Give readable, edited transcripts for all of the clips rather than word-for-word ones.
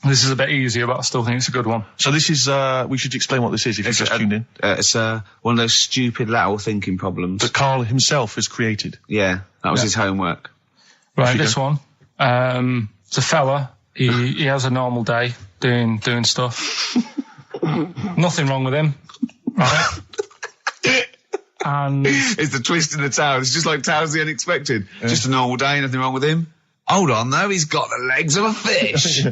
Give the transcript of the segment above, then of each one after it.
This is a bit easier, but I still think it's a good one. So this is, we should explain what this is if you've just tuned in. It's one of those stupid lateral thinking problems. That Karl himself has created. Yeah, that was his homework. Right, this one. It's a fella. He has a normal day doing stuff. Nothing wrong with him. Right? And it's the twist in the tale. It's just like Tales of the Unexpected. Yeah. Just a normal day, nothing wrong with him. Hold on, though, he's got the legs of a fish.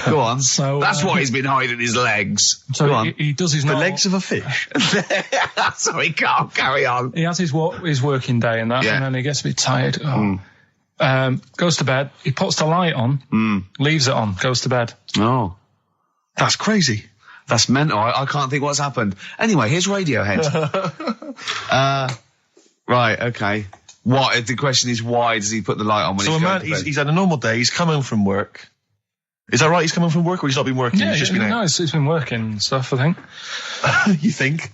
Go on. So, that's what he's been hiding his legs. So Go on. He does his the legs of a fish. Sorry, Karl, carry on. He has his working day and that, and then he gets a bit tired. Goes to bed. He puts the light on, leaves it on, goes to bed. Oh, that's crazy. That's mental. I can't think what's happened. Anyway, here's Radiohead. Right, okay. What? The question is, why does he put the light on when he's going to bed? He's had a normal day. He's come home from work. Is that right? He's come home from work, or he's not been working? Yeah, he's just been out? No, he's been working and stuff, I think. You think?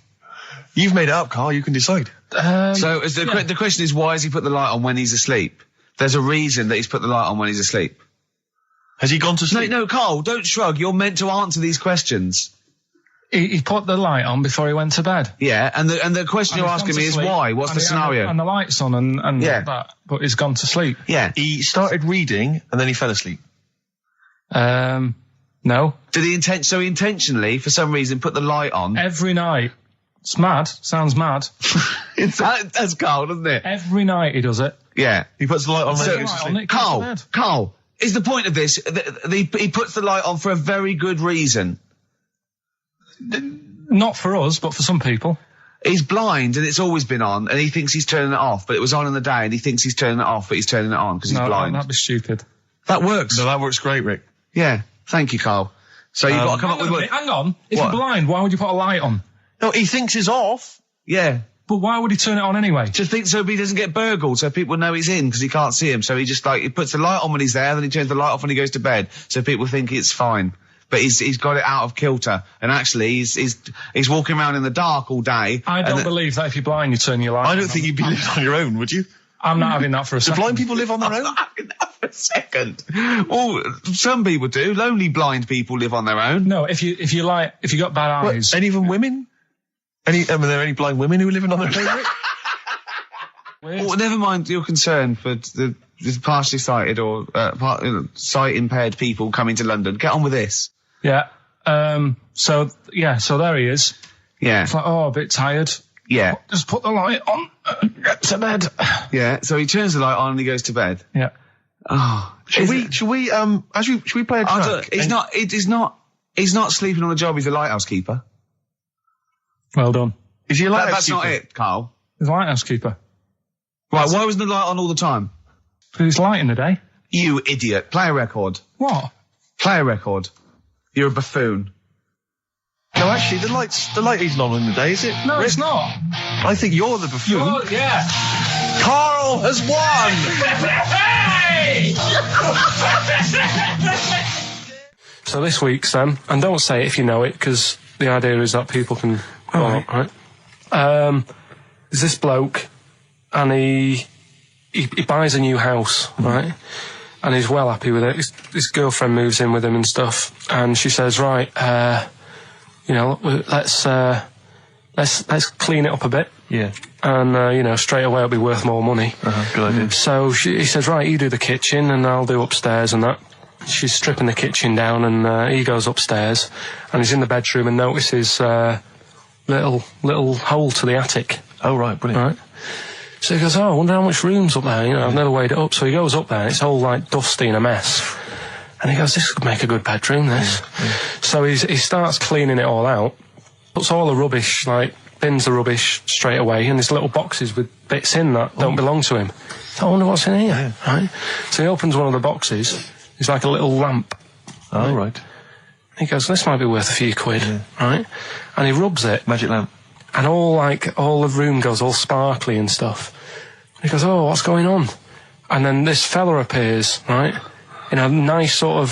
You've made it up, Karl. You can decide. So the question is, why has he put the light on when he's asleep? There's a reason that he's put the light on when he's asleep. Has he gone to sleep? No, Karl, don't shrug. You're meant to answer these questions. He put the light on before he went to bed. Yeah, and the question you're asking me is why? What's the scenario? And the light's on and that, but he's gone to sleep. Yeah. He started reading and then he fell asleep. No. Did he intentionally, for some reason, put the light on? Every night. It's mad. Sounds mad. That's Karl, doesn't it? Every night he does it. Yeah. He puts the light on when he goes to sleep. Karl, is the point of this, he puts the light on for a very good reason. Not for us, but for some people. He's blind and it's always been on and he thinks he's turning it off, but it was on in the day and he thinks he's turning it off, but he's turning it on because he's blind. No, that'd be stupid. That works. No, that works great, Rick. Yeah. Thank you, Karl. So you've got to come up with... Hang on. If you're blind, why would you put a light on? No, he thinks it's off. Yeah. But why would he turn it on anyway? Just think so he doesn't get burgled, so people know he's in because he can't see him. So he just he puts the light on when he's there, then he turns the light off when he goes to bed, so people think it's fine. But he's got it out of kilter, and actually he's walking around in the dark all day. I don't believe that if you're blind, you turn your light on. I don't think you'd be living on your own, would you? I'm not having that for a second. Do blind people live on their own? I'm not having that for a second. Well, some people do. Lonely blind people live on their own. No, if you got bad eyes. Any even women? Are there any blind women who are living on their own? Well, never mind your concern for the partially sighted or sight impaired people coming to London. Get on with this. Yeah. So there he is. Yeah. It's like, a bit tired. Yeah. Just put the light on. Get to bed. Yeah. So he turns the light on and he goes to bed. Yeah. Oh. Should we play a track? He's not sleeping on the job. He's a lighthouse keeper. Well done. Is he a lighthouse That's keeper? not it, Karl. He's a lighthouse keeper. Right. Why wasn't the light on all the time? Because it's light in the day. You idiot. Play a record. What? Play a record. You're a buffoon. No, actually, the light isn't on in the day, is it? No, it's not. I think you're the buffoon. Yeah. Karl has won! So this week's and don't say it if you know it, because the idea is that people can follow, right? There's this bloke, and he buys a new house, right? And he's well happy with it. His girlfriend moves in with him and stuff, and she says, right, let's clean it up a bit. Yeah. And, straight away it'll be worth more money. Good idea. So he says, right, you do the kitchen and I'll do upstairs and that. She's stripping the kitchen down and he goes upstairs and he's in the bedroom and notices little hole to the attic. Oh, right, brilliant. Right. So he goes, I wonder how much room's up there. I've never weighed it up. So he goes up there and it's all like dusty and a mess. And he goes, this could make a good bedroom, this. Yeah. So he starts cleaning it all out, puts all the rubbish, bins the rubbish straight away, and there's little boxes with bits in that don't belong to him. I wonder what's in here, right? So he opens one of the boxes. It's like a little lamp. Oh, right. He goes, this might be worth a few quid, right? And he rubs it. Magic lamp. And all the room goes all sparkly and stuff. And he goes, oh, what's going on? And then this fella appears, right? In a nice sort of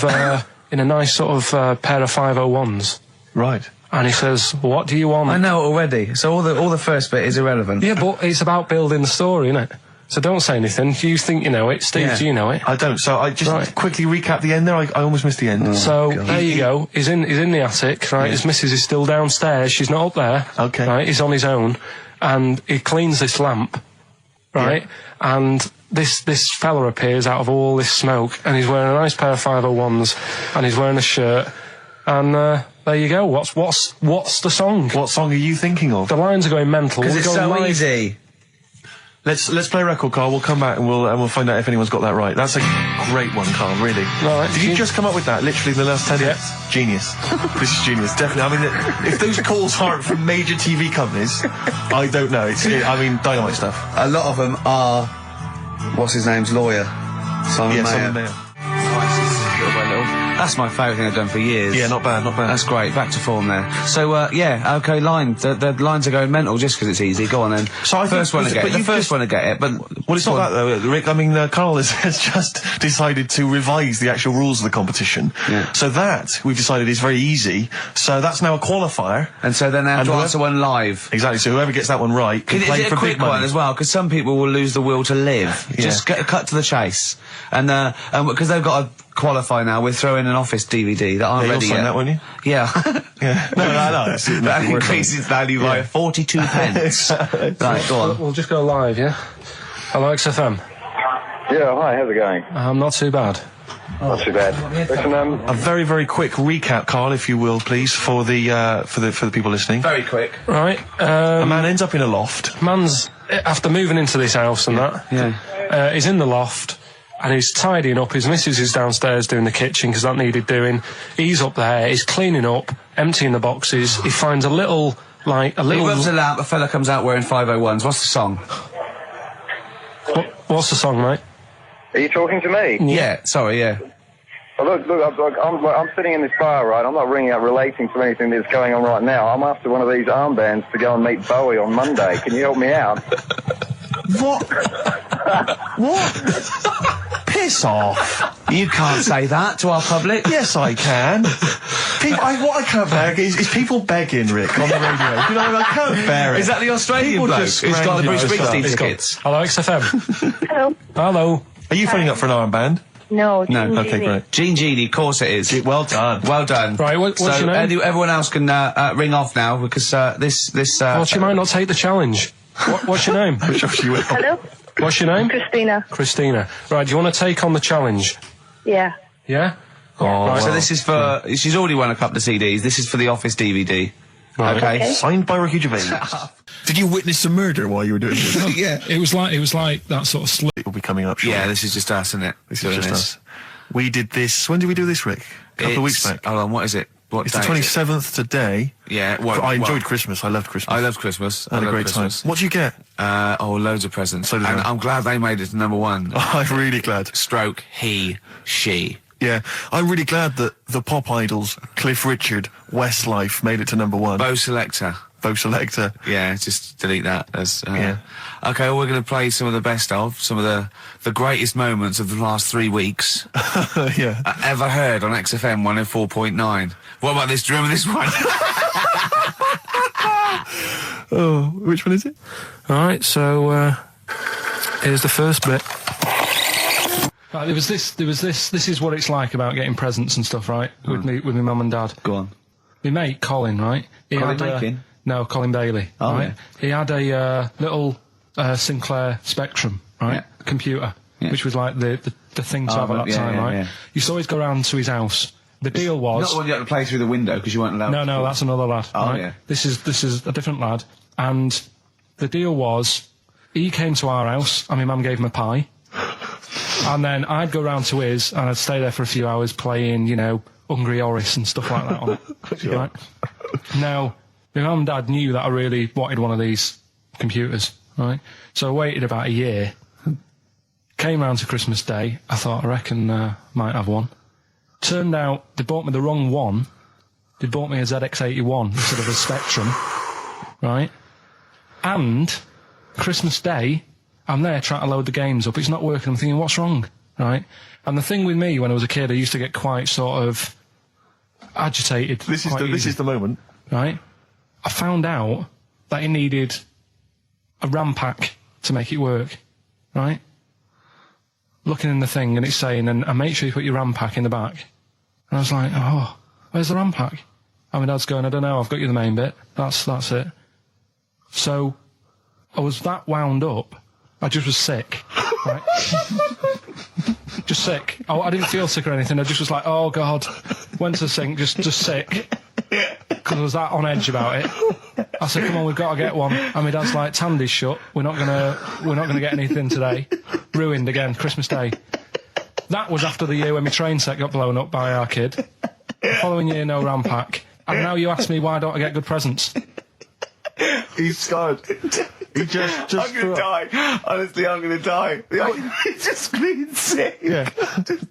pair of 501s. Right. And he says, what do you want? I know already. So all the first bit is irrelevant. Yeah, but it's about building the story, isn't it? So don't say anything. You think you know it. Steve, Yeah. do you know it? I don't. So I just quickly recap the end there. I almost missed the end. So there you go. He's in the attic, right? His missus is still downstairs. She's not up there. Okay. Right? He's on his own, and he cleans this lamp, right? And this fella appears out of all this smoke, and he's wearing a nice pair of 501s, and he's wearing a shirt, and there you go. What's the song? What song are you thinking of? The lines are going mental. Because We're it's going so live. easy. Let's play a record, Carl. We'll come back and we'll find out if anyone's got that right. That's a great one, Carl. Really. Right. Did you just come up with that? Literally the last 10 minutes. Genius. This is genius. Definitely. I mean, if those calls aren't from major TV companies, I don't know. I mean, dynamite stuff. A lot of them are, what's his name's lawyer? Simon Mayer. Simon Mayer. That's my favourite thing I've done for years. Yeah, not bad, not bad. That's great. Back to form there. So, okay, line. The lines are going mental just because it's easy. Go on then. So I think- first one to get but it. The you've first just- one to get it, but... Well, it's not that though, Rick. I mean, Carl has just decided to revise the actual rules of the competition. Yeah. So that, we've decided, is very easy. So that's now a qualifier. And so then they have And to whoever- answer one live. Exactly. So whoever gets that one right can Is play it for a quick big money. one as well? Because some people will lose the will to live. Yeah. Just cut to the chase. And because they've got to qualify now, we're throwing an Office DVD that aren't Yeah, ready you'll sign yet. that, won't you? Yeah. Yeah. No. That increases value by 42 pence. Right, go on. We'll just go live, yeah? Hello, XFM. Yeah, hi, how's it going? Not too bad. Not too bad. Listen, A very, very quick recap, Carl, if you will, please, for the people listening. Very quick. Right. A man ends up in a loft. Man's, after moving into this house and that, he's in the loft, and he's tidying up. His missus is downstairs doing the kitchen because that needed doing. He's up there, he's cleaning up, emptying the boxes. He finds a little... He rubs a lamp, a fella comes out wearing 501s. What's the song? What's the song, mate? are you talking to me? Yeah, sorry, yeah. Well, look, I'm sitting in this bar, right? I'm not ringing up relating to anything that's going on right now. I'm after one of these armbands to go and meet Bowie on Monday. Can you help me out? What? What? Piss off. You can't say that to our public. Yes, I can. What I can't bear is people begging, Rick, on the radio. You know, I can't bear it. Is that the Australian People bloke just who's got the Bruce scrounging Springsteen stuff. tickets? Hello, XFM. Hello. Hello. Are you phoning up for an armband? No. No, Jean Okay, Genie. great. Gene Genie, of course it is. Well done. Well done. Right, what's so your name? everyone else can ring off now because this. Well, she might not take the challenge. What's your name? Hello. What's your name? Christina. Christina. Right, do you want to take on the challenge? Yeah. Yeah? Oh, So this is for. She's already won a couple of CDs. This is for the Office DVD. Right. Okay. Signed by Ricky Gervais. Did you witness a murder while you were doing this? Yeah. It was like that sort of It will be coming up shortly. Yeah. This is just us, isn't it? This is just us. We did this. When did we do this, Rick? A couple of weeks back. Hold on. What is it? What It's the day is it? 27th today. Yeah. I enjoyed Christmas. I loved Christmas. I love Christmas. I had a love great Christmas. time. What did you get? Loads of presents. So did and I. I'm glad they made it to number one. I'm really glad. Stroke, he, she. Yeah, I'm really glad that the pop idols, Cliff Richard, Westlife, made it to number one. Bo Selector. Bo Selector. Yeah, just delete that. As, Yeah. Okay, well, we're going to play some of the best of, some of the greatest moments of the last 3 weeks Yeah. ever heard on XFM 104.9. What about this? Do you remember this one? Oh, which one is it? Alright, so, here's the first bit. Right, this is what it's like about getting presents and stuff, right? With my mum and dad. Go on. My mate, Colin, right? He Colin had, Makin? No, Colin Bailey, Oh, right? yeah. He had a, little, Sinclair Spectrum, right? Yeah. Computer, Yeah. which was like the thing to Oh, have at that yeah, time, yeah, right? yeah. Used to always go round to his house. The deal was... Not the one you had to play through the window because you weren't allowed to. No, that's another lad. Oh, right? yeah. This is a different lad. And the deal was, he came to our house, and my mum gave him a pie. And then I'd go round to his, and I'd stay there for a few hours playing, you know, Hungry Horace and stuff like that on it. Right? Now, my mum and dad knew that I really wanted one of these computers, right? So I waited about a year. Came round to Christmas Day. I thought, I reckon might have one. Turned out they bought me the wrong one. They bought me a ZX81 instead of a Spectrum, right? And Christmas Day, I'm there trying to load the games up. It's not working. I'm thinking, what's wrong, right? And the thing with me, when I was a kid, I used to get quite sort of agitated. This quite easy, is the moment. right? I found out that it needed a RAM pack to make it work. right? Looking in the thing, and it's saying, and make sure you put your RAM pack in the back. And I was like, oh, where's the RAM pack? And my dad's going, I don't know, I've got you the main bit. That's it. So, I was that wound up, I just was sick, right? Just sick. I didn't feel sick or anything, I just was like, oh God. Went to the sink, just sick. Because I was that on edge about it. I said, come on, we've got to get one. And my dad's like, Tandy's shut, we're not gonna get anything today. Ruined again, Christmas Day. That was after the year when my train set got blown up by our kid. The following year, no RAM pack. And now you ask me, why don't I get good presents? He's scarred. He just I'm gonna die. Honestly, I'm gonna die. He's just being sick. Yeah.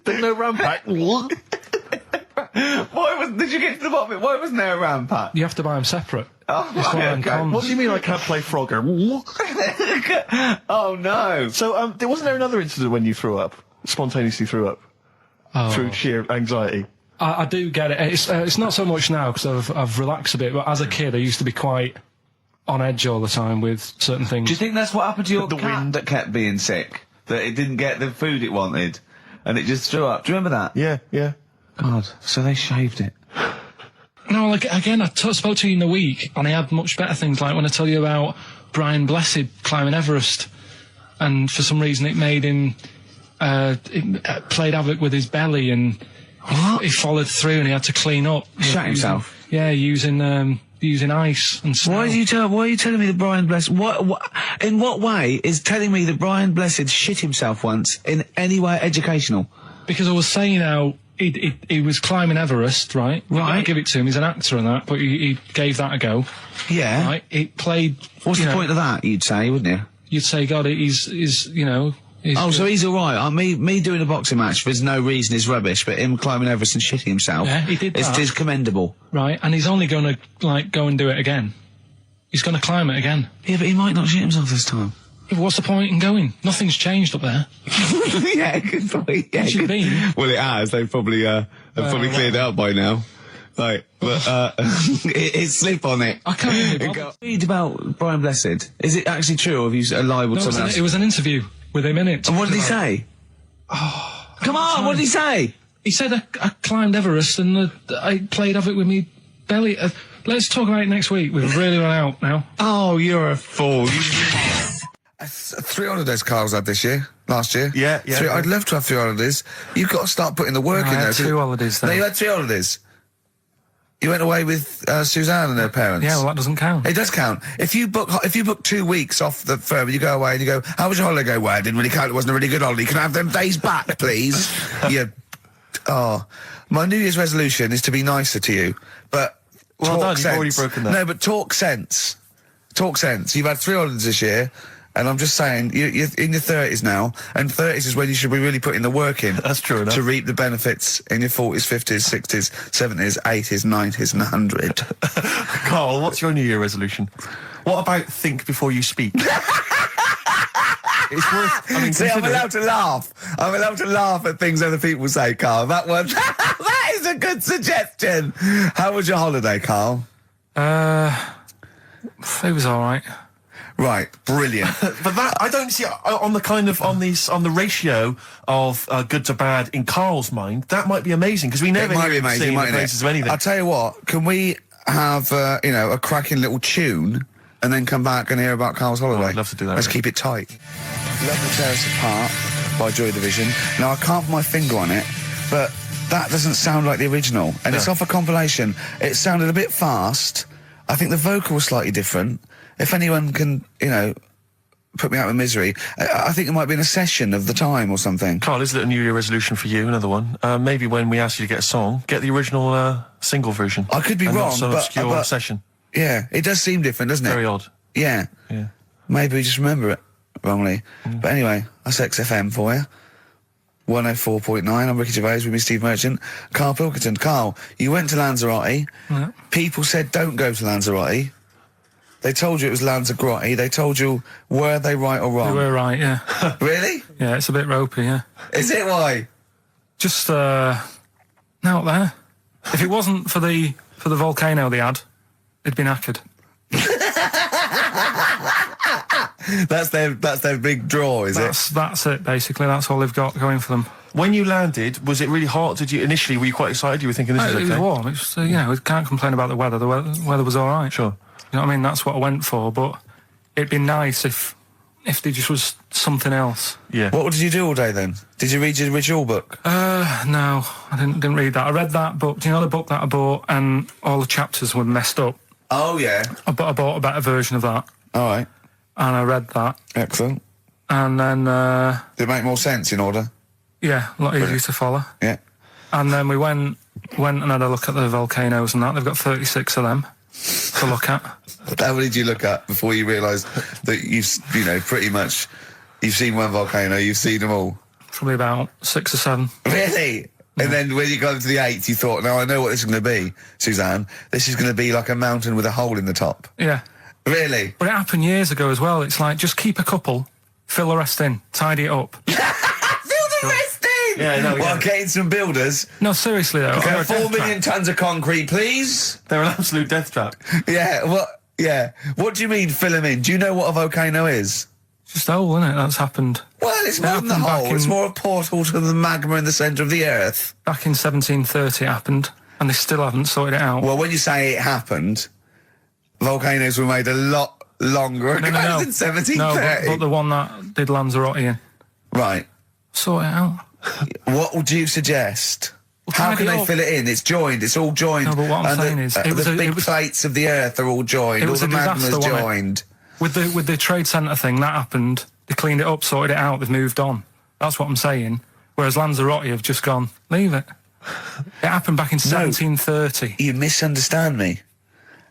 There's no RAM pack. What? Did you get to the bottom of it? Why wasn't there a RAM pack? You have to buy them separate. Oh, It's one of them okay. cons. What do you mean I can't play Frogger? Oh no. So, wasn't there another incident when you threw up? Spontaneously threw up? Oh. Through sheer anxiety? I do get it. It's not so much now because I've relaxed a bit, but as a kid I used to be quite on edge all the time with certain things. Do you think that's what happened to your The cat wind. that kept being sick? That it didn't get the food it wanted? And it just threw up? Do you remember that? Yeah. God, so they shaved it. No, like, again, I spoke to you in the week, and I had much better things, like when I tell you about Brian Blessed climbing Everest, and for some reason it made him, it played havoc with his belly, and he followed through, and he had to clean up. Shut himself? Yeah, using ice and snow. Why are you telling me that Brian Blessed, in what way is telling me that Brian Blessed shit himself once in any way educational? Because I was saying how he was climbing Everest, right? Right. I'll give it to him, he's an actor and that, but he gave that a go. Yeah. Right? It played... What's you the know, point of that, you'd say, wouldn't you? You'd say, God, he's you know... He's Oh, good. so he's alright. Me doing a boxing match for no reason is rubbish, but him climbing Everest and shitting himself Yeah, he did that. is commendable. Right, and he's only going to, like, go and do it again. He's going to climb it again. Yeah, but he might not shit himself this time. Yeah, but what's the point in going? Nothing's changed up there. Yeah, good point. Yeah, It should good. be. Well, it has. They've probably cleared it up by now. Like, but it's slip on it. I can't even be bothered. Read about Brian Blessed. Is it actually true, or have you lied with No, someone else? it was an interview with him in it. And what did he About- say? Oh, come on! What did he say? He said I climbed Everest and I played havoc with me belly. Let's talk about it next week. We've really run out now. Oh, you're a fool. 3 holidays Carl's had this year. Last year. Yeah. I'd love to have 3 holidays. You've got to start putting the work No, in I there. had 2 holidays No, then. you had 3 holidays. You went away with Suzanne and her parents. Yeah, well, that doesn't count. It does count. If you book 2 weeks off the firm, you go away and you go, how was your holiday? Well, it didn't really count. It wasn't a really good holiday. Can I have them days back, please? My New Year's resolution is to be nicer to you, but Well talk done, sense. you've already broken that. No, but talk sense. Talk sense. You've had 3 holidays this year, and I'm just saying, you're in your 30s now, and 30s is when you should be really putting the work in. That's true enough. To reap the benefits in your 40s, 50s, 60s, 70s, 80s, 90s, and 100. Carl, what's your New Year resolution? What about think before you speak? It's worth... I mean, See, I'm consider- allowed to laugh. I'm allowed to laugh at things other people say, Carl. That one, that is a good suggestion. How was your holiday, Carl? It was all right. Right, brilliant. But that, I don't see, on the ratio of good to bad in Carl's mind, that might be amazing, because we never It might hear be him singing amazing, the mightn't praises it? of anything. I'll tell you what, can we have, a cracking little tune and then come back and hear about Carl's holiday? I'd love to do that, Let's really. keep it tight. Love to Tear Us Apart by Joy Division. Now, I can't put my finger on it, but that doesn't sound like the original. And it's off a compilation. It sounded a bit fast. I think the vocal was slightly different. If anyone can, put me out of misery, I think it might be in a session of the time or something. Carl, is it a New Year resolution for you? Another one. Maybe when we ask you to get a song, get the original single version. I could be and wrong, not some but- obscure but- session. Yeah, it does seem different, doesn't it? Very odd. Yeah. Yeah. Maybe we just remember it wrongly. But anyway, that's XFM for you. 104.9, I'm Ricky Gervais with me, Steve Merchant. Karl Pilkington. Carl, you went to Lanzarote. Yeah. People said don't go to Lanzarote. They told you it was Lanzarote. They told you, were they right or You wrong? were right, yeah. Really? Yeah, it's a bit ropey, yeah. Is it why? Just, out there. If it wasn't for the volcano they had, it'd been knackered. That's their big draw, is it? That's it, basically. That's all they've got going for them. When you landed, was it really hot? Were you quite excited? You were thinking this is okay? It was warm. It's, we can't complain about the weather. The weather was all right. Sure. You know what I mean? That's what I went for, but it'd be nice if there just was something else. Yeah. What did you do all day then? Did you read your ritual book? No, I didn't read that. I read that book. Do you know the book that I bought and all the chapters were messed up? Oh, yeah. I bought a better version of that. All right. And I read that. Excellent. And then... Did it make more sense in order? Yeah, a lot easier to follow. Yeah. And then we went and had a look at the volcanoes and that. They've got 36 of them to look at. How many did you look at before you realised that pretty much, you've seen one volcano, you've seen them all? Probably about 6 or 7. Really? Yeah. And then when you got to the 8th, you thought, now I know what this is going to be, Suzanne. This is going to be like a mountain with a hole in the top. Yeah. Really? But it happened years ago as well. It's like, just keep a couple, fill the rest in, tidy it up. Fill the rest in! Yeah, no, Well, getting some builders. No, seriously though. Okay, 4 million tons of concrete, please. They're an absolute death trap. Yeah, what do you mean fill them in? Do you know what a volcano is? It's just a hole, isn't it? That's happened. Well, it's more than the happened back hole. It's in- more a portal to the magma in the centre of the earth. Back in 1730 it happened, and they still haven't sorted it out. Well, when you say it happened, volcanoes were made a lot longer ago than 1730. No, but the one that did Lanzarote in. Right. Sort it out. What would you suggest? Well, How tidy can it they up. fill it in? It's joined. It's all joined. No, but what I'm And saying is, it was the a- big it was- plates of the earth are all joined. It All was the a disaster, magma's wasn't it? joined. With the trade centre thing, that happened. They cleaned it up, sorted it out, they've moved on. That's what I'm saying. Whereas Lanzarote have just gone, leave it. It happened back in 1730. You misunderstand me.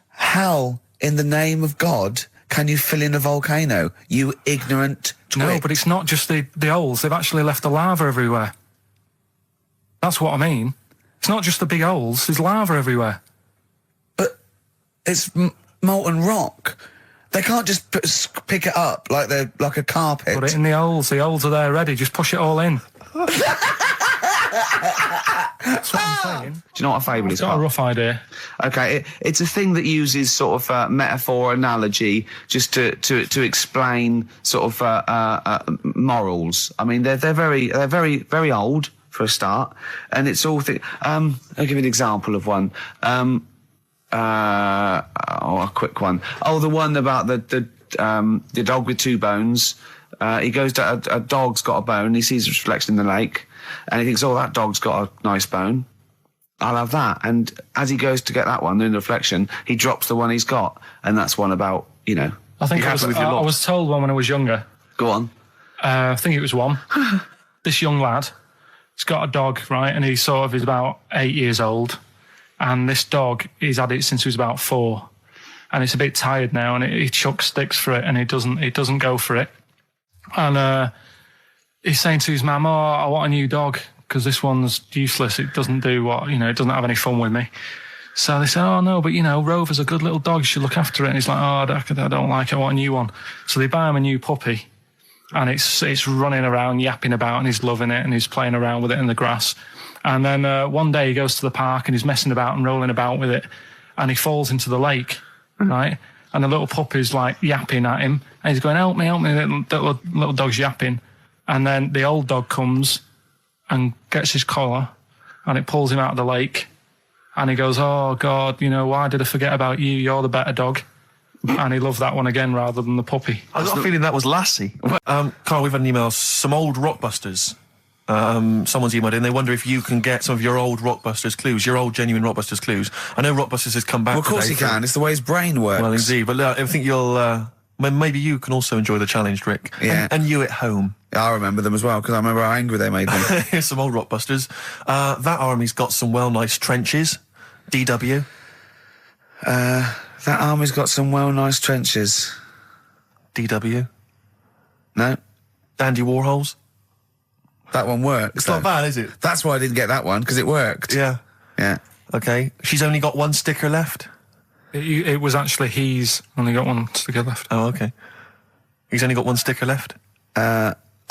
How, in the name of God, can you fill in a volcano? You ignorant twit. No, but it's not just the holes. They've actually left the lava everywhere. That's what I mean. It's not just the big holes. There's lava everywhere. But it's molten rock. They can't just pick it up like they're like a carpet. Put it in the holes. The holes are there ready. Just push it all in. That's what I'm saying. Do you know what a fable is? Got a rough idea. Okay, it's a thing that uses sort of metaphor, analogy, just to explain sort of morals. I mean, they're very old for a start, and it's all. I'll give you an example of one. A quick one. Oh, the one about the dog with 2 bones. He goes to a dog's got a bone. He sees a reflection in the lake, and he thinks, "Oh, that dog's got a nice bone. I'll have that." And as he goes to get that one in the reflection, he drops the one he's got, and that's one about I think You I have was, it with your I lot. was told one when I was younger. Go on. I think it was one. This young lad, he's got a dog, right, and he sort of is about 8 years old. And this dog, he's had it since he was about 4. And it's a bit tired now, and he chucks sticks for it, and he doesn't go for it. And he's saying to his mum, "Oh, I want a new dog, because this one's useless. It doesn't do what, it doesn't have any fun with me." So they say, "Oh, no, but, Rover's a good little dog. You should look after it." And he's like, "Oh, I don't like it. I want a new one." So they buy him a new puppy. And it's running around, yapping about, and he's loving it, and he's playing around with it in the grass. And then one day he goes to the park and he's messing about and rolling about with it, and he falls into the lake, right? And the little puppy's like yapping at him, and he's going, "Help me, help me." The little dog's yapping. And then the old dog comes and gets his collar, and it pulls him out of the lake. And he goes, "Oh, God, why did I forget about you? You're the better dog." And he loved that one again rather than the puppy. I got a feeling that was Lassie. Carl, we've had an email. Some old Rockbusters. Someone's emailed in. They wonder if you can get some of your old Rockbusters clues, your old genuine Rockbusters clues. I know Rockbusters has come back. Well, of course today he can. It's the way his brain works. Well, indeed. But I think you'll. Maybe you can also enjoy the challenge, Rick. Yeah. And you at home. I remember them as well, because I remember how angry they made me. Here's some old Rockbusters. That army's got some nice trenches. DW. That army's got some nice trenches. DW. No, Dandy Warhols. that one works. It's not bad, is it? That's why I didn't get that one, because it worked. Yeah. Yeah. Okay. She's only got 1 sticker left. It was actually he's only got 1 sticker left. Oh, okay. He's only got 1 sticker left.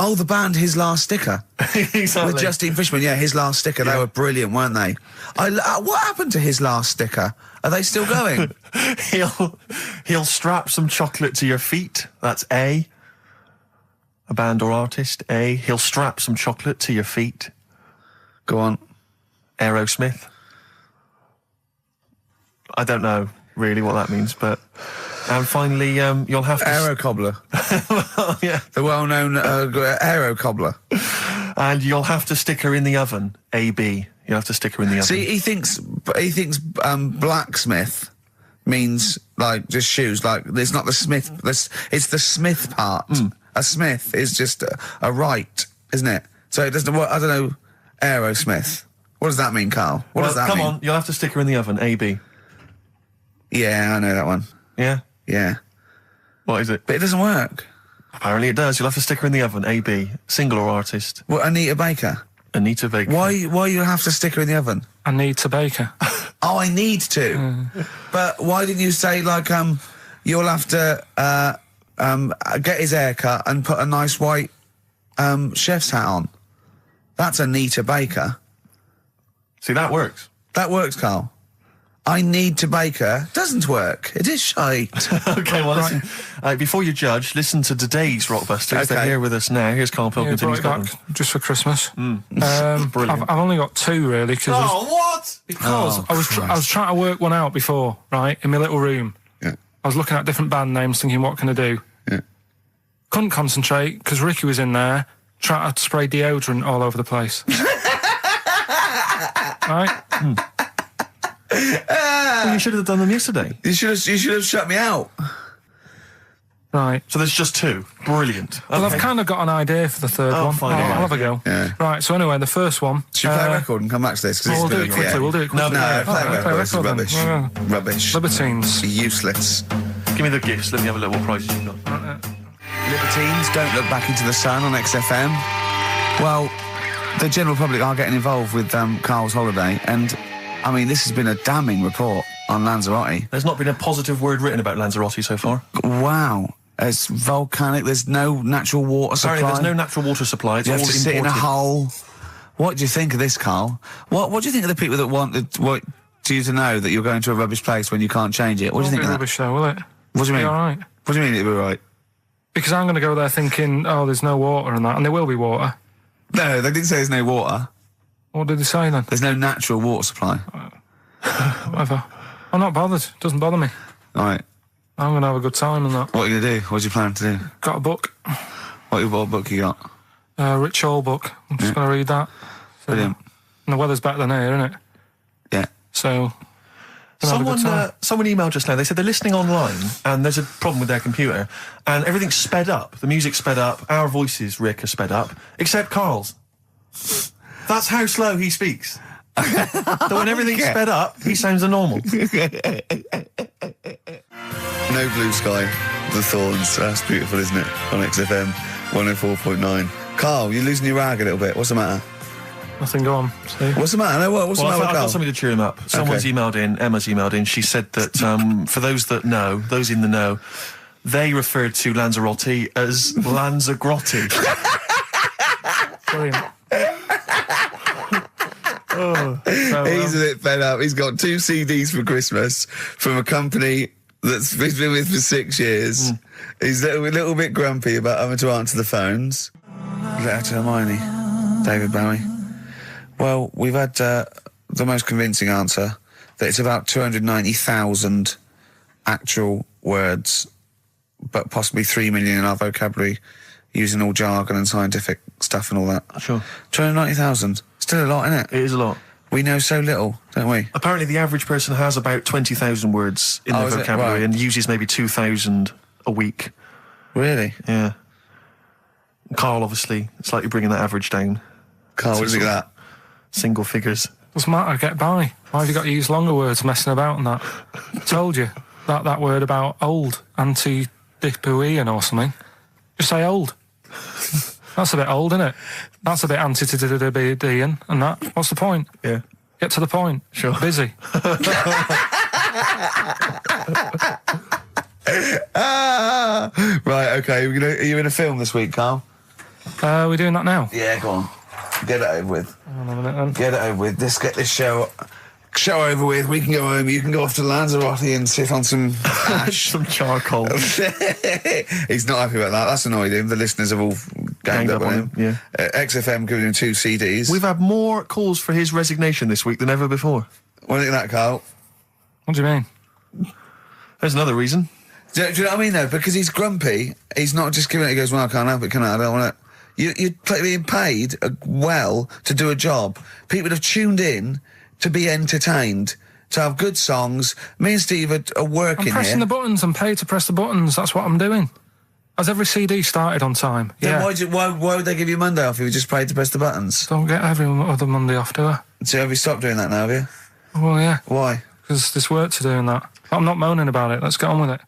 Oh, the band His Last Sticker. Exactly. With Justine Fishman, yeah, His Last Sticker. They were brilliant, weren't they? What happened to His Last Sticker? Are they still going? He'll strap some chocolate to your feet. That's A. A band or artist. A. He'll strap some chocolate to your feet. Go on. Aerosmith. I don't know really what that means, but... And finally, you'll have to... Aero cobbler. Well, yeah. The well-known aero cobbler. And you'll have to stick her in the oven. A.B. You'll have to stick her in the oven. See, he thinks blacksmith means, like, just shoes. Like, it's not the smith. It's the smith part. A smith is just a right, isn't it? So it doesn't... I don't know... Aerosmith. What does that mean, Carl? What does that mean? Come on, you'll have to stick her in the oven. A.B. Yeah, I know that one. Yeah? Yeah. What is it? But it doesn't work. Apparently it does. You'll have to stick her in the oven. A.B. Single or artist? What, Anita Baker? Anita Baker. Why you have to stick her in the oven? I need to bake her. Oh, I need to. But why didn't you say, like, you'll have to get his hair cut and put a nice white chef's hat on? That's Anita Baker. See, that works. That works, Carl. I need to bake her. Doesn't work. It is shite. Okay, well, listen, before you judge, listen to today's Rockbusters. Okay. They're here with us now. Here's Karl Pilkington. Brought it back just for Christmas. Brilliant. I've only got two, really. What? Because I was trying to work one out before, right, in my little room. Yeah. I was looking at different band names, thinking, what can I do? Yeah. Couldn't concentrate, because Ricky was in there, trying to spray deodorant all over the place. Right? Well, you should have done them yesterday. You should have shut me out. Right. So there's just two. Brilliant. Well, Okay. I've kind of got an idea for the third one. fine, I'll yeah. have a go. Yeah. Right, so anyway, the first one... Should we play a record and come back to this? 'Cause We'll it's do been- it quickly, yeah. we'll do it quickly. No, play a Alright, record. This is then. rubbish. Yeah. Rubbish. Libertines. Useless. Give me the gifts. Let me have a look what prizes you've got. Libertines, Don't Look Back Into the Sun on XFM. Well, the general public are getting involved with Carl's holiday, and, I mean, this has been a damning report on Lanzarote. There's not been a positive word written about Lanzarote so far. Wow. It's volcanic, there's no natural water supply. Apparently there's no natural water supply. It's You all have to sit in a imported. hole. What do you think of this, Carl? What do you think of the people that want you to know that you're going to a rubbish place when you can't change it? What do you think of that? Rubbish though, will it? What do you mean? Be all right. What do you mean it'll be right? Because I'm going to go there thinking, oh, there's no water and that, and there will be water. No, they didn't say there's no water. What did they say then? There's no natural water supply. Whatever. I'm not bothered. Doesn't bother me. All right. I'm going to have a good time and that. What are you going to do? What do you plan to do? Got a book. What book you got? Rich Hall book. I'm just going to read that. So, Brilliant. and the weather's better than here, isn't it? Yeah. So... gonna have a good time. Someone emailed just now. They said they're listening online and there's a problem with their computer and everything's sped up. The music's sped up. Our voices, Rick, are sped up, except Carl's. That's how slow he speaks. So when everything's sped up, he sounds a normal. No Blue Sky, The Thorns. That's beautiful, isn't it? On XFM 104.9. Carl, you're losing your rag a little bit. What's the matter? Nothing, go on. See? What's the matter? No, what's the Well, matter with I've got Carl? something to cheer him up. Someone's emailed in, Emma's emailed in, she said that for those that know, those in the know, they referred to Lanzarote as Lanzagrotte. Brilliant. He's a bit fed up. He's got 2 CDs for Christmas from a company that's been with for 6 years. He's a little bit grumpy about having to answer the phones. Letter to Hermione. David Bowie. Well, we've had the most convincing answer that it's about 290,000 actual words, but possibly 3 million in our vocabulary, using all jargon and scientific stuff and all that. Sure. 290,000. Still a lot, isn't it? It is a lot. We know so little, don't we? Apparently the average person has about 20,000 words in their is it? vocabulary Right. and uses maybe 2,000 a week. Really? Yeah. Carl, obviously, slightly bringing that average down. Carl, what do you think of that? Single figures. Doesn't matter, get by. Why have you got to use longer words messing about and that? Told you. That word about old, anti-dipuian or something. Just say old. That's a bit old, isn't it? That's a bit anti-dipuian and that. What's the point? Yeah. Get to the point. Sure. Busy. Right, okay. Are you in a film this week, Carl? We're doing that now. Yeah, go on. Get it over with. Hang on a minute then. Get it over with. Let's get this show over with. We can go home. You can go off to Lanzarote and sit on some ash. Some charcoal. He's not happy about that. That's annoyed him. The listeners have all Ganged up on him, XFM giving him 2 CDs. We've had more calls for his resignation this week than ever before. What do you think of that, Carl? What do you mean? There's another reason. Do you know what I mean, though? Because he's grumpy, he's not just giving it, he goes, well, I can't help it, can I? I don't want it. You're being paid well to do a job. People have tuned in to be entertained, to have good songs. Me and Steve are working here. I'm pressing the buttons. I'm paid to press the buttons. That's what I'm doing. Has every CD started on time? Then why would they give you Monday off if you were just paid to press the buttons? Don't get every other Monday off, do I? So have you stopped doing that now, have you? Well, yeah. Why? Because there's work to do in that. I'm not moaning about it. Let's get on with it.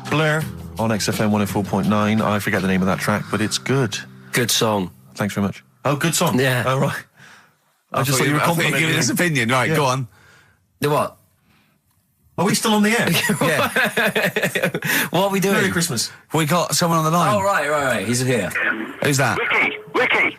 Blur on XFM 104.9. I forget the name of that track, but it's good. Good song. Thanks very much. Oh, good song. Yeah. Oh, right. I just thought you were complimenting giving his opinion. Right, go on. The what? Are we still on the air? Yeah. What are we doing? Merry Christmas. We got someone on the line. Oh, right. He's here. Who's that? Ricky,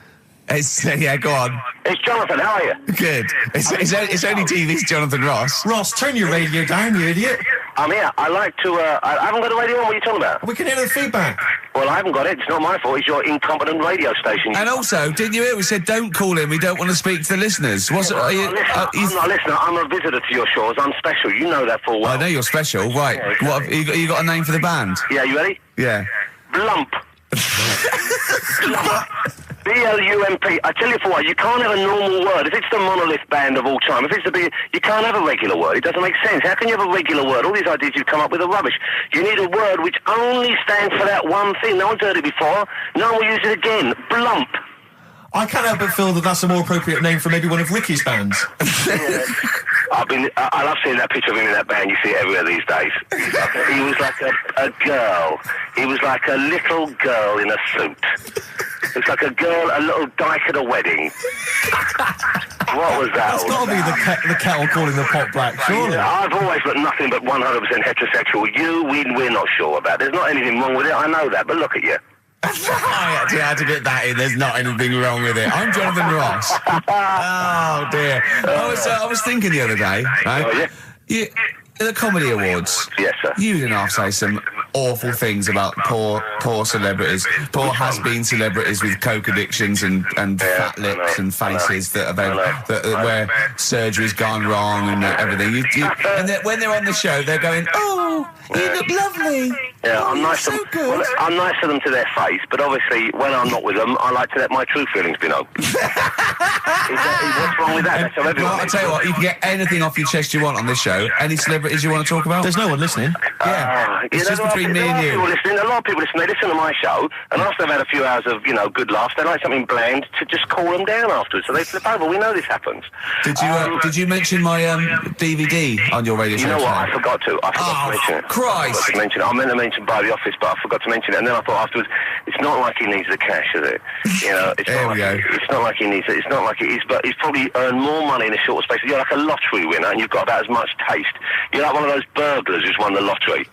It's, yeah, go on. it's Jonathan. How are you? Good. It's only TV's Jonathan Ross. Ross, turn your radio down, you idiot. I'm here. I like to. I haven't got a radio on. What are you talking about? We can hear the feedback. Well, I haven't got it. It's not my fault. It's your incompetent radio station. And also, didn't you hear we said don't call in, we don't want to speak to the listeners? What's it? I'm not a listener. I'm a visitor to your shores. I'm special. You know that full well. I know you're special, right? Yeah, exactly. What have you got a name for the band? Yeah, you ready? Yeah. Blump. B-L-U-M-P. I tell you for what, you can't have a normal word. If it's the monolith band of all time, if it's the big, you can't have a regular word. It doesn't make sense. How can you have a regular word? All these ideas you've come up with are rubbish. You need a word which only stands for that one thing. No one's heard it before. No one will use it again. Blump. I can't help but feel that that's a more appropriate name for maybe one of Ricky's bands. I love seeing that picture of him in that band. You see it everywhere these days. He was like a girl. He was like a little girl in a suit. It's like a little dyke at a wedding. What was that? That's got to be the kettle calling the pot black, surely. Yeah, I've always got nothing but 100% heterosexual. We're not sure about. There's not anything wrong with it. I know that, but look at you. I actually had to get that in. There's not anything wrong with it. I'm Jonathan Ross. Oh dear. I was thinking the other day, right? Oh, yeah? The Comedy Awards. Yes, sir. You didn't half say some awful things about poor celebrities, poor has-been celebrities with coke addictions and fat lips and faces that where surgery's gone wrong and everything. And when they're on the show, they're going, "Oh, you look lovely." Yeah, I'm nice to them. Well, I'm nice to them to their face, but obviously when I'm not with them, I like to let my true feelings be known. What's wrong with that? That's how everyone I'll tell you what, you can get anything off your chest you want on this show. Any celebrities you want to talk about? There's no one listening. It's just between me and you. A lot of people listen. They listen to my show, and after they've had a few hours of, good laughs, they like something bland to just cool them down afterwards. So they flip over. We know this happens. Did you mention my DVD on your radio show? You know what? I forgot to mention it. Christ! I meant to mention by the office, but I forgot to mention it. And then I thought afterwards, it's not like he needs the cash, is it? It's not like he needs it. It's not like it is, but he's probably earned more money in a short space. You're like a lottery winner, and you've got about as much taste. You're like one of those burglars who's won the lottery.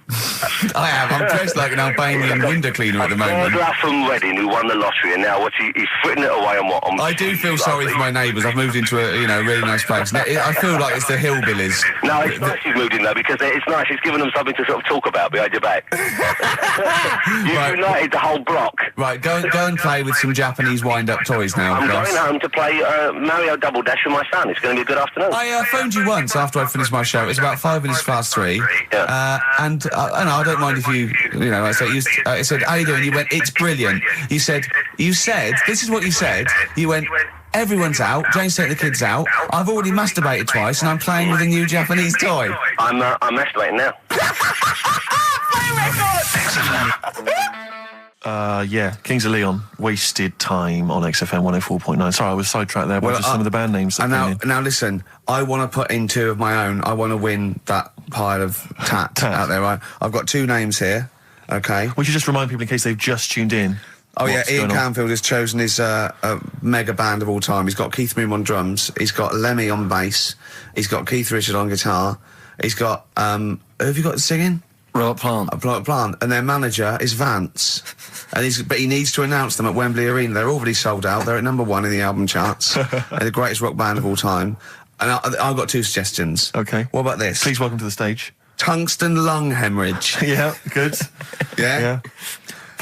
I am. I'm dressed like an Albanian window cleaner at the moment. Burglar from Reading who won the lottery, and now he's fritting it away on what? I do feel sorry for my neighbours. I've moved into a really nice place. I feel like it's the hillbillies. No, it's nice you've moved in though, because it's nice. It's given them something to sort of talk about behind your back. You've united the whole block. Right, go and play with some Japanese wind-up toys now. I'm going home to play Mario Double Dash with my son. It's going to be a good afternoon. I phoned you once after I finished my show. It was about 5 minutes past 3. Yeah. And I don't mind if I said, how you doing? You went, it's brilliant. You said, this is what you said. You went, everyone's out. Jane's taking the kids out. I've already masturbated twice, and I'm playing with a new Japanese toy. I'm masturbating now. Kings of Leon, Wasted Time on XFM 104.9. Sorry, I was sidetracked there by just some of the band names. Now listen, I want to put in 2 of my own. I want to win that pile of tat out there, right? I've got 2 names here, okay? We should just remind people in case they've just tuned in. Oh yeah, Ian Canfield has chosen his mega band of all time. He's got Keith Moon on drums, he's got Lemmy on bass, he's got Keith Richard on guitar, he's got, who have you got singing? Robert Plant. Robert Plant. And their manager is Vance. But he needs to announce them at Wembley Arena. They're already sold out. They're at #1 in the album charts. They're the greatest rock band of all time. And I've got 2 suggestions. Okay. What about this? Please welcome to the stage. Tungsten lung hemorrhage. Yeah, good. Yeah?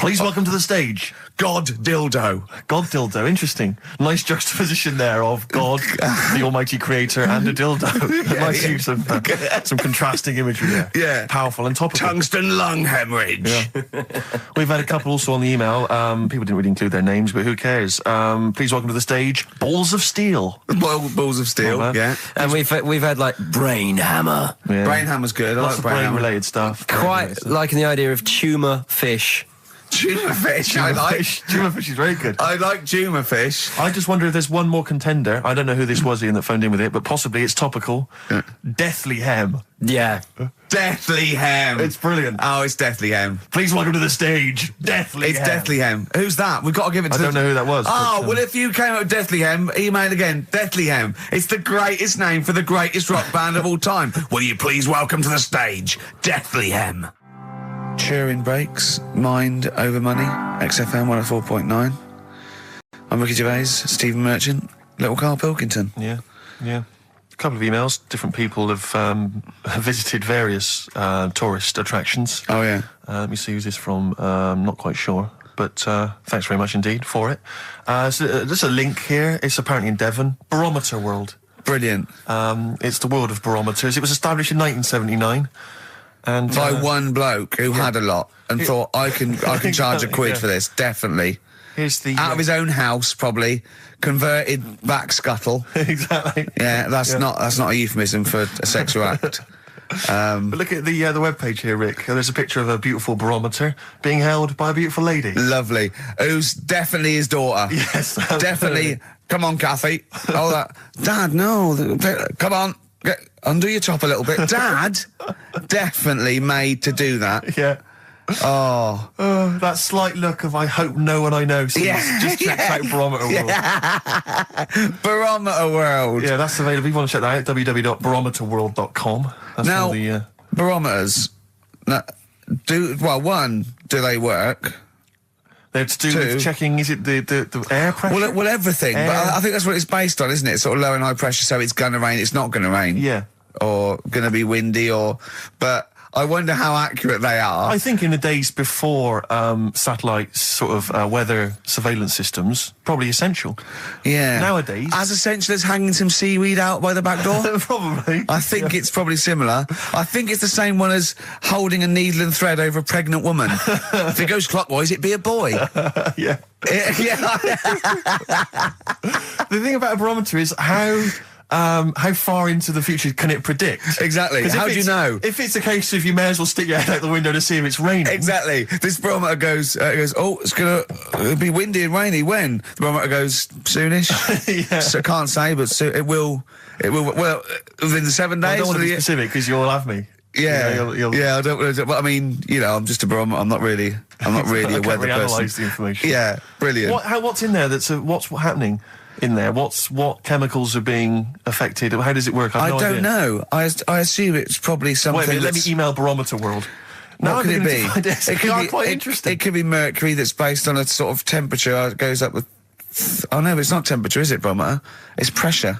Please welcome to the stage, God Dildo. God Dildo. Interesting. Nice juxtaposition there of God, the almighty creator, and a dildo. Nice use of some contrasting imagery there. Yeah. Powerful and topical. Tungsten lung hemorrhage. We've had a couple also on the email. People didn't really include their names, but who cares? Please welcome to the stage, Balls of Steel. Balls of steel, Well, yeah. And we've had like Brain Hammer. Yeah. Brain hammer's good. I Lots like of brain hammer. brain-related stuff. Quite liking the idea of tumour fish. Tuna fish. I like. Tuna fish is very good. I like tuna fish. I just wonder if there's one more contender. I don't know who this was, Ian, that phoned in with it, but possibly it's topical. Deathly Hem. Yeah. Deathly Hem. It's brilliant. Oh, it's Deathly Hem. Please welcome to the stage, Deathly It's Hem. Deathly Hem. Who's that? We've got to give it to I don't know who that was. Oh, but, well, if you came up with Deathly Hem, email again. Deathly Hem. It's the greatest name for the greatest rock band of all time. Will you please welcome to the stage, Deathly Hem? Turing Breaks, Mind Over Money, XFM 104.9. I'm Ricky Gervais, Stephen Merchant, little Karl Pilkington. Yeah. A couple of emails. Different people have visited various tourist attractions. Oh, yeah. Let me see who's this from. Not quite sure. But thanks very much indeed for it. So, there's a link here. It's apparently in Devon. Barometer World. Brilliant. It's the world of barometers. It was established in 1979. And By one bloke who had a lot and thought, I can charge a quid Yeah. for this, definitely. here's the Out of his own house, probably. Converted back scuttle. exactly. Yeah, that's not a euphemism for a sexual act. But look at the webpage here, Rick. There's a picture of a beautiful barometer being held by a beautiful lady. Lovely. Who's definitely his daughter. Yes, Definitely. Come on, Kathy. Oh, that. Dad, no. Come on. Undo your top a little bit. Dad, definitely made to do that. Yeah. Oh. That slight look of I hope no one I know sees. Yeah, Just checks yeah, out Barometer World. Barometer World. Yeah, that's available. If you want to check that out, www.barometerworld.com. That's Now, all the... barometers. One, do they work? They're to do Two. with checking, is it the air pressure? Well, everything. But I think that's what it's based on, isn't it? Sort of low and high pressure, so it's going to rain, it's not going to rain. Yeah. Or going to be windy, but I wonder how accurate they are. I think in the days before satellite sort of weather surveillance systems, probably essential. Yeah. Nowadays... As essential as hanging some seaweed out by the back door? Probably. I think it's probably similar. I think it's the same one as holding a needle and thread over a pregnant woman. If it goes clockwise, it'd be a boy. Yeah. Yeah. The thing about a barometer is how far into the future can it predict? Exactly. 'Cause if How do you it's- know? If it's a case of you may as well stick your head out the window to see if it's raining. Exactly. This barometer goes, oh, it'll be windy and rainy. When? The barometer goes, soonish. Yeah. So I can't say, but it will, well, within the 7 I days. don't want to of be the- specific because you'll have me. Yeah, You'll yeah. I don't. But I mean, I'm just a barometer. I'm not really a I can't weather really person. analyse the information. Yeah, brilliant. What's in there? What's happening in there? What chemicals are being affected? How does it work? I I've no don't idea. know. I assume it's probably something. Wait a minute, let me that's- email Barometer World. Now What could I'm it beginning be? to find it. It could be quite interesting. It could be mercury that's based on a sort of temperature. It goes up with. Oh no, it's not temperature, is it, barometer? It's pressure.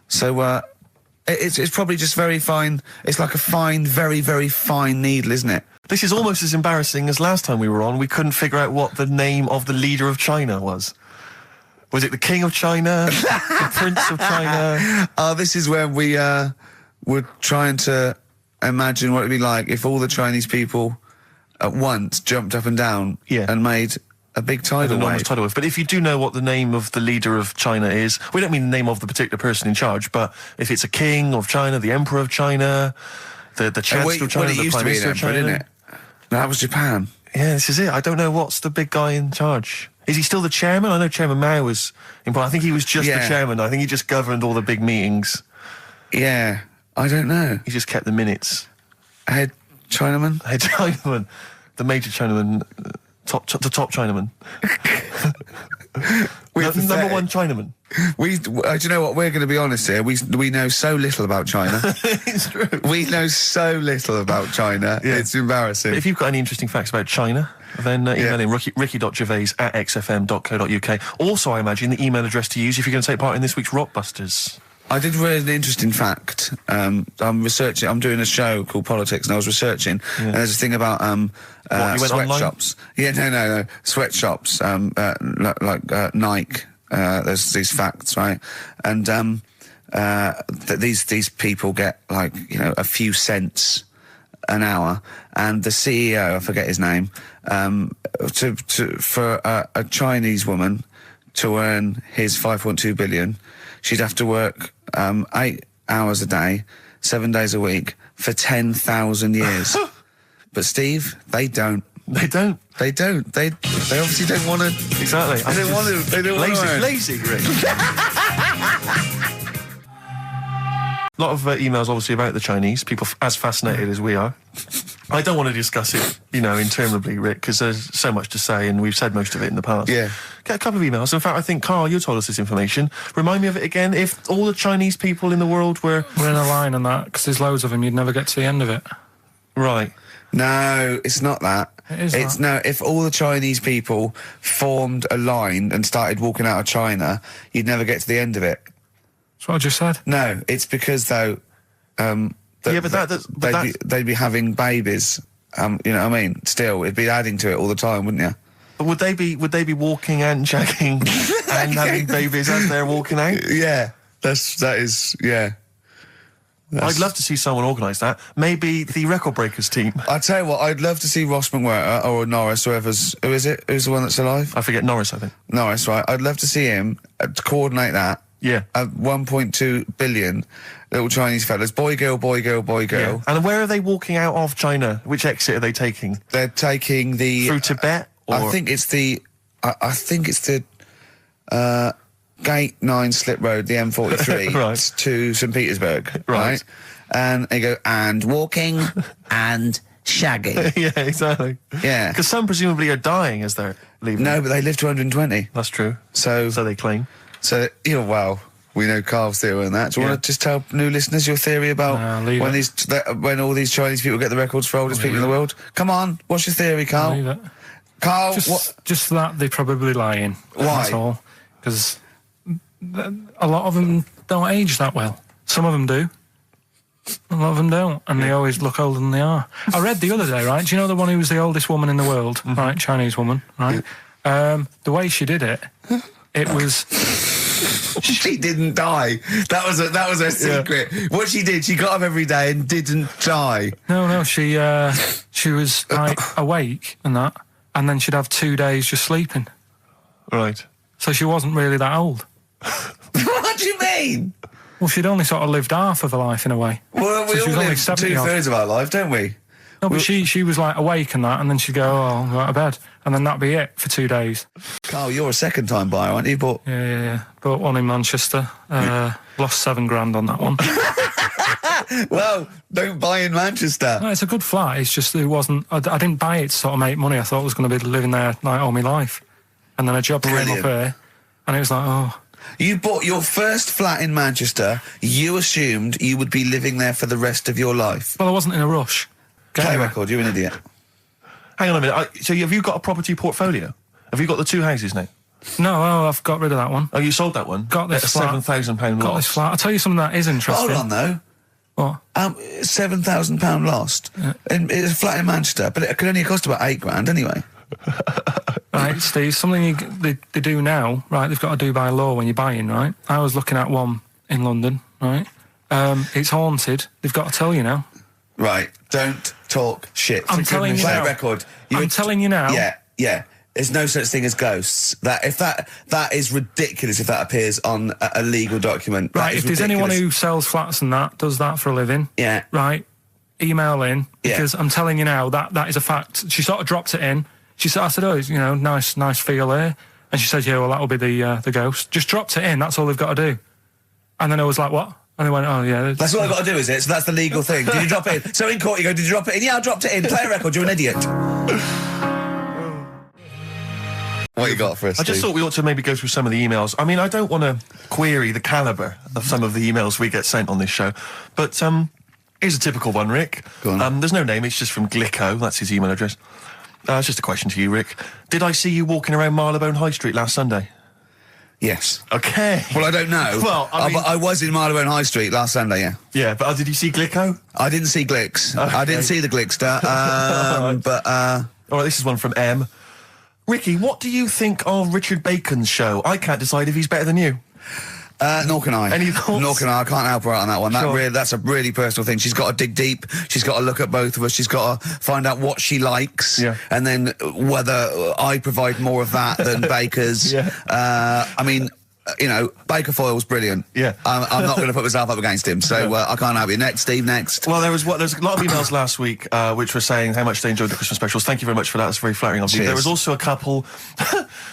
So it's probably just very fine. It's like a fine, very, very fine needle, isn't it? This is almost as embarrassing as last time we were on. We couldn't figure out what the name of the leader of China was. Was it the King of China? The Prince of China? Oh, this is when we were trying to imagine what it'd be like if all the Chinese people at once jumped up and down and made a big tidal enormous wave. tidal wave. But if you do know what the name of the leader of China is, we don't mean the name of the particular person in charge, but if it's a king of China, the emperor of China, the chancellor of China, it the used to prime be an minister of emperor, China. didn't it? No, that was Japan. Yeah, this is it. I don't know what's the big guy in charge. Is he still the chairman? I know Chairman Mao was important. I think he was just the chairman. I think he just governed all the big meetings. Yeah, I don't know. He just kept the minutes. Head Chinaman? Head Chinaman. The major Chinaman. The top Chinaman. Number one Chinaman. Do you know what? We're going to be honest here. We know so little about China. It's true. We know so little about China. Yeah. It's embarrassing. But if you've got any interesting facts about China, then email in ricky.gervais@xfm.co.uk. Also, I imagine the email address to use if you're going to take part in this week's Rockbusters. I did read an interesting fact. I'm doing a show called Politics, and I was researching, and there's a thing about sweatshops. Yeah, no. Sweatshops, like Nike. There's these facts, right? And that these people get, like, you know, a few cents an hour, and the CEO, I forget his name, for a Chinese woman to earn his 5.2 billion, she'd have to work 8 hours a day, 7 days a week for 10,000 years. But Steve, they don't. They don't. They don't. They obviously don't want to. Exactly. They don't want to. They don't want to. Lazy, Rick. A lot of emails, obviously, about the Chinese. People as fascinated as we are. I don't want to discuss it, you know, interminably, Rick, because there's so much to say, and we've said most of it in the past. Yeah. Get a couple of emails. In fact, I think, Carl, you told us this information. Remind me of it again. If all the Chinese people in the world were... We're in a line on that, because there's loads of them, you'd never get to the end of it. Right. No, it's not that. It's no. If all the Chinese people formed a line and started walking out of China, you'd never get to the end of it. That's what I just said. No, it's because though, they'd be having babies. You know what I mean? Still, it'd be adding to it all the time, wouldn't you? But would they be walking and shagging and having babies as they're walking out? Yeah, that is. I'd love to see someone organise that. Maybe the Record Breakers team. I tell you what, I'd love to see Ross McWhirter or Norris, who is it? Who's the one that's alive? I forget Norris, I think. Norris, right? I'd love to see him to coordinate that. Yeah. 1.2 billion little Chinese fellas. Boy, girl, boy, girl, boy, girl. Yeah. And where are they walking out of China? Which exit are they taking? They're taking the... Through Tibet? Or? I think it's the Gate 9 Slip Road, the M43, right. to St. Petersburg, right? And they go, and walking, and shagging. Yeah, exactly. Yeah. Because some presumably are dying as they're leaving. No, but they live to 120. That's true. So they claim. So, you know, well, we know Carl's theory on that. Do you want to just tell new listeners your theory about when all these Chinese people get the records for oldest people in the world? Come on, what's your theory, Carl? Leave it. Carl, just that they're probably lying. Why? That's all. Because a lot of them don't age that well. Some of them do. A lot of them don't, and they always look older than they are. I read the other day, right? Do you know the one who was the oldest woman in the world, right? Chinese woman, right? The way she did it, it was... She didn't die. That was her secret. Yeah. What she did, she got up every day and didn't die. No, she was like awake and that, and then she'd have 2 days just sleeping. Right. So she wasn't really that old. What do you mean? Well, she'd only sort of lived half of her life in a way. Well, we so all live 2/3 of our life, don't we? No, but she was like awake and that, and then she'd go, I'll go out of bed, and then that'd be it for 2 days. Carl, you're a second-time buyer, aren't you? But yeah. Bought one in Manchester. Lost $7,000 on that one. Well, don't buy in Manchester. No, it's a good flat. It's just it wasn't. I didn't buy it to sort of make money. I thought I was going to be living there like all my life, and then a job came up here, and it was like, oh. You bought your first flat in Manchester. You assumed you would be living there for the rest of your life. Well, I wasn't in a rush. Play record, you're an idiot. Hang on a minute. So have you got a property portfolio? Have you got the 2 houses now? No, I've got rid of that one. Oh, you sold that one? Got this flat. £7,000 Got loss. this flat. I'll tell you something that is interesting. Hold on, though. What? £7,000 lost. Yeah. It's a flat in Manchester, but it could only cost about £8,000 anyway. Right, Steve, something they do now, right, they've got to do by law when you're buying, right? I was looking at one in London, right? It's haunted. They've got to tell you now. Right, don't talk shit. I'm telling you Play now. a record. I'm telling you now. Yeah. There's no such thing as ghosts. That is ridiculous if that appears on a legal document. Right, if there's anyone who sells flats and that, does that for a living. Yeah. Right, email in, because I'm telling you now, that is a fact. She sort of dropped it in. She said, I said, oh, you know, nice feel here. And she said, yeah, well, that'll be the ghost. Just dropped it in, that's all they've got to do. And then I was like, what? And they went, oh, yeah. That's what I've got to do, is it? So that's the legal thing. Did you drop it in? So in court you go, did you drop it in? Yeah, I dropped it in. Play a record, you're an idiot. What you got for us, I just Steve? thought we ought to maybe go through some of the emails. I mean, I don't want to query the calibre of some of the emails we get sent on this show, but here's a typical one, Rick. Go on. There's no name, it's just from Glicko, that's his email address. It's just a question to you, Rick. Did I see you walking around Marylebone High Street last Sunday? Yes. Okay. Well, I don't know. Well, I mean- but I was in Marylebone High Street last Sunday, yeah. Yeah, but did you see Glicko? I didn't see Glicks. Okay. I didn't see the Glickster. But, All right, this is one from M. Ricky, what do you think of Richard Bacon's show? I can't decide if he's better than you. nor can I. Any thoughts? Nor can I can't help her out on that one. Sure. That's a really personal thing. She's got to dig deep. She's got to look at both of us. She's got to find out what she likes. Yeah. And then whether I provide more of that than Baker's. Yeah. I mean, you know, Baker Foyle's brilliant. Yeah. I'm not going to put myself up against him, so I can't help you. Next, Steve, next. Well, there's a lot of emails last week which were saying how much they enjoyed the Christmas specials. Thank you very much for that. That's very flattering of you. Cheers. There was also a couple.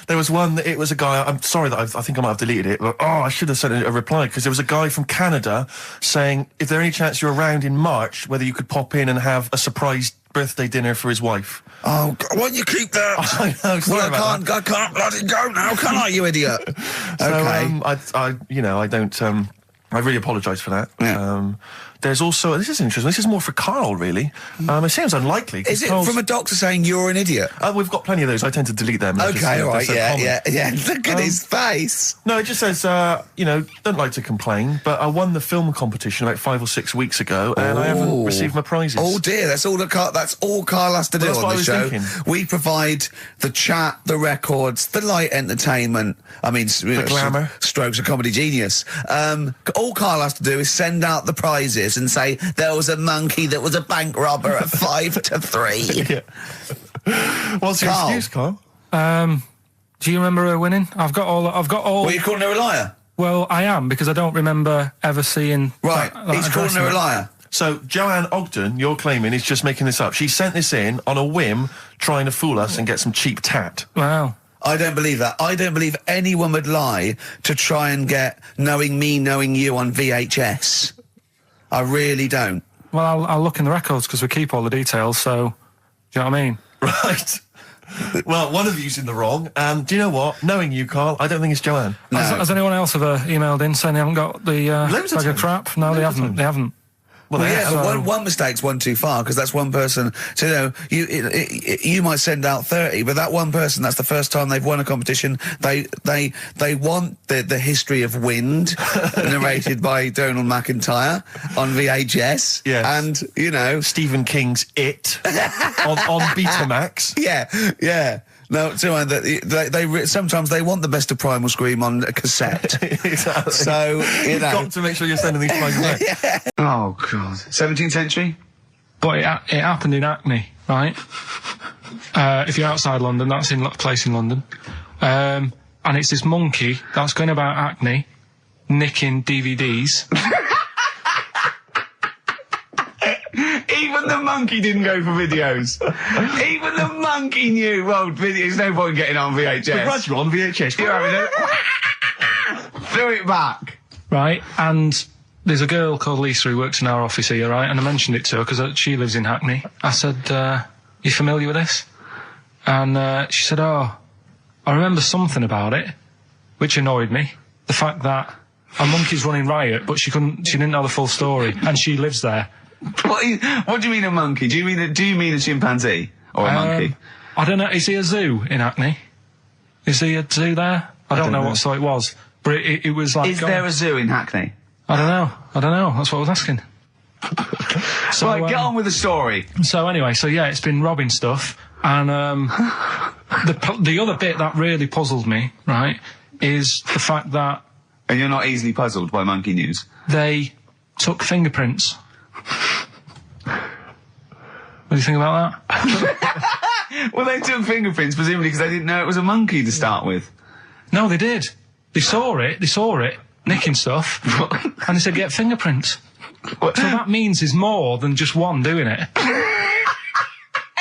There was one. It was a guy. I'm sorry that I think I might have deleted it. But, I should have sent a reply because there was a guy from Canada saying if there any chance you're around in March, whether you could pop in and have a surprise birthday dinner for his wife. Oh, why don't you keep that? I know. Sorry Well, about that. I can't let it go now, can I, you idiot? So, Okay. I don't. I really apologise for that. Yeah. There's also, this is interesting. This is more for Carl, really. It seems unlikely. 'cause Is it Carl's- from a doctor saying you're an idiot? We've got plenty of those. I tend to delete them. They're just, Okay, all right, they're so common. yeah. Look at his face. No, it just says, don't like to complain, but I won the film competition about 5 or 6 weeks ago, and I haven't received my prizes. Oh dear, that's all Carl has to do Well, that's on what I the was show. thinking. We provide the chat, the records, the light entertainment. I mean, the glamour. Strokes of comedy genius. All Carl has to do is send out the prizes and say there was a monkey that was a bank robber at 5 to 3. Yeah. What's your Carl. excuse, Carl? Do you remember her winning? I've got all. What, are you calling her a liar? Well, I am because I don't remember ever seeing. Right, he's calling her a address. liar. So, Joanne Ogden, you're claiming, is just making this up. She sent this in on a whim, trying to fool us and get some cheap tat. Wow. I don't believe that. I don't believe anyone would lie to try and get Knowing Me, Knowing You on VHS. I really don't. Well, I'll look in the records because we keep all the details. So, do you know what I mean? Right. Well, one of you's in the wrong. Do you know what? Knowing you, Carl, I don't think it's Joanne. No. Has anyone else ever emailed in saying they haven't got the Loads of bag of times. crap? No, they Loads of haven't. times. They haven't. Well, Well, they yeah, have. but one mistake's one too far because that's one person. So you might send out 30, but that one person, that's the first time they've won a competition. They want the history of Wind narrated by Donald McIntyre on VHS. Yes. And Stephen King's It on Betamax. yeah. No, they sometimes they want the best of Primal Scream on a cassette. Exactly. So You've got to make sure you're sending these prizes out. Oh God, 17th century. But it happened in Hackney, right? If you're outside London, that's in a place in London. And it's this monkey that's going about Hackney, nicking DVDs. Even the monkey didn't go for videos. Even the monkey knew. Well, there's no point getting on VHS. Right, you're on VHS. You're having it. Throw it back. Right, and there's a girl called Lisa who works in our office here, right? And I mentioned it to her because she lives in Hackney. I said, you familiar with this? And she said, oh, I remember something about it, which annoyed me. The fact that a monkey's running riot, but she didn't know the full story, and she lives there. What do you mean a monkey? Do you mean a chimpanzee or a monkey? I don't know. Is he a zoo in Hackney? Is he a zoo there? I don't know what so it was, but it was like. Is there a zoo in Hackney? I don't know. That's what I was asking. So, Right, get on with the story. So anyway, yeah, it's been robbing stuff, and the other bit that really puzzled me, right, is the fact that And you're not easily puzzled by monkey news. they took fingerprints. What do you think about that? Well, they took fingerprints presumably because they didn't know it was a monkey to start with. No, they did. They saw it, nicking stuff, and they said, get fingerprints. So that means there's more than just one doing it.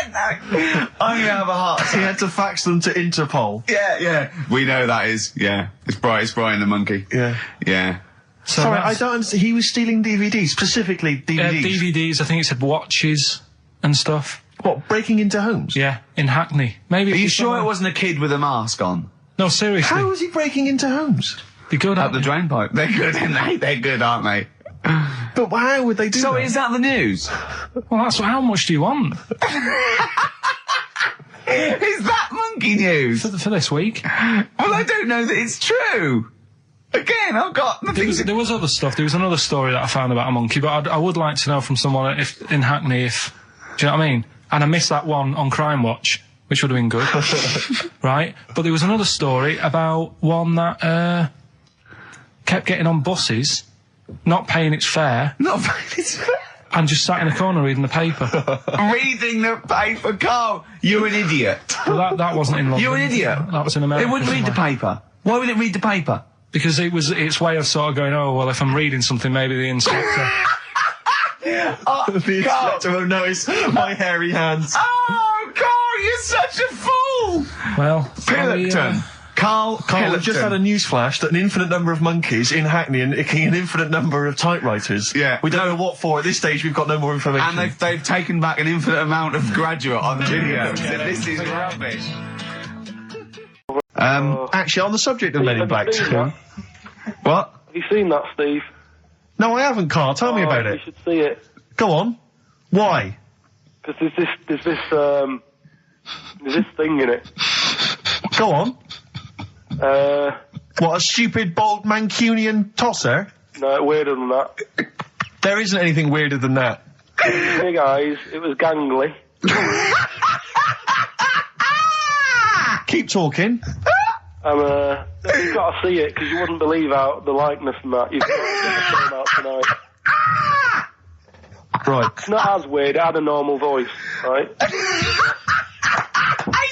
I'm gonna have a heart attack. He had to fax them to Interpol. Yeah. We know that is. Yeah. It's Brian the monkey. Yeah. Yeah. So Sorry, I that's- don't understand. He was stealing DVDs, specifically DVDs. DVDs, I think it said watches and stuff. What, breaking into homes? Yeah, in Hackney. Maybe. Are you it's sure somewhere- it wasn't a kid with a mask on? No, seriously. How was he breaking into homes? Be good Up at the drain pipe. They're good, aren't they? They're good, aren't they? But how would they do So that? is that the news? Well, how much do you want? Is that monkey news? For this week. Well, I don't know that it's true. Again, I've got nothing. There was other stuff. There was another story that I found about a monkey, but I would like to know from someone in Hackney if... Do you know what I mean? And I missed that one on Crime Watch, which would have been good. Right? But there was another story about one that kept getting on buses, not paying its fare... Not paying its fare? And just sat in a corner reading the paper. Reading the paper, Carl. You're an idiot. Well, that wasn't in London. You're an idiot. That was in America. It wouldn't read the paper. Why would it read the paper? Because it was its way of sort of going, oh, well, if I'm reading something, maybe the inspector... The inspector will notice my hairy hands. Oh, Carl, you're such a fool! Well... Pilkington. Carl, we've just had a news flash that an infinite number of monkeys in Hackney and an infinite number of typewriters. Yeah. We don't know what for. At this stage, we've got no more information. And they've taken back an infinite amount of graduate on video. So this is rubbish. Actually, on the subject of Men in Black, what? Have you seen that, Steve? No, I haven't, Carl. Tell me about You it. should see it. Go on. Why? Because there's this thing in it. Go on. What, a stupid, bald Mancunian tosser? No, weirder than that. There isn't anything weirder than that. Big eyes, it was gangly. Keep talking. And, you've got to see it, because you wouldn't believe how the likeness and that. You've got to check it out tonight. Right. It's not as weird, it had a normal voice, right?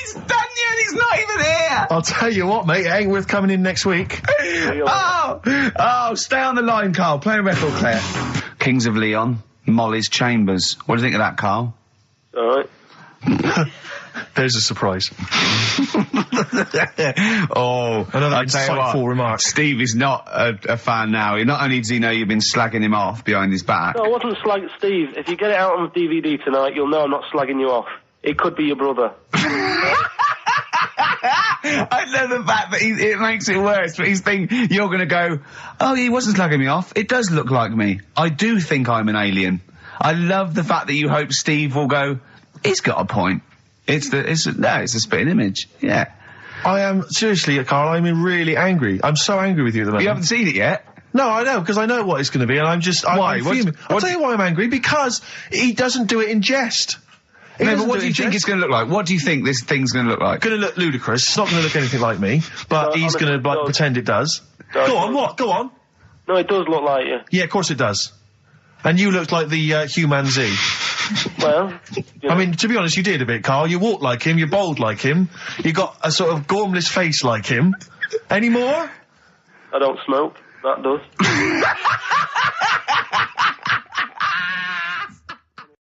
He's done you and he's not even here! I'll tell you what, mate, it ain't worth coming in next week. Oh, stay on the line, Carl. Play a record player. Kings of Leon, Molly's Chambers. What do you think of that, Carl? Alright. There's a surprise. Another insightful remark. Steve is not a fan now. Not only does he know you've been slagging him off behind his back. No, I wasn't slagging Steve. If you get it out on the DVD tonight, you'll know I'm not slagging you off. It could be your brother. I love the fact that it makes it worse, but he's thinking you're going to go, oh, he wasn't slagging me off. It does look like me. I do think I'm an alien. I love the fact that you hope Steve will go, he's got a point. It's a spitting image. Yeah. I am, seriously, Carl, I'm really angry. I'm so angry with you at the moment. You haven't seen it yet? No, I know, because I know what it's going to be, and I'm just... Why? I'm fuming. I'll tell you why I'm angry, because he doesn't do it in jest. No, but what do you think it's going to look like? What do you think this thing's going to look like? Going to look ludicrous. It's not going to look anything like me, but he's going to pretend it does. Go on, what? Go on. No, it does look like you. Yeah, of course it does. And you looked like the Human Z. Well, I mean, to be honest, you did a bit, Carl. You walk like him, you're bold like him, you got a sort of gormless face like him. Any more? I don't smoke. That does.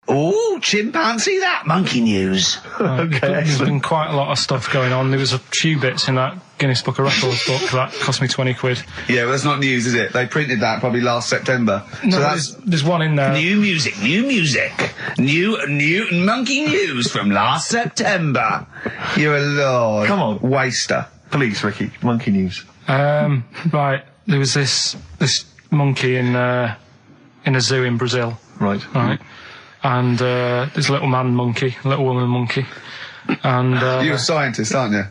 Oh, chimpanzee, that monkey news. Okay, There's been quite a lot of stuff going on. There was a few bits in that Guinness Book of Records book that cost me 20 quid. Yeah, well, that's not news, is it? They printed that probably last September. No, so there's one in there. New music. New monkey news from last September. You're a lord. Come on. Waster. Please, Ricky, monkey news. Right, there was this monkey in a zoo in Brazil. Right. And this little man monkey, little woman monkey. And You're a scientist, aren't you?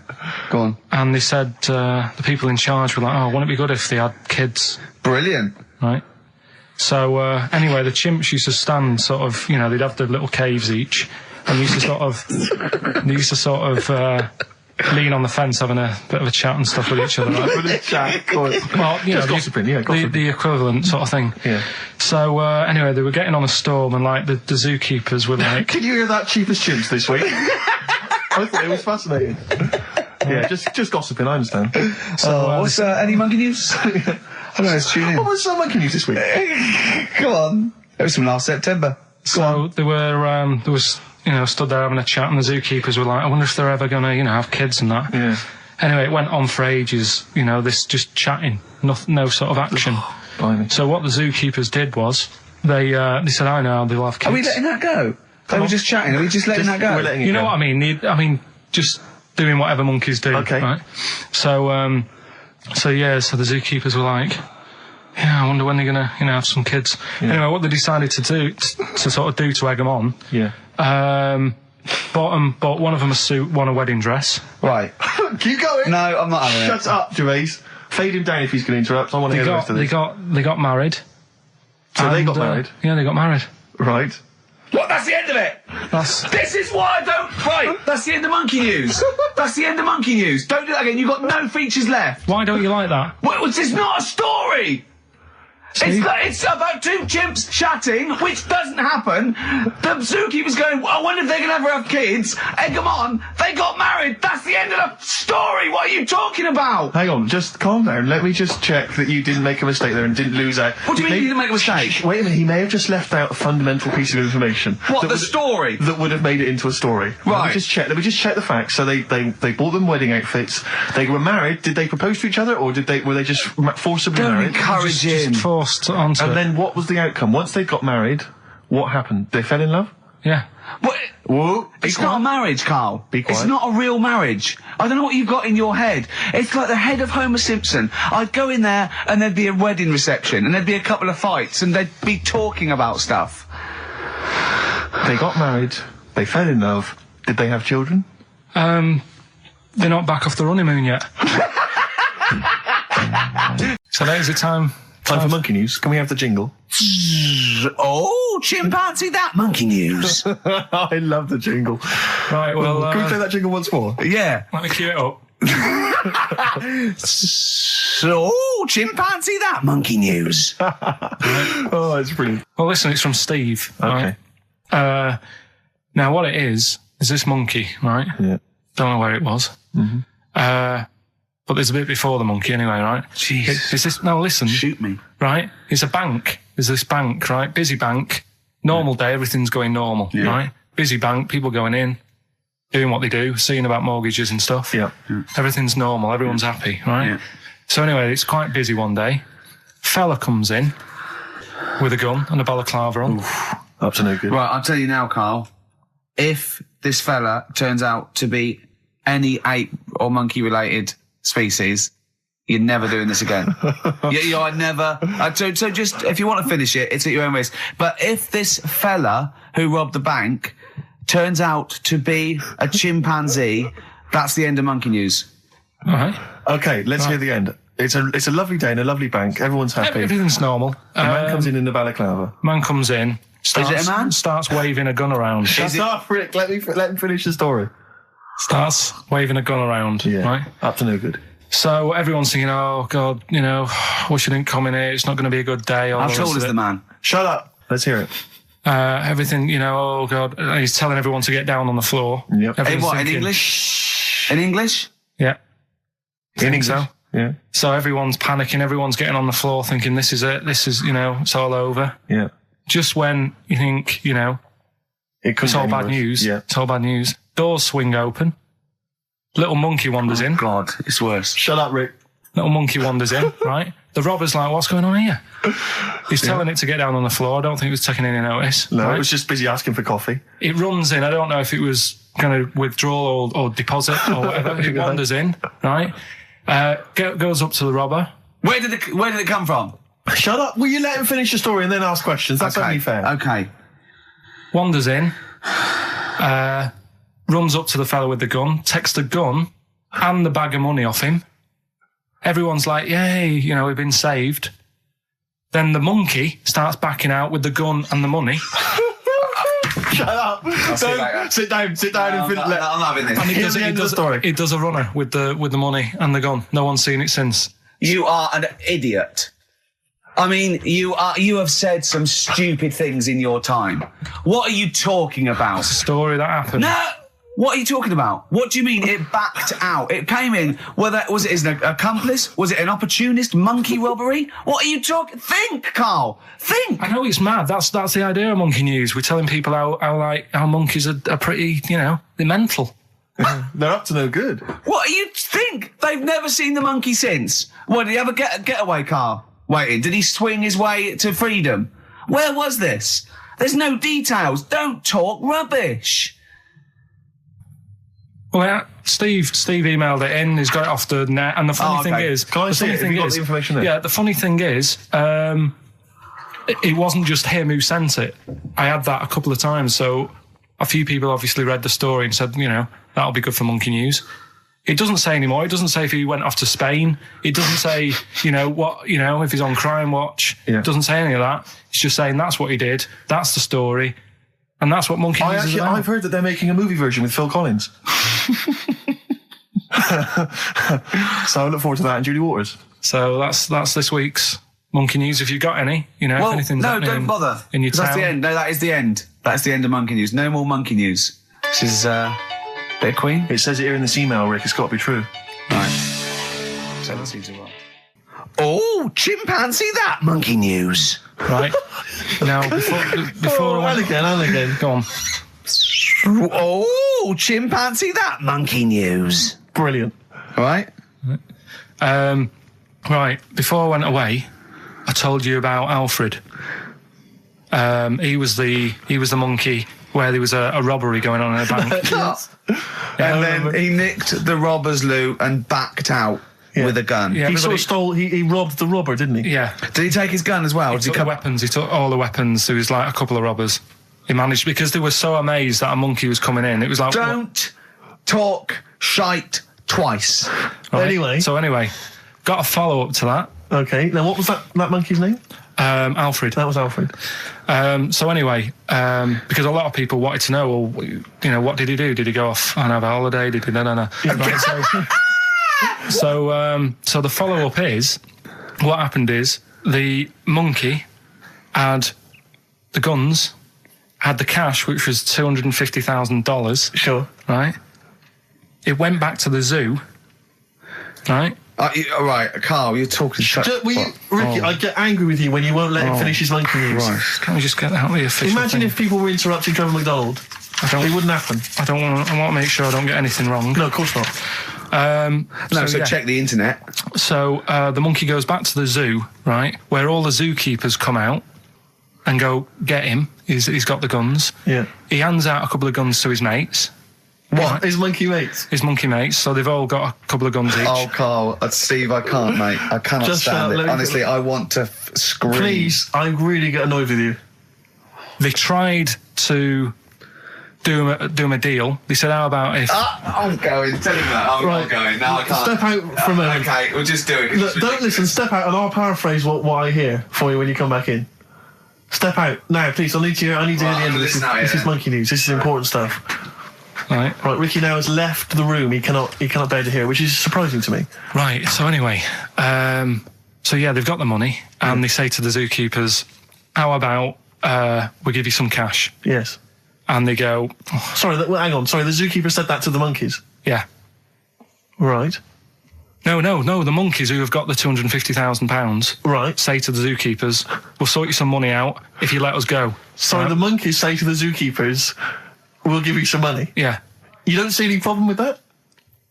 Go on. And they said the people in charge were like, oh, wouldn't it be good if they had kids? Brilliant. Right. So anyway, the chimps used to stand sort of, you know, they'd have their little caves each, and they used to sort of lean on the fence having a bit of a chat and stuff with each other. Right? With a chat, well, you know, gossiping, yeah, gossiping. The equivalent sort of thing. Yeah. So anyway, they were getting on a storm, and like the zookeepers were like, Can you hear that, cheapest chimps this week? I thought it was fascinating. Yeah, just gossiping, I understand. So, what's any monkey news? I don't know, let's tune in. What was some monkey news this week? Come on. It was from last September. So there was, you know, stood there having a chat, and the zookeepers were like, I wonder if they're ever gonna, you know, have kids and that. Yeah. Anyway, it went on for ages, you know, this just chatting, no sort of action. Blimey. So what the zookeepers did was, they said, I know, they'll have kids. Are we letting that go? They were just chatting. Are we just letting that go? We're letting it You know go. what I mean? Just doing whatever monkeys do. Okay. Right? So the zookeepers were like, yeah, I wonder when they're gonna, you know, have some kids. Yeah. Anyway, what they decided to do, to sort of do to egg them on, Yeah. Bought one of them a suit, one a wedding dress. Right. Keep going. No, I'm not having it. Shut up, Gervais. Fade him down if he's going to interrupt. I want to hear the rest of this. They got married. So they got married? Yeah, they got married. Right. What? That's the end of it. This is why I don't. Right. That's the end of Monkey News. That's the end of Monkey News. Don't do that again. You've got no features left. Why don't you like that? Well, it's not a story. It's about two chimps chatting, which doesn't happen. The zookeeper's going, I wonder if they're going to ever have kids. Egg them on. They got married. That's the end of the story. What are you talking about? Hang on, just calm down. Let me just check that you didn't make a mistake there and didn't lose out. What do you mean you didn't make a mistake? Wait a minute, he may have just left out a fundamental piece of information. What, the story? That would have made it into a story. Right. Let me just check the facts. So they bought them wedding outfits. They were married. Did they propose to each other, or were they just forcibly Don't married? encourage him. Just forced onto And it. then what was the outcome? Once they got married, what happened? They fell in love? Yeah. What? Whoa. It's not a marriage, Carl. Be quiet. It's not a real marriage. I don't know what you've got in your head. It's like the head of Homer Simpson. I'd go in there and there'd be a wedding reception and there'd be a couple of fights and they'd be talking about stuff. They got married. They fell in love. Did they have children? They're not back off the honeymoon yet. So there's the time. Time for Monkey News. Can we have the jingle? Oh, chimpanzee, that Monkey News. I love the jingle. Right, well, Can we play that jingle once more? Yeah. let me cue it up. So, chimpanzee, that Monkey News. Oh, it's brilliant. Well, listen, it's from Steve. Okay. Right? Now, what it is this monkey, right? Yeah. Don't know where it was. Mm-hmm. But there's a bit before the monkey anyway, right? Jeez. Is this, no, listen. Shoot me. Right? It's a bank. There's this bank, right? Busy bank. Normal day, everything's going normal, right? Busy bank, people going in, doing what they do, seeing about mortgages and stuff. Yeah. Everything's normal, everyone's happy, right? Yeah. So anyway, it's quite busy one day. Fella comes in with a gun and a balaclava on. Up to no good. Right, I'll tell you now, Carl. If this fella turns out to be any ape or monkey-related species, you're never doing this again. You're never. So just, if you want to finish it, it's at your own risk. But if this fella who robbed the bank turns out to be a chimpanzee, that's the end of Monkey News. All right. Okay, let's hear the end. It's a lovely day in a lovely bank. Everyone's happy. Everything's normal. A man comes in the balaclava. Man comes in. Starts, Is it a man? Starts waving a gun around. Shut up, Rick. Let him finish the story. Starts waving a gun around. Yeah. Right? Up to no good. So everyone's thinking, oh, God, wish I didn't come in here. It's not going to be a good day. How tall is the man? Shut up. Let's hear it. Everything, oh, God. He's telling everyone to get down on the floor. Yep. In Everyone's what, in thinking, English? In English? Yeah. In English. So. Yeah. So everyone's panicking. Everyone's getting on the floor thinking, this is it. This is, it's all over. Yeah. Just when you think, it's all bad news. Yeah. It's all bad news. Doors swing open. Little monkey wanders in. God, it's worse. Shut up, Rick. Little monkey wanders in, right? The robber's like, what's going on here? He's telling it to get down on the floor. I don't think it was taking any notice. No, right? it was just busy asking for coffee. It runs in. I don't know if it was going to withdraw or deposit or whatever. It wanders in, right? Goes up to the robber. Where did it come from? Shut up. Will you let him finish the story and then ask questions? That's only fair. Okay. Wanders in. Runs up to the fella with the gun, takes the gun and the bag of money off him. Everyone's like, yay, we've been saved. Then the monkey starts backing out with the gun and the money. Shut up. Sit down and I'm not having this. And Here's the end of the story. It does a runner with the money and the gun. No one's seen it since. You are an idiot. I mean, you have said some stupid things in your time. What are you talking about? It's a story that happened. No! What are you talking about? What do you mean it backed out? It came in, was it an accomplice? Was it an opportunist monkey robbery? What are you talking? Think, Carl. Think. I know it's mad. That's the idea of Monkey News. We're telling people how monkeys are pretty, they're mental. They're up to no good. What do you think? They've never seen the monkey since. What, did he have a getaway car waiting? Did he swing his way to freedom? Where was this? There's no details. Don't talk rubbish. Well, yeah, Steve emailed it in. He's got it off the net. And the funny thing is, can I see it? Have you got the information there? Yeah, the funny thing is, it wasn't just him who sent it. I had that a couple of times. So a few people obviously read the story and said, that'll be good for Monkey News. It doesn't say anymore. It doesn't say if he went off to Spain. It doesn't say, if he's on Crime Watch. Yeah. It doesn't say any of that. It's just saying that's what he did. That's the story. And that's what Monkey News is about. I've heard that they're making a movie version with Phil Collins. So I look forward to that, and Judy Waters. So that's this week's Monkey News. If you've got any, if anything's happening don't bother. in your town. That's the end. No, that is the end. That's the end of Monkey News. No more Monkey News. This is bit of Queen. It says it here in this email, Rick. It's got to be true. Right. So that seems right. Oh, chimpanzee that Monkey News. Right. Now, before and again. Go on. Oh, chimpanzee that Monkey News. Brilliant. All right. Right. Before I went away, I told you about Alfred. He was the monkey where there was a robbery going on in a bank. And then he nicked the robber's loot and backed out with a gun. Yeah, He sort of stole. He robbed the robber, didn't he? Yeah. Did he take his gun as well? He took the weapons. He took all the weapons. There was like a couple of robbers. He managed, because they were so amazed that a monkey was coming in. It was like, don't talk shite twice. Right. Anyway, got a follow up to that. Okay. Now, what was that monkey's name? Alfred. That was Alfred. So anyway, because a lot of people wanted to know, well, what did he do? Did he go off and have a holiday? Did he? No. Right, so the follow up is, what happened is the monkey had the guns, had the cash, which was $250,000. Sure. Right. It went back to the zoo. Right. All right, Carl, you're talking shit. Ricky, I get angry with you when you won't let him finish his Monkey News. Right. Can we just get out the official Imagine thing? if people were interrupting Trevor McDonald. It wouldn't happen. I want to make sure I don't get anything wrong. No, of course not. Check the internet. So the monkey goes back to the zoo, right, where all the zookeepers come out and go, get him. He's got the guns. Yeah. He hands out a couple of guns to his mates. What? Right. His monkey mates? His monkey mates, so they've all got a couple of guns each. Oh, Carl, Steve, I can't, mate. I cannot Just stand it. let me- Honestly, I want to scream. Please, I really get annoyed with you. They tried to do him a deal. They said, how about if... I'm going. Tell him that. I'm not going. No, I can't. Step out for a minute. Okay, we'll just do it. Look, don't listen, step out and I'll paraphrase what I hear for you when you come back in. Step out. Now, please, I need to hear the end of this. This is Monkey News. This is important stuff. Right. Ricky now has left the room. He cannot bear to hear, which is surprising to me. Right, so anyway, they've got the money, and they say to the zookeepers, how about we give you some cash? Yes. And they go, Sorry, hang on. Sorry, the zookeeper said that to the monkeys. yeah. Right. No, the monkeys who have got the £250,000 Right. say to the zookeepers, we'll sort you some money out if you let us go. Sorry, Right? the monkeys say to the zookeepers, we'll give you some money. Yeah. You don't see any problem with that?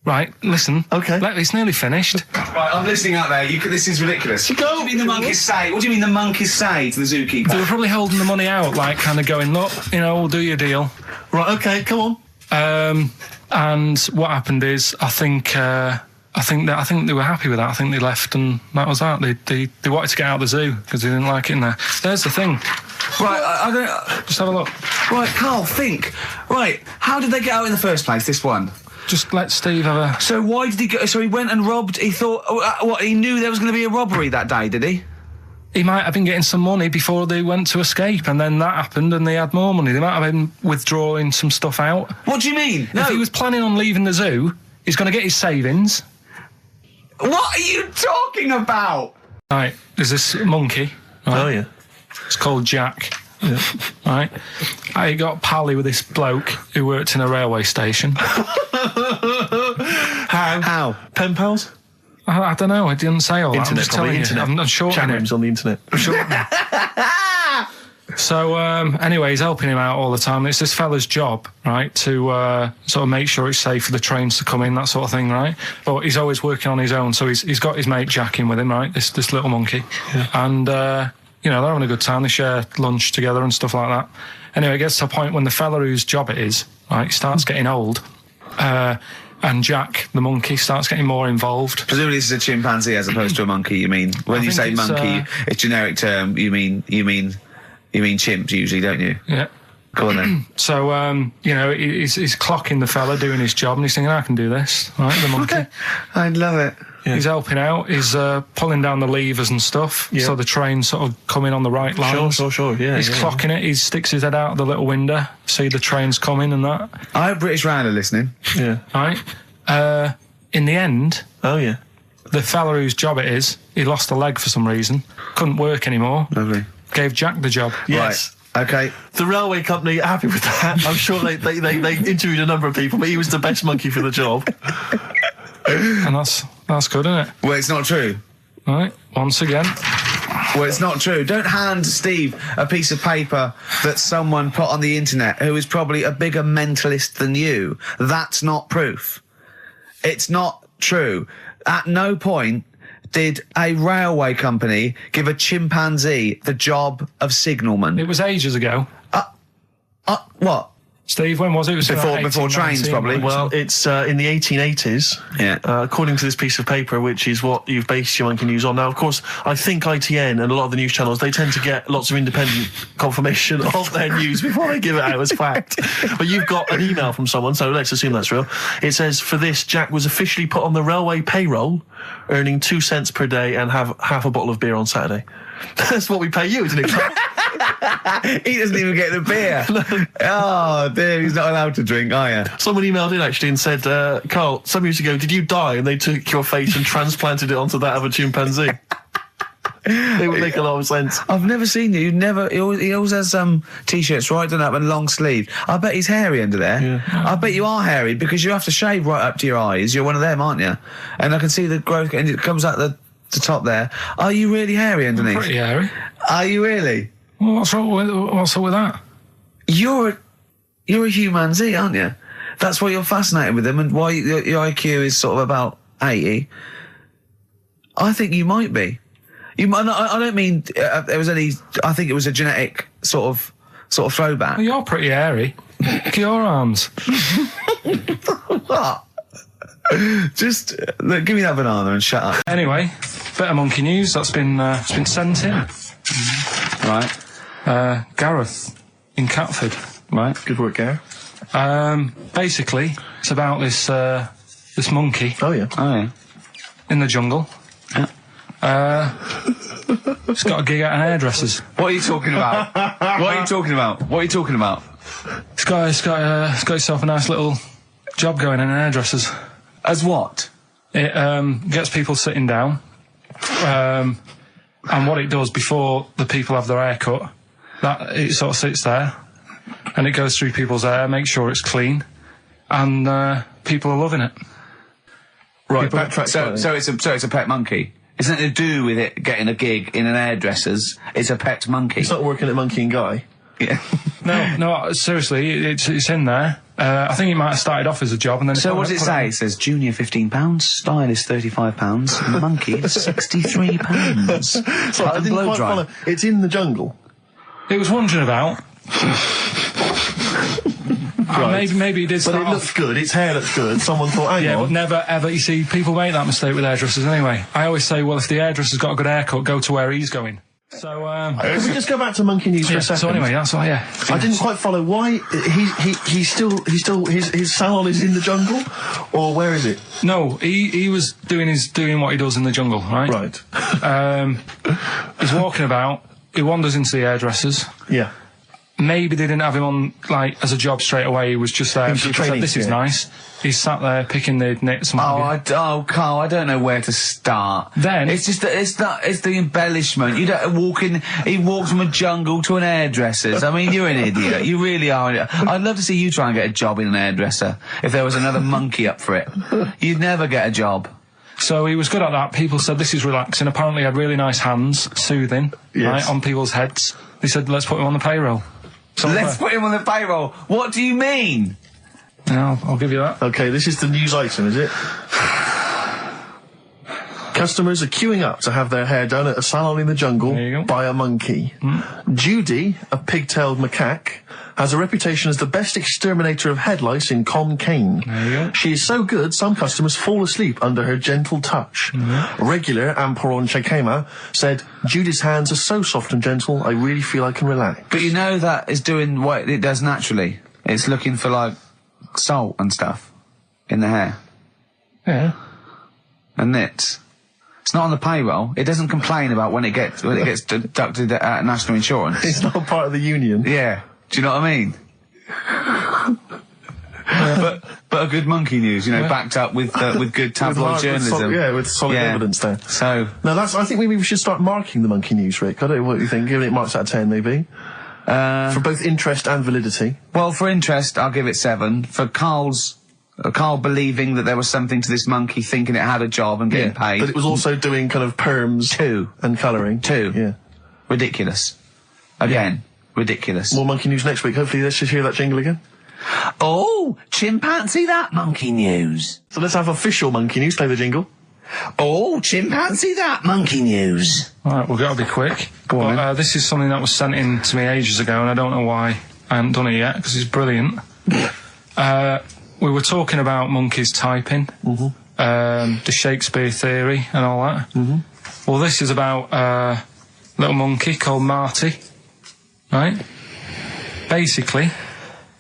Right, listen. Okay. It's nearly finished. Right, I'm listening out there. This is ridiculous. What do you mean the monkeys say? What do you mean the monkeys say to the zookeeper? They were probably holding the money out, like kind of going, look, we'll do your deal. Right, okay, come on. And what happened is, I think they were happy with that. I think they left, and that was that. They wanted to get out of the zoo because they didn't like it in there. There's the thing. Right, I don't... Just have a look. Right, Carl, think. Right, how did they get out in the first place, this one? Just let Steve have a... So why did he go... So he went and robbed... He thought... he knew there was going to be a robbery that day, did he? He might have been getting some money before they went to escape, and then that happened and they had more money. They might have been withdrawing some stuff out. What do you mean? No. If he was planning on leaving the zoo, he's going to get his savings. What are you talking about? Right, there's this monkey. Right? Oh, yeah. It's called Jack. Yeah. Right. I got pally with this bloke who worked in a railway station. How? Pen pals? I don't know. I didn't say all that. I'm Internet, just telling internet. you. I'm shortening Chat it. rooms on the internet. So, anyway, he's helping him out all the time. It's this fella's job, right, to sort of make sure it's safe for the trains to come in, that sort of thing, right? But he's always working on his own, so he's got his mate Jack in with him, right, this little monkey. Yeah. And, they're having a good time. They share lunch together and stuff like that. Anyway, it gets to a point when the fella whose job it is, right, starts getting old, and Jack, the monkey, starts getting more involved. Presumably this is a chimpanzee as opposed to a monkey, you mean? When you say monkey, it's generic term, you mean chimps usually, don't you? Yeah. Go on then. So, he's clocking the fella doing his job, and he's thinking, I can do this, right, the monkey. I love it. Yeah. He's helping out, he's pulling down the levers and stuff, so the train's sort of coming on the right lines. Sure, yeah. He's clocking it, he sticks his head out the little window, see the train's coming and that. I hope British Rail are listening. Yeah. Right? In the end, Oh, yeah. the fella whose job it is, he lost a leg for some reason, couldn't work anymore. Lovely. Gave Jack the job. Yes. Right. Okay. The railway company are happy with that. I'm sure they interviewed a number of people, but he was the best monkey for the job. And that's good, isn't it? Well, it's not true. Right, once again. Well, it's not true. Don't hand Steve a piece of paper that someone put on the internet who is probably a bigger mentalist than you. That's not proof. It's not true. At no point did a railway company give a chimpanzee the job of signalman. It was ages ago. What? Steve, when was it? It was Before trains, probably. Well, it's in the 1880s, Yeah. according to this piece of paper, which is what you've based your monkey news on. Now, of course, I think ITN and a lot of the news channels, they tend to get lots of independent confirmation of their news before they give it out as fact. But you've got an email from someone, so let's assume that's real. It says, for this, Jack was officially put on the railway payroll, earning 2 cents per day and have half a bottle of beer on Saturday. That's what we pay you, isn't it? He doesn't even get the beer. Oh, dear, he's not allowed to drink, are you? Someone emailed in actually and said, Carl, some years ago, did you die? And they took your face and transplanted it onto that of a chimpanzee. It would make a lot of sense. I've never seen you. He always has t-shirts right done up and long sleeved. I bet he's hairy under there. Yeah. I bet you are hairy because you have to shave right up to your eyes. You're one of them, aren't you? And I can see the growth, and it comes out the top there. Are you really hairy underneath? Pretty hairy. Are you really? Well, what's up with that? You're a humanzee, aren't you? That's why you're fascinated with them, and why your IQ is sort of about 80. I think you might be. You might. I don't mean there was any. I think it was a genetic sort of throwback. Well, you're pretty hairy. Look at your arms. What? Just look, give me that banana and shut up. Anyway, better monkey news that's been sent in. Right. Gareth in Catford. Right. Good work, Gary. Basically, it's about this monkey Oh, yeah. Oh yeah. in the jungle. Yeah. It's got a gig at an hairdresser's. What are you talking about? What are you talking about? What are you talking about? It's got itself a nice little job going in an hairdresser's. As what? It gets people sitting down, and what it does before the people have their hair cut, that it sort of sits there, and it goes through people's hair, makes sure it's clean, and people are loving it. Right, backtrack So slightly. it's a pet monkey. It's nothing to do with it getting a gig in an hairdresser's. It's a pet monkey. It's not working at Monkey and Guy. Yeah. No, seriously, it's in there. I think it might have started off as a job, and then. So what does it say? It says junior £15, stylist £35, and monkey £63. Sorry, I didn't quite follow. It's in the jungle. It was wandering about. Maybe it did But start it off. looks good. Its hair looks good. Someone thought, hang Yeah, but on. never ever. You see, people make that mistake with hairdressers anyway. I always say, well, if the hairdresser's got a good haircut, go to where he's going. So, Can we just go back to Monkey News for a second? so anyway, that's why, yeah. I didn't quite follow why he's still his salon is in the jungle, or where is it? No, he was doing what he does in the jungle, right? Right. He's walking about. He wanders into the hairdressers. Yeah. Maybe they didn't have him on, like, as a job straight away. He was just there. He was People training, said, this is yeah. nice. He's sat there picking the knits and what have you. Carl, I don't know where to start. Then- it's just it's the embellishment. You don't he walks from a jungle to an hairdresser's. I mean, you're an idiot. You really are. I'd love to see you try and get a job in an hairdresser if there was another monkey up for it. You'd never get a job. So he was good at that. People said this is relaxing. Apparently he had really nice hands, soothing, Yes. right, on people's heads. They said, let's put him on the payroll. So Let's put him on the payroll. What do you mean? Yeah, I'll give you that. Okay, this is the news item, is it? Customers are queuing up to have their hair done at a salon in the jungle There you go. by a monkey. Judy, a pig-tailed macaque, has a reputation as the best exterminator of head lice in Con Cane. There you go. She is so good, some customers fall asleep under her gentle touch. Regular Amporon Chakema said, Judy's hands are so soft and gentle, I really feel I can relax. But you know that is doing what it does naturally. It's looking for, like, salt and stuff in the hair. Yeah. And nits. It's not on the payroll. It doesn't complain about when it gets deducted at national insurance. It's not part of the union. Yeah. Do you know what I mean? But a good monkey news, you know, backed up with good tabloid journalism. With solid evidence there. So No, I think maybe we should start marking the monkey news, Rick. I don't know what you think. Giving it marks out of 10, maybe. For both interest and validity. well, for interest, I'll give it 7. For Carl believing that there was something to this monkey, thinking it had a job and getting paid. But it was also doing kind of perms 2. and colouring. 2. Yeah. Ridiculous. Again, ridiculous. More monkey news next week. Hopefully let's just hear that jingle again. Oh, chimpanzee that monkey news. So let's have official monkey news. Play the jingle. Oh, chimpanzee that monkey news. Alright, we've got to be quick. Go on, But, this is something that was sent in to me ages ago, and I don't know why I haven't done it yet, because it's brilliant. We were talking about monkeys typing, the Shakespeare theory and all that. Well, this is about a little monkey called Marty, right? Basically,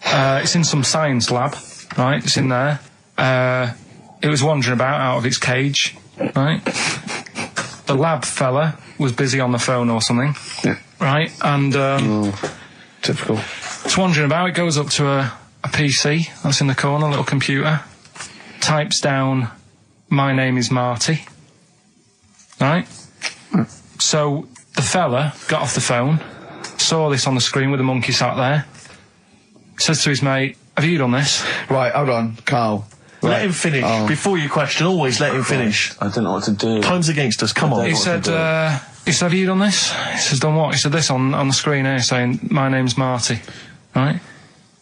it's in some science lab, right? It's in there. It was wandering about out of its cage, right? The lab fella was busy on the phone or something, right? And Typical. it's wandering about. It goes up to a PC that's in the corner, a little computer, types down, my name is Marty, right? So the fella got off the phone, saw this on the screen with the monkey sat there, says to his mate, have you done this? Right, hold on, Carl. Let him finish. Before you question, always let him finish. I don't know what to do. Time's against us. Come on. He said, have you done this? He says, done what? He said, this on the screen here saying, my name's Marty, right?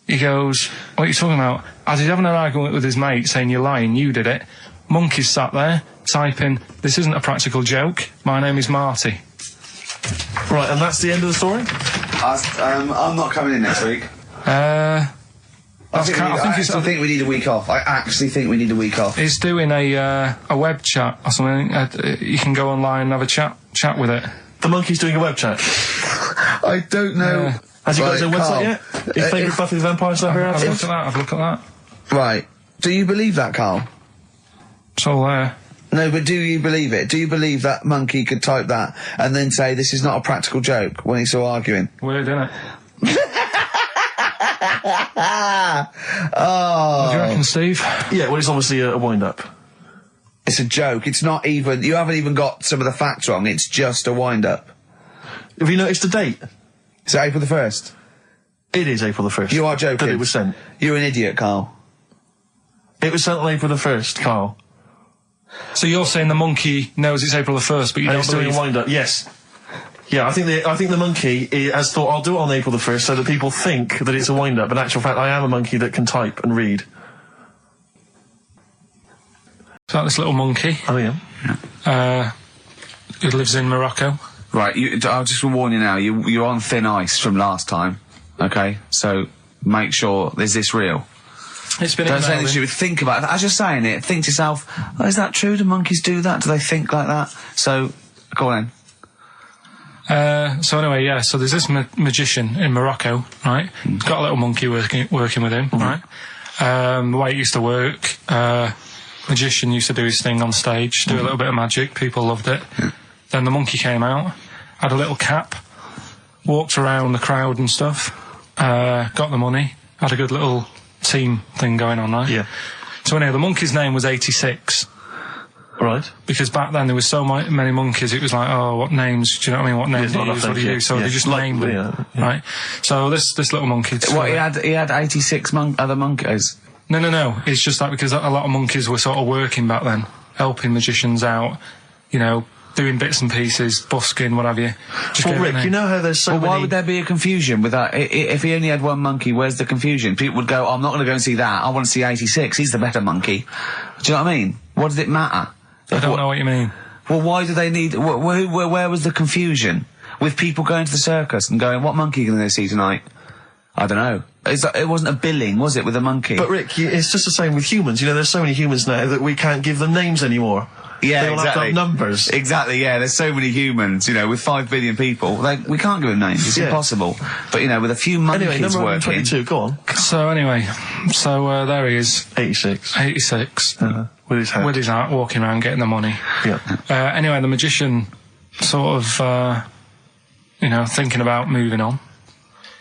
He goes, what are you talking about? As he's having an argument with his mate saying, you're lying, you did it. Monkey's sat there, typing, this isn't a practical joke, my name is Marty. Right, and that's the end of the story? I'm not coming in next week. I think we need a week off. I actually think we need a week off. He's doing a web chat or something. You can go online and have a chat with it. The monkey's doing a web chat. I don't know. Has he got his own website yet? His favourite Buffy the Vampire Slayer Have a outfit? look at that, have a look at that. Right. Do you believe that, Carl? It's all there. No, but do you believe it? Do you believe that monkey could type that and then say this is not a practical joke when he's still arguing? Weird, isn't it? Oh. What do you reckon, Steve? Yeah, well, it's obviously a wind-up. It's a joke. It's not even... You haven't even got some of the facts wrong. It's just a wind-up. Have you noticed the date? Is it April the 1st? It is April the 1st. You are joking. That it was sent. You're an idiot, Carl. It was sent on April the 1st, Carl. So you're saying the monkey knows it's April the 1st, but you And don't it's doing believe... a wind-up, yes. Yeah, I think the monkey has thought, I'll do it on April the 1st so that people think that it's a wind-up. In actual fact, I am a monkey that can type and read. It's like this little monkey Oh, yeah. who lives in Morocco. Right, I'll just warn you now. You're on thin ice from last time. Okay? So make sure, is this real? It's been Don't say emailed that in. you would think about it. As you're saying it, think to yourself, oh, is that true? Do monkeys do that? Do they think like that? So, go on then. So anyway, yeah, so there's this magician in Morocco, right? He's got a little monkey working with him, right? The way it used to work, magician used to do his thing on stage, do a little bit of magic, people loved it. Then the monkey came out, had a little cap, walked around the crowd and stuff, got the money, had a good little team thing going on, right? Yeah. So anyway, the monkey's name was 86. Right. Because back then there was so many monkeys, it was like, oh, what names, do you know what I mean? What names do not you enough use? What do you names, do? So yeah. they just Like, named them, yeah. right? So this little monkey... What, he had 86 other monkeys? No. It's just like because a lot of monkeys were sort of working back then, helping magicians out, you know, doing bits and pieces, busking, what have you. Just Well, gave it a Rick, name. you know how there's so Well, many... why would there be a confusion with that? If he only had one monkey, where's the confusion? People would go, oh, I'm not going to go and see that. I want to see 86. He's the better monkey. Do you know what I mean? What does it matter? I don't know what you mean. Well, why do they need... Where was the confusion? With people going to the circus and going, what monkey are you going to go see tonight? I don't know. It wasn't a billing, was it, with a monkey? But Rick, it's just the same with humans. You know, there's so many humans now that we can't give them names anymore. Yeah, they all exactly. have to have numbers. Exactly, yeah. There's so many humans, you know, with 5 billion people. We can't give them names. It's impossible. But, you know, with a few monkeys anyway, number working... 22, go on. So anyway, there he is. 86. 86. With his hat. With his hat, walking around getting the money. Yeah. Anyway, the magician sort of, thinking about moving on.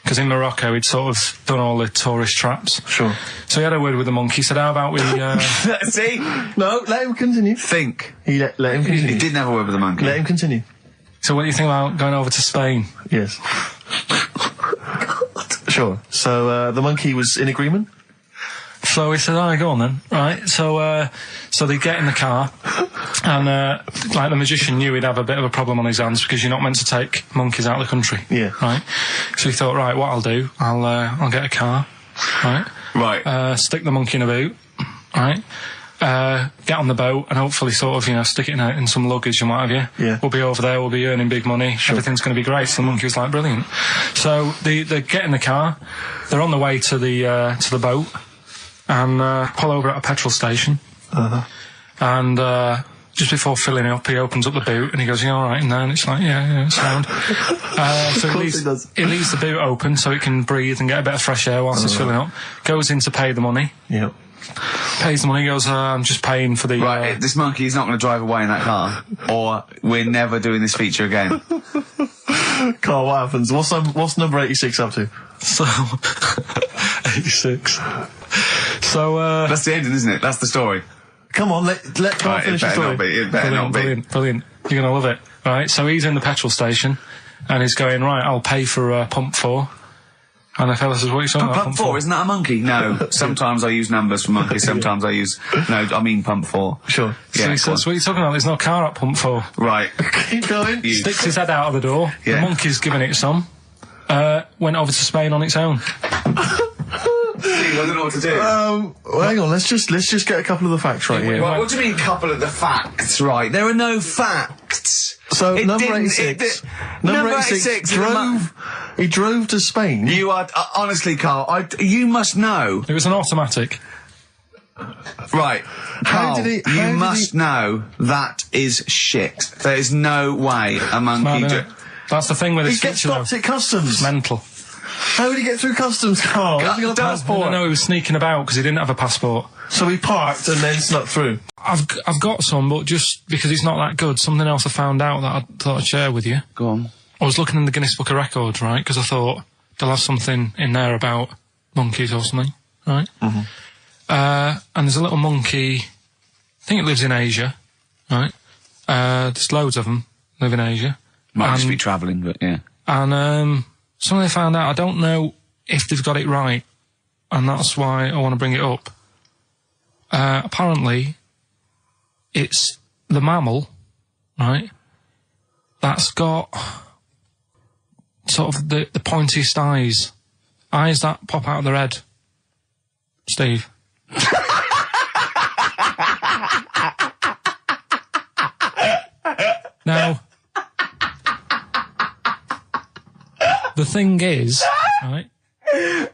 Because in Morocco, he'd sort of done all the tourist traps. Sure. So he had a word with the monkey, said, how about we... See? No, let him continue. Think. He let him continue. He didn't have a word with the monkey. Let him continue. So what do you think about going over to Spain? Yes. Sure. So, the monkey was in agreement? So he said, all right, go on then. Right, so they get in the car, and, the magician knew he'd have a bit of a problem on his hands because you're not meant to take monkeys out of the country. Yeah. Right? So he thought, right, what I'll do, I'll get a car, right? Right. Stick the monkey in a boot, right? Get on the boat and hopefully sort of, stick it in some luggage and what have you. Yeah. We'll be over there, we'll be earning big money, everything's going to be great. So the monkey was like, brilliant. So they get in the car, they're on the way to the boat, and pull over at a petrol station. And just before filling it up, he opens up the boot and he goes, "You all right in there?" And it's like, yeah, it's sound. So he leaves the boot open so it can breathe and get a bit of fresh air whilst it's filling up. Goes in to pay the money. Yeah. Pays the money, goes, I'm just paying for the... Right, this monkey is not going to drive away in that car, or we're never doing this feature again. Carl, what happens? What's number 86 up to? So... 86. So, That's the ending, isn't it? That's the story. Come on, let Carl finish the story. It better not be. Brilliant. You're going to love it. Right, so he's in the petrol station, and he's going, right, I'll pay for pump 4. And the fella says, what are you talking about? Pump 4, isn't that a monkey? No. Sometimes I use numbers for monkeys, sometimes I use... No, I mean pump 4. Sure. So Yeah, he says, what are you talking about? There's no car at pump 4. Right. Keep going. Sticks his head out of the door. Yeah. The monkey's giving it some. Went over to Spain on its own. I don't know what to do. Well, hang on, let's just get a couple of the facts right here. Right, what do you mean, couple of the facts, right? There are no facts. So, It number didn't- 86. it Number Number 86 86 is a mon- he drove to Spain. You are... honestly, Carl, you must know. It was an automatic. Right. How Carl, did he- how you did must know that is shit. There is no way a monkey... Mad, innit? That's the thing with He this gets feature, though. stopped at customs. Mental. How did he get through customs, Carl? Has he got a passport? No, he was sneaking about because he didn't have a passport. So he parked and then snuck through. I've got some, but just because it's not that good, something else I found out that I thought I'd share with you. Go on. I was looking in the Guinness Book of Records, right, because I thought they'll have something in there about monkeys or something, right? Mm-hmm. And there's a little monkey, I think it lives in Asia, right? There's loads of them live in Asia. Might just be travelling, but yeah. And something they found out, I don't know if they've got it right, and that's why I want to bring it up. Apparently, it's the mammal, right, that's got sort of the pointiest eyes that pop out of their head. Steve. Now, the thing is, right, I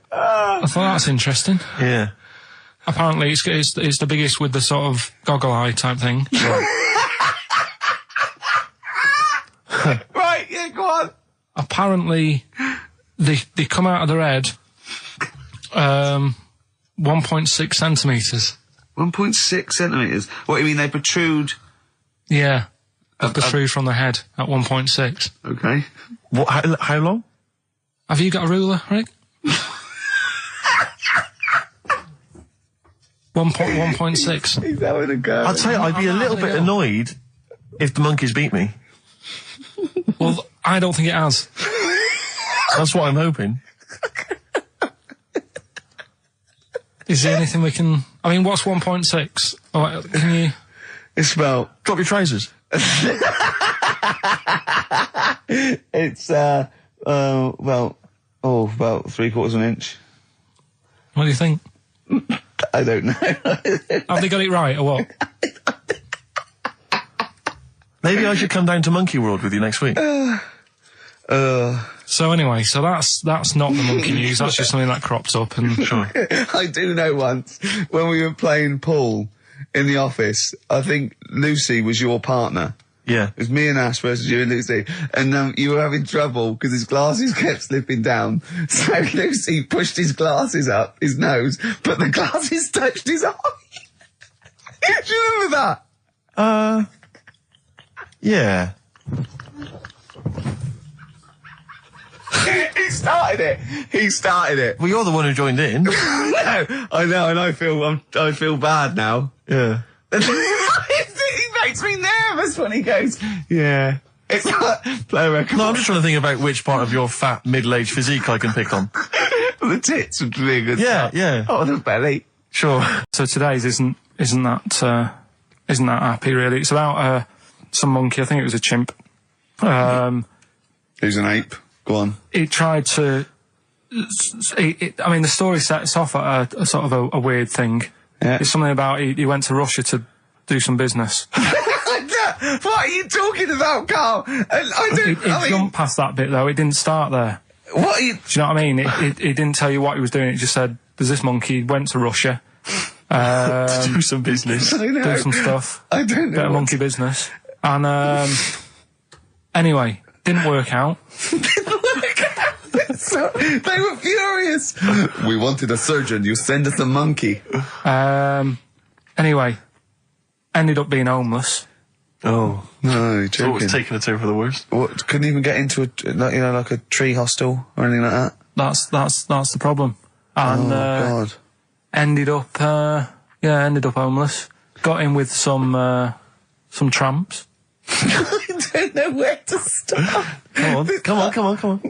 thought that's interesting. Yeah. Apparently, it's the biggest with the sort of goggle eye type thing. Right, yeah, go on. Apparently, they come out of their head 1.6 centimetres. 1.6 centimetres? What, you mean they protrude? Yeah. They protrude from their head at 1.6. Okay. What? How long? Have you got a ruler, Rick? 1.6. He's having a go. I'd say I'd be a little bit annoyed if the monkeys beat me. Well, I don't think it has. That's what I'm hoping. Is there anything we can... I mean, what's 1.6? Oh, can you... It's about... Drop your trousers. It's, about 3/4 of an inch. What do you think? I don't know. Have they got it right, or what? Maybe I should come down to Monkey World with you next week. So anyway, that's not the monkey news. That's just something that cropped up. And Sure. I do know once, when we were playing pool in the office, I think Lucy was your partner. Yeah. It was me and Ash versus you and Lucy. And you were having trouble because his glasses kept slipping down. So Lucy pushed his glasses up his nose, but the glasses touched his eye. Do you remember that? Yeah. He started it. Well, you're the one who joined in. No, I know, and I feel bad now. Yeah. He makes me nervous when he goes, yeah. It's like, play a record. No, I'm just trying to think about which part of your fat, middle-aged physique I can pick on. The tits would be a good Yeah, start. yeah. Oh, the belly. Sure. so today's isn't that happy really. It's about some monkey. I think it was a chimp. Who's an ape? Go on. It tried to. I mean, the story sets off at a sort of a weird thing. Yeah. It's something about he went to Russia to do some business. What are you talking about, Carl? It jumped past that bit though. It didn't start there. What are you... Do you know what I mean? It didn't tell you what he was doing. It just said, "There's this monkey went to Russia, To do some business. I know. do some stuff, I don't know. bit of what- monkey business." And anyway, didn't work out. So, they were furious. We wanted a surgeon. You send us a monkey. Anyway, ended up being homeless. Oh. No, you're So joking. it's taking a turn for the worst. What, couldn't even get into like a tree hostel or anything like that? That's the problem. And God. ended up homeless. Got in with some tramps. I don't know where to start. Come on.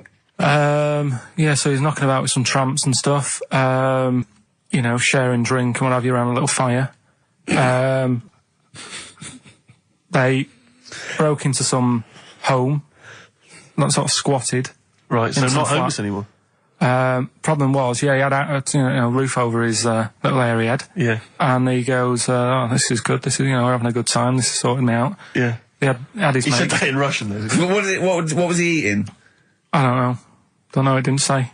So he's knocking about with some tramps and stuff. Sharing drink and what have you around a little fire. They broke into some home, not sort of squatted. Right, so Into not the homeless flat. anymore. Problem was, he had a roof over his little area head. Yeah. And he goes, "Oh, this is good. This is, we're having a good time. This is sorting me out." Yeah. He had his He said mate. that in Russian, though. What was he eating? I don't know. It didn't say.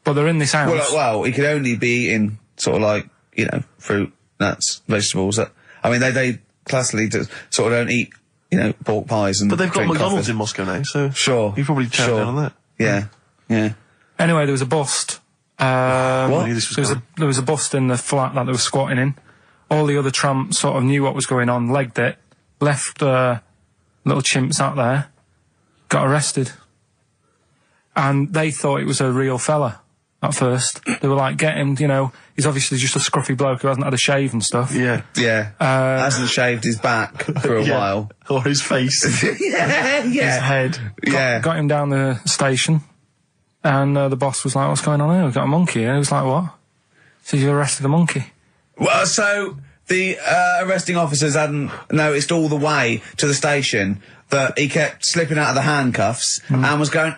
But they're in this house. Well, he could only be eating sort of like, fruit, nuts, vegetables. They classically sort of don't eat, pork pies and. But they've got drink McDonald's coffee. in Moscow now, so. Sure. You probably chow down on that. Yeah. Anyway, there was a bust. What? I knew this was There was a bust in the flat that they were squatting in. All the other tramps sort of knew what was going on, legged it, left little chimps out there, got arrested. And they thought it was a real fella at first. They were like, "Get him, he's obviously just a scruffy bloke who hasn't had a shave and stuff." Yeah. Hasn't shaved his back for a Yeah. while. Or his face. Yeah. His head. Got him down the station, and the boss was like, "What's going on here? We've got a monkey here." He was like, "What?" So you arrested a monkey? Well, so the arresting officers hadn't noticed all the way to the station that he kept slipping out of the handcuffs and was going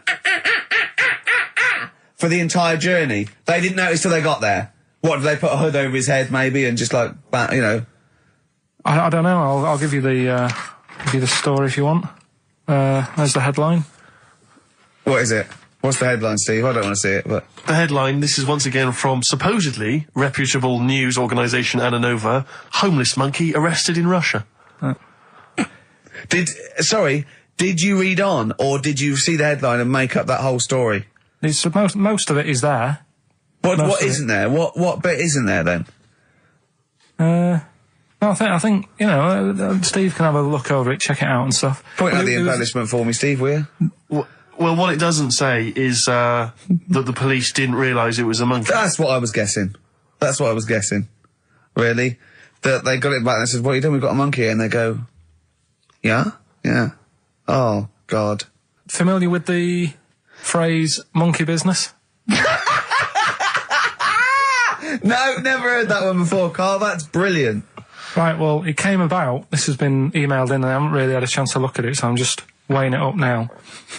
for the entire journey. They didn't notice till they got there. What, did they put a hood over his head maybe and just like, I don't know. I'll give you the story if you want. There's the headline. What is it? What's the headline, Steve? I don't want to see it, but... The headline, this is once again from supposedly reputable news organisation Ananova, homeless monkey arrested in Russia. Did you read on, or did you see the headline and make up that whole story? It's most of it is there. What isn't there? What bit isn't there then? No, I think Steve can have a look over it, check it out and stuff. Point But out the it was- embellishment for me, Steve, will you? Well, what it doesn't say is that the police didn't realise it was a monkey. That's what I was guessing. Really? That they got it back and they said, "What are you doing? We've got a monkey here." And they go, "Yeah? Yeah. Oh, God." Familiar with the phrase monkey business? No, never heard that one before, Carl. That's brilliant. Right, well, it came about. This has been emailed in and I haven't really had a chance to look at it, so I'm just weighing it up now.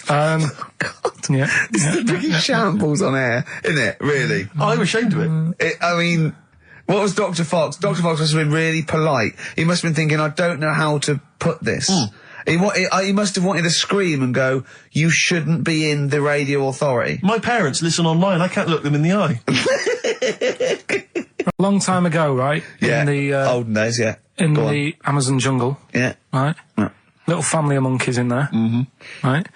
God. Yeah. It's the biggest shambles on air, isn't it? Really? I'm ashamed of it. What was Dr. Fox? Dr. Fox must have been really polite. He must have been thinking, I don't know how to put this. He must have wanted to scream and go, "You shouldn't be in the radio authority." My parents listen online. I can't look them in the eye. A long time ago, right? Yeah. In the olden days, yeah. in Go the Amazon jungle, Yeah. right? Yeah. Little family of monkeys in there, right?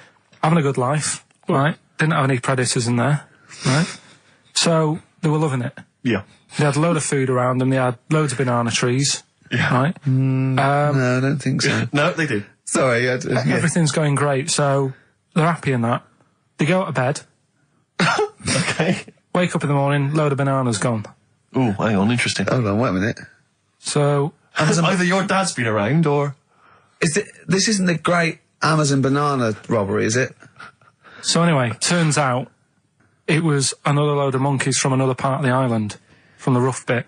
Having a good life, right? Didn't have any predators in there, right? So they were loving it. Yeah. They had a load of food around them. They had loads of banana trees, right? No, I don't think so. No, they do. Sorry, yeah. Everything's going great, so they're happy in that. They go to bed, Okay. wake up in the morning, load of bananas gone. Oh, hang on, interesting. Hold on, wait a minute. So Either your dad's been around or... This isn't the great Amazon banana robbery, is it? anyway, turns out it was another load of monkeys from another part of the island, from the rough bit.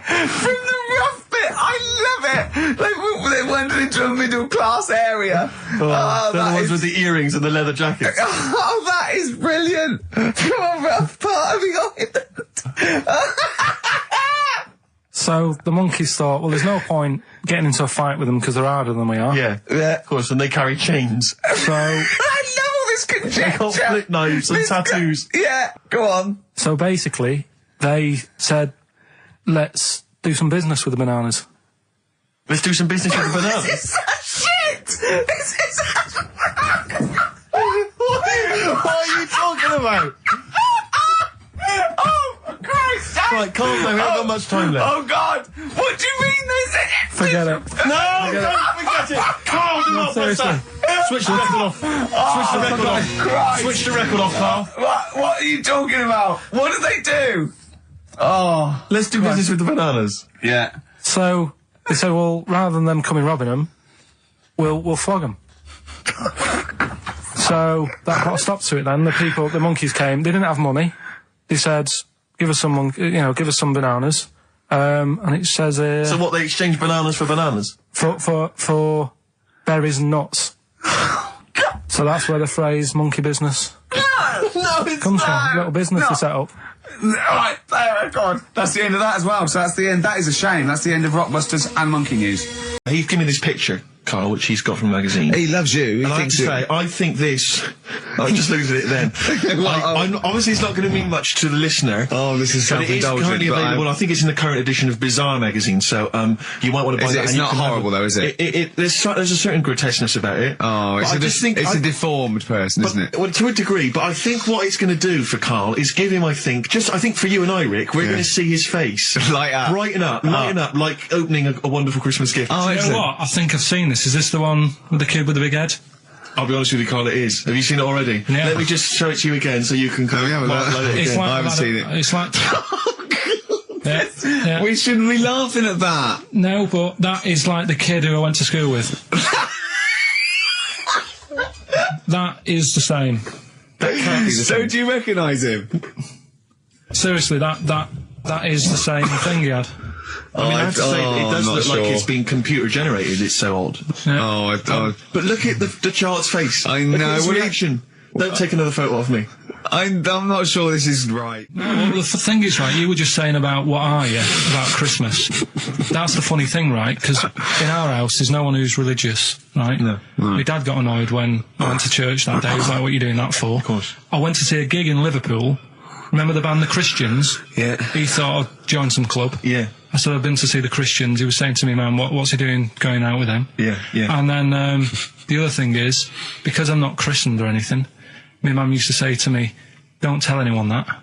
From the rough bit! I love it! They went into a middle class area. they're the ones with the earrings and the leather jackets. Oh, that is brilliant! From a rough part of the island. So the monkeys thought, well, there's no point getting into a fight with them because they're harder than we are. Yeah, of course, and they carry chains. So I love all this conjecture. They got flip knives and tattoos. Yeah, go on. So basically, they said, let's do some business with the bananas. Let's do some business with the bananas. This is shit! This is... What are you talking about? Oh, for Christ's sake! Right, calm down, we haven't got much time left. Oh, God! What do you mean there's... Forget it. No, don't forget it! Carl, do not press seriously. that! Switch the record off. Switch the record off. Christ. Switch the record off, Carl. What are you talking about? What do they do? Oh. Let's do business with the bananas. Yeah. So they said, well, rather than them coming robbing them, we'll flog them. So that put a stop to it then. The monkeys came. They didn't have money. They said, give us some bananas. And it says So what, they exchange bananas for bananas? for berries and nuts. So that's where the phrase monkey business No, it's comes not. from. Little business No. they set up. Right, there, God. That's the end of that as well. So that's the end. That is a shame. That's the end of Rockbusters and Monkey News. He's given me this picture, Carl, which he's got from a magazine. He loves you. He And I have to thinks you. say, I think this... I just looked at it then. Obviously, it's not going to mean much to the listener. Oh, this is but it is self-indulgent, currently but available. I think it's in the current edition of Bizarre magazine, so you might want to buy that. It's and you not can have horrible, though, is it? There's a certain grotesqueness about it. Oh, But I just think it's a deformed person, isn't it? Well, to a degree, but I think what it's going to do for Carl is give him, I think for you and I, Rick, we're going to see his face Light up. brighten up, like opening a wonderful Christmas gift. Oh, You know excellent. what? I think I've seen this. Is this the one with the kid with the big head? I'll be honest with you, Carl, it is. Have you seen it already? Yeah. Let me just show it to you again so you can Let me have a look. highlight it It's again. like I haven't seen it. It's like yeah. We shouldn't be laughing at that. No, but that is like the kid who I went to school with. That is the same. So do you recognise him? Seriously, that is the same thing he had. I mean, I have to say, it does I'm look not like sure. it's been computer generated. It's so odd. Yeah. But look at the child's face. I Look know, at his what do you- reaction. Don't take another photo of me. I'm not sure this is right. Well, the thing is, right, you were just saying about what are you, about Christmas. That's the funny thing, right, because in our house there's no one who's religious, right? No. My dad got annoyed when I went to church that day. He was like, what are you doing that for? Of course. I went to see a gig in Liverpool. Remember the band The Christians? Yeah. He thought I'd join some club. Yeah. I said, I've been to see The Christians. He was saying to me, man, what's he doing going out with them? Yeah, yeah. And then the other thing is, because I'm not christened or anything, my mum used to say to me, don't tell anyone that,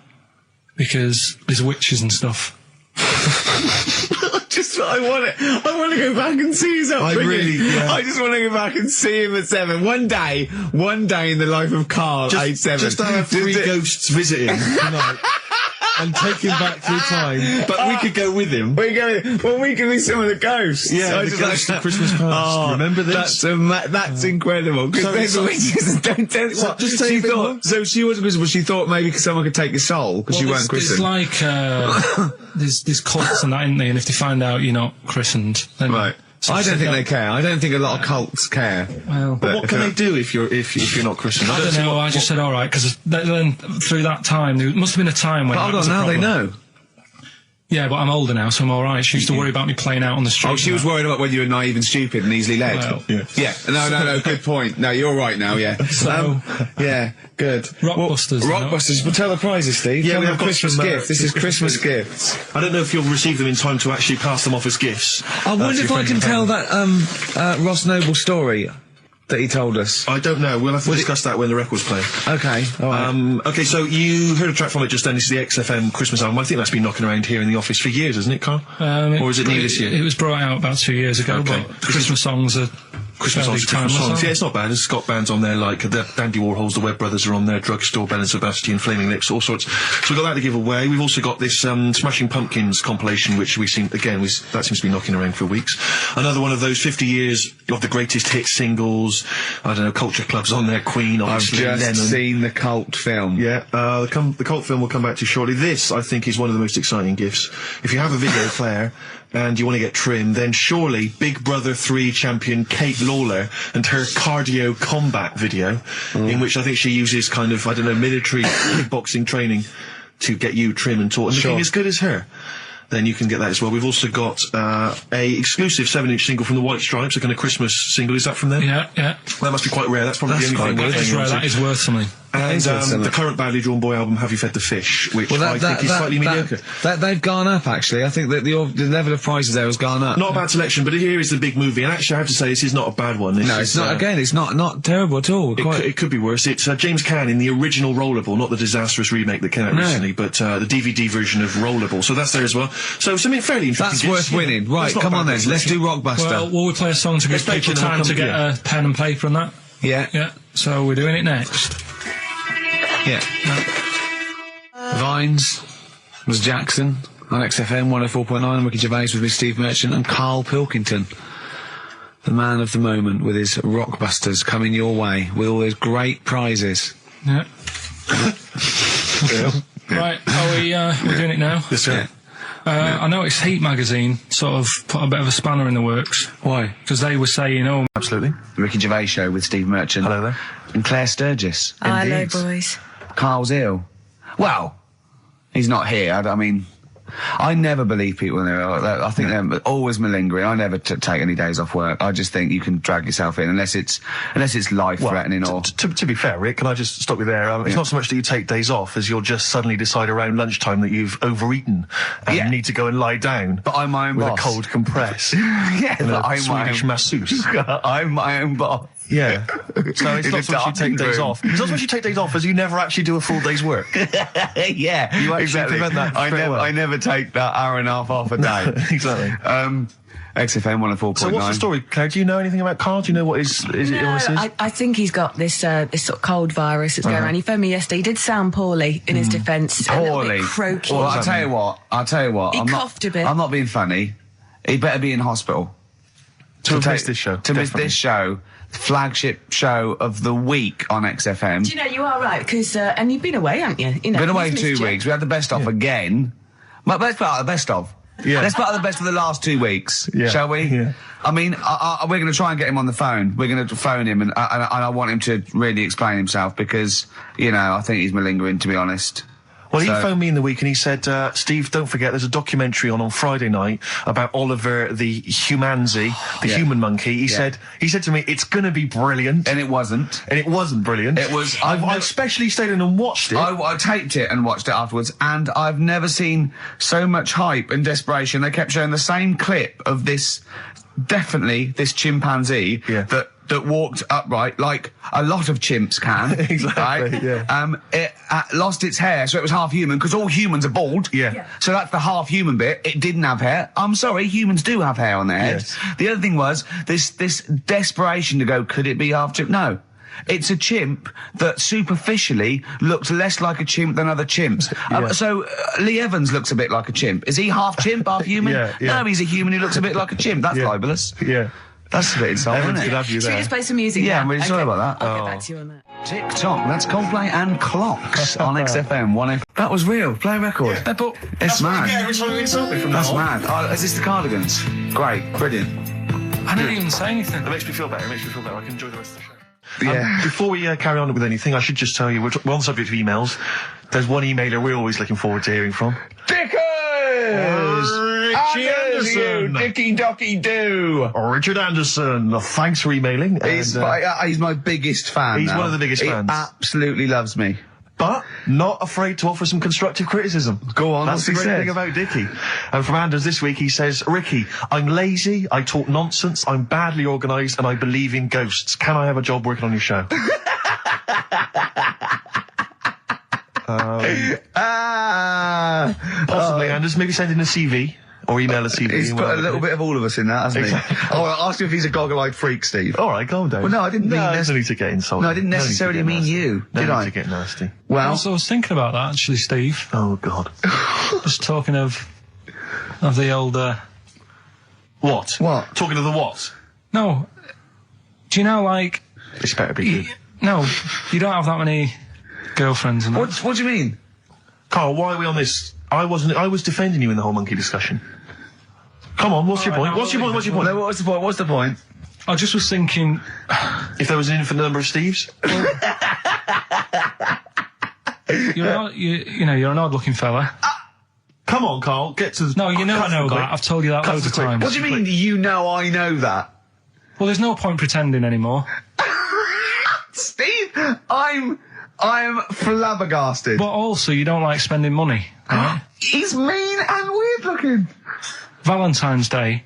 because there's witches and stuff. I want to go back and see his upbringing. I just want to go back and see him at 7. One day in the life of Carl, age 7. Just have 3 ghosts visit him tonight and take him back through time. But we could go with him. We can be some of the ghosts. Yeah, I the just ghosts like of Christmas past. Remember this? That's incredible. Because So- the witches don't tell you what. just tell She you a bit thought, more. so she wasn't Christian, but she thought maybe someone could take your soul because you weren't There's Christian. like, there's cults and that, isn't there? And if they find out you're not christened, then... Right. So I don't think no. they care. I don't think a lot of cults care. Well, But what can they do if you're not Christian? I don't see know, what- I just said alright, because then through that time, there must have been a time when... But that hold was on, a now they problem. know. Yeah, but I'm older now, so I'm all right. She used to worry about me playing out on the street. Oh, she was worried about whether you were naive and stupid and easily led. Well, yeah. No, good point. No, you're right now, yeah. So- yeah, good. Rockbusters, Rockbusters. Well, tell the prizes, Steve. Yeah, Tell we them have got Christmas some, gifts. This is Christmas gifts. I don't know if you'll receive them in time to actually pass them off as gifts. I wonder to if your I friends can and tell family. that Ross Noble story that he told us. I don't know. We'll have to discuss that when the record's playing. Okay, all right. Okay, so you heard a track from it just then. This is the XFM Christmas album. I think that's been knocking around here in the office for years, hasn't it, Carl? Or is it new this year? It was brought out about 2 years ago, Okay. but the Christmas songs are Christmas songs, timeless, Christmas songs. aren't Yeah, it's not bad. It's got bands on there like the Dandy Warhols, the Webb Brothers are on there, Drugstore, Bell and Sebastian, Flaming Lips, all sorts. So we've got that to give away. We've also got this Smashing Pumpkins compilation, which we seem, again, that seems to be knocking around for weeks. Another one of those 50 years of the greatest hit singles. I don't know, Culture Club's on there, Queen, I've obviously, just Lennon. seen the cult film. Yeah, the cult film we'll come back to shortly. This, I think, is one of the most exciting gifts. If you have a video player and you want to get trim, then surely Big Brother 3 champion Kate Lawler and her cardio combat video, in which I think she uses kind of, I don't know, military kickboxing training to get you trim and taut and looking as good as her. Then you can get that as well. We've also got a exclusive 7-inch single from the White Stripes, a kind of Christmas single. Is that from them? Yeah. That must be quite rare. That's probably the only thing That is rare. That is worth something. And the current Badly Drawn Boy album, Have You Fed the Fish, which I think is slightly mediocre. They've gone up, actually. I think that the level of prices there has gone up. Not a bad selection, but here is the big movie. And actually, I have to say, this is not a bad one. No, it's not. Again, it's not terrible at all. It could be worse. It's James Caan in the original Rollerball, not the disastrous remake that came out recently, but the DVD version of Rollerball. So that's there as well. So something fairly interesting. That's worth winning. Right, come on then. Let's do Rockbuster. Well, will we play a song to give people time to get a pen and paper and that? Yeah. So we're doing it next. Yeah. Vines was Jackson on XFM 104.9, and Ricky Gervais with me, Steve Merchant, and Karl Pilkington, the man of the moment, with his Rockbusters coming your way with all those great prizes. Yeah. Right, we're doing it now? Yes, sir. I noticed Heat magazine sort of put a bit of a spanner in the works. Why? Because they were saying, Absolutely. The Ricky Gervais Show with Steve Merchant. Hello there. And Claire Sturgis. Hello, boys. Carl's ill. Well, he's not here. I mean, I never believe people when they're ill. I think they're always malingering. I never take any days off work. I just think you can drag yourself in unless it's life-threatening or... To be fair, Rick, can I just stop you there? It's not so much that you take days off as you'll just suddenly decide around lunchtime that you've overeaten and need to go and lie down. But I'm my own with boss. a cold compress. Yeah, and but a I'm my Swedish own... masseuse. I'm my own boss. Yeah. So it's not so much you take days off. It's not so much you take days off as you never actually do a full day's work. Yeah, You actually exactly. prevent that I never take that hour and a half off a day. Exactly. XFM 104.9. So what's the story, Claire? Do you know anything about Carl? Do you know what his illness is? I think he's got this this sort of cold virus that's going around. He phoned me yesterday. He did sound poorly in his defence. A little bit croaky. Well, I'll tell you what. He coughed a bit. I'm not being funny. He better be in hospital. To miss this show. To miss this show. Flagship show of the week on XFM. Do you know, you are right, because, and you've been away, haven't you? Been away 2 weeks. We had the best of again. But let's put out the best of. Yeah. Let's put out the best of the last 2 weeks, shall we? Yeah. I mean, we're going to try and get him on the phone. We're going to phone him, and I want him to really explain himself because, I think he's malingering, to be honest. Well, he phoned me in the week and he said, Steve, don't forget, there's a documentary on Friday night about Oliver the Humanzi, the human monkey. He said to me, it's going to be brilliant. And it wasn't. And it wasn't brilliant. It was. I especially stayed in and watched it. I taped it and watched it afterwards, and I've never seen so much hype and desperation. They kept showing the same clip of this chimpanzee that walked upright like a lot of chimps can. Exactly, right? It lost its hair, so it was half human, because all humans are bald. Yeah. So that's the half human bit. It didn't have hair. I'm sorry, humans do have hair on their heads. Yes. The other thing was this desperation to go, could it be half chimp? No. It's a chimp that superficially looked less like a chimp than other chimps. So Lee Evans looks a bit like a chimp. Is he half chimp, half human? No, he's a human who looks a bit like a chimp. That's libelous. Yeah. That's a bit insulting, isn't it? Should we just play some music? Yeah, now? I'm really sorry about that. I'll get back to you on that. TikTok, that's Coldplay and Clocks on XFM 1F. That was real, play a record. It's mad. That's mad. Oh, is this the Cardigans? Great, brilliant. I didn't even say anything. It makes me feel better. I can enjoy the rest of the show. Before we carry on with anything, I should just tell you, we're on the subject of emails. There's one emailer we're always looking forward to hearing from. Dickon! Richie Anderson. Dicky Docky Doo. Richard Anderson, thanks for emailing. He's my biggest fan. He's now. one of the biggest fans. He absolutely loves me. But not afraid to offer some constructive criticism. Go on, That's the great thing about Dickie. And from Anders this week, he says, Ricky, I'm lazy, I talk nonsense, I'm badly organised, and I believe in ghosts. Can I have a job working on your show? Possibly, Anders. Maybe send in a CV. Or email a CV. He's put a little bit of all of us in that, hasn't he? Oh, I'll ask him if he's a goggle-eyed freak, Steve. All right, calm down. Well, no, I didn't mean there's no need to get insulted. No, I didn't necessarily mean you, did I? No need to get nasty. Well, Also, I was thinking about that, actually, Steve. Oh, God. Just talking of the old... What? What? Talking of the what? No. Do you know, like... This better be good. No, you don't have that many girlfriends and that. what do you mean? Carl, why are we on this? I was defending you in the whole monkey discussion. Come on, what's your point? What's your point? No, what's the point? What's the point? I just was thinking... If there was an infinite number of Steves? You're an odd-looking fella. Come on, Carl, get to the... No, I know that. I've told you that loads of times. What do you mean, you know I know that? Well, there's no point pretending anymore. Steve, I'm flabbergasted. But also, you don't like spending money, right? He's mean and weird looking. Valentine's Day.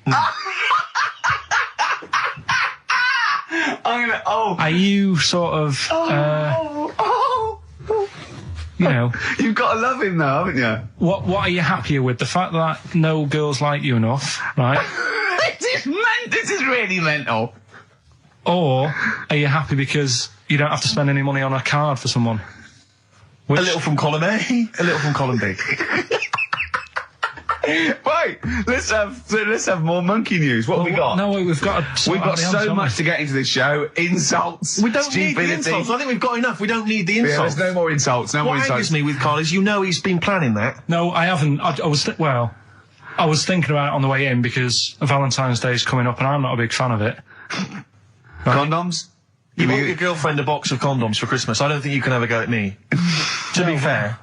Are you sort of, you know... You've got to love him now, haven't you? What are you happier with? The fact that no girls like you enough, right? This is really mental. Or are you happy because you don't have to spend any money on a card for someone? A little from column A, a little from column B. Right, let's have more monkey news. What have we got? No, we've got so much to get into this show. Insults. We don't need stupidity. the insults. I think we've got enough. We don't need the insults. There's no more insults. No more What insults. angers me with Carl is you know he's been planning that. No, I haven't. I was thinking about it on the way in because Valentine's Day is coming up and I'm not a big fan of it. Right? Condoms? You bought your girlfriend a box of condoms for Christmas. I don't think you can have a go at me. To be fair.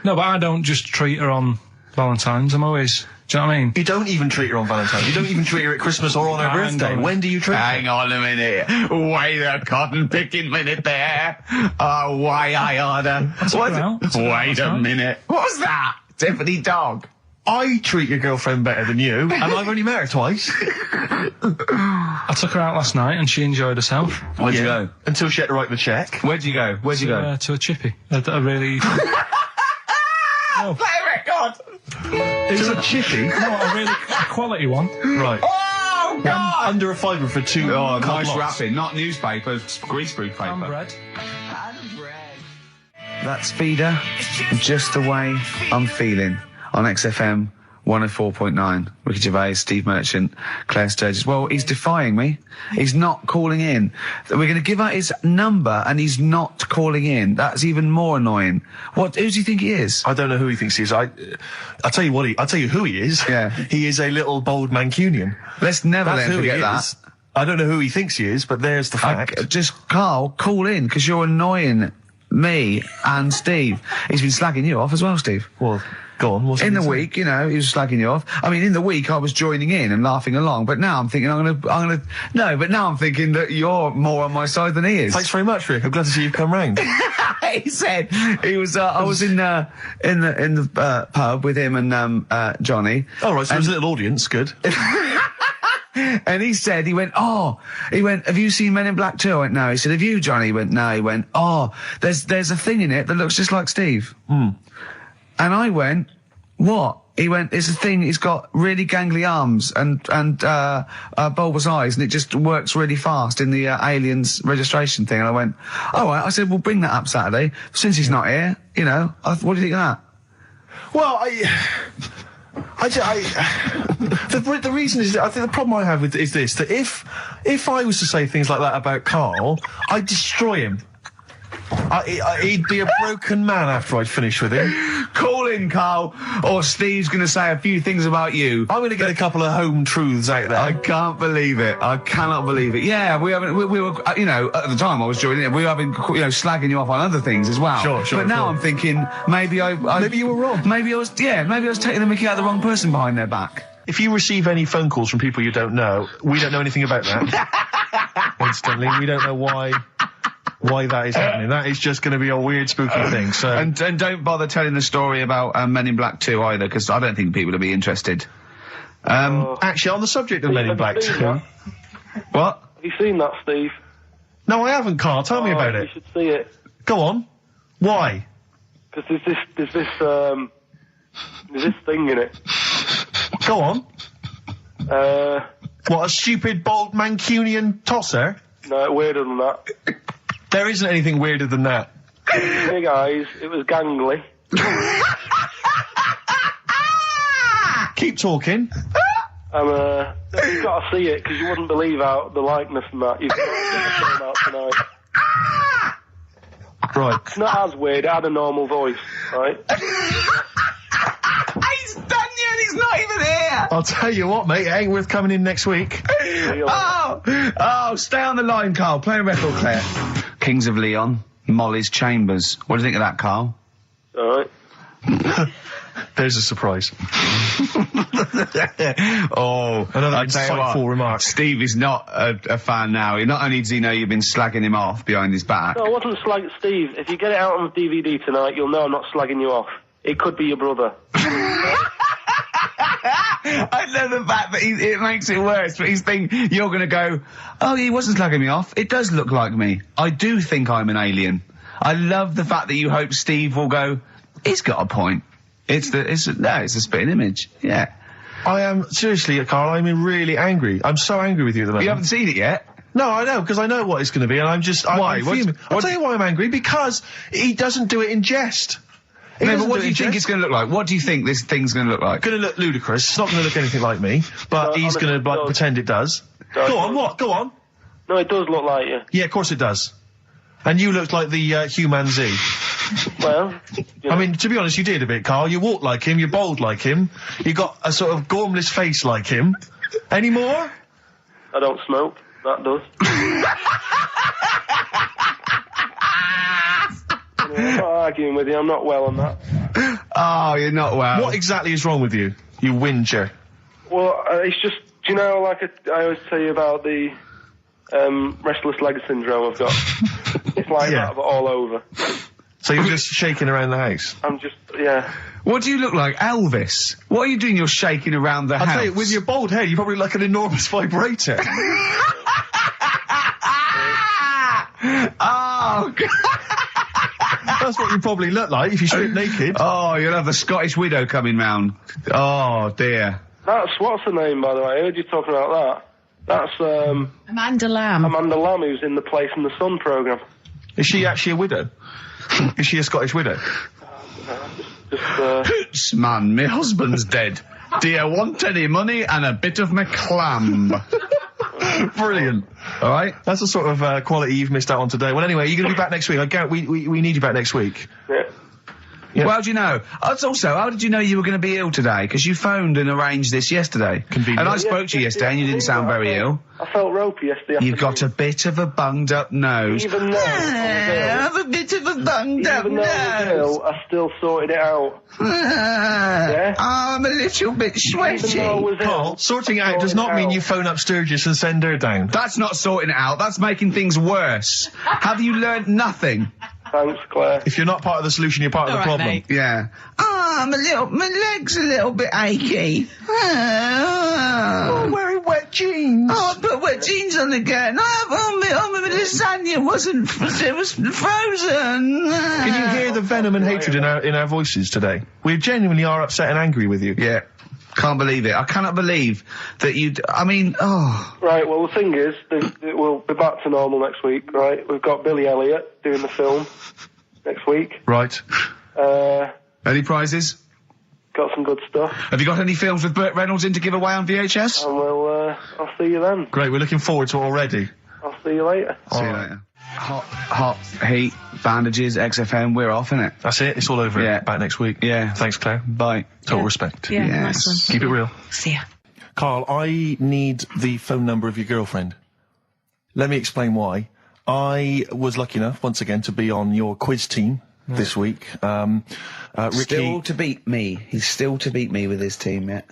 No, but I don't just treat her on Valentine's. I'm always... Do you know what I mean? You don't even treat her on Valentine's. You don't even treat her at Christmas or on her birthday. When do you treat her? Hang on a minute. Wait a cotton picking minute there. Oh, why I order. Wait a minute. What's that? Tiffany Dog. I treat your girlfriend better than you, and I've only met her twice. I took her out last night and she enjoyed herself. Where'd you go? Until she had to write the cheque. Where'd you go? To a chippy. A really... Play a record! Is it a chippy? No, a quality one. Right. Oh, God! Under a fiver for two. Oh, nice lots. wrapping. Not newspaper, greaseproof paper. And bread. That's Feeder, Just the Way I'm Feeling, on XFM 104.9. Ricky Gervais, Steve Merchant, Claire Sturgis. Well, he's defying me. He's not calling in. We're going to give out his number and he's not calling in. That's even more annoying. Who does he think he is? I don't know who he thinks he is. I'll tell you what I'll tell you who he is. Yeah. He is a little bold Mancunian. Let's never That's let him who he forget that. is. I don't know who he thinks he is, but there's the fact. Just, Carl, call in, because you're annoying me and Steve. He's been slagging you off as well, Steve. Well, go on. In the week, you know, he was slagging you off. I mean, in the week, I was joining in and laughing along, but now I'm thinking but now I'm thinking that you're more on my side than he is. Thanks very much, Rick. I'm glad to see you've come round. He said he was. I was in the pub with him and Johnny. All right, so there's a little audience. Good. And he went, have you seen Men in Black 2? I went, no. He said, have you, Johnny? He went, no. He went, there's a thing in it that looks just like Steve. And I went, what? He went, it's a thing, he's got really gangly arms and bulbous eyes, and it just works really fast in the Aliens registration thing. And I went, all right. I said, we'll bring that up Saturday. Since he's not here, you know, what do you think of that? Well, the reason is that I think the problem I have with is this, that if I was to say things like that about Carl, I'd destroy him. He'd be a broken man after I'd finished with him. Call in, Carl, or Steve's going to say a few things about you. I'm going to get a couple of home truths out there. I can't believe it. I cannot believe it. Yeah, we were, you know, at the time I was joining it, we were, slagging you off on other things as well. Sure. But now I'm thinking, maybe maybe you were wrong. Maybe I was taking the mickey out of the wrong person behind their back. If you receive any phone calls from people you don't know, we don't know anything about that. Instantly, we don't know why that is happening. That is just going to be a weird, spooky thing. So and don't bother telling the story about Men in Black 2 either, because I don't think people will be interested. Actually, on the subject of Men in Black 2, what? Have you seen that, Steve? No, I haven't, Carl. Tell me about You it. should see it. Go on. Why? Because there's this thing in it. Go on. What, a stupid, bald Mancunian tosser? No, weirder than that. There isn't anything weirder than that. Big eyes, it was gangly. Keep talking. You've got to see it, because you wouldn't believe how the likeness and that. You've got to get the film out tonight. Right. It's not as weird, it had a normal voice, right? He's done yet, he's not even here! I'll tell you what, mate, it ain't worth coming in next week. Oh, stay on the line, Carl. Play a record, Claire. Kings of Leon, Molly's Chambers. What do you think of that, Carl? Alright. There's a surprise. Another insightful remark. Steve is not a fan now. Not only does he know you've been slagging him off behind his back. No, I wasn't slagging Steve. If you get it out on DVD tonight, you'll know I'm not slagging you off. It could be your brother. I love the fact that it makes it worse, but he's thinking you're going to go, oh, he wasn't slagging me off. It does look like me. I do think I'm an alien. I love the fact that you hope Steve will go, he's got a point. It's a spitting image. Yeah. I am, seriously, Carl, I'm really angry. I'm so angry with you at the moment. You haven't seen it yet? No, I know, because I know what it's going to be, and I'm just... Why? I'm fuming. I'll tell you why I'm angry, because he doesn't do it in jest. No, but what do you think it's going to look like? What do you think this thing's going to look like? Going to look ludicrous. It's not going to look anything like me, but he's going to pretend it does. Go on, what? Go on. No, it does look like you. Yeah, of course it does. And you look like the Human Z. Well, I mean, to be honest, you did a bit, Carl. You walk like him, you're bold like him, you got a sort of gormless face like him. Any more? I don't smoke. That does. I'm not arguing with you. I'm not well on that. Oh, you're not well. What exactly is wrong with you? You whinger. Well, it's just, do you know, like I always tell you about the restless leg syndrome I've got. It's like that, but all over. So you're just shaking around the house? I'm just, yeah. What do you look like, Elvis? What are you doing? You're shaking around the house. I'll tell you, with your bald head, you probably look like an enormous vibrator. Oh, God. That's what you probably look like if you strip naked. Oh, you'll have the Scottish widow coming round. Oh, dear. That's, what's her name, by the way? I heard you talking about that. That's, Amanda Lamb. Amanda Lamb, who's in the Place in the Sun programme. Is she actually a widow? Is she a Scottish widow? Hoots, man, my husband's dead. Do you want any money and a bit of my clam? Brilliant. All right? That's the sort of quality you've missed out on today. Well, anyway, you're going to be back next week. I guarantee we need you back next week. Yeah. Yeah. Well, how do you know? Also, how did you know you were going to be ill today? Because you phoned and arranged this yesterday. Convenient. And I spoke to you yesterday and you didn't sound very ill. I felt ropey yesterday. You've got a bit of a bunged up nose. Even though I have a bit of a bunged up even though I was nose. ill, I still sorted it out. Yeah? I'm a little bit sweaty. Even though I was Carl, ill, sorting it out does not mean you phone up Sturgis and send her down. That's not sorting it out. That's making things worse. Have you learnt nothing? Thanks, Claire. If you're not part of the solution, you're part of the problem. Mate. Yeah. My leg's a little bit achy. Oh, wearing wet jeans. Oh, I put wet jeans on again. My lasagna it was frozen. Can you hear the venom and hatred in our voices today? We genuinely are upset and angry with you. Yeah. Can't believe it. I cannot believe that Right, well, the thing is, we'll be back to normal next week, right? We've got Billy Elliot doing the film next week. Right. Any prizes? Got some good stuff. Have you got any films with Burt Reynolds in to give away on VHS? And I'll see you then. Great, we're looking forward to it already. I'll see you later. See you later. Hot heat, bandages, XFM, we're off, innit? That's it. It's all over. Yeah. Back next week. Yeah. Thanks, Claire. Bye. Total respect. Yeah, Yes. nice one. Keep it real. See ya. Carl, I need the phone number of your girlfriend. Let me explain why. I was lucky enough, once again, to be on your quiz team this week. Ricky... Still to beat me. He's still to beat me with his team, yeah.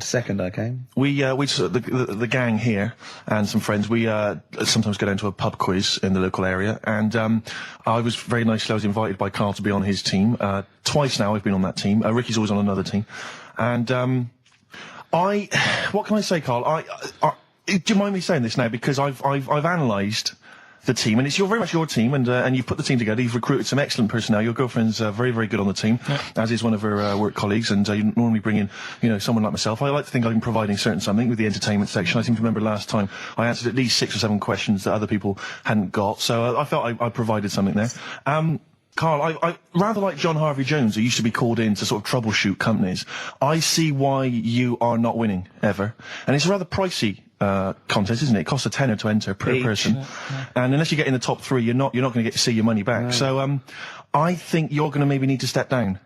Second I came. The gang here and some friends, we sometimes go down to a pub quiz in the local area, and I was very nicely, I was invited by Carl to be on his team. Twice now I've been on that team. Ricky's always on another team. And what can I say, Carl? Do you mind me saying this now? Because I've analysed the team, and it's very much your team, and you've put the team together. You've recruited some excellent personnel. Your girlfriend's very, very good on the team, as is one of her work colleagues. And you normally bring in, someone like myself. I like to think I'm providing something with the entertainment section. I seem to remember last time I answered at least 6 or 7 questions that other people hadn't got. So I felt I provided something there. Carl, I rather like John Harvey Jones, who used to be called in to sort of troubleshoot companies. I see why you are not winning ever, and it's a rather pricey contest, isn't it? It costs a tenner to enter per person, and unless you get in the top 3, you're not going to get to see your money back. No. So I think you're going to maybe need to step down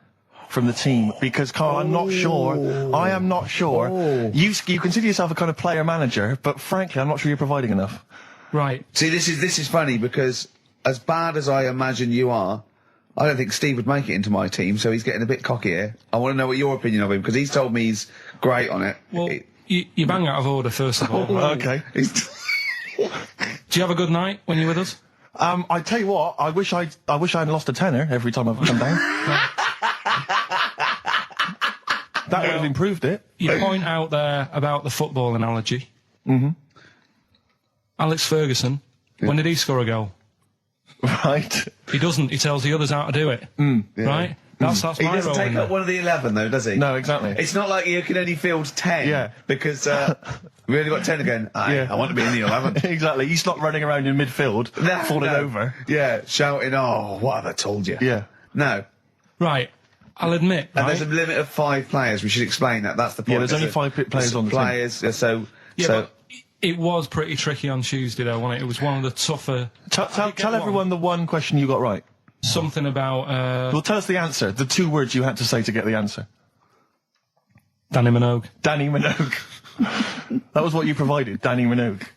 from the team, because Carl, I'm not sure. I am not sure. You consider yourself a kind of player manager, but frankly, I'm not sure you're providing enough. Right. See, this is funny, because as bad as I imagine you are, I don't think Steve would make it into my team, so he's getting a bit cocky here. I want to know what your opinion of him, because he's told me he's great on it. Well, you bang out of order, first of all. Okay. Do you have a good night when you're with us? I tell you what, I wish I'd lost a tenner every time I've come down. That would have improved it. You point out there about the football analogy. Mm-hmm. Alex Ferguson, when did he score a goal? Right. He doesn't. He tells the others how to do it. Right? That's my role. He doesn't take up one of the 11, though, does he? No, exactly. It's not like you can only field 10. Yeah. Because we only got 10 again. I want to be in the 11. Exactly. He's not running around in midfield, falling over. Yeah, shouting, "Oh, what have I told you?" Yeah. No. Right. I'll admit. And there's a limit of 5 players. We should explain that. That's the point. Yeah, there's only 5 players on the team. But it was pretty tricky on Tuesday, though, wasn't it? It was one of the tougher... Tell everyone the one question you got right. Something about... Well, tell us the answer. The 2 words you had to say to get the answer. Danny Minogue. Danny Minogue. That was what you provided, Danny Minogue.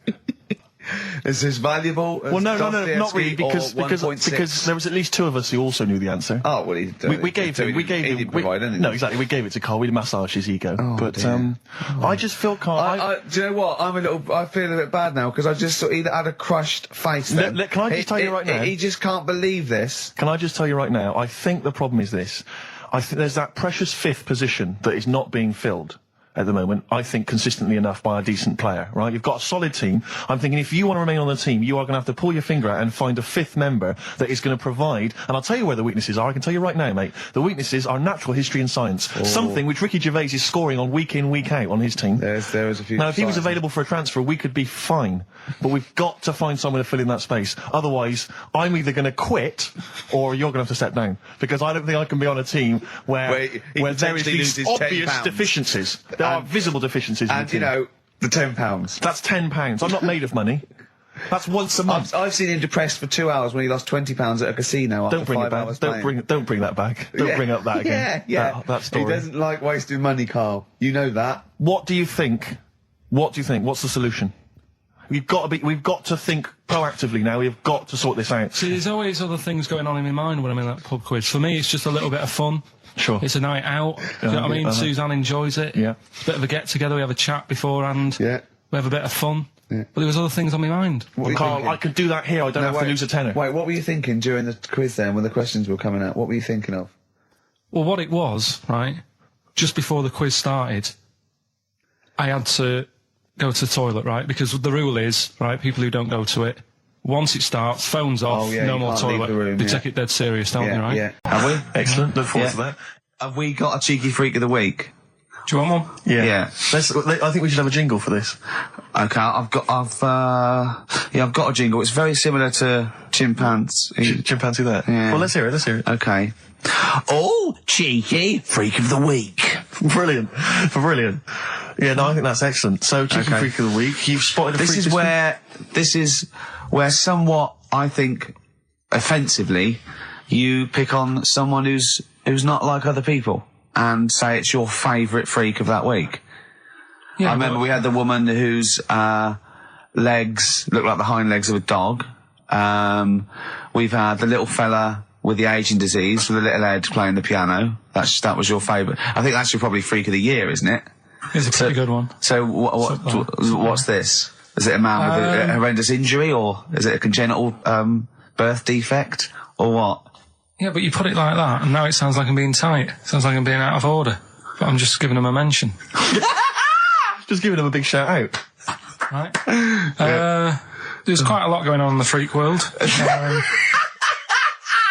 Is this valuable? Well, no, not really, because there was at least 2 of us who also knew the answer. Oh, well, we gave him. No, exactly. We gave it to Carl. We massaged his ego. I just feel Carl. Do you know what? I feel a bit bad now, because I just he had a crushed face. Then. Can I just tell you right now? He just can't believe this. Can I just tell you right now? I think the problem is this. I think there's that precious 5th position that is not being filled at the moment, I think, consistently enough by a decent player, right? You've got a solid team. I'm thinking if you want to remain on the team, you are going to have to pull your finger out and find a 5th member that is going to provide, and I'll tell you where the weaknesses are. I can tell you right now, mate. The weaknesses are natural history and science. Something which Ricky Gervais is scoring on week in, week out on his team. There is a few. Now, if he was available for a transfer, we could be fine. But we've got to find someone to fill in that space. Otherwise, I'm either going to quit, or you're going to have to step down. Because I don't think I can be on a team where there is these obvious deficiencies. There are visible deficiencies. And, you know, the £10. That's £10. I'm not made of money. That's once a month. I've seen him depressed for 2 hours when he lost £20 at a casino. Don't bring it back. Don't bring that back. Don't bring up that again. Yeah. That story. He doesn't like wasting money, Carl. You know that. What do you think? What's the solution? We've got to think proactively now. We've got to sort this out. See, there's always other things going on in my mind when I'm in that pub quiz. For me, it's just a little bit of fun. Sure. It's a night out. Do you know what I mean? Suzanne enjoys it. Yeah. Bit of a get-together. We have a chat beforehand. Yeah. We have a bit of fun. Yeah. But there was other things on my mind. Carl, I could do that here. I don't have to lose a tenner. Wait, what were you thinking during the quiz then when the questions were coming out? What were you thinking of? Well, what it was, right, just before the quiz started, I had to go to the toilet, right? Because the rule is, right, people who don't go to it, once it starts, phones off, no more toilet. They take it dead serious, don't they, right? Yeah. Have we? Excellent. Look forward to that. Have we got a cheeky freak of the week? Do you want one? Yeah. I think we should have a jingle for this. Okay, I've got a jingle. It's very similar to Chimpanzee. Chimpanzee there. Yeah. Well, let's hear it. Okay. Oh, cheeky freak of the week. Brilliant. Yeah, no, I think that's excellent. So, cheeky freak of the week. You've spotted a freak. This is where somewhat I think, offensively, you pick on someone who's not like other people and say it's your favourite freak of that week. Yeah, I remember we had the woman whose legs look like the hind legs of a dog. We've had the little fella with the aging disease with a little head playing the piano. That was your favourite. I think that's your probably freak of the year, isn't it? It's a pretty good one. So what's this? Is it a man with a horrendous injury, or is it a congenital birth defect, or what? Yeah, but you put it like that, and now it sounds like I'm being tight. It sounds like I'm being out of order. But I'm just giving him a mention. Just giving him a big shout out. Right. There's quite a lot going on in the freak world.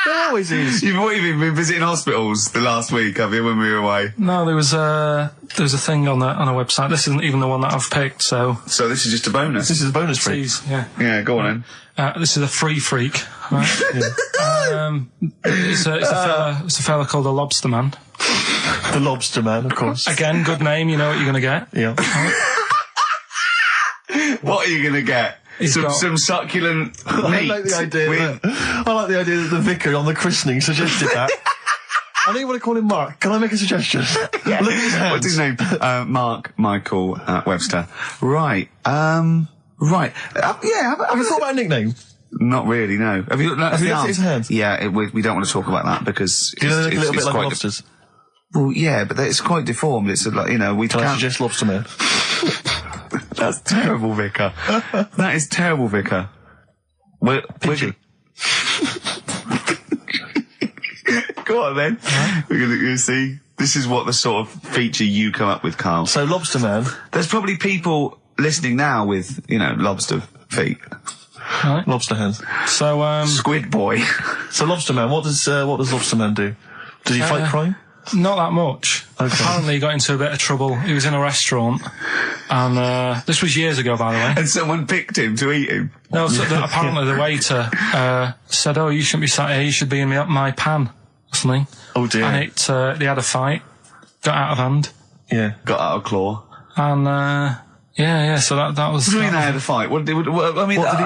There always is. You've been visiting hospitals the last week, have you, when we were away? No, there was a thing on a website. This isn't even the one that I've picked, so... So this is just a bonus? This is a bonus freak. Please, yeah. Yeah, go on then. This is a free freak, right? It's a fella called the Lobster Man. The Lobster Man, of course. Again, good name, you know what you're going to get. Yeah. What are you going to get? Some succulent meat. I like the idea that the vicar on the christening suggested that. I don't want to call him Mark. Can I make a suggestion? Yeah. Look at his hands. What's his name? Mark Michael Webster. Right. Right. Have you thought about a nickname? Not really, no. Have you looked at his hands? Yeah, we don't want to talk about that because Do you know they look a little bit like lobsters? Well, yeah, but it's quite deformed. It's like, you know, we Can I can't... suggest Lobster Man? That's terrible, Vicar. That is terrible, Vicar. We're Go on then. We're going to see. This is what the sort of feature you come up with, Carl. So Lobster Man. There's probably people listening now with, you know, lobster feet. Right. Lobster hands. So, Squid Boy. So Lobster Man, what does Lobster Man do? Does he fight crime? Not that much. Okay. Apparently he got into a bit of trouble. He was in a restaurant, and this was years ago, by the way. And someone picked him to eat him. No, so apparently the waiter said, "Oh, you shouldn't be sat here. You should be in my pan," or something. Oh dear. And they had a fight, got out of hand. Yeah. Got out of claw. And yeah. So that was. What do you mean they had a fight? What did he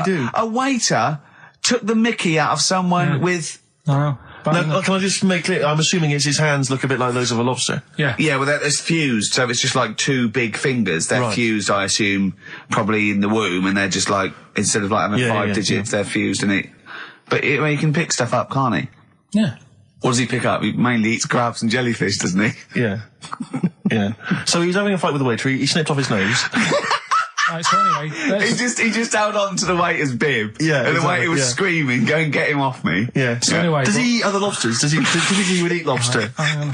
do? A waiter took the mickey out of someone with. No. No, can I just make clear? I'm assuming it's his hands look a bit like those of a lobster. Yeah. Yeah, well, it's fused, so it's just like two big fingers. They're fused, I assume, probably in the womb, and they're just like, instead of like having 5 digits, they're fused in it. But he can pick stuff up, can't he? Yeah. What does he pick up? He mainly eats crabs and jellyfish, doesn't he? Yeah. Yeah. So he was having a fight with the waiter. He snipped off his nose. Right, so anyway, he just held on to the waiter's bib. Yeah, and the exactly, waiter was screaming, "Go and get him off me." Yeah. So anyway, does he eat other lobsters? Does he typically he would eat lobster,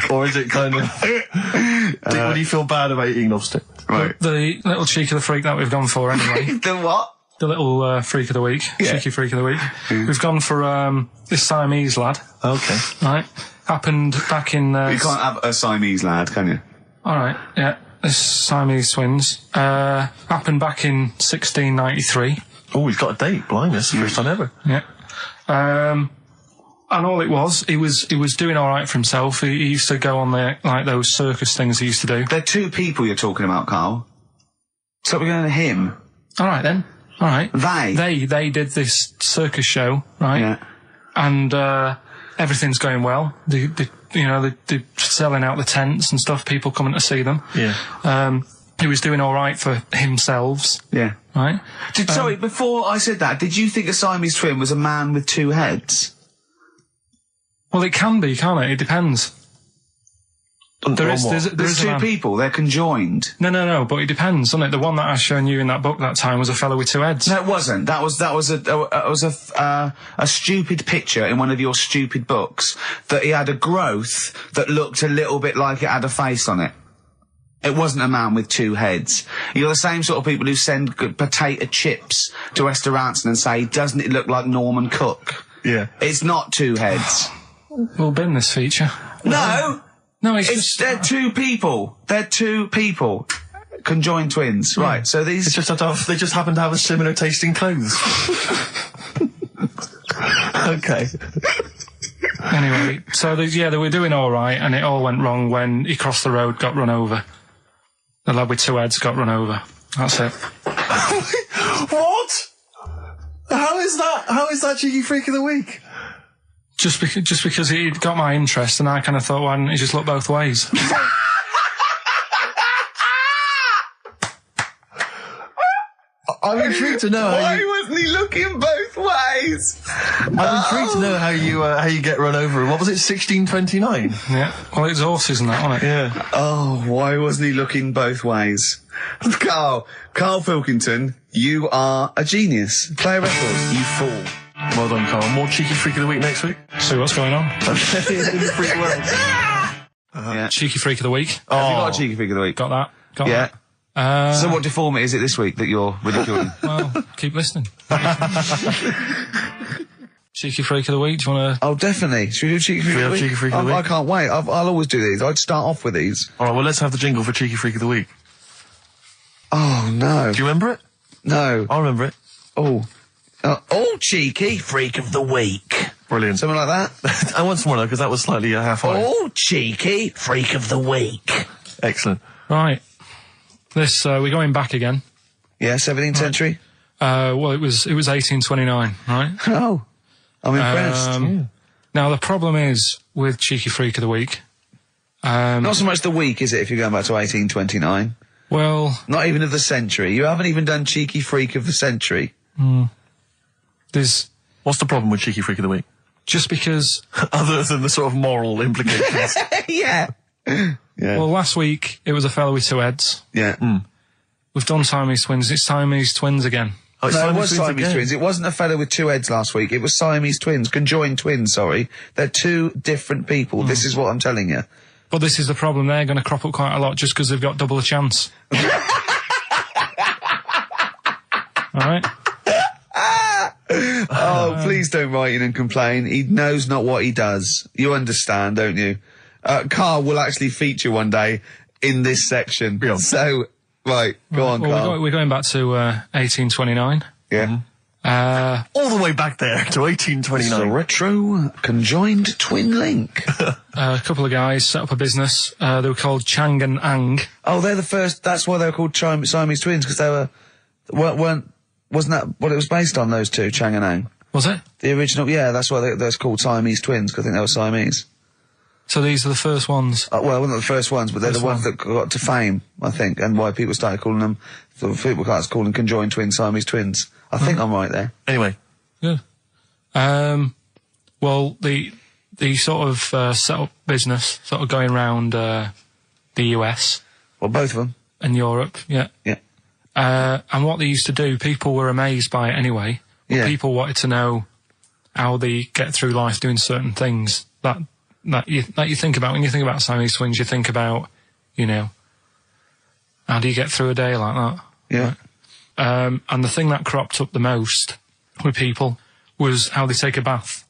or is it kind of? Would he feel bad about eating lobster? Right. The little cheek of the freak that we've gone for anyway. The what? The little freak of the week, cheeky freak of the week. We've gone for this Siamese lad. Okay. Right. Happened back in. You can't have a Siamese lad, can you? All right. Yeah. This Siamese twins happened back in 1693. Oh, he's got a date. Blimey, that's the first time ever. Yeah. And all it was, he was doing all right for himself. He used to go on like those circus things he used to do. They're two people you're talking about, Carl. So we're going to him. All right then. All right. They did this circus show, right? Yeah. And everything's going well. They're selling out the tents and stuff, people coming to see them. Yeah. He was doing all right for himself. Yeah. Right? Sorry, before I said that, did you think a Siamese twin was a man with 2 heads? Well, it can be, can't it? It depends. There's two people, they're conjoined. No, but it depends, doesn't it? The one that I shown you in that book that time was a fellow with 2 heads. No, it wasn't. That was a stupid picture in one of your stupid books that he had a growth that looked a little bit like it had a face on it. It wasn't a man with 2 heads. You're the same sort of people who send potato chips to restaurants and say, "Doesn't it look like Norman Cook?" Yeah. It's not 2 heads. We'll bin this feature. No. No, they're 2 people. They're 2 people. Conjoined twins. Right, so these... They just happen to have a similar taste in clothes. Okay. Anyway, so they were doing all right, and it all went wrong when he crossed the road, got run over. The lad with 2 heads got run over. That's it. What? How is that cheeky freak of the week? Just because he got my interest, and I kind of thought, why didn't he just look both ways? I'm intrigued to know Why wasn't he looking both ways? I'm intrigued to know how you get run over. What was it, 1629? Yeah. Well, it's horses and that, wasn't it? Yeah. Oh, why wasn't he looking both ways? Karl Pilkington, you are a genius. Play a record, you fool. Well done, Carl. More cheeky freak of the week next week. See what's going on. Freak world. Yeah. Cheeky freak of the week. Have you got a cheeky freak of the week? Got that. Got Yeah. that. So what deformity is it this week that you're ridiculing? Well, keep listening. Cheeky freak of the week. Do you want to? Oh, definitely. Should we do cheeky freak of the week? Cheeky freak of the week? I can't wait. I'll always do these. I'd start off with these. All right, well, let's have the jingle for cheeky freak of the week. Oh, no. Do you remember it? No. I remember it. Oh, cheeky freak of the week. Brilliant. Something like that. I want some more though, because that was slightly half-high. Oh, cheeky freak of the week. Excellent. Right. This we're going back again. Yeah, 17th century. Well, it was 1829, right? Oh, I'm impressed. Now the problem is with cheeky freak of the week. Not so much the week, is it? If you're going back to 1829, Well, not even of the century. You haven't even done cheeky freak of the century. there's What's the problem with cheeky freak of the week? just because. Other than the sort of moral implications. Yeah. Yeah. Well, last week it was a fellow with two heads. Yeah. We've done Siamese twins. It's Siamese twins again. Oh, it's No, it Siamese was twins Siamese again. twins. It wasn't a fellow with two heads last week. It was Siamese twins, conjoined twins, sorry. They're two different people. This is what I'm telling you. But this is the problem. They're going to crop up quite a lot just because they've got double a chance. All right. Oh, please don't write in and complain. He knows not what he does. You understand, don't you? Karl will actually feature one day in this section. Yeah. So, right, go on, Well, Karl. we're going back to 1829. Yeah. All the way back there to It's a 1829. retro conjoined twin link. A couple of guys set up a business. They were called Chang and Ang. Oh, they're the first. That's why they were called Siamese twins, because they wasn't that what it was based on? Those two, Chang and Ang. Was it? The original, yeah. That's why they're called Siamese twins, because I think they were Siamese. So these are the first ones. Well, not the first ones, but they're the ones that got to fame, I think, and why people started calling them. People started calling them conjoined twins, Siamese twins. I think I'm right there. Anyway. Good. Well, the sort of set up business, sort of going around the US Well, both of them. and Europe, yeah. Yeah. And what they used to do, people were amazed by it anyway. But Yeah. people wanted to know how they get through life doing certain things that you think about. When you think about Siamese twins, you think about, how do you get through a day like that? Yeah. And the thing that cropped up the most with people was how they take a bath.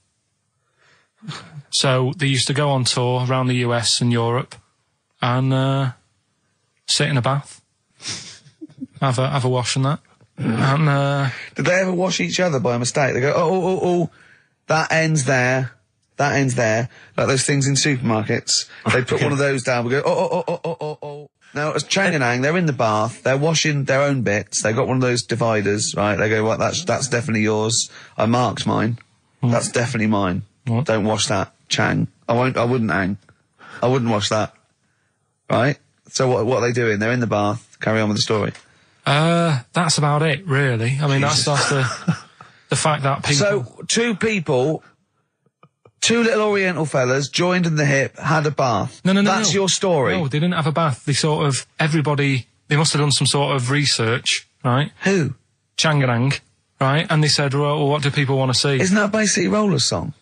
So they used to go on tour around the US and Europe and sit in a bath, have a wash and that. And Did they ever wash each other by mistake? They go, oh, that ends there. That ends there. Like those things in supermarkets. They put one of those down. We go, oh. Now, as Chang and Ang, they're in the bath. They're washing their own bits. They got one of those dividers, right? They go, well, that's definitely yours. I marked mine. That's definitely mine. What? Don't wash that, Chang. I wouldn't, Ang. I wouldn't wash that. Right? So what are they doing? They're in the bath. Carry on with the story. that's about it, really. I mean, that's the fact that people. So, two little Oriental fellas joined in the hip, had a bath. No. That's your story. No, they didn't have a bath. They they must have done some sort of research, right? Who? Changarang, right? And they said, well, what do people want to see? Isn't that basically Roller's song?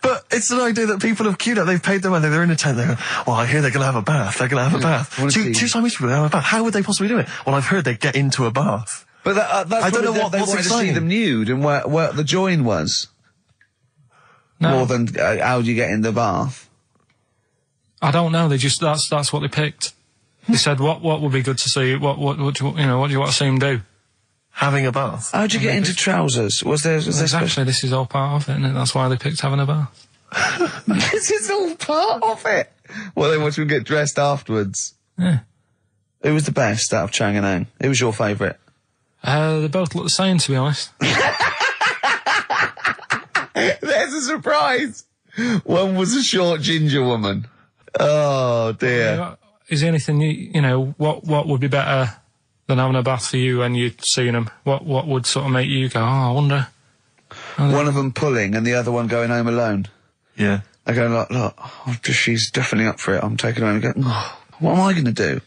But it's an idea that people have queued up. They've paid their money. They're in a tent. They go, well, I hear they're going to have a bath. They're going to have a bath. Two Siamese people have a bath. How would they possibly do it? Well, I've heard they get into a bath. But that's I don't know they what's wanted to see exciting. them nude and where the join was. No. More than how do you get in the bath? I don't know. They just that's what they picked. They said what would be good to see. What do you want to see them do? Having a bath. How'd you get into trousers? Was there Exactly. This is all part of it, isn't it? That's why they picked having a bath. This is all part of it. Well, they want you to get dressed afterwards. Yeah. Who was the best out of Chang and Ang? Who was your favourite? They both look the same, to be honest. There's a surprise. One was a short ginger woman. Oh, dear. Is there anything, you know, what would be better than having a bath for you when you'd seen them? What would sort of make you go, I wonder? One of them pulling and the other one going home alone. Yeah. I go, look, she's definitely up for it. I'm taking her home and go, oh, what am I going to do?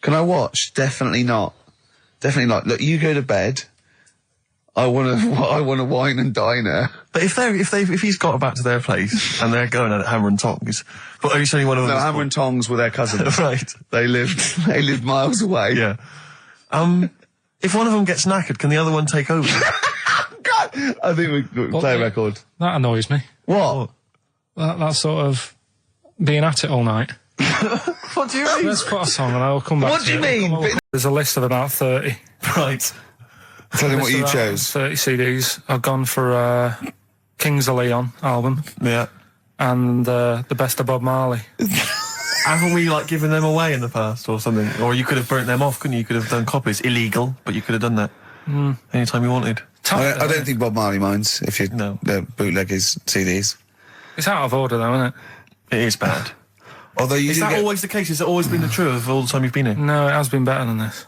Can I watch? Definitely not. Definitely not. Look, you go to bed. I want to wine and dine her. But if he's got back to their place and they're going at Hammer and Tongs, but it's only one of them. No, Hammer and Tongs were their cousins. Right. They lived miles away. Yeah. If one of them gets knackered, can the other one take over? God, I think we play a record. That annoys me. What? That sort of being at it all night. What do you mean? Let's put a song and I'll come back What to do you it. mean? There's a list of about 30. Right. Tell him what you About chose. 30 CDs. I've gone for Kings of Leon album Yeah. and the Best of Bob Marley. Haven't we, like, given them away in the past or something? Or you could have burnt them off, couldn't you? You could have done copies. Illegal, but you could have done that. Anytime you wanted. I don't think Bob Marley minds if you No. bootleg his CDs. It's out of order though, isn't it? It is bad. Although you Is do that get... always the case? Has it always been the truth of all the time you've been here? No, it has been better than this.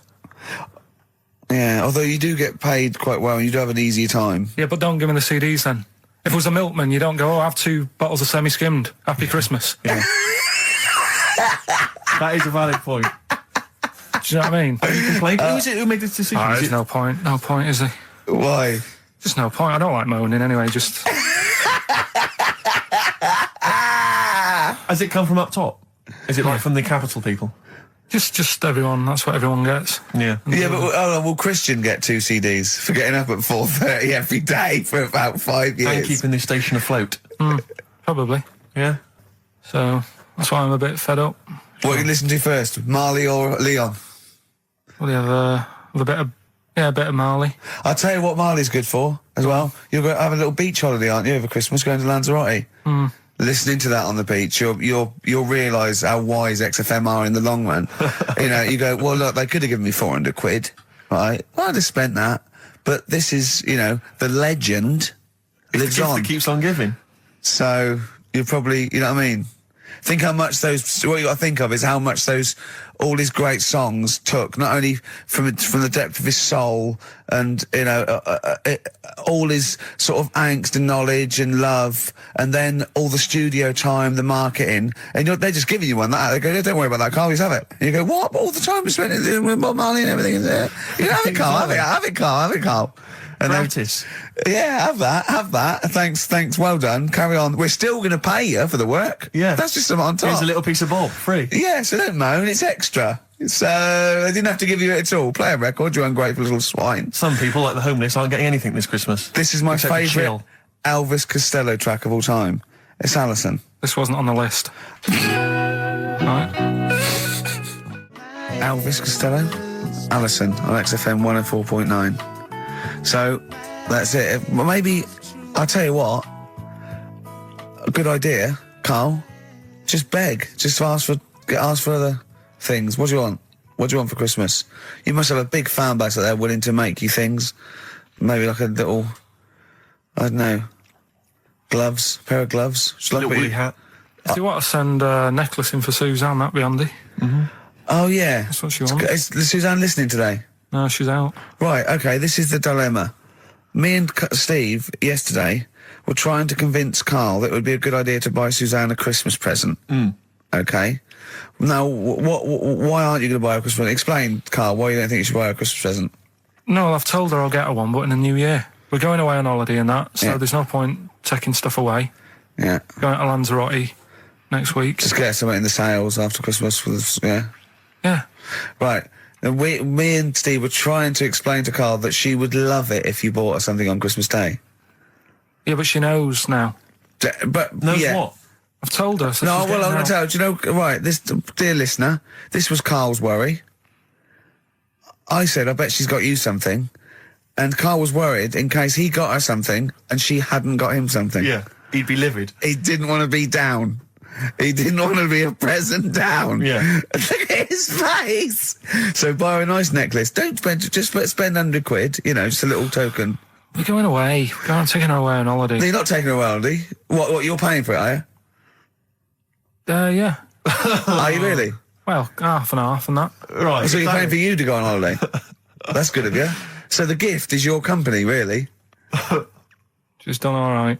Yeah, although you do get paid quite well and you do have an easier time. Yeah, but don't give me the CDs then. If it was a milkman, you don't go, I have 2 bottles of semi-skimmed. Happy Christmas. Yeah. That is a valid point. Do you know what I mean? You complained. Who is it who made this decision? Oh, Is there's it- no point. No point, is there? Why? Just no point. I don't like moaning anyway, just... Has it come from up top? Is it like from the capital people? Just everyone. That's what everyone gets. Yeah. Yeah, but will Christian get 2 CDs for getting up at 4:30 every day for about 5 years? And keeping this station afloat. Probably. Yeah. So that's why I'm a bit fed up. What you listen to first, Marley or Leon? Well, you have a bit of Marley. I'll tell you what Marley's good for as well. You're going to have a little beach holiday, aren't you, over Christmas, going to Lanzarote? Listening to that on the beach, you'll realise how wise XFM are in the long run. You know, you go, well, look, they could have given me 400 quid, right? Well, I'd have spent that. But this is, you know, the legend lives The gift on. that keeps on giving. So you're probably, you know what I mean? Think how much what you got to think of is how much all his great songs took, not only from the depth of his soul and, you know, all his sort of angst and knowledge and love, and then all the studio time, the marketing, and they're just giving you one that. They go, don't worry about that, Carl, just have it. And you go, what? But all the time we spent it with Bob Marley and everything. You know, have it, Carl, have it, Carl. And Practice. Yeah, have that. Thanks, well done. Carry on. We're still going to pay you for the work. Yeah. That's just something on top. Here's a little piece of Bob, free. Yeah, so don't moan, it's extra. So, they didn't have to give you it at all. Play a record, you ungrateful little swine. Some people, like the homeless, aren't getting anything this Christmas. This is my Except for favourite chill. Elvis Costello track of all time. It's Alison. This wasn't on the list. Right. Elvis Costello, Alison on XFM 104.9. So, that's it. Well, maybe, I'll tell you what, a good idea, Carl, just beg. Just ask for other things. What do you want? What do you want for Christmas? You must have a big fan base out there willing to make you things. Maybe like a little, I don't know, gloves, pair of gloves. Just like Little what you- woolly hat. If you want to send a necklace in for Suzanne, that'd be handy. Oh, yeah. That's what she wants. Is Suzanne listening today? No, she's out. Right, okay, this is the dilemma. Me and Steve, yesterday, were trying to convince Carl that it would be a good idea to buy Suzanne a Christmas present. Okay? Now, why aren't you going to buy her a Christmas present? Explain, Carl, why you don't think you should buy her a Christmas present. No, I've told her I'll get her one, but in the new year. We're going away on holiday and that, so Yeah. there's no point taking stuff away. Yeah. Going to Lanzarote next week. Just get her something in the sales after Christmas for the, yeah. Yeah. Right. And me and Steve were trying to explain to Carl that she would love it if you bought her something on Christmas Day. Yeah, but she knows now. But, Knows yeah. what? I've told her. So No, she's well, I'm getting going out. to tell you, do you know, right, this, dear listener, this was Carl's worry. I said, I bet she's got you something. And Carl was worried in case he got her something and she hadn't got him something. Yeah. He'd be livid. He didn't want to be down. He didn't want to be a present down. Yeah. Look at his face. So buy her a nice necklace. Don't spend, just spend £100, you know, just a little token. We're going away. I'm taking her away on holiday. You're not taking her away, are you? What, you're paying for it, are you? Yeah. Are you really? Well, half and half and that. Right. So you're paying for you to go on holiday? That's good of you. So the gift is your company, really? She's done all right.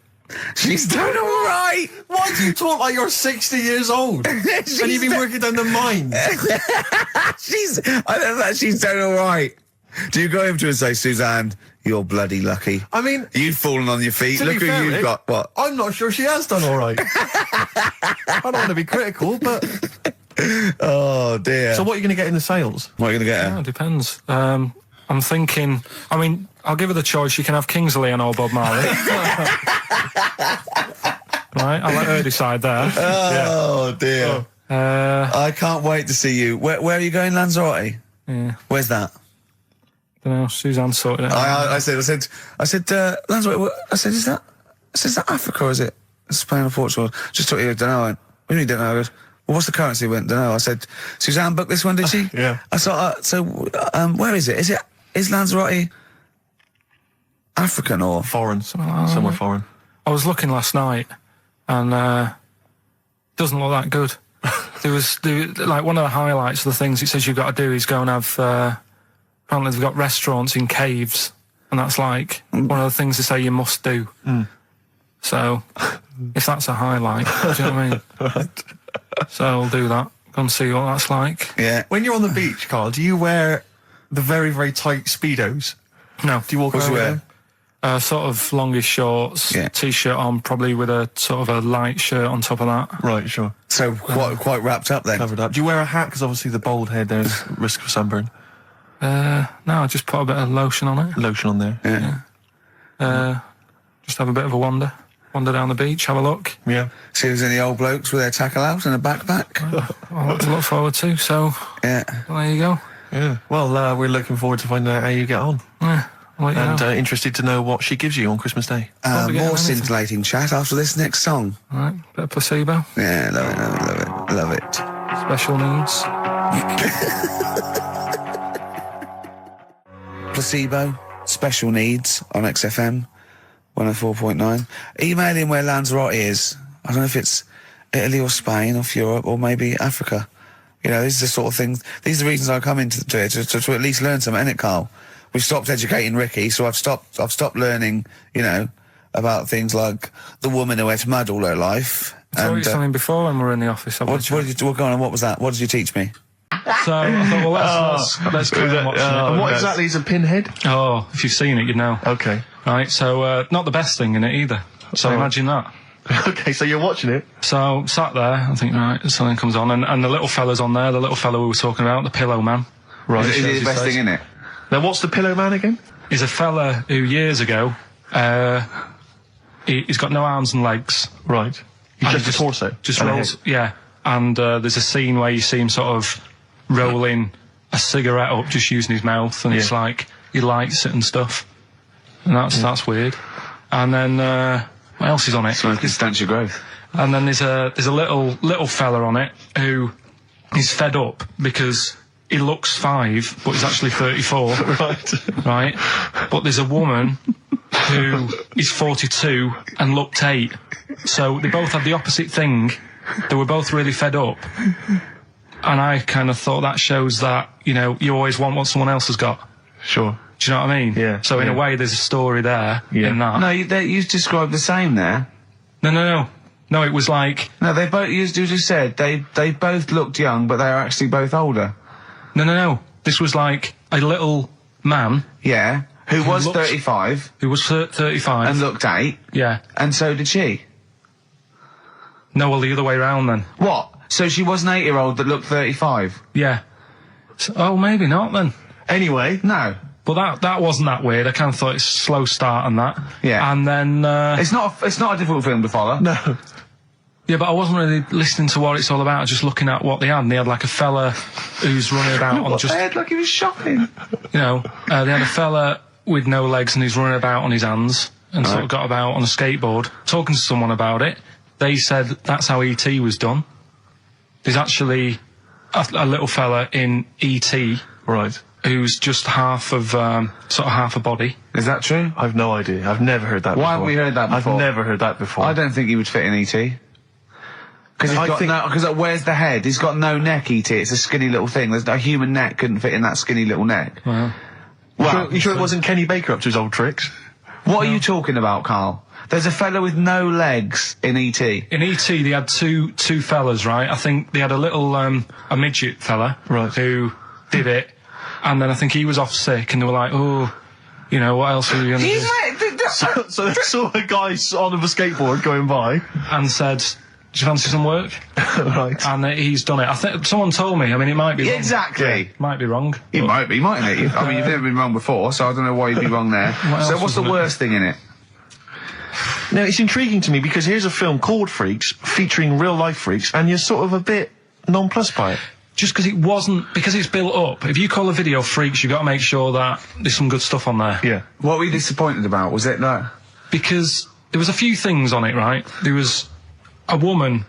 She's done all right! Why do you talk like you're 60 years old? And you've been working down the mines? I don't know, she's done all right. Do you go over to her and say, Suzanne, you're bloody lucky? I mean... You've fallen on your feet. to Look be who fair, you've Rick, got. What? I'm not sure she has done all right. I don't want to be critical, but... Oh, dear. So what are you going to get in the sales? What are you going to get her? Yeah, it depends. I'm thinking, I mean, I'll give her the choice. You can have Kingsley and old Bob Marley. Right, I'll let her decide there. Oh, dear. I can't wait to see you. Where are you going, Lanzarote? Yeah. Where's that? Don't know, Suzanne sorted it out. I said, Lanzarote, I said, is that Africa or is it Spain or Portugal? Just thought you don't know. What do you mean, don't know? I goes, well, what's the currency? Went, don't know. I said, Suzanne booked this one, did she? Yeah. I thought, where is it? Is Lanzarote African or Foreign. Somewhere foreign. I was looking last night, and doesn't look that good. There was like one of the highlights of the things it says you've got to do is go and have. Apparently they've got restaurants in caves, and that's like one of the things they say you must do. So, if that's a highlight, do you know what I mean? Right. So I'll do that. Go and see what that's like. Yeah. When you're on the beach, Carl, do you wear the very, very tight Speedos? No. Do you walk What do around you with wear? them? Sort of longish shorts, Yeah. t-shirt on, probably with a sort of a light shirt on top of that. Right, sure. So quite wrapped up then. Covered up. Do you wear a hat? Because obviously the bald head, there's risk of sunburn. No, I just put a bit of lotion on it. Lotion on there. Yeah. Just have a bit of a wander down the beach, have a look. Yeah. See if there's any old blokes with their tackle out and a backpack. I'll look forward to. So Yeah. there you go. Yeah. Well, we're looking forward to finding out how you get on. Yeah, I'll let you And know. Interested to know what she gives you on Christmas Day. Probably get More anything. scintillating chat after this next song. All right, bit of placebo. Yeah, love it. Special needs. Placebo, special needs on XFM 104.9. Email in where Lanzarote is. I don't know if it's Italy or Spain or Europe or maybe Africa. You know, these are the sort of things, these are the reasons I come into it, to at least learn something, innit, Carl? We've stopped educating Ricky, so I've stopped learning, you know, about things like the woman who ate mud all her life. I told you something before when we were in the office. What was that? What did you teach me? So I thought, well, let's carry on watching it. And what exactly is a pinhead? Oh, if you've seen it, you'd know. Okay. Right, so not the best thing in it either. So imagine that. Okay, so you're watching it. So sat there, I think, right, something comes on, and the little fella's on there, the little fella we were talking about, the pillow man. Right. Is it the best thing in it? Now, what's the pillow man again? He's a fella who years ago, he's got no arms and legs. Right. He's And just a torso. Just and a rolls, head. yeah. And there's a scene where you see him sort of rolling a cigarette up, just using his mouth, and it's like he lights it and stuff. And that's weird. And then what else is on it? Smoking stunts your growth. And then there's a little fella on it who is fed up because he looks 5, but he's actually 34. Right. Right? But there's a woman who is 42 and looked 8. So they both had the opposite thing. They were both really fed up. And I kind of thought that shows that, you know, you always want what someone else has got. Sure. Do you know what I mean? Yeah. So in a way, there's a story there in that. No, you described the same there. No. No, it was like... No, they both, you just said, they both looked young, but they are actually both older. No. This was like a little man... Yeah. Who was looked- 35. Who was 35. And looked 8. Yeah. And so did she. No, well, the other way round then. What? So she was an 8-year-old that looked 35? Yeah. So, oh, maybe not then. Anyway. No. But that wasn't that weird. I kind of thought it's a slow start and that. Yeah. And then... It's not a difficult film to follow. No. Yeah, but I wasn't really listening to what it's all about, just looking at what they had. And they had like a fella who's running about on just... They had like he was shopping. You know, they had a fella with no legs and he's running about on his hands and sort of got about on a skateboard, talking to someone about it. They said that's how E.T. was done. There's actually a little fella in E.T. Right. who's just half of sort of half a body. Is that true? I've no idea. I've never heard that before. Why haven't we heard that before? I've never heard that before. I don't think he would fit in E.T. Because where's the head? He's got no neck, E.T. It's a skinny little thing. There's no human neck couldn't fit in that skinny little neck. Well, You sure it wasn't Kenny Baker up to his old tricks? What are you talking about, Carl? There's a fella with no legs in E.T. in E.T. they had two fellas, right? I think they had a little a midget fella who did it, and then I think he was off sick, and they were like, oh, you know, what else are we going to do? So they saw a guy on a skateboard going by And said, do you fancy some work? right. And he's done it. I think someone told me. I mean, it might be wrong. Exactly. Might be wrong. He might be, mightn't he? I mean, you've never been wrong before, so I don't know why you'd be wrong there. So what's the worst thing in it? Now, it's intriguing to me because here's a film called Freaks, featuring real-life freaks, and you're sort of a bit nonplussed by it. Just because it wasn't, because it's built up. If you call a video Freaks, you've got to make sure that there's some good stuff on there. Yeah. What were you disappointed about? Was it that? Because there was a few things on it, right? There was a woman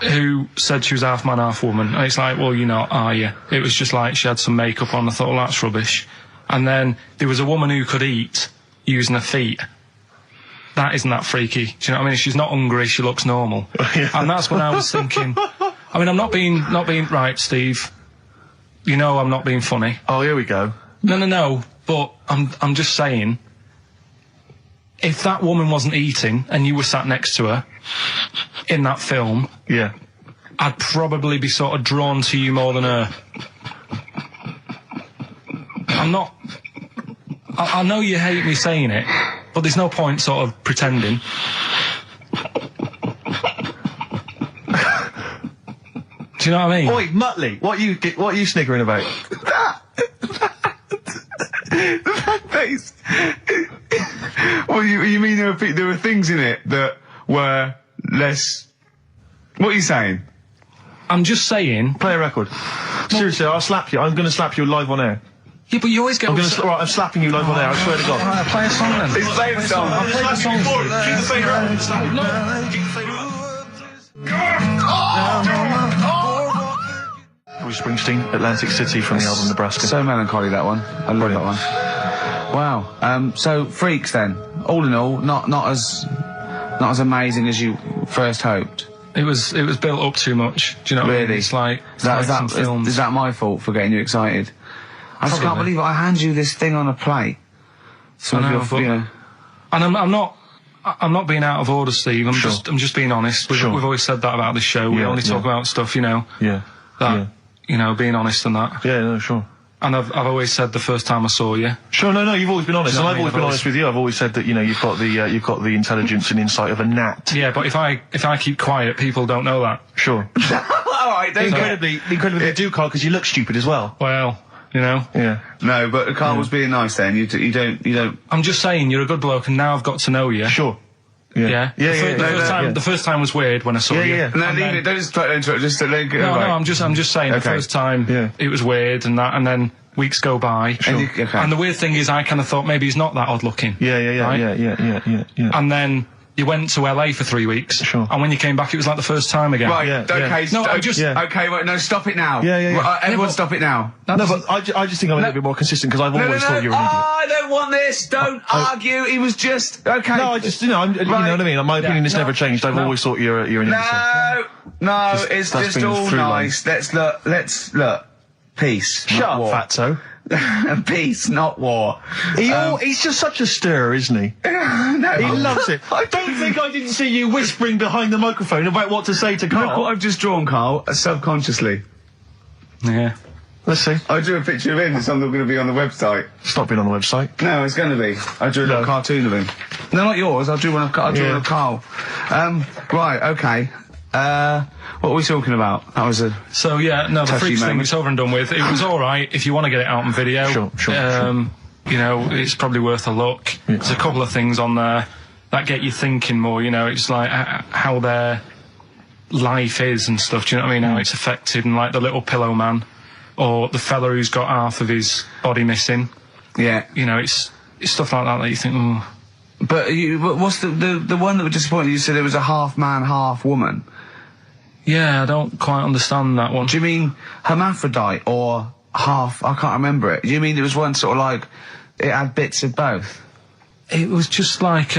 who said she was half man, half woman. And it's like, well, you're not, are you? It was just like she had some makeup on. I thought, well, that's rubbish. And then there was a woman who could eat using her feet. That isn't that freaky. Do you know what I mean? She's not hungry, she looks normal. Yeah. And that's when I was thinking, I mean, I'm not being right, Steve. You know I'm not being funny. Oh, here we go. No, but I'm just saying, if that woman wasn't eating and you were sat next to her in that film, Yeah. I'd probably be sort of drawn to you more than her. I'm not... I know you hate me saying it, but there's no point sort of pretending. Do you know what I mean? Oi, Muttley, what are you sniggering about? That face. Well, you mean there were things in it that were less... What are you saying? I'm just saying... Play a record. Seriously, I'll slap you. I'm going to slap you live on air. Yeah, but you always get... I'm slapping you live on air, I swear to God. Alright, play a song then. He's playing the song. I'll play the song for Bruce Springsteen, Atlantic City from the album Nebraska. So melancholy, that one. I love that one. Wow. So Freaks then. All in all, not as amazing as you first hoped. It was built up too much. Do you know what I mean? Really? It's like Is some films. that my fault for getting you excited? I just can't believe it. I hand you this thing on a plate. So I know, but- you know. And I'm not being out of order, Steve. I'm just being honest. We've always said that about this show. We only talk about stuff, you know. Yeah. You know, being honest and that. Yeah, no, sure. And I've always said the first time I saw you. Sure, no, you've always been honest, and I've always been I've honest with you. I've always said that, you know, you've got the intelligence and insight of a gnat. Yeah, but if I keep quiet, people don't know that. Sure. Alright, Incredibly, they do, Carl, because you look stupid as well. Well, you know. Yeah. No, but Carl was being nice then. You don't. I'm just saying, you're a good bloke, and now I've got to know you. Sure. Yeah. Yeah. The first time was weird when I saw you. Yeah. No, leave it. Don't just try to interrupt. Just to let it go. No, right. I'm just saying. The first time it was weird, and then weeks go by. Sure. And the weird thing is, I kind of thought maybe he's not that odd looking. Yeah. And then you went to LA for 3 weeks. Sure. And when you came back, it was like the first time again. Right. Okay. No, I'm just. Okay. Wait. No. Stop it now. Yeah. Right, everyone, stop it now. No, but I just think I'm a little bit more consistent because I've always thought you were an idiot. I don't want this. Don't argue. He was just okay. No, I just, you know what I mean? My opinion has never changed. I've always thought you're an idiot. No, it's that's just been all through nice. Let's look. Peace. Shut up, war. fatso. Peace, not war. He's just such a stirrer, isn't he? No, He loves it. Don't think I didn't see you whispering behind the microphone about what to say to Carl. Look what I've just drawn, Carl, subconsciously. Yeah. Let's see. I drew a picture of him. It's something going to be on the website. It's not been on the website. No, it's going to be. I drew a little cartoon of him. No, not yours. I drew one of Carl. Right, okay. What were we talking about? That was a... So yeah, no, the touchy Freaks thing, moment. it's over and done with. It was alright if you want to get it out on video. Sure. You know, it's probably worth a look. Yeah. There's a couple of things on there that get you thinking more, you know, it's like how their life is and stuff, do you know what I mean? How it's affected, and like the little pillow man, or the fella who's got half of his body missing. Yeah. You know, it's stuff like that you think, oh. But what's the one that was disappointing? You said it was a half man, half woman. Yeah, I don't quite understand that one. Do you mean hermaphrodite or half? I can't remember it. Do you mean it was one sort of like it had bits of both? It was just like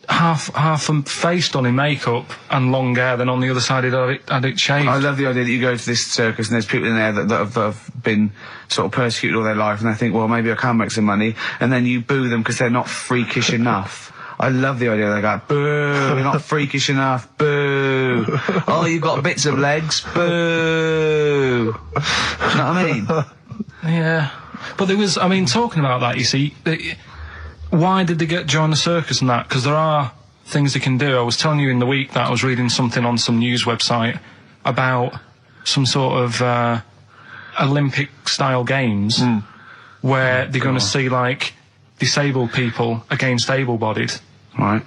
half face done in makeup and long hair, then on the other side had it shaved. I love the idea that you go to this circus and there's people in there that have been sort of persecuted all their life, and they think, well, maybe I can make some money, and then you boo them because they're not freakish enough. I love the idea they go, boo, you're not freakish enough, boo. Oh, you've got bits of legs, boo. Do you know what I mean? Yeah. But there was, I mean, talking about that, you see, why did they join the circus and that? Because there are things they can do. I was telling you in the week that I was reading something on some news website about some sort of Olympic-style games where they're going to see, like, disabled people against able-bodied. Right.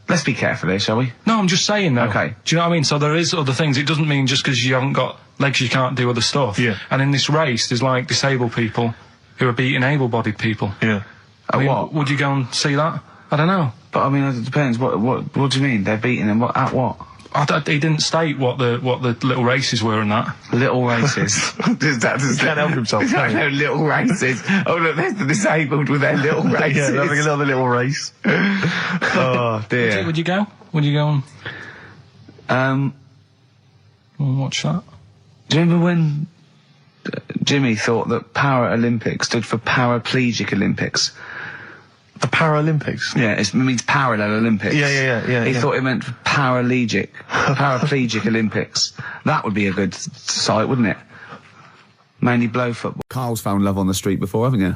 Let's be careful here, shall we? No, I'm just saying, though. Okay. Do you know what I mean? So there is other things. It doesn't mean just because you haven't got legs you can't do other stuff. Yeah. And in this race, there's, like, disabled people who are beating able-bodied people. Yeah. I mean, what? Would you go and see that? I don't know. But, I mean, it depends. What do you mean? They're beating them? At what? He didn't state what the little races were and that. Little races. Does that Can't help himself. No, little races. Oh, look, there's the disabled with their little races. Yeah, they're having another little race. Oh, dear. Would you go? Would you go and watch that? Do you remember when Jimmy thought that Paralympics stood for Paraplegic Olympics? The Paralympics? Yeah, it means parallel Olympics. Yeah. He thought it meant Paraplegic Olympics. That would be a good sight, wouldn't it? Mainly blow football. Carl's found love on the street before, haven't you?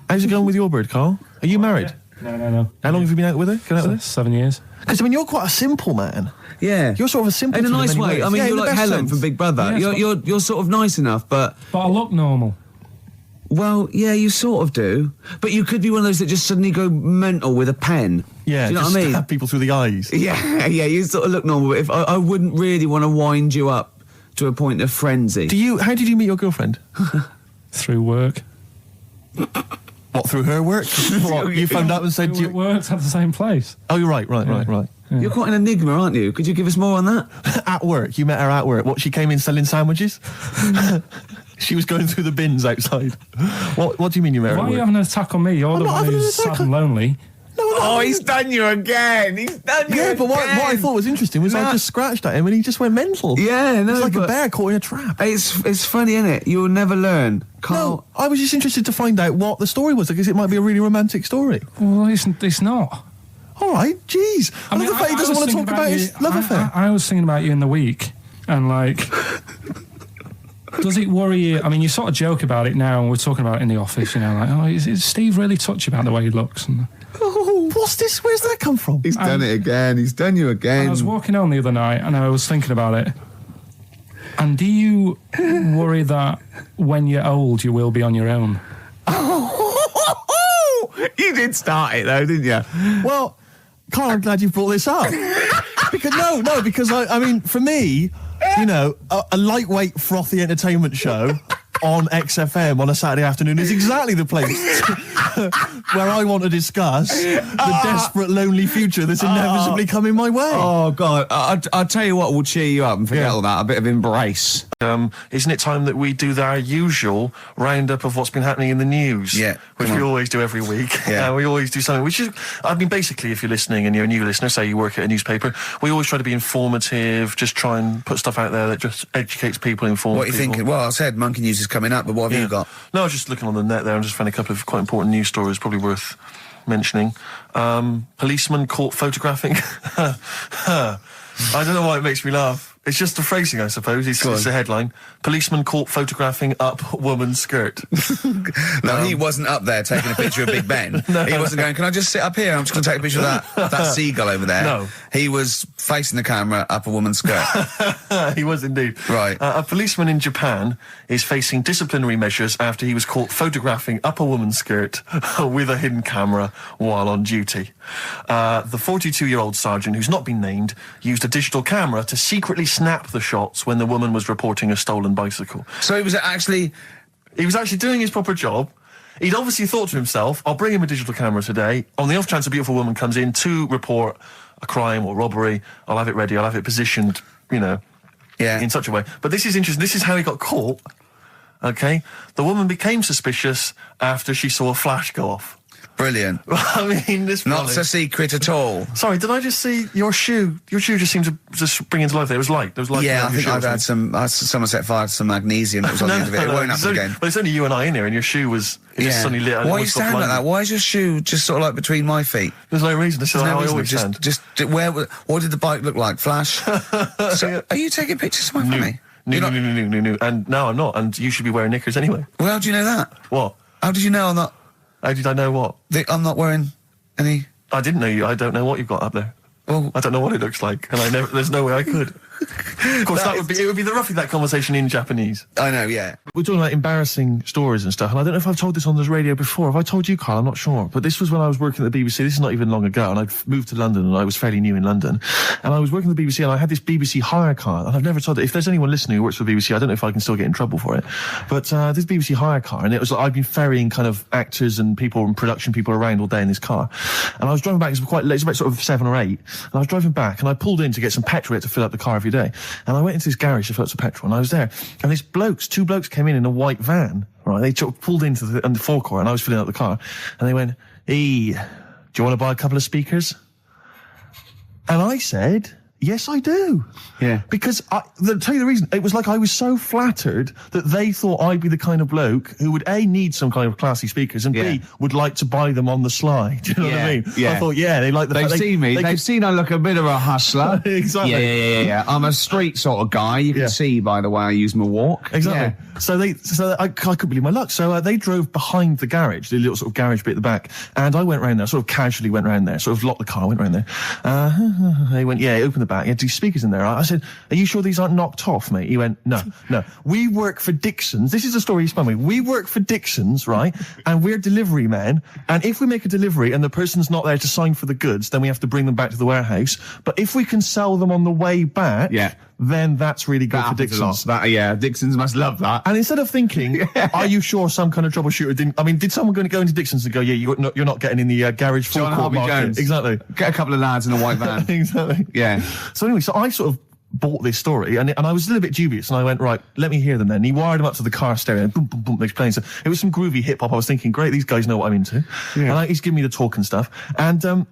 How's it going with your bird, Carl? Are you married? No. How long have you been out with her? Going out with her? 7 years. Because, I mean, you're quite a simple man. Yeah. You're sort of a simple in a nice way. I mean, you're like Helen from Big Brother. Yeah, you're sort of nice enough, but I look normal. Well, yeah, you sort of do. But you could be one of those that just suddenly go mental with a pen. Yeah, do you know just what I mean? stab people through the eyes. Yeah, you sort of look normal. But if I wouldn't really want to wind you up to a point of frenzy. How did you meet your girlfriend? Through work. What, through her work? What, you found out and said We worked at the same place. Oh, you're right. Yeah. You're quite an enigma, aren't you? Could you give us more on that? At work, you met her at work. What, she came in selling sandwiches? She was going through the bins outside. What do you mean you met her Why at are you work? having an attack on me? You're the one who's sad and lonely. Oh, he's done you again. Yeah, but what I thought was interesting was I just scratched at him and he just went mental. Yeah, no, it's like a but bear caught in a trap. It's funny, isn't it? You'll never learn. Carl. No, I was just interested to find out what the story was, because it might be a really romantic story. Well, it's not. All right, jeez. I love the fact he doesn't want to talk about his love affair. I was thinking about you in the week, and like, does it worry you? I mean, you sort of joke about it now, and we're talking about it in the office, you know, like, oh, is Steve really touchy about the way he looks? And, oh, what's this? Where's that come from? He's done it again. He's done you again. I was walking home the other night, and I was thinking about it. And do you worry that when you're old, you will be on your own? You did start it, though, didn't you? Well, Carl, I'm glad you brought this up. because I mean, for me, you know, a lightweight, frothy entertainment show on XFM on a Saturday afternoon is exactly the place where I want to discuss the desperate, lonely future that's inevitably coming my way. Oh, God. I'll tell you what will cheer you up and forget all that. A bit of embrace. Isn't it time that we do our usual roundup of what's been happening in the news? Yeah. Which we always do every week. Yeah. We always do something, which is, I mean, basically, if you're listening and you're a new listener, say you work at a newspaper, we always try to be informative, just try and put stuff out there that just educates people, informs What are you people. thinking? Well, I said Monkey News is coming up, but what have you got? No, I was just looking on the net there and just found a couple of quite important news stories, probably worth mentioning. Policeman caught photographing. I don't know why it makes me laugh. It's just the phrasing, I suppose. It's the headline. Policeman caught photographing up woman's skirt. No, he wasn't up there taking a picture of Big Ben. He wasn't going, can I just sit up here? I'm just going to take a picture of that seagull over there. No. He was facing the camera up a woman's skirt. He was indeed. Right. A policeman in Japan is facing disciplinary measures after he was caught photographing up a woman's skirt with a hidden camera while on duty. The 42-year-old sergeant, who's not been named, used a digital camera to secretly snap the shots when the woman was reporting a stolen bicycle. So he was actually doing his proper job. He'd obviously thought to himself, I'll bring him a digital camera today. On the off chance a beautiful woman comes in to report a crime or robbery, I'll have it ready, I'll have it positioned, you know, Yeah. In such a way. But this is interesting. This is how he got caught. Okay? The woman became suspicious after she saw a flash go off. Brilliant. I mean, this Not a secret at all. Sorry, did I just see your shoe? Your shoe just seemed to just bring into life there. It was light. There was light. Yeah, I think I've had someone set fire to some magnesium that was on the end of it. It won't happen again. Well, it's only you and I in here, and your shoe was just suddenly lit. Why are you standing like that? Why is your shoe just sort of like between my feet? There's no reason. This is how I always stand. What did the bike look like? Flash? So, are you taking pictures of my family? No. And no, I'm not. And you should be wearing knickers anyway. Well, how do you know that? What? How did you know I'm not? How did I know what? I'm not wearing any... I didn't know you. I don't know what you've got up there. Well, I don't know what it looks like, and there's no way I could. Of course, it would be roughly that conversation in Japanese. I know, yeah. We're talking about embarrassing stories and stuff, and I don't know if I've told this on this radio before. Have I told you, Carl? I'm not sure. But this was when I was working at the BBC. This is not even long ago, and I'd moved to London, and I was fairly new in London. And I was working at the BBC, and I had this BBC hire car, and I've never told it. If there's anyone listening who works for the BBC, I don't know if I can still get in trouble for it. But this BBC hire car, and it was like I'd been ferrying kind of actors and people and production people around all day in this car. And I was driving back, it was quite late, it was about sort of 7 or 8, and I was driving back, and I pulled in to get some petrol to fill up the car every day. And I went into this garage to fill up some petrol, and I was there, and two blokes came in a white van, right? They pulled into the forecourt, and I was filling up the car, and they went, "Hey, do you want to buy a couple of speakers?" And I said, "Yes, I do." Yeah. Because, I'll tell you the reason, it was like I was so flattered that they thought I'd be the kind of bloke who would, A, need some kind of classy speakers, and B, would like to buy them on the sly. Do you know what I mean? Yeah. I thought, they like the They've fact seen me. They've seen I look a bit of a hustler. Exactly. Yeah. I'm a street sort of guy. You can see by the way I use my walk. Exactly. Yeah. So I couldn't believe my luck. So they drove behind the garage, the little sort of garage bit at the back, and I went round there, sort of casually went round there, sort of locked the car, went round there. They went, open the back. You had 2 speakers in there. I said, "Are you sure these aren't knocked off, mate?" He went, No. We work for Dixon's. This is the story he spun me. We work for Dixon's, right? And we're delivery men. And if we make a delivery and the person's not there to sign for the goods, then we have to bring them back to the warehouse. But if we can sell them on the way back, then that's really good for Dixon's. Dixon's must love that. And instead of thinking, are you sure some kind of troubleshooter didn't... I mean, did someone going to go into Dixon's and go, you're not getting in the garage forecourt market? Jones. Exactly. Get a couple of lads in a white van. Exactly. Yeah. So anyway, I sort of bought this story, and I was a little bit dubious, and I went, right, let me hear them then. And he wired them up to the car stereo, and boom, boom, boom, they're playing. So it was some groovy hip-hop. I was thinking, great, these guys know what I'm into. Yeah. And he's giving me the talk and stuff. And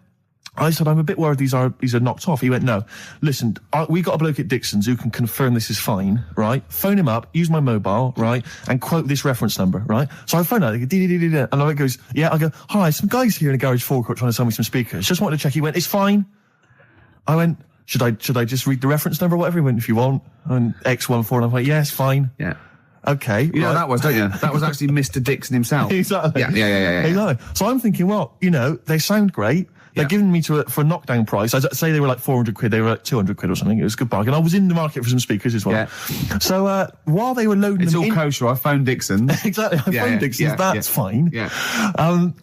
I said, I'm a bit worried these are knocked off. He went, no, listen, we got a bloke at Dixon's who can confirm this is fine, right? Phone him up, use my mobile, right? And quote this reference number, right? So I phone out, and I goes, I go, hi, some guys here in a garage forecourt trying to sell me some speakers. Just wanted to check. He went, it's fine. I went, should I just read the reference number or whatever? He went, if you want. And X14, and I'm like, yeah, it's fine. Yeah. Okay. You know what that was, don't you? That was actually Mr. Dixon himself. Exactly. Yeah. Exactly. So I'm thinking, well, they sound great. They're giving me for a knockdown price. I'd say they were like 400 quid. They were like 200 quid or something. It was a good bargain. I was in the market for some speakers as well. Yeah. So while they were loading it's them all kosher. I phoned Dixon's. Exactly. I phoned Dixon's. That's fine. Yeah.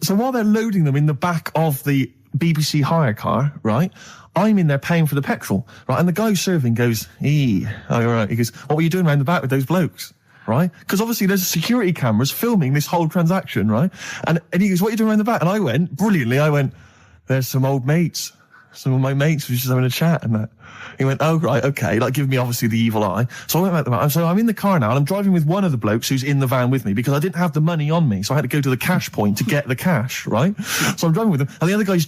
So while they're loading them in the back of the BBC hire car, right, I'm in there paying for the petrol, right, and the guy serving goes, right. He goes, what were you doing around the back with those blokes? Right? Because obviously there's security cameras filming this whole transaction, right? And he goes, what are you doing around the back? And I went, brilliantly, there's some old mates. Some of my mates were just having a chat and that. He went, oh, right, okay, like giving me obviously the evil eye. So I went back to the van. So I'm in the car now, and I'm driving with one of the blokes who's in the van with me because I didn't have the money on me. So I had to go to the cash point to get the cash, right? So I'm driving with him, and the other guy's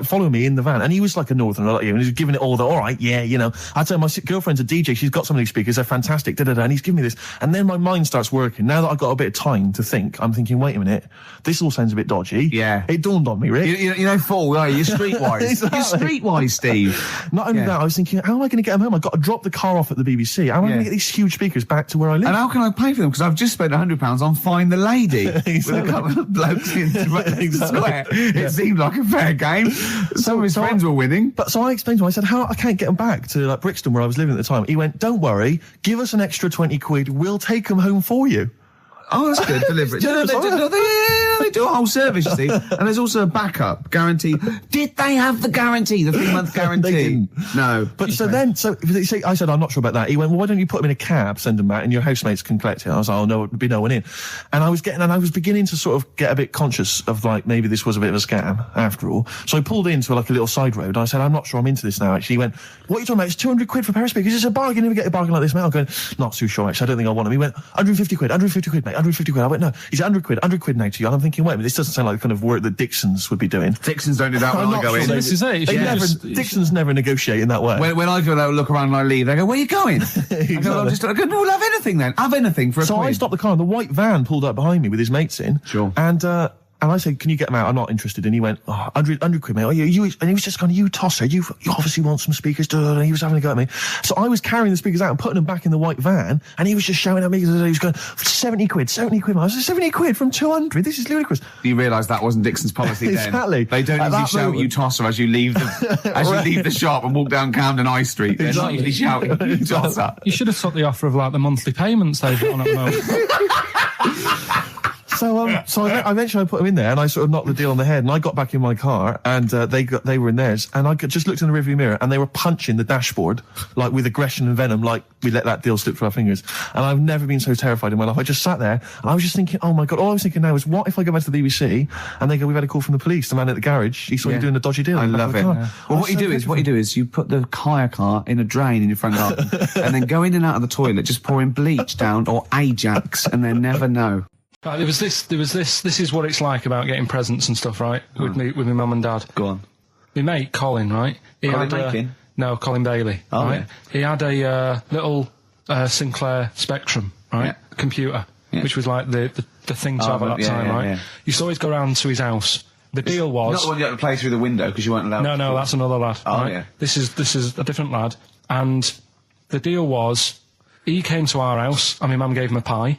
following me in the van, and he was like a northerner like you, and he was giving it all the, all right, I'd say my girlfriend's a DJ, she's got some of these speakers, they're fantastic, and he's giving me this. And then my mind starts working. Now that I've got a bit of time to think, I'm thinking, wait a minute, this all sounds a bit dodgy. Yeah. It dawned on me, Rick. You know, fool, are you? You're streetwise. Exactly. You're streetwise, Steve. Not only that, I was thinking, how am I going to get them home? I've got to drop the car off at the BBC. How am I going to get these huge speakers back to where I live? And how can I pay for them? Because I've just spent £100 on Find the Lady with a couple of blokes in the square. It seemed like a fair game. Some of his friends were winning. But so I explained to him, I said, I can't get them back to like Brixton where I was living at the time. He went, don't worry, give us an extra 20 quid, we'll take them home for you. Oh, that's good. Delivery. They do a whole service, you see. And there's also a backup guarantee. Did they have the guarantee? The 3-month guarantee? They didn't. No. But so I said, I'm not sure about that. He went, well, why don't you put them in a cab, send them back, and your housemates can collect it? I was like, oh, no, there'd be no one in. And I was beginning to sort of get a bit conscious of, like, maybe this was a bit of a scam, after all. So I pulled into, like, a little side road, and I said, I'm not sure I'm into this now, actually. He went, what are you talking about? It's 200 quid for a pair of speakers. It's a bargain. You never get a bargain like this, mate. I'm going, not too sure, actually. I don't think I want them. He went, 150 quid, mate, 150 quid. I went, no, he's 100 quid now to you. And I'm thinking, wait a minute, this doesn't sound like the kind of work that Dixons would be doing. Dixons don't do that when I go in. This is it. Dixons never negotiate in that way. When I go there, look around and I leave, they go, where are you going? Exactly. I go, no, we'll have anything then. Have anything for a So quid. I stopped the car, and the white van pulled up behind me with his mates in. Sure. And I said, can you get them out? I'm not interested. And he went, 100 quid, mate. Oh, and he was just going, you tosser, you obviously want some speakers. And he was having a go at me. So I was carrying the speakers out and putting them back in the white van, and he was just shouting at me, he was going, 70 quid. I was like, 70 quid from 200? This is ludicrous. You realise that wasn't Dixon's policy then. Exactly. They don't usually shout, you tosser, as you leave you leave the shop and walk down Camden High Street. They're not usually shouting, you tosser. You should have took the offer of, like, the monthly payments they've got on at the moment. So eventually I put them in there, and I sort of knocked the deal on the head, and I got back in my car, and they were in theirs, and I just looked in the rearview mirror, and they were punching the dashboard, like, with aggression and venom, like we let that deal slip through our fingers. And I've never been so terrified in my life. I just sat there, and I was just thinking, oh my God, all I was thinking now is, what if I go back to the BBC, and they go, we've had a call from the police, the man at the garage, he saw you doing a dodgy deal. I love it. Yeah. Well, what you do is you put the hire car in a drain in your front garden, and then go in and out of the toilet, just pouring bleach down, or Ajax, and then never know. Right, there was this. This is what it's like about getting presents and stuff, right? With my mum and dad. Go on. My mate Colin, right? Colin Mackin? No, Colin Bailey. Oh, right? yeah. He had a little Sinclair Spectrum, right? Computer, which was like the thing to have at that time, right? Yeah. You used to always go round to his house. The deal was not the one you had to play through the window because you weren't allowed. No, that's another lad. Oh, right? yeah. This is a different lad, and the deal was he came to our house, and my mum gave him a pie.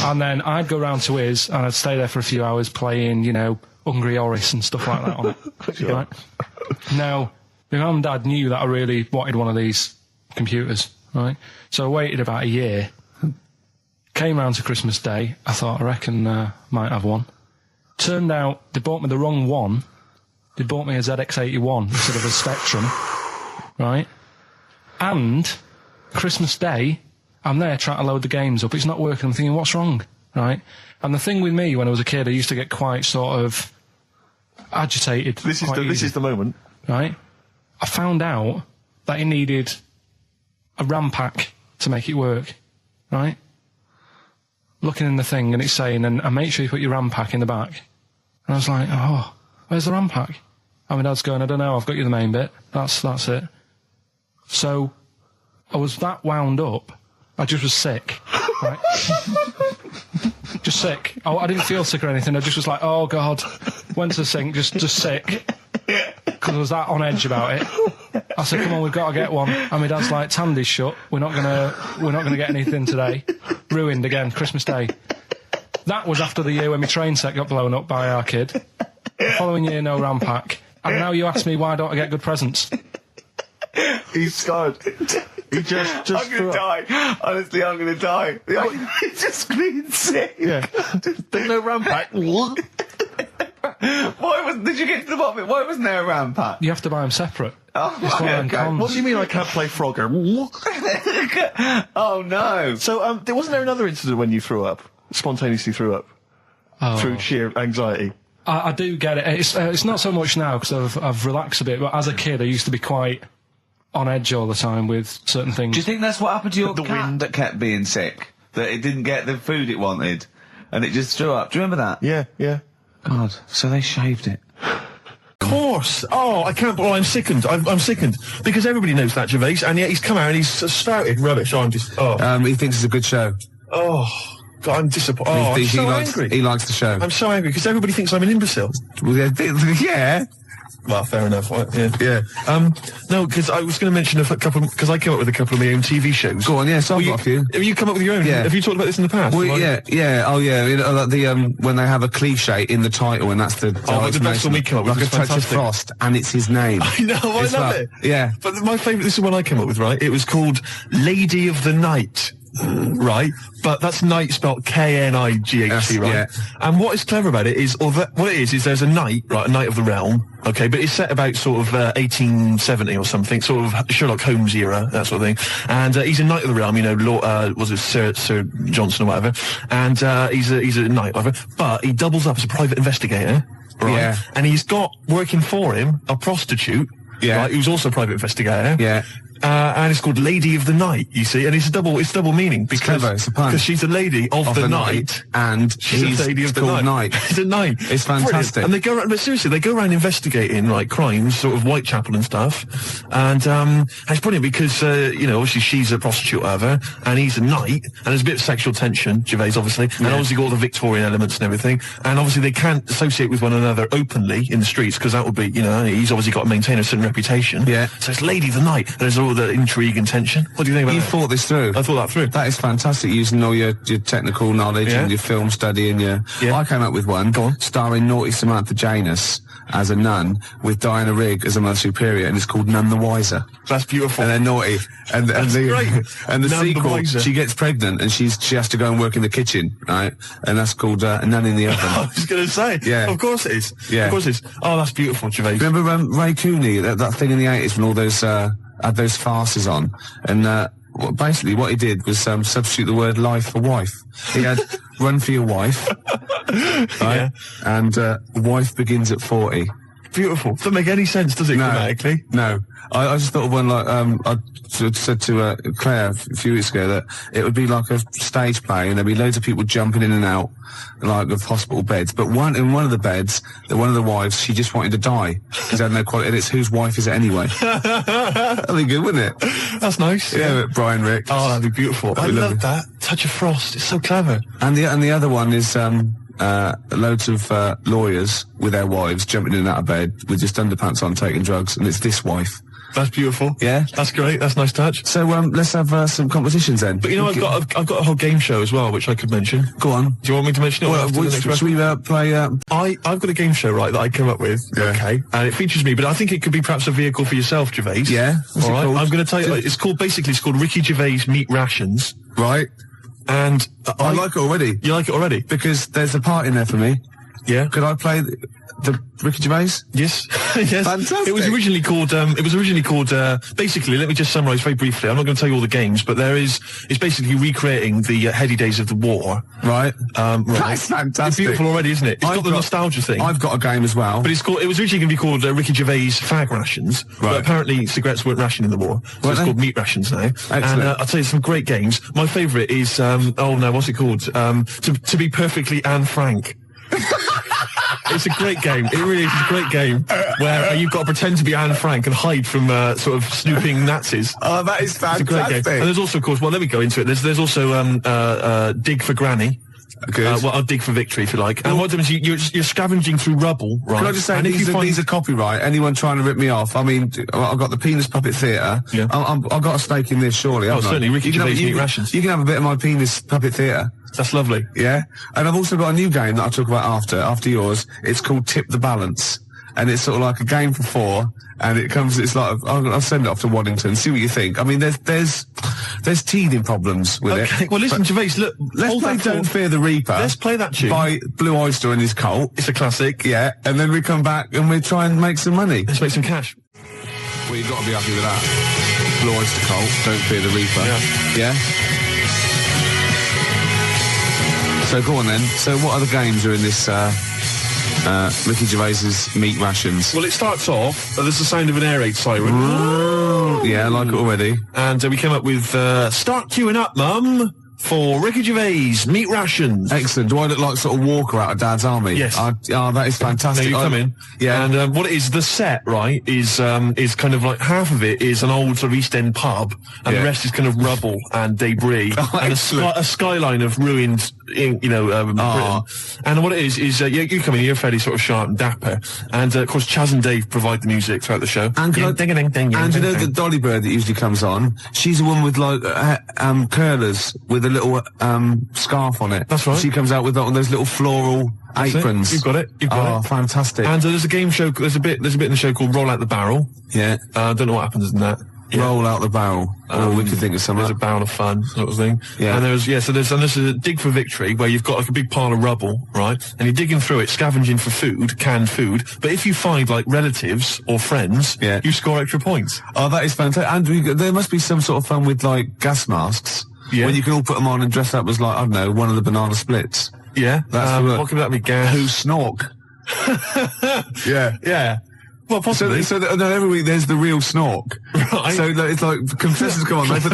And then I'd go round to his, and I'd stay there for a few hours playing, Hungry Horace and stuff like that on it. Right? Now, my mum and dad knew that I really wanted one of these computers, right? So I waited about a year. Came round to Christmas Day. I thought, I reckon might have one. Turned out they bought me the wrong one. They bought me a ZX81 instead of a Spectrum, right? And Christmas Day, I'm there trying to load the games up. It's not working. I'm thinking, what's wrong? Right? And the thing with me, when I was a kid, I used to get quite sort of agitated. This is the moment. Right? I found out that it needed a RAM pack to make it work. Right? Looking in the thing, and it's saying, and make sure you put your RAM pack in the back. And I was like, oh, where's the RAM pack? And my dad's going, I don't know, I've got you the main bit. That's it. So I was that wound up. I just was sick, right? Just sick. I didn't feel sick or anything. I just was like, oh God. Went to the sink, just sick. Because I was that on edge about it. I said, come on, we've got to get one. And my dad's like, Tandy's shut. We're not gonna get anything today. Ruined again, Christmas Day. That was after the year when my train set got blown up by our kid. The following year, no RAM pack. And now you ask me, why don't I get good presents? He's scarred. He just I'm gonna die. Honestly, I'm gonna die. He's just screaming sick. Yeah. There's no RAM pack. What? Did you get to the bottom of it? Why wasn't there a RAM pack? You have to buy them separate. Oh, okay. What do you mean I can't play Frogger? Oh no. So, wasn't there another incident when you threw up? Spontaneously threw up? Through sheer anxiety? I do get it. It's not so much now because I've relaxed a bit, but as a kid I used to be quite on edge all the time with certain things. Do you think that's what happened to your cat that kept being sick? That it didn't get the food it wanted, and it just threw up? Do you remember that? Yeah. God, so they shaved it. Of course. Oh, I can't. Well, I'm sickened. I'm sickened because everybody knows that Gervais, and yet he's come out and he's spouted rubbish. Oh, I'm just. Oh. He thinks it's a good show. Oh. God, I'm disappointed. Oh, I'm so angry. He likes the show. I'm so angry because everybody thinks I'm an imbecile. Well, yeah. Well, fair enough. Yeah. No, because I was going to mention a couple, because I came up with a couple of my own TV shows. Go on, yes, I've got a few. Have you come up with your own? Yeah. Have you talked about this in the past? Well, yeah. Oh, yeah. When they have a cliche in the title, and that's the. Oh, the best one we came up with. Like a touch of frost, and it's his name. I know, I love it. Yeah. But my favourite, this is one I came up with, right? It was called Lady of the Night. right? But that's night spelled K-N-I-G-H-T, right? Yeah. And what is clever about it is, what it is there's a knight, right, a knight of the realm, okay, but it's set about sort of 1870 or something, sort of Sherlock Holmes era, that sort of thing. And he's a knight of the realm, you know, was it Sir Johnson or whatever? And he's a knight, whatever. But he doubles up as a private investigator, right? Yeah. And he's got working for him a prostitute, Yeah. right, who's also a private investigator. Yeah. And it's called Lady of the Night, you see, and it's double meaning because clever, it's a pun. she's a lady of the night, and she's a lady of the night. It's a night. It's fantastic. Brilliant. And they go around, but seriously, they go around investigating like crimes, sort of Whitechapel and stuff, and it's brilliant because you know, obviously she's a prostitute, whatever, and he's a knight, and there's a bit of sexual tension, Gervais obviously, and obviously got all the Victorian elements and everything, and obviously they can't associate with one another openly in the streets because that would be, you know, he's obviously got to maintain a certain reputation. Yeah. So it's Lady of the Night. There's all the intrigue and tension. What do you think about You that? thought this through. I thought that through. That is fantastic, using all your technical knowledge Yeah. and your film study and your... Yeah. I came up with one, Go on. starring Naughty Samantha Janus as a nun with Diana Rigg as a Mother Superior, and it's called None the Wiser. That's beautiful. And they're naughty. And That's great. And the None the sequel, Wiser. she gets pregnant and she has to go and work in the kitchen, right? And that's called Nun in the Oven. I was going to say. Yeah. Of course it is. Yeah. Of course it is. Oh, that's beautiful, Gervais. Remember Ray Cooney, that thing in the 80s when all those had those farces on, and basically what he did was substitute the word life for wife. He had Run for Your Wife, right? Yeah. And wife begins at 40. Beautiful. Doesn't make any sense, does it, grammatically? No. I just thought of one like, I said to Claire a few weeks ago that it would be like a stage play and there'd be loads of people jumping in and out, like of hospital beds. But in one of the beds, one of the wives, she just wanted to die because they had no quality. And it's whose wife is it anyway? That'd be good, wouldn't it? That's nice. Yeah, Brian Rick. Oh, that'd be beautiful. I That'd be love lovely. that. Touch of frost. It's so clever. And the other one is loads of lawyers with their wives jumping in and out of bed with just underpants on taking drugs, and it's this wife. That's beautiful. Yeah? That's great. That's a nice touch. So let's have some competitions then. But you know, I've got a whole game show as well, which I could mention. Go on. Do you want me to mention it? Well, after the next should we play... I've got a game show, right, that I came up with. Yeah. Okay. And it features me, but I think it could be perhaps a vehicle for yourself, Gervais. Yeah? What's All it right. called? I'm going to tell you, it's called Ricky Gervais Meat Rations. Right. And I like it already. You like it already? Because there's a part in there for me. Yeah. Could I play the Ricky Gervais? Yes. Yes. Fantastic. It was originally called, basically, let me just summarise very briefly. I'm not going to tell you all the games, but it's basically recreating the heady days of the war. Right. Right. That's fantastic. It's beautiful already, isn't it? It's got the nostalgia thing. I've got a game as well. But it was originally going to be called Ricky Gervais Fag Rations, but apparently cigarettes weren't rationed in the war, so it's called Meat Rations now. Excellent. And I'll tell you some great games. My favourite is, what's it called? To be perfectly Anne Frank. It's a great game. It really is a great game where you've got to pretend to be Anne Frank and hide from sort of snooping Nazis. Oh, that is It's a fantastic. great game. And there's also, of course, well, let me go into it. There's also Dig for Granny. Good. I'll dig for victory, if you like. And what happens is you're scavenging through rubble, right? Can I just say, and if these are copyright. Anyone trying to rip me off? I mean, I've got the Penis Puppet Theatre. Yeah. I've got a stake in this, surely. haven't I? certainly. Ricky Gervais Meat Rations. You can have a bit of my Penis Puppet Theatre. That's lovely. Yeah. And I've also got a new game that I'll talk about after yours. It's called Tip the Balance. And it's sort of like a game for 4. And it's like, I'll send it off to Waddington, see what you think. I mean, there's teething problems with it. Okay, well listen, Gervais, look, Let's play Don't Fear the Reaper. Let's play that tune. By Blue Oyster and his cult. It's a classic. Yeah. And then we come back and we try and make some money. Let's make some cash. Well, you've got to be happy with that. Blue Oyster Cult, Don't Fear the Reaper. Yeah. Yeah? So go on then. So what other games are in this Ricky Gervais's Meat Rations? Well, it starts off, there's the sound of an air raid siren. Yeah, I like it already. And we came up with, start queuing up, Mum, for Ricky Gervais Meat Rations. Excellent. Do I look like sort of Walker out of Dad's Army? Yes. That is fantastic. Now you come in. Yeah. And what it is, the set, right, is kind of like half of it is an old sort of East End pub, and the rest is kind of rubble and debris, and a skyline of ruined, Britain. And what it is you come in, you're fairly sort of sharp and dapper, and of course Chaz and Dave provide the music throughout the show. And you know the Dolly Bird that usually comes on? She's a woman with like curlers with a little scarf on it. That's right. She comes out with those little floral aprons. You've got it. You've got it. Fantastic. And there's a game show. There's a bit in the show called Roll Out the Barrel. Yeah. I don't know what happens in that. roll out the barrel. Or we could think of something. There's a barrel of fun sort of thing. Yeah. And this is a dig for victory where you've got like a big pile of rubble, right? And you're digging through it, scavenging for food, canned food. But if you find like relatives or friends, you score extra points. Oh, that is fantastic. And there must be some sort of fun with like gas masks. Yeah. When you can all put them on and dress up as like, I don't know, one of the banana splits. Yeah. That's what could that be? Gas. Who snork? Yeah. Yeah. Well, possibly. So every week there's the real snork. Right. So it's like contestants come on, they put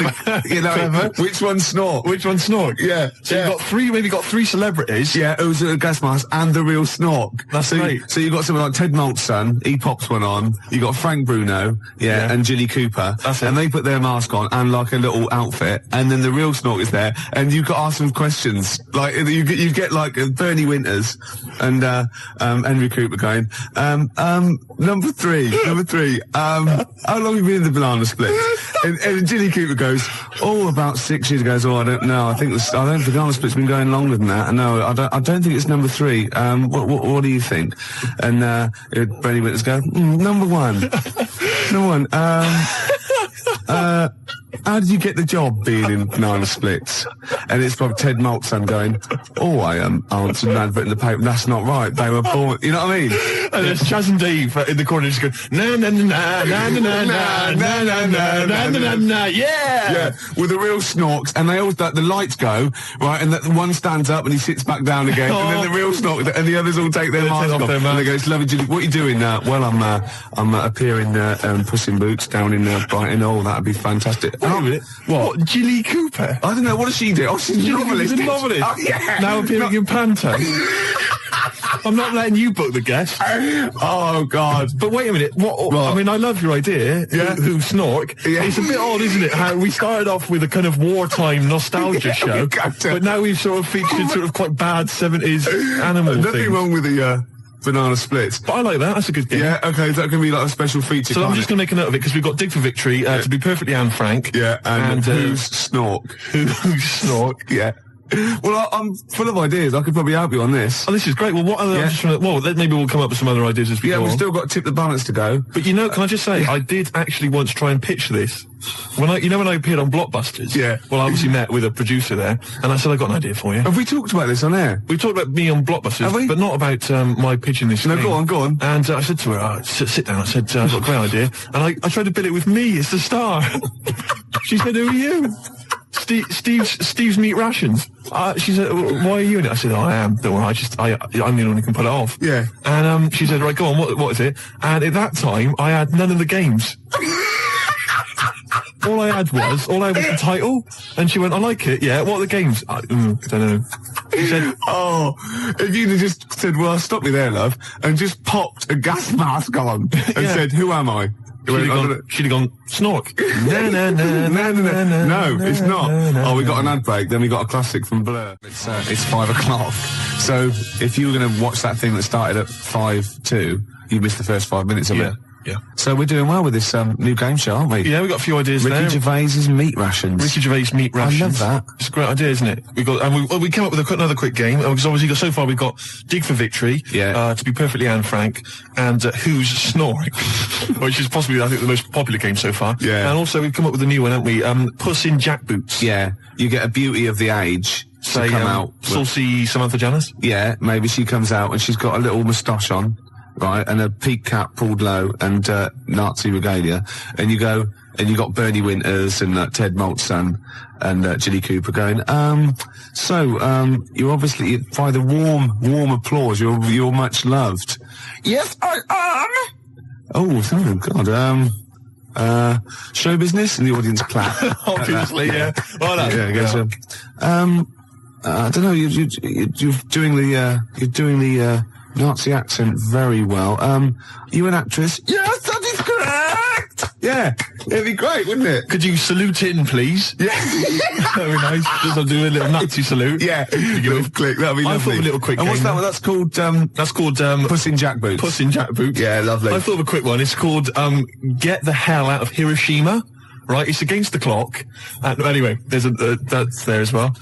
which one snork? Which one snork? Yeah. So you've got three celebrities. Yeah, who's a gas mask and the real snork. That's great. So you've got someone like Ted Malt's son, he pops one on. You got Frank Bruno, and Jilly Cooper. That's it. And they put their mask on and like a little outfit, and then the real snork is there, and you've got to ask them questions. Like you get like Bernie Winters and Henry Cooper going, number three, how long have you been in the banana split? And Jilly Cooper goes, about 6 years ago. I don't know. I think the banana split's been going longer than that. No, I don't think it's number 3. What do you think? And Bernie Winters go, number 1. Number 1. How did you get the job being in banana splits? And it's probably Ted Malt's son going, I answered an advert in the paper. That's not right. They were born. You know what I mean? And there's Chaz and Dave in the corner just going, na na na na na na na na na na na na na, yeah. Yeah, with the real snorks, and they always the lights go right, and one stands up and he sits back down again, and then the real snork, and the others all take their mask off, and they go, "It's lovely, Jilly. What are you doing now?" "Well, I'm appearing Puss in Boots down in Brighton." "Oh, that'd be fantastic." Wait a minute. What? Jilly Cooper? I don't know. What does she do? Oh, she's a novelist. She's a novelist. Oh, yeah. Now appearing in Panto. I'm not letting you book the guest. Oh, God. But wait a minute. What? I mean, I love your idea. Yeah. Who snork? Yeah. It's a bit odd, isn't it? How we started off with a kind of wartime nostalgia show, but now we've sort of featured sort of quite bad 70s animal Nothing things. wrong with the banana splits. But I like that. That's a good game. Yeah, okay, is that going to be like a special feature? So I'm just going to make a note of it because we've got Dig for Victory, to be perfectly Anne Frank. Yeah, and who's snork? Who's snork? Yeah. Well, I'm full of ideas. I could probably help you on this. Oh, this is great. Well, what other? Yeah. Maybe we'll come up with some other ideas as we go we've on. still got Tip the Balance to go. But can I just say, I did actually once try and pitch this. When I appeared on Blockbusters. Yeah. Well, I obviously met with a producer there, and I said, I got an idea for you. Have we talked about this on air? We talked about me on Blockbusters, Have we? but not about my pitching this. No, thing. go on. And I said to her, sit down. I said, I've got a great idea, and I tried to bill it with me as the star. She said, "Who are you?" Steve's Meat Rations. She said, "Why are you in it?" I said, "I am. Don't worry. I'm the only one who can pull it off." Yeah. And she said, "Right, go on. What is it?" And at that time, I had none of the games. All I had was the title. And she went, "I like it. Yeah. What are the games?" I don't know. She said, if you'd have just said, "Well, stop me there, love," and just popped a gas mask on and said, "Who am I?" She'd have gone, "Snork." No, it's not. We got an ad break, then we got a classic from Blur. It's 5 o'clock. So if you were going to watch that thing that started at 5:02, you missed the first 5 minutes of it. Yeah. So we're doing well with this new game show, aren't we? Yeah, we've got a few ideas there. Ricky Gervais's Meat Rations. Ricky Gervais Meat Rations. I love that. It's a great idea, isn't it? We came up with another quick game because obviously so far we've got Dig for Victory. Yeah. To be perfectly Anne Frank, and Who's Snoring, which is possibly I think the most popular game so far. Yeah. And also we've come up with a new one, haven't we? Puss in Jackboots. Yeah. You get a beauty of the age to come out. Saucy Samantha Janus. Yeah. Maybe she comes out and she's got a little moustache on. Right, and a peak cap pulled low and Nazi regalia, and you got Bernie Winters and Ted Malt's son and Jilly Cooper going, you're obviously, by the warm applause, you're much loved. Yes, I am! Oh God, show business, and the audience clap. Obviously, yeah. Well, I don't know, you're doing the Nazi accent very well. You an actress? Yes, that is correct! Yeah, it'd be great, wouldn't it? Could you salute in, please? Yeah. That'd be nice. Just do a little Nazi salute. Yeah, little click, that'd be lovely. I thought of a little quick And game. what's that one? That's called Puss in Jackboots. Puss in Jackboots. Yeah, lovely. I thought of a quick one. It's called Get the Hell Out of Hiroshima. Right, it's against the clock. Anyway, there's that's there as well.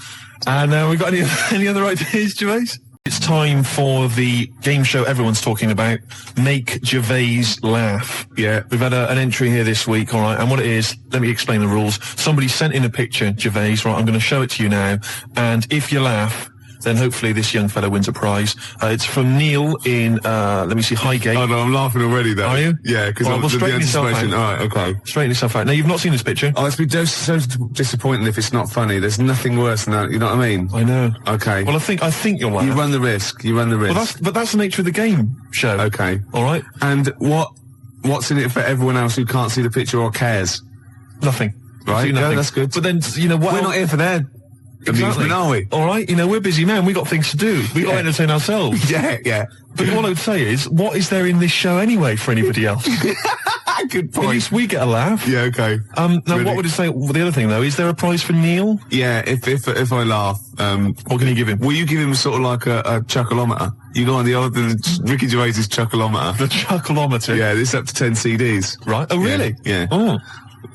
And we got any other ideas, Gervais? It's time for the game show everyone's talking about, Make Gervais Laugh. Yeah. We've had an entry here this week, all right, and what it is, let me explain the rules. Somebody sent in a picture, Gervais, right, I'm going to show it to you now, and if you laugh, then hopefully this young fellow wins a prize. It's from Neil in, let me see, Highgate. Oh no, I'm laughing already though. Are you? Yeah, because well, straighten yourself out. Alright, okay. Straighten yourself out. Now, you've not seen this picture. Oh, it's been so disappointing if it's not funny. There's nothing worse than that, you know what I mean? I know. Okay. Well, I think you'll laugh. You run the risk. Well, that's the nature of the game show. Okay. Alright? And what's in it for everyone else who can't see the picture or cares? Nothing. Right, nothing. yeah, that's good. But then, you know what? We're not here for their amusement, are we? All right, you know, we're busy men. We got things to do. We got to entertain ourselves. Yeah. But what I would say is, what is there in this show anyway for anybody else? Good point. At least we get a laugh. Yeah, okay. Now, Really? what would it say? Well, the other thing though, is there a prize for Neil? Yeah, if I laugh, what can you give him? Will you give him sort of like a chuckleometer? You go on the Ricky Gervais's chuckleometer. The chuckleometer? Yeah, this up to 10 CDs. Right. Oh, really? Yeah. Oh.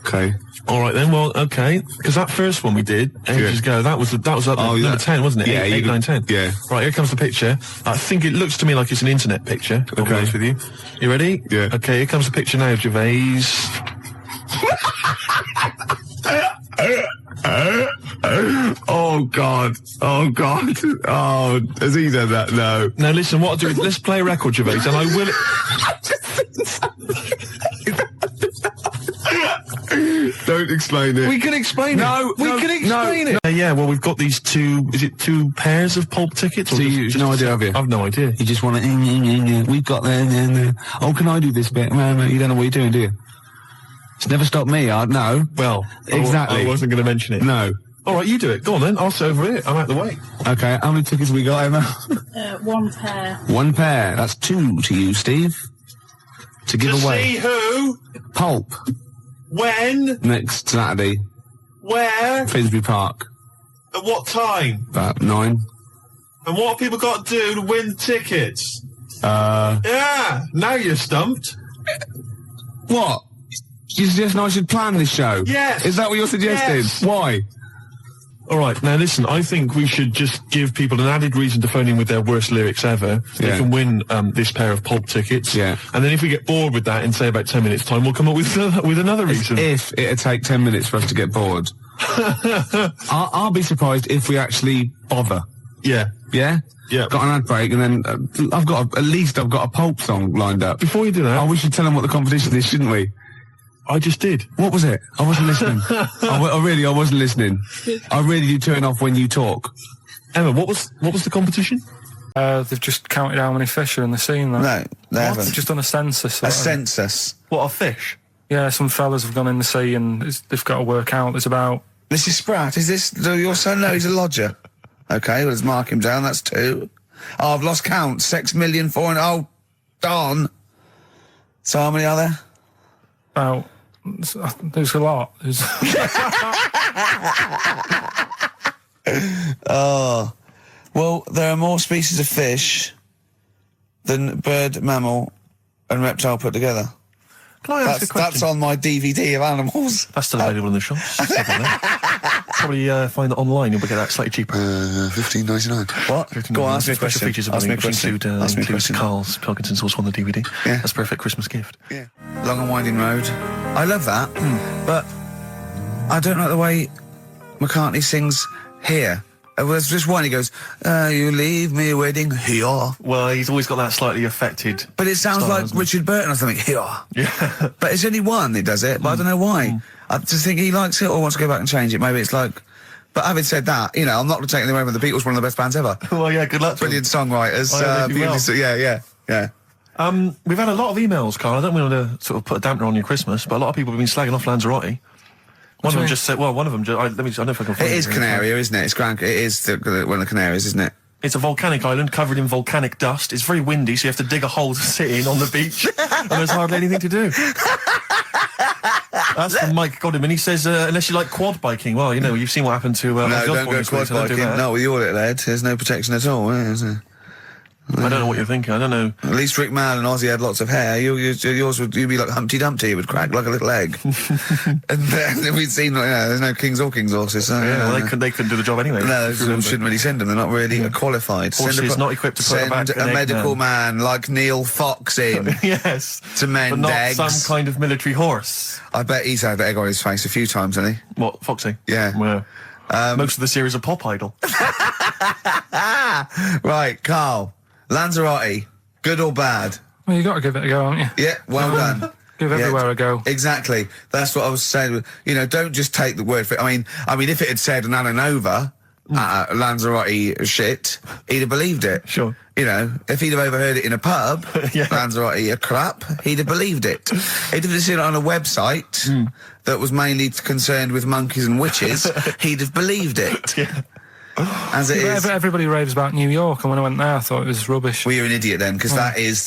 Okay. All right then. Well, okay. Because that first one we did ages ago, that was number 10, wasn't it? Yeah, 8, 9, 10. Yeah. Right. Here comes the picture. I think it looks to me like it's an internet picture. I'll be honest with you. You ready? Yeah. Okay. Here comes the picture now, Gervais. Oh God. Oh, has he done that? No. Now listen. What I'll do is let's play a record, Gervais, and I will. Don't explain it. We can explain it. No, we can explain it. Yeah, well, we've got these two pairs of pulp tickets? So you no idea, have you? I've no idea. You just want to, we've got there. Oh, can I do this bit? No, you don't know what you're doing, do you? It's never stopped me, no. Well, exactly. I wasn't going to mention it. No. All right, you do it. Go on then. I'll sit over here. I'm out the way. Okay, how many tickets have we got, Emma? 1 pair. 1 pair. That's 2 to you, Steve. To give away. See who? Pulp. When? Next Saturday. Where? Finsbury Park. At what time? About 9. And what have people got to do to win tickets? Yeah, now you're stumped. What? You suggesting I should plan this show? Yes. Is that what you're suggesting? Yes. Why? All right, now listen, I think we should just give people an added reason to phone in with their worst lyrics ever. They can win this pair of pulp tickets. Yeah. And then if we get bored with that in, say, about 10 minutes' time, we'll come up with another reason. If it'd take 10 minutes for us to get bored. I'll be surprised if we actually bother. Yeah. Yeah? Yeah. Got an ad break, and then I've got a pulp song lined up. Before you do that... Oh, we should tell them what the competition is, shouldn't we? I just did. What was it? I wasn't listening. I wasn't listening. I really do turn off when you talk. Emma, what was the competition? They've just counted how many fish are in the sea. No, they haven't. They've just done a census. A census. What, of fish? Yeah, some fellas have gone in the sea and they've got to work out. There's about... Mrs. Spratt, is this your son? No, he's a lodger. Okay, well, let's mark him down. That's 2. Oh, I've lost count. 6 million, 4 and... Oh, darn. So how many are there? About... There's a lot. Oh. Well, there are more species of fish than bird, mammal and reptile put together. Can I ask a question? That's on my DVD of animals. That's still available in the shops. Probably find it online. You'll get that slightly cheaper. $15.99. What? Go on, ask me a question. Features Ask me a question. includes Karl Pilkington's also on the DVD. Yeah. That's a perfect Christmas gift. Yeah. Long and Winding Road. I love that, but I don't like the way McCartney sings here. There's just one, he goes, you leave me waiting here. Well, he's always got that slightly affected... But it sounds style, like Richard Burton or something, here. Yeah. But it's only one that does it, but I don't know why. I just think he likes it or wants to go back and change it. Maybe it's like... But having said that, you know, I'm not taking away from the Beatles, one of the best bands ever. Well, yeah, good luck to Brilliant songwriters. Yeah. We've had a lot of emails, Carl. I don't want to sort of put a dampener on your Christmas, but a lot of people have been slagging off Lanzarote. One of them just said, well, one of them, I don't know if I can find it. It is Canaria, isn't it? It is one of the Canaries, isn't it? It's a volcanic island covered in volcanic dust. It's very windy, so you have to dig a hole to sit in on the beach, and there's hardly anything to do. That's from Mike Godham, he says, unless you like quad biking, well, you know, you've seen what happened to... no, don't go quad biking. Not with your little head. There's no protection at all, is there? I don't know what you're thinking. I don't know. At least Rick Mail and Ozzy had lots of hair. Yours would, you'd be like Humpty Dumpty. It would crack like a little egg. And then we'd seen, there's no King's horses. So, Yeah, well, they couldn't do the job anyway. No, we shouldn't really send them. They're not really qualified. Horses not equipped to put back Send a medical man like Neil Fox in. Yes. To mend but not eggs. some kind of military horse. I bet he's had egg on his face a few times, hasn't he? What, Foxy? Yeah. Well, most of the series are Pop Idol. Right, Carl. Lanzarote, good or bad? Well, you got to give it a go, haven't you? Yeah, well done. Give everywhere a go. Exactly. That's what I was saying. You know, don't just take the word for it. I mean, if it had said an Alanova, Lanzarote shit, he'd have believed it. Sure. You know, if he'd have overheard it in a pub, Lanzarote a crap, he'd have believed it. He'd have seen it on a website that was mainly concerned with monkeys and witches, he'd have believed it. Yeah. As it is. Everybody raves about New York, and when I went there, I thought it was rubbish. Well, you're an idiot then, because that is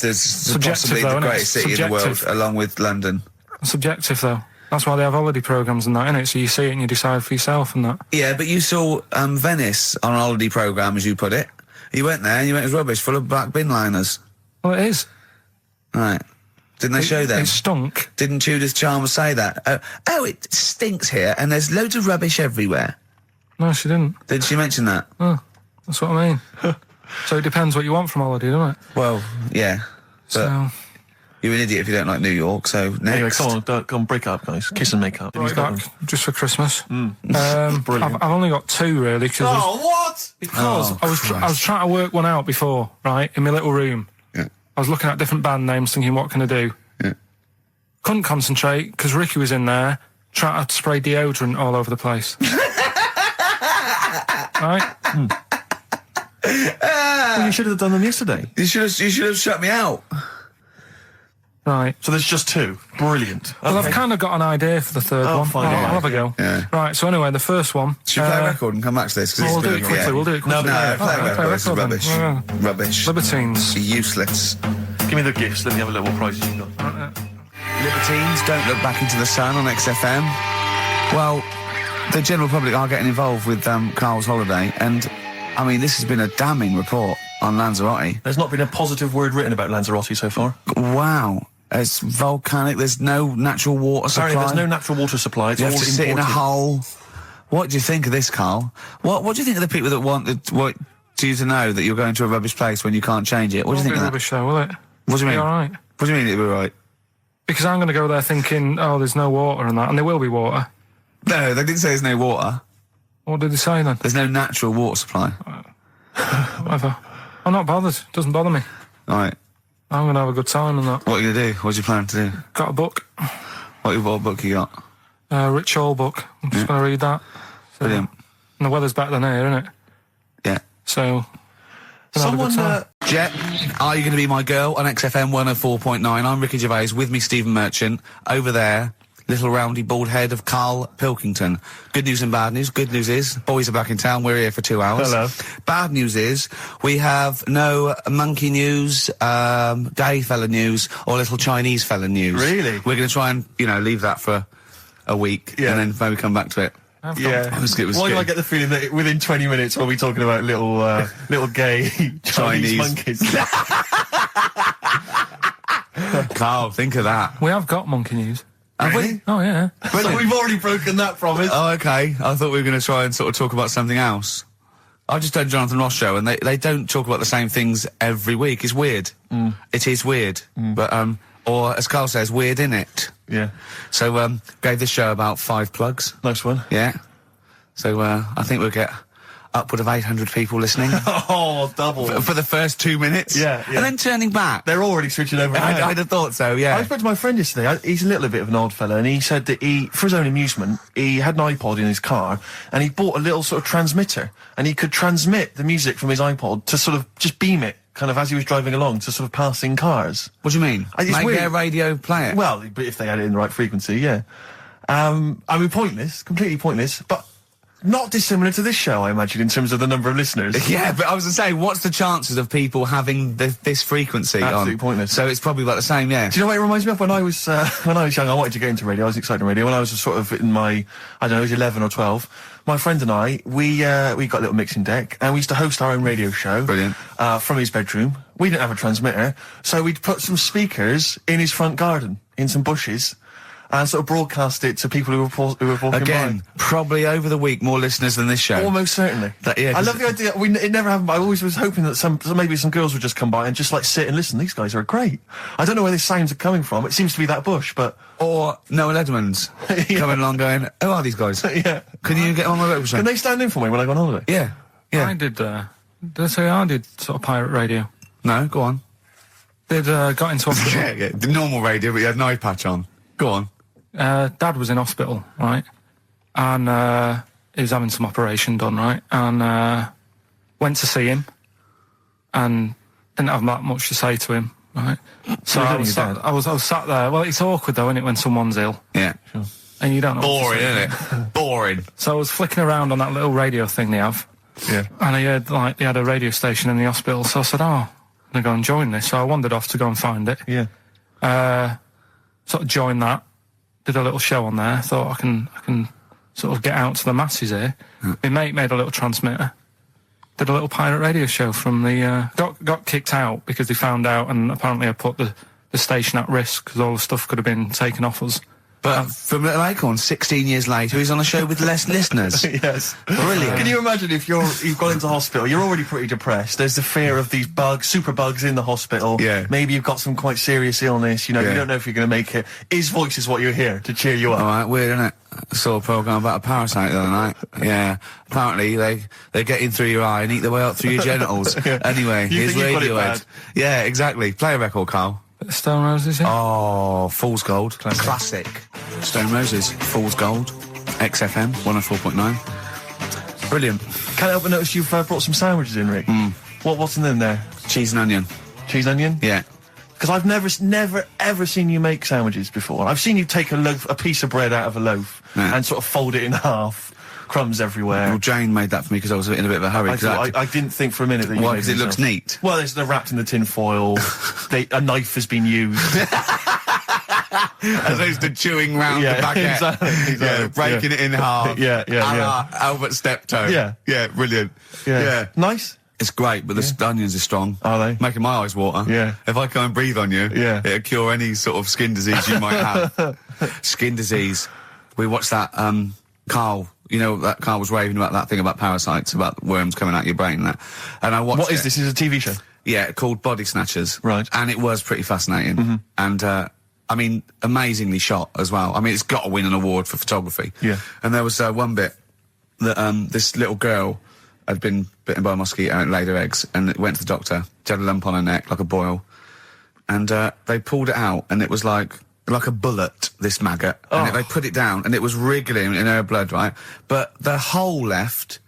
possibly though, the isn't it? greatest city in the world, along with London. Subjective, though. That's why they have holiday programmes and that, innit? So you see it and you decide for yourself and that. Yeah, but you saw Venice on a holiday programme, as you put it. You went there and you went, it was rubbish, full of black bin liners. Well, it is. Right. Didn't they show them? It stunk. Didn't Judith Chalmers say that? Oh, it stinks here and there's loads of rubbish everywhere. No, she didn't. Did she mention that? Oh, that's what I mean. So it depends what you want from holiday, doesn't it? Well, yeah. But So... you're an idiot if you don't like New York, so next. Anyway, come on, break up, guys. Kiss and make up. Right back, just for Christmas. Brilliant. I've only got two, really, because what? I was trying to work one out before, right, in my little room. Yeah. I was looking at different band names, thinking, what can I do? Yeah. Couldn't concentrate, because Ricky was in there, trying to spray deodorant all over the place. Right? Well, you should have done them yesterday. You should have shut me out. Right. So there's just two. Brilliant. Well, I've kind of got an idea for the third one. fine, I'll yeah. have a go. Yeah. Right, so anyway, the first one... Should we play a record and come back to this? 'Cause We'll it's do been it quickly, we'll do it quickly. No, play a record. It's then. rubbish. Yeah. Rubbish. Libertines. Useless. Give me the gifts. Let me have a look what prizes you got. Libertines, Don't Look Back Into the Sun on XFM. Well, the general public are getting involved with Carl's holiday, and, I mean, this has been a damning report on Lanzarote. There's not been a positive word written about Lanzarote so far. Wow. It's volcanic, there's no natural water supply. Apparently there's no natural water supply. It's You have all to sit in a imported. hole. What do you think of this, Carl? What do you think of the people that want you to know that you're going to a rubbish place when you can't change it? What do you think of that? Rubbish though, will it? What do you mean? All right. What do you mean it'll be right? Because I'm going to go there thinking, oh, there's no water and that, and there will be water. No, they didn't say there's no water. What did they say then? There's no natural water supply. Whatever. I'm not bothered. Doesn't bother me. All right. I'm going to have a good time and that. What are you going to do? What's your plan to do? Got a book. What book you got? Rich Hall book. I'm just going to read that. So, Brilliant. And the weather's better than here, isn't it? Yeah. So... Someone, Jet, are you going to be my girl on XFM 104.9? I'm Ricky Gervais, with me Stephen Merchant. Over there, little roundy bald head of Karl Pilkington. Good news and bad news. Good news is, boys are back in town, we're here for 2 hours. Hello. Bad news is, we have no monkey news, gay fella news, or little Chinese fella news. Really? We're going to try and, leave that for a week, Yeah. and then maybe come back to it. Yeah. Why do I get the feeling that within 20 minutes we'll be talking about little gay Chinese monkeys? Carl, think of that. We have got monkey news. Have we? Oh, yeah. So we've already broken that promise. Oh, okay. I thought we were going to try and sort of talk about something else. I just done Jonathan Ross show, and they don't talk about the same things every week. It's weird. It is weird. But, or as Carl says, weird innit? Yeah. So, gave this show about 5 plugs. Nice one. Yeah. So, I think we'll get upward of 800 people listening. Oh, double. For the first 2 minutes. Yeah. And then turning back. They're already switching over. I'd have thought so, yeah. I spoke to my friend yesterday. He's a little bit of an odd fella, and he said that for his own amusement, he had an iPod in his car, and he bought a little sort of transmitter, and he could transmit the music from his iPod to sort of just beam it, kind of as he was driving along, to sort of passing cars. What do you mean? It's Make weird. their radio play it? Well, but if they had it in the right frequency, yeah. I mean, pointless, completely pointless, but not dissimilar to this show, I imagine, in terms of the number of listeners. Yeah, but I was going to say, what's the chances of people having this frequency Absolutely on? pointless. So it's probably about the same, yeah. Do you know what it reminds me of? When I was young, I wanted to get into radio. I was excited in radio. When I was sort of in my, I don't know, I was 11 or 12. My friend and I, we got a little mixing deck, and we used to host our own radio show. Brilliant. From his bedroom. We didn't have a transmitter, so we'd put some speakers in his front garden, in some bushes, and sort of broadcast it to people who were walking Again, by. probably over the week more listeners than this show. Almost certainly. Yeah, I love the idea. It never happened, but I always was hoping that maybe some girls would just come by and just like sit and listen. These guys are great. I don't know where these sounds are coming from. It seems to be that bush, but Or Noel Edmonds coming along going, who are these guys? yeah. Can you get on my radio show? Can they stand in for me when I go on holiday? Yeah. Yeah. I did, did I say I did sort of pirate radio? No, go on. Got into hospital. Yeah, the normal radio, but you had an eye patch on. Go on. Dad was in hospital, right? And he was having some operation done, right? And went to see him and didn't have that much to say to him, right? So I was sat there. Well, it's awkward though, isn't it, when someone's ill? Yeah. Sure. And you don't know. Boring, isn't it? Boring. So I was flicking around on that little radio thing they have. Yeah. And I heard, like, they had a radio station in the hospital, so I said, I'm going to go and join this. So I wandered off to go and find it. Yeah. Sort of joined that, did a little show on there, thought I can sort of get out to the masses here. My mate made a little transmitter, did a little pirate radio show from the, got kicked out because they found out, and apparently I put the station at risk because all the stuff could have been taken off us. But from Little Acorn, 16 years later, he's on a show with less listeners. Yes. Brilliant. Can you imagine if you've gone into hospital, you're already pretty depressed, there's the fear of these super bugs in the hospital. Yeah. Maybe you've got some quite serious illness, you know, Yeah. you don't know if you're going to make it. His voice is what you hear to cheer you up. All right, weird, isn't it? I saw a programme about a parasite the other night. Yeah. Apparently, they get in through your eye and eat their way up through your genitals. Yeah. Anyway, You here's think you've got it Radiohead. bad? Yeah, exactly. Play a record, Carl. Stone Roses, yeah? Oh, Fool's Gold. Classic. Stone Roses, Fool's Gold. XFM, 104.9. Brilliant. Can't help but notice you've brought some sandwiches in, Rick. What's in them there? Cheese and onion. Cheese onion? Yeah. Because I've never, ever seen you make sandwiches before. I've seen you take a piece of bread out of a loaf Yeah. and sort of fold it in half. Crumbs everywhere. Well, Jane made that for me because I was in a bit of a hurry. I didn't think for a minute that you Why? made Because it looks yourself. neat. Well, they're wrapped in the tin foil. A knife has been used. As opposed to chewing round the baguette. Exactly. Yeah, breaking it in half. Yeah. A la Albert Steptoe. Yeah. Yeah, brilliant. Yeah. Nice. It's great, but the onions are strong. Are they? Making my eyes water. Yeah. If I go and breathe on you, it'll cure any sort of skin disease you might have. Skin disease. We watched that, Carl, you know, that Carl was raving about that thing about parasites, about worms coming out your brain and that. And I watched What is this? Is it a TV show? Yeah, called Body Snatchers. Right. And it was pretty fascinating. And, I mean, amazingly shot as well. I mean, it's got to win an award for photography. Yeah. And there was one bit that this little girl had been bitten by a mosquito and it laid her eggs, and it went to the doctor. She had a lump on her neck, like a boil. And they pulled it out, and it was like a bullet, this maggot. Oh. And they put it down, and it was wriggling in her blood, right? But the hole left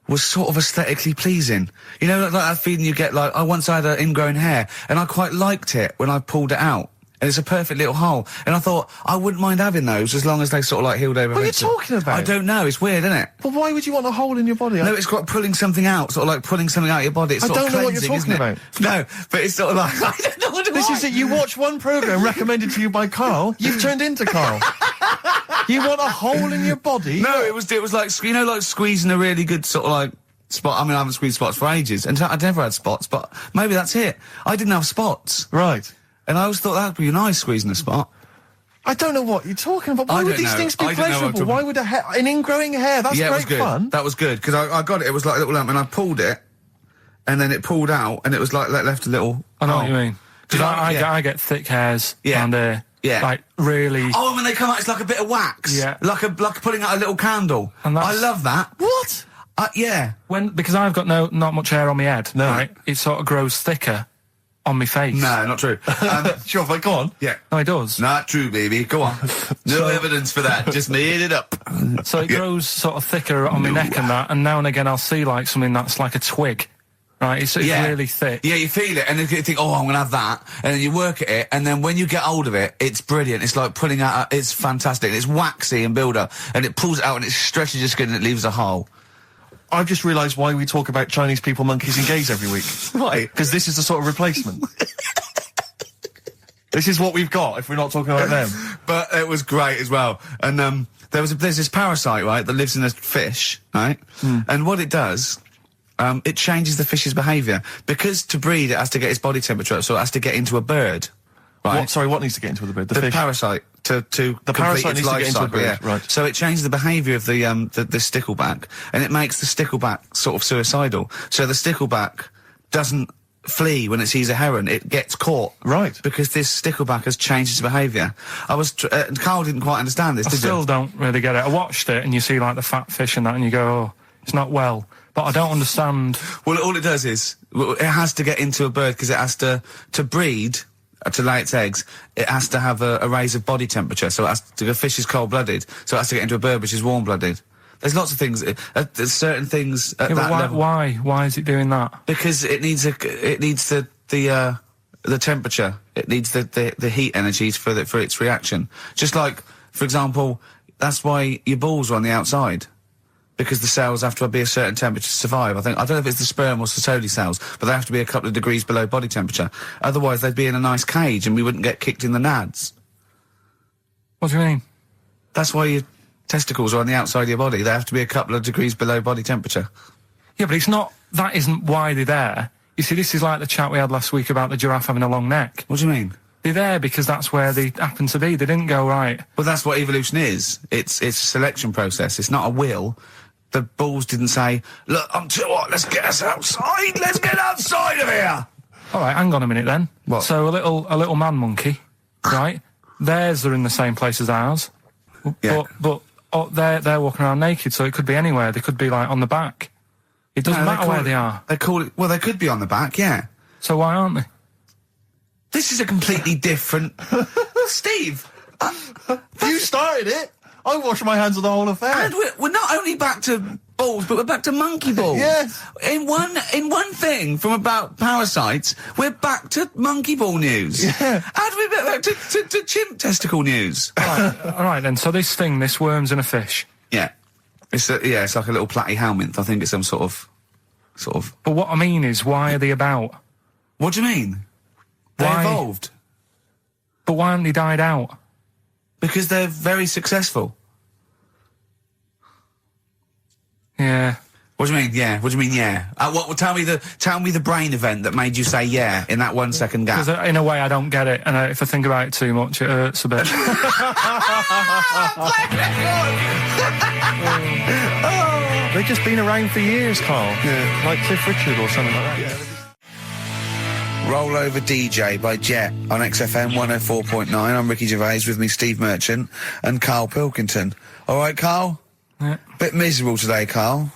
was sort of aesthetically pleasing. You know, like that feeling you get, like, I once had an ingrown hair, and I quite liked it when I pulled it out. And it's a perfect little hole. And I thought, I wouldn't mind having those as long as they sort of like healed over. What are you talking about? I don't know, it's weird, isn't it? But why would you want a hole in your body? No, it's got pulling something out, sort of like pulling something out of your body. It's I sort don't of know what you're cleansing, talking isn't it? No, but it's sort of like, I don't know what it This was. is it. You watch one programme recommended to you by Carl, you've turned into Carl. You want a hole in your body? No, it was like, you know, like squeezing a really good sort of like spot. I mean, I haven't squeezed spots for ages, and I'd never had spots, but maybe that's it. I didn't have spots. Right. And I always thought that'd be nice, squeezing a spot. I don't know what you're talking about. Why I would don't these know. things be I don't know what pleasurable? to- Why would an ingrowing hair? That's Yeah, it great was good. fun. That was good, because I got it, it was like a little lump, and I pulled it, and then it pulled out, and it was like, left a little... I know what you mean. Because Yeah. I get thick hairs Yeah. and Yeah. like really. Oh, when they come out, it's like a bit of wax. Yeah. Like putting out a little candle. And I that's- love that. What? Yeah. Because I've got not much hair on my head. No. Right, it sort of grows thicker on my face. No, not true. Sure, but go on. Yeah. No, it does. Not true, baby. Go on. No evidence for that. Just made it up. So it grows sort of thicker on my neck and that, and now and again I'll see like something that's like a twig. Right, it's really thick. Yeah, you feel it, and then you think, oh, I'm gonna have that, and then you work at it, and then when you get hold of it, it's brilliant. It's like pulling out, it's fantastic, and it's waxy and builder, and it pulls it out and it stretches your skin and it leaves a hole. I've just realised why we talk about Chinese people, monkeys and gays every week. Why? Because this is the sort of replacement. This is what we've got if we're not talking about them. But it was great as well. And there's this parasite, right, that lives in a fish, right? And what it does, it changes the fish's behaviour. Because to breed, it has to get its body temperature up, so it has to get into a bird. Right? What needs to get into the bird? The fish? Parasite. The parasite needs to get into a bird, yeah. right. So it changes the behaviour of the stickleback, and it makes the stickleback sort of suicidal. So the stickleback doesn't flee when it sees a heron, it gets caught. Right. Because this stickleback has changed its behaviour. Carl didn't quite understand this, I still don't really get it. I watched it, and you see, like, the fat fish and that, and you go, oh, it's not well. But I don't understand. Well, all it does is, it has to get into a bird, because it has to breed, to lay its eggs, it has to have a raise of body temperature. So the fish is cold-blooded, so it has to get into a bird which is warm-blooded. There's lots of things. There's certain things at that level. Why is it doing that? Because it needs the temperature. It needs the heat energies for its reaction. Just like, for example, that's why your balls are on the outside. Because the cells have to be a certain temperature to survive. I don't know if it's the sperm or Sertoli cells, but they have to be a couple of degrees below body temperature. Otherwise, they'd be in a nice cage and we wouldn't get kicked in the nads. What do you mean? That's why your testicles are on the outside of your body. They have to be a couple of degrees below body temperature. Yeah, but that isn't why they're there. You see, this is like the chat we had last week about the giraffe having a long neck. What do you mean? They're there because that's where they happen to be. They didn't go, right. Well, that's what evolution is. It's a selection process. It's not a will. The balls didn't say, look, I'm too hot, let's get us outside, let's get outside of here! Alright, hang on a minute then. What? So a little man monkey, right? Theirs are in the same place as ours. Yeah. But they're walking around naked, so it could be anywhere. They could be, like, on the back. It doesn't matter where they are. They call it, well, they could be on the back, yeah. So why aren't they? This is a completely different... Steve! You started it! I wash my hands of the whole affair. And we're not only back to balls, but we're back to monkey balls. Yes. In one thing from about parasites, we're back to monkey ball news. Yeah. And we're back to chimp testicle news. All right then. So this worm's in a fish. Yeah. It's like a little platyhelminth. I think it's some sort of. But what I mean is, why are they about? What do you mean? They Why? evolved. But why haven't they died out? Because they're very successful. Yeah. What do you mean, yeah? What do you mean, yeah? Tell me the brain event that made you say yeah in that 1 second gap. Because in a way I don't get it, and if I think about it too much, it hurts a bit. They've just been around for years, Carl. Yeah. Like Cliff Richard or something like that. Yeah. Roll Over DJ by Jet on XFM 104.9. I'm Ricky Gervais, with me Steve Merchant and Karl Pilkington. All right, Karl? Yeah. Bit miserable today, Karl.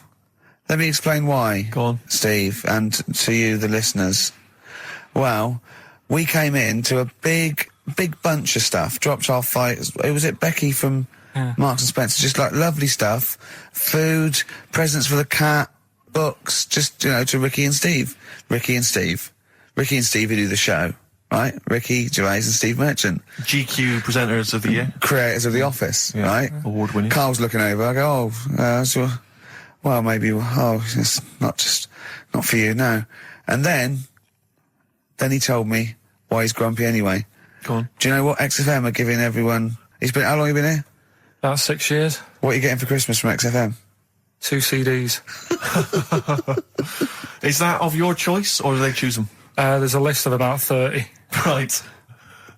Let me explain why. Go on. Steve, and to you, the listeners. Well, we came in to a big bunch of stuff. Dropped off was it Becky from Marks and Spencer? Just like lovely stuff. Food, presents for the cat, books, just, to Ricky and Steve. Ricky and Steve who do the show, right? Ricky Gervais and Steve Merchant. GQ presenters of the year. Creators of The Office, right? Award-winning. Carl's looking over, I go, well, maybe, it's not for you, no. And then he told me why he's grumpy anyway. Go on. Do you know what XFM are giving everyone? How long have you been here? About 6 years. What are you getting for Christmas from XFM? 2 CDs. Is that of your choice, or do they choose them? There's a list of about 30. Right.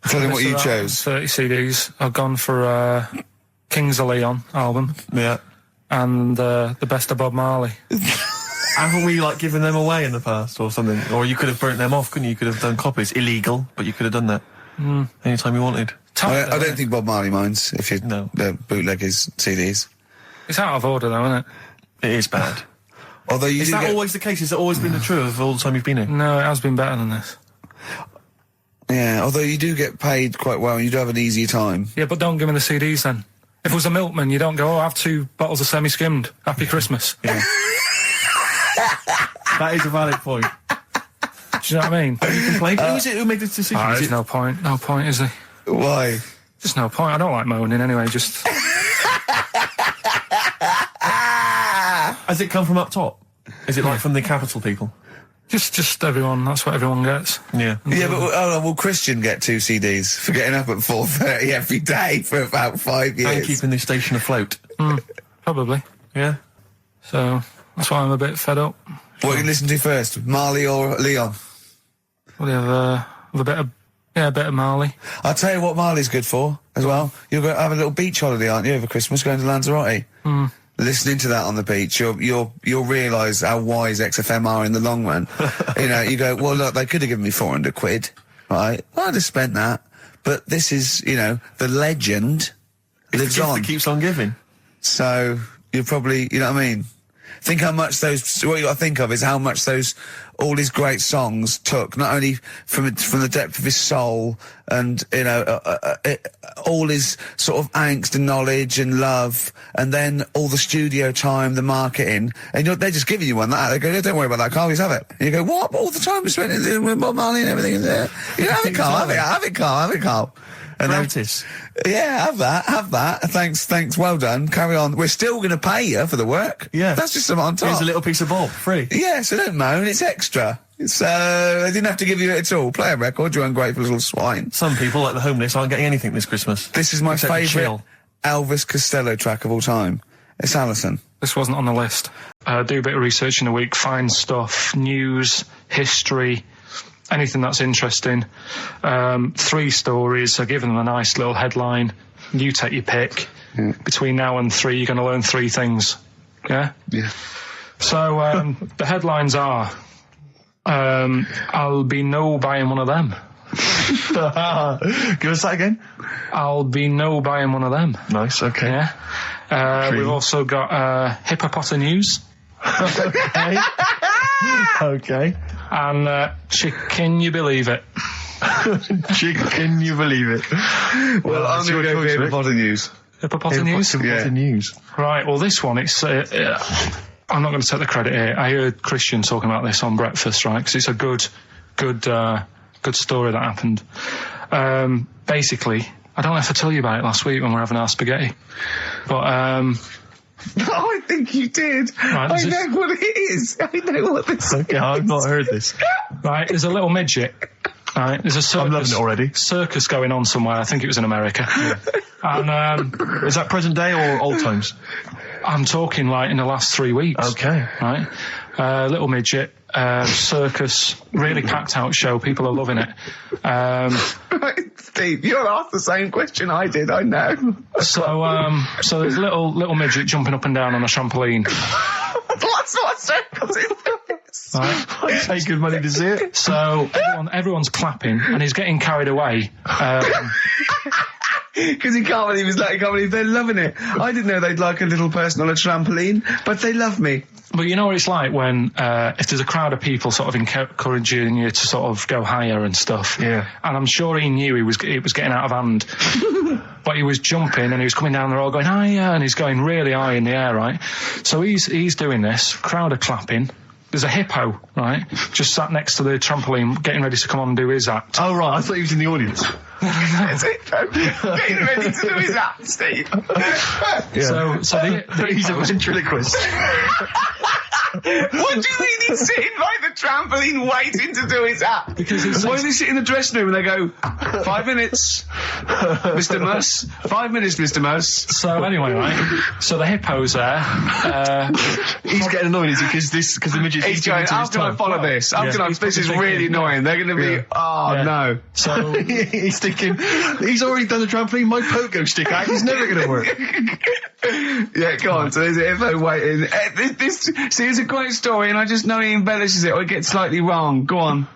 Tell them what you chose. 30 CDs. I've gone for Kings of Leon album. Yeah. And the Best of Bob Marley. Haven't we, given them away in the past or something? Or you could have burnt them off, couldn't you? You could have done copies. Illegal, but you could have done that. Anytime you wanted. I don't think Bob Marley minds if you bootleg his CDs. It's out of order, though, isn't it? It is bad. Although is that always the case? Has it always been the truth of all the time you've been here? No, it has been better than this. Yeah, although you do get paid quite well and you do have an easier time. Yeah, but don't give me the CDs then. If it was a milkman, you don't go, have 2 bottles of semi-skimmed. Happy Christmas. Yeah. That is a valid point. Do you know what I mean? You complained. Who is it who made this decision? Is There's it- no point. No point, is there? Why? Just no point. I don't like moaning anyway, just... Has it come from up top? Is it like from the capital people? Just everyone, that's what everyone gets. Yeah. Yeah, but will Christian get 2 CDs for getting up at 4:30 every day for about 5 years? And keeping this station afloat. Probably. Yeah. So, that's why I'm a bit fed up. What are you listen to first, Marley or Leon? Well, have a bit of Marley. I'll tell you what Marley's good for, as well. You're going to have a little beach holiday, aren't you, over Christmas, going to Lanzarote? Listening to that on the beach, you'll realise how wise XFM are in the long run. You know, you go, well, look, they could have given me 400 quid, right? Well, I'd have spent that. But this is, you know, the legend lives The gift on. that keeps on giving. So, you're probably, you know what I mean? Think how much what you got to think of is how much all his great songs took, not only from the depth of his soul and, you know, all his sort of angst and knowledge and love, and then all the studio time, the marketing, and they're just giving you one that. They go, yeah, don't worry about that, Carl, just have it. And you go, what? All the time we spent with Bob Marley and everything in there. You know, have it, Carl, have it, Carl. And Practice. Yeah, have that. Thanks, well done. Carry on. We're still going to pay you for the work. Yeah. That's just something on top. Here's a little piece of Bob, free. Yeah, so don't moan, it's extra. So, they didn't have to give you it at all. Play a record, you ungrateful little swine. Some people, like the homeless, aren't getting anything this Christmas. This is my Except to favourite chill. Elvis Costello track of all time. It's Alison. This wasn't on the list. Do a bit of research in the week, find stuff, news, history, anything that's interesting. 3 stories, I give them a nice little headline. You take your pick. Between now and 3, you're going to learn 3 things. Yeah? Yeah. So, the headlines are, I'll be no buying one of them. Give us that again. I'll be no buying one of them. Nice, okay. Yeah. We've also got hippopotamus news. Okay. Okay. And can you believe it? Can you believe it? Well, I'm going to go for Hippopotamus news. Hippopotamus news? Hippopotamus news. Right, well, this one, it's... I'm not going to take the credit here. I heard Christian talking about this on breakfast, right? Because it's a good story that happened. Basically, I don't know if I told you about it last week when we were having our spaghetti, but I think you did. Right, I know what it is. I know what this is. Okay, I've not heard this. right, there's a little midget. Right, there's a circus, I'm loving it already. Circus going on somewhere. I think it was in America. And is that present day or old times? I'm talking like in the last 3 weeks. Okay. Right, little midget. Circus, really packed out show. People are loving it. Steve, you'll ask the same question I did. I know. So there's little midget jumping up and down on a trampoline. That's what circus is. Right. I pay good money to see it. So everyone's clapping, and he's getting carried away. Because he can't believe they're loving it. I didn't know they'd like a little person on a trampoline, but they love me. But you know what it's like when if there's a crowd of people sort of encouraging you to sort of go higher and stuff. Yeah. And I'm sure he knew it was getting out of hand. But he was jumping and he was coming down the road going higher, and he's going really high in the air, right? So he's doing this. Crowd are clapping. There's a hippo, right, just sat next to the trampoline, getting ready to come on and do his act. Oh, right, I thought he was in the audience. That's it. Getting ready to do his act, Steve. Yeah. So he's a ventriloquist. What do you mean he's sitting by the trampoline waiting to do his act? Because why does he sit in the dressing room and they go, 5 minutes, Mr. Mus, 5 minutes, Mr. Mus. So anyway, right, so the hippo's there. He's getting annoyed because the midget's He's going, how can I follow this? This is really annoying. They're going to be, no. So he's thinking, he's already done the trampoline, my pogo stick act is never going to work. Yeah, go on. So there's a hippo waiting. See, it's a great story, and I just know he embellishes it or it gets slightly wrong. Go on.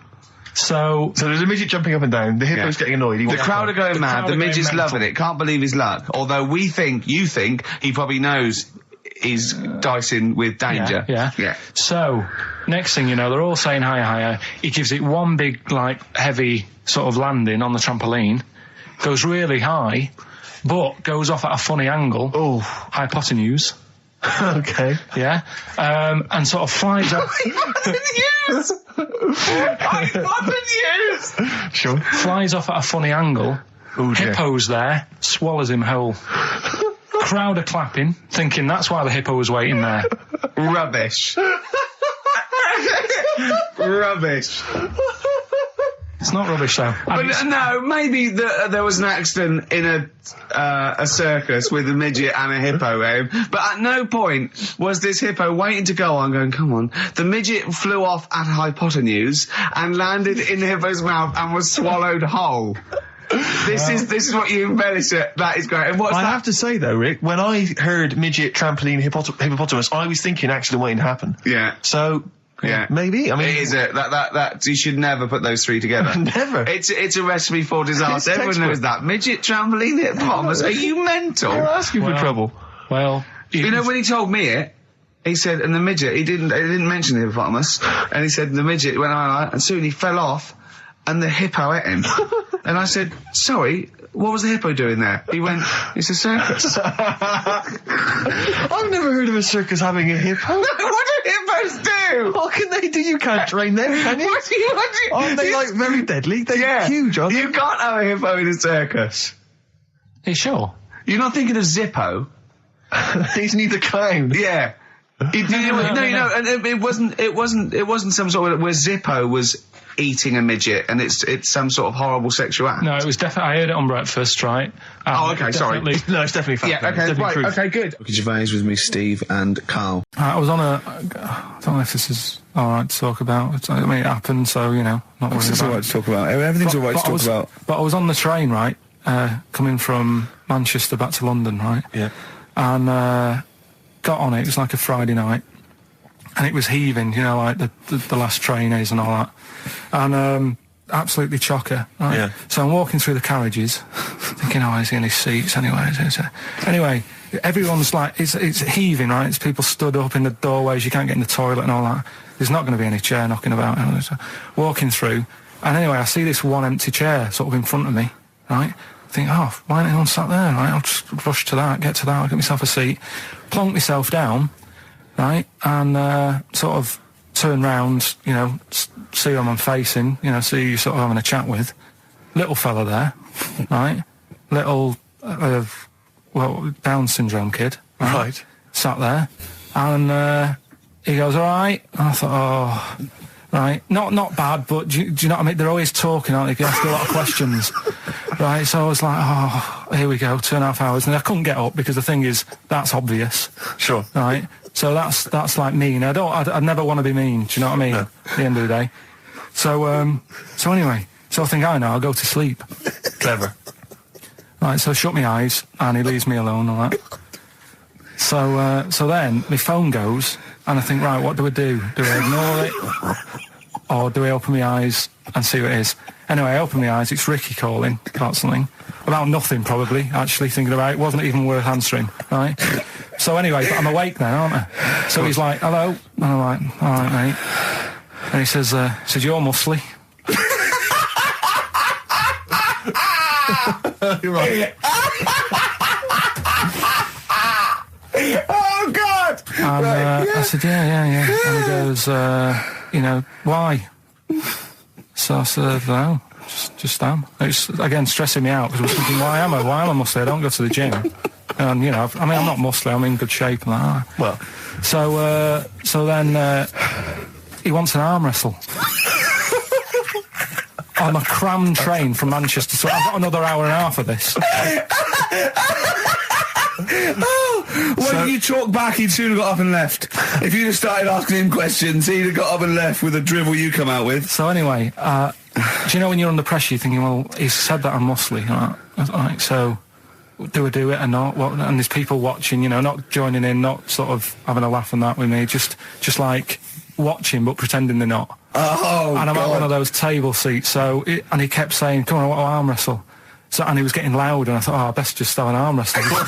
So there's a midget jumping up and down. The hippo's getting annoyed. The crowd are going mad. The midget's loving it. Can't believe his luck. Although you think he probably knows he's dicing with danger. Yeah. So next thing you know, they're all saying higher. He gives it one big, like, heavy sort of landing on the trampoline, goes really high, but goes off at a funny angle. Oh. Hypotenuse. Okay. Yeah. And sort of flies up. Sure. Flies off at a funny angle. Oh, dear. Hippo's there, swallows him whole. Crowd are clapping, thinking that's why the hippo was waiting there. Rubbish. Rubbish. It's not rubbish though. But no, maybe there was an accident in a circus with a midget and a hippo, but at no point was this hippo waiting to go on, going, come on. The midget flew off at hypotenuse and landed in the hippo's mouth and was swallowed whole. This is what you embellish it. That is great. And what's I that? have to say though, Rick, when I heard midget, trampoline, hippopotamus, I was thinking accident waiting to happen. Yeah. So. Yeah, maybe. I mean, it is that you should never put those three together. Never. It's a recipe for disaster. Everyone textbook. knows that. Midget, trampoline, hippopotamus. Are you mental? You're asking for trouble. Well, You know when he told me it, he said, and the midget, he didn't mention the hippopotamus, and he said the midget went on, and soon he fell off, and the hippo ate him. And I said, sorry, what was the hippo doing there? He went, it's a circus. I've never heard of a circus having a hippo. What do hippos do? What can they do? You can't train them, can you? What do you? Aren't they like very deadly? They're huge, aren't they? You can't have a hippo in a circus. are you sure? You're not thinking of Zippo. He's neither kind. Yeah. No, and it wasn't some sort of where Zippo was eating a midget and it's some sort of horrible sexual act. No, it was definitely. I heard it on breakfast, right? Oh, okay, sorry. No, it's definitely fact. Yeah, okay, right, okay, good. Gervais with me, Steve and Carl. I was on I don't know if this is alright to talk about. I mean, it happened, so, you know, not worried It's about alright to talk about. Everything's alright to talk about. But I was on the train, right, coming from Manchester back to London, right? Yeah. And got on it was like a Friday night, and it was heaving, you know, like the last train is and all that. And absolutely chocker, right? Yeah. So I'm walking through the carriages, thinking, oh, is he in his seats anyway? Anyway, everyone's like, it's heaving, right? It's people stood up in the doorways, you can't get in the toilet and all that. There's not going to be any chair knocking about. You know, so walking through, and anyway, I see this one empty chair sort of in front of me, right? I think, oh, why ain't anyone sat there, right? I'll just rush to that, get to that, I'll get myself a seat, plonk myself down, right? And sort of turn round, you know, see who I'm facing, you know, see who you're sort of having a chat with. Little fella there, right? Little, Down syndrome kid. Right. Sat there. And he goes, all right. And I thought, oh, right. Not bad, but do you know what I mean? They're always talking, aren't they? They ask a lot of questions. Right, so I was like, oh, here we go, 2.5 hours. And I couldn't get up because the thing is, that's obvious. Sure. Right? So that's like mean. I'd never want to be mean, do you know what I mean? No. At the end of the day. So anyway, so I think I know, I'll go to sleep. Clever. Right, so I shut my eyes and he leaves me alone and all that. So then my phone goes and I think, right, what do I do? Do I ignore it? Or do I open my eyes and see what it is? Anyway, I open my eyes, it's Ricky calling about something. About nothing, probably, actually, thinking about it. It wasn't even worth answering, right? So anyway, but I'm awake now, aren't I? So he's like, hello? And I'm like, all right, mate. And he says, you're muscly. You're right. Oh, God! And I said, yeah. And he goes, you know, why? So I said, no, just am. It's, again, stressing me out, because I was thinking, why am I muscly? I don't go to the gym. And, you know, I mean, I'm not muscly, I'm in good shape and that. Well. So then, he wants an arm wrestle. On a crammed train from Manchester, so I've got another hour and a half of this. When you talk back, he'd soon have got up and left. If you'd have started asking him questions, he'd have got up and left with the drivel you come out with. So anyway, do you know when you're under pressure, you're thinking, well, he's said that I'm muscly, right? So do I do it or not? What? And there's people watching, you know, not joining in, not sort of having a laugh and that with me, just like watching but pretending they're not. Oh, and I'm God. at one of those table seats, and he kept saying, come on, I want to arm wrestle. So, and he was getting loud, and I thought, I best just have an arm wrestle. What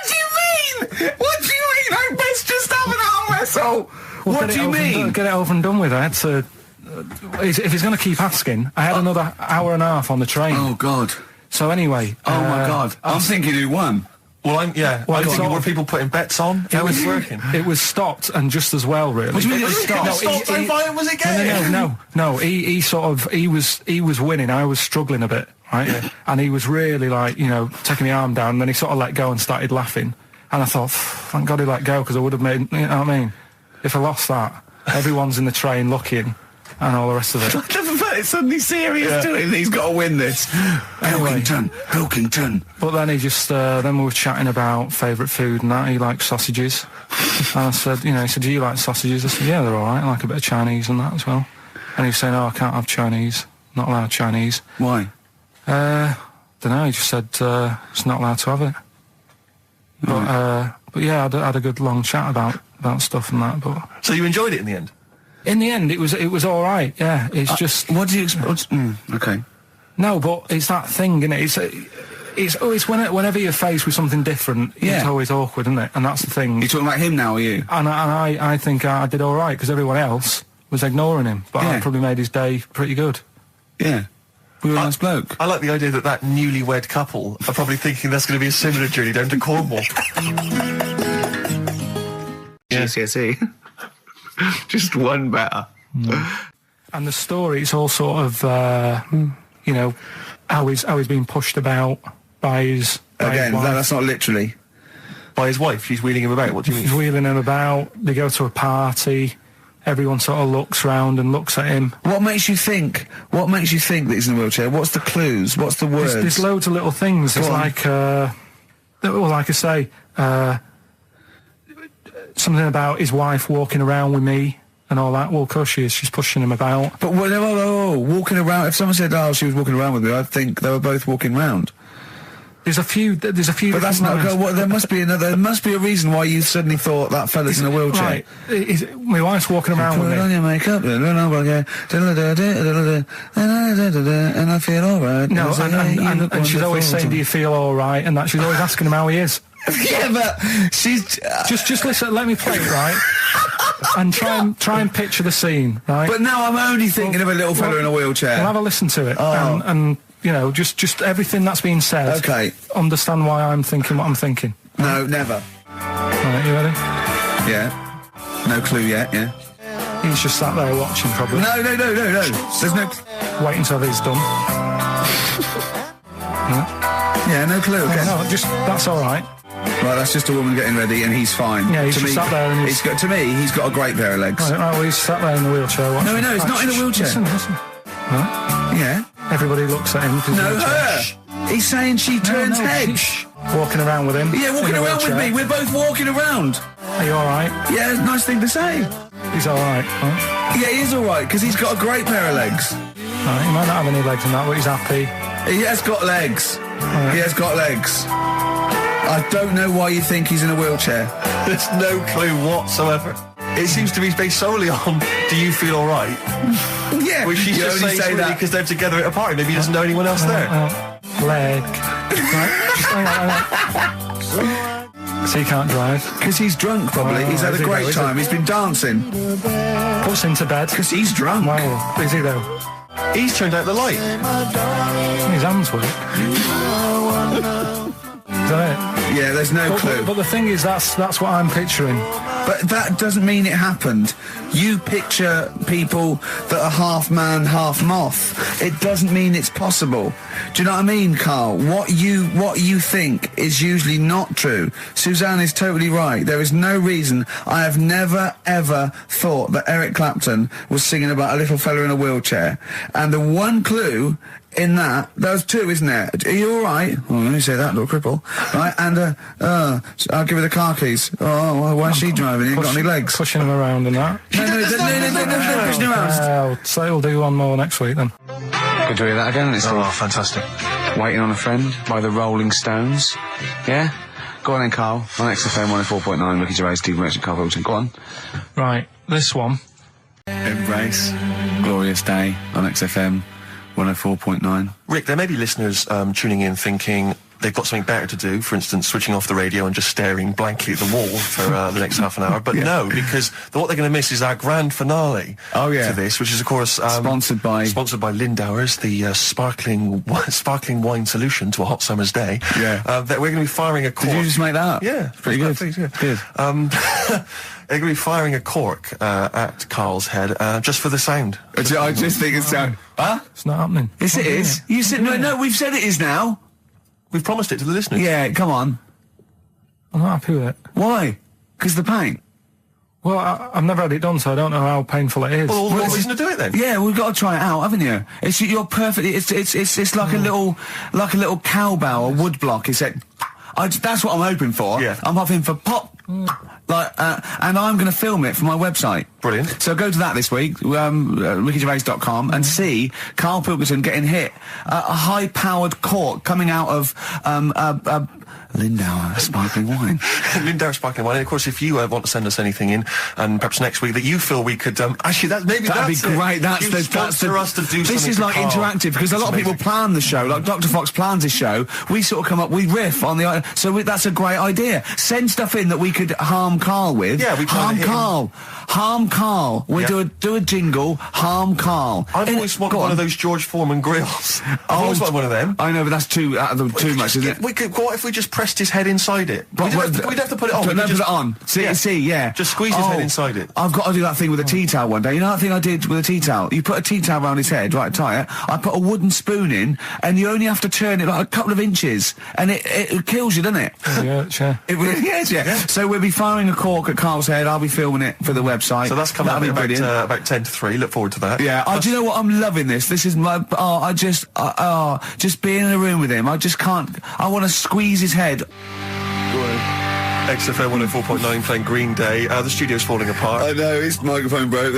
do you mean? What do you mean? I best just have an arm wrestle. Well, what do you mean? Get it over and done with. I had to. If he's going to keep asking, I had another hour and a half on the train. Oh, God. So anyway. Oh, my God. I'm thinking who won. Well, I'm Well, thinking, were people putting bets on? How was it working? It was stopped, and just as well, really. What do you mean it was stopped? Was it game? No. He was winning. I was struggling a bit, right? Yeah. And he was really like, taking the arm down. And then he sort of let go and started laughing. And I thought, thank God he let go, because I would have made. You know what I mean? If I lost that, everyone's in the train looking, and all the rest of it. It's suddenly serious to him. He's got to win this. Anyway. Pilkington. But then he just, then we were chatting about favourite food and that. He likes sausages. And I said, he said, do you like sausages? I said, yeah, they're alright. I like a bit of Chinese and that as well. And he was saying, I can't have Chinese. Not allowed Chinese. Why? Don't know. He just said, it's not allowed to have it. But yeah, I had a good long chat about stuff and that. But so you enjoyed it in the end? In the end, it was all right. Yeah, it's just. What do you expect? Okay. No, but it's that thing, isn't it? It's always whenever you're faced with something different, it's always awkward, isn't it? And that's the thing. You're talking about him now, are you? And I think I did all right, because everyone else was ignoring him, but I probably made his day pretty good. Yeah. We were a nice bloke. I like the idea that newlywed couple are probably thinking that's going to be a similar journey down to Cornwall. GCSE. Just one better. And the story, it's all sort of, how he's being pushed about by his wife. That's not literally. By his wife? She's wheeling him about? What do you mean? She's wheeling him about. They go to a party. Everyone sort of looks round and looks at him. What makes you think that he's in a wheelchair? What's the clues? What's the words? There's loads of little things. There's like I say, something about his wife walking around with me and all that. Well, of course she is. She's pushing him about. But walking around. If someone said, "Oh, she was walking around with me," I'd think they were both walking round. There's a few. But that's not. There must be another. There must be a reason why you suddenly thought that fella's in a wheelchair. Right. My wife's walking around with me. Put on your makeup, and I feel all right. No, and she's always saying, "Do you feel all right?" And that she's always asking him how he is. Yeah, but she's just listen. Let me play it, right? And try and picture the scene, right? But now I'm only thinking of a little fella in a wheelchair. Well, have a listen to it, and just everything that's being said. Okay. Understand why I'm thinking what I'm thinking. No, never. Right, you ready? Yeah. No clue yet. Yeah. He's just sat there watching, probably. No. There's no. Wait until he's done. Yeah, no clue. Okay. No, that's all right. Right, that's just a woman getting ready, and he's fine. Yeah, he's just sat there, and he's got a great pair of legs. Right, well, he's sat there in the wheelchair. No, he's not in a wheelchair. Listen. Right? Yeah. Everybody looks at him. No, her. He's saying she turns heads. Walking around with him. Yeah, walking around with me. We're both walking around. Are you all right? Yeah, nice thing to say. He's all right. Huh? Yeah, he is all right because he's got a great pair of legs. Right, he might not have any legs in that, but he's happy. He has got legs. Right. He has got legs. I don't know why you think he's in a wheelchair. There's no clue whatsoever. It seems to be based solely on, do you feel all right? Yeah. Which she's just saying that because they're together at a party. Maybe he doesn't know anyone else there. Leg. Right? Just hang on. So he can't drive? Because he's drunk, probably. He's had a great time. He's been dancing. Puts him to bed. Because he's drunk. Well, is he though? He's turned out the light. His hands work. Is that it? Yeah, there's no clue. But the thing is, that's what I'm picturing. But that doesn't mean it happened. You picture people that are half man, half moth. It doesn't mean it's possible. Do you know what I mean, Carl? What you think is usually not true. Suzanne is totally right. There is no reason. I have never, ever thought that Eric Clapton was singing about a little fella in a wheelchair. And the one clue in that was two, isn't there? Are you all right? Well, let me say that, little cripple. Right, and I'll give her the car keys. Oh, well, why is she driving? He ain't got any legs. Pushing him around and that. No, pushing him around. So he'll do one more next week then. Good to hear that again. It's fantastic. Waiting on a Friend by the Rolling Stones. Yeah? Go on then, Carl. On XFM 104.9, Ricky Gervais, Steve Merchant, Karl Pilkington. Go on. Right, this one. Embrace. Glorious Day on XFM 104.9. Rick, there may be listeners tuning in thinking, they've got something better to do, for instance, switching off the radio and just staring blankly at the wall for the next half an hour. But no, because what they're going to miss is our grand finale to this, which is, of course, sponsored by Lindauer's, the sparkling wine solution to a hot summer's day. Yeah. That we're going to be firing a cork. Did you just make that up? Yeah. Pretty good. Good. They're going to be firing a cork at Karl's head just for the sound. I just think it's sound. Huh? It's not happening. Yes, it is. You said no. We've said it is now. We've promised it to the listeners. Yeah, come on. I'm not happy with it. Why? Because the paint. Well, I've never had it done, so I don't know how painful it is. Well, what reason to do it then? Yeah, we've got to try it out, haven't you? You're perfectly. It's like a little cowbell or wood block. Except, that's what I'm hoping for. Yeah. I'm hoping for pop. And I'm going to film it for my website. Brilliant. So go to that this week, rickygervais.com, and see Karl Pilkington getting hit. A high-powered cork coming out of Lindauer sparkling wine. Lindauer sparkling wine. And of course, if you want to send us anything in, and perhaps next week that you feel we could actually that'd be great. That's us to do. This is like interactive because a lot of people plan the show. Like Dr. Fox plans his show. We sort of come up, we riff on the. So that's a great idea. Send stuff in that we could harm Karl with. Yeah, we harm Karl. We do a jingle. Harm Karl. I've always wanted one of those George Foreman grills. I've always wanted one of them. I know, but that's too much, isn't it? We could. What if we just pressed his head inside it? We'd have to put it on. Put it on. See, yeah. Just squeeze his head inside it. I've got to do that thing with a tea towel one day. You know that thing I did with a tea towel? You put a tea towel around his head, right, tie it. I put a wooden spoon in, and you only have to turn it like a couple of inches, and it kills you, doesn't it? Yeah. It really is, yeah. So we'll be firing a cork at Karl's head. I'll be filming it for the website. So that's coming up about 10 to 3. Look forward to that. Yeah. Do you know what? I'm loving this. This is my. Just being in a room with him. I just can't. I want to squeeze his head. XFM 104.9 playing Green Day. The studio's falling apart. I know, his microphone broke.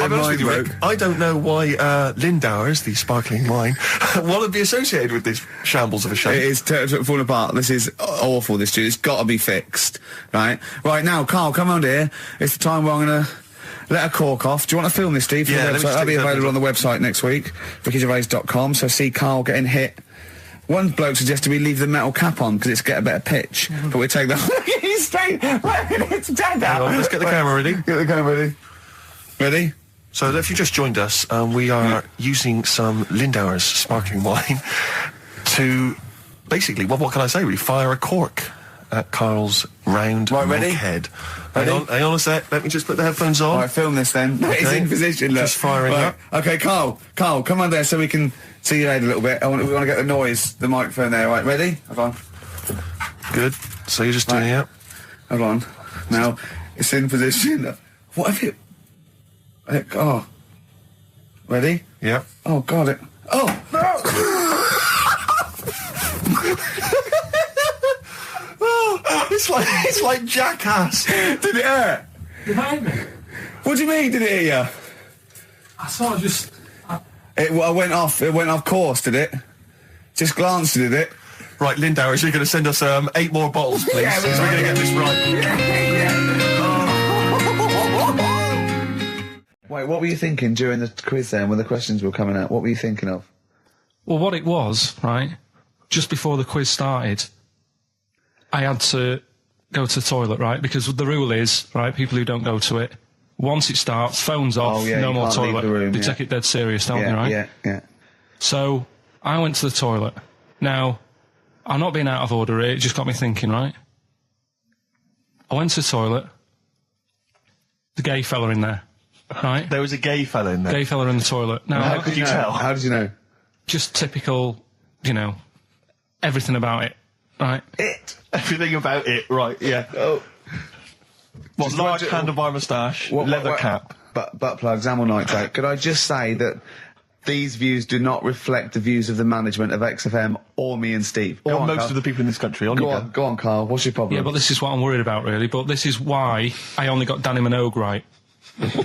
I don't know why Lindauer's, the sparkling wine, want to be associated with this shambles of a show. It is falling apart. This is awful, this studio. It's got to be fixed. Right now, Karl, come on here. It's the time where I'm going to let a cork off. Do you want to film this, Steve? Yeah, that'll be available on the website next week, rickygervais.com. So see Karl getting hit. One bloke suggested we leave the metal cap on because it's get a better pitch, but we take that. He's straight. It's dead out. Let's get the camera ready. Get the camera ready. Ready? So if you just joined us, we are using some Lindauer's sparkling wine to basically, what can I say? We fire a cork at Karl's round head. Hang on a sec. Let me just put the headphones on. All right, film this then. Okay. It's in position. Look. Just firing up. Okay, Karl, come on there so we can see your head a little bit. We want to get the noise, the microphone there. Right, ready? Hold on. Good. So you're just doing it. Hold on. Now it's in position. What have you? Oh. Ready? Yeah. Oh God! Oh no! It's like Jackass. Did it hurt? Did it hurt me? What do you mean? Did it hit you? I sort of just. It went off. It went off course. Did it? Just glanced. Did it? Right, Lindauer, so you're going to send us 8 more bottles, please. Yeah, so we're going to get this right. Wait, what were you thinking during the quiz then, when the questions were coming out? What were you thinking of? Well, what it was, right, just before the quiz started, I had to go to the toilet, right, because the rule is, right, people who don't go to it, once it starts, phones off, no more toilet. They take it dead serious, don't they, right? Yeah. So, I went to the toilet. Now, I'm not being out of order here, it just got me thinking, right? I went to the toilet, the gay fella in there, right? There was a gay fella in there? Gay fella in the toilet. Now, how could you tell? How did you know? Just typical, everything about it, right? Everything about it, right, yeah. Oh. What, large handlebar moustache, leather cap. Butt plugs, amyl nitrate. Could I just say that these views do not reflect the views of the management of XFM or me and Steve. Or most of the people in this country. Go on, Karl. What's your problem? Yeah, but this is what I'm worried about, really. But this is why I only got Danny Minogue right.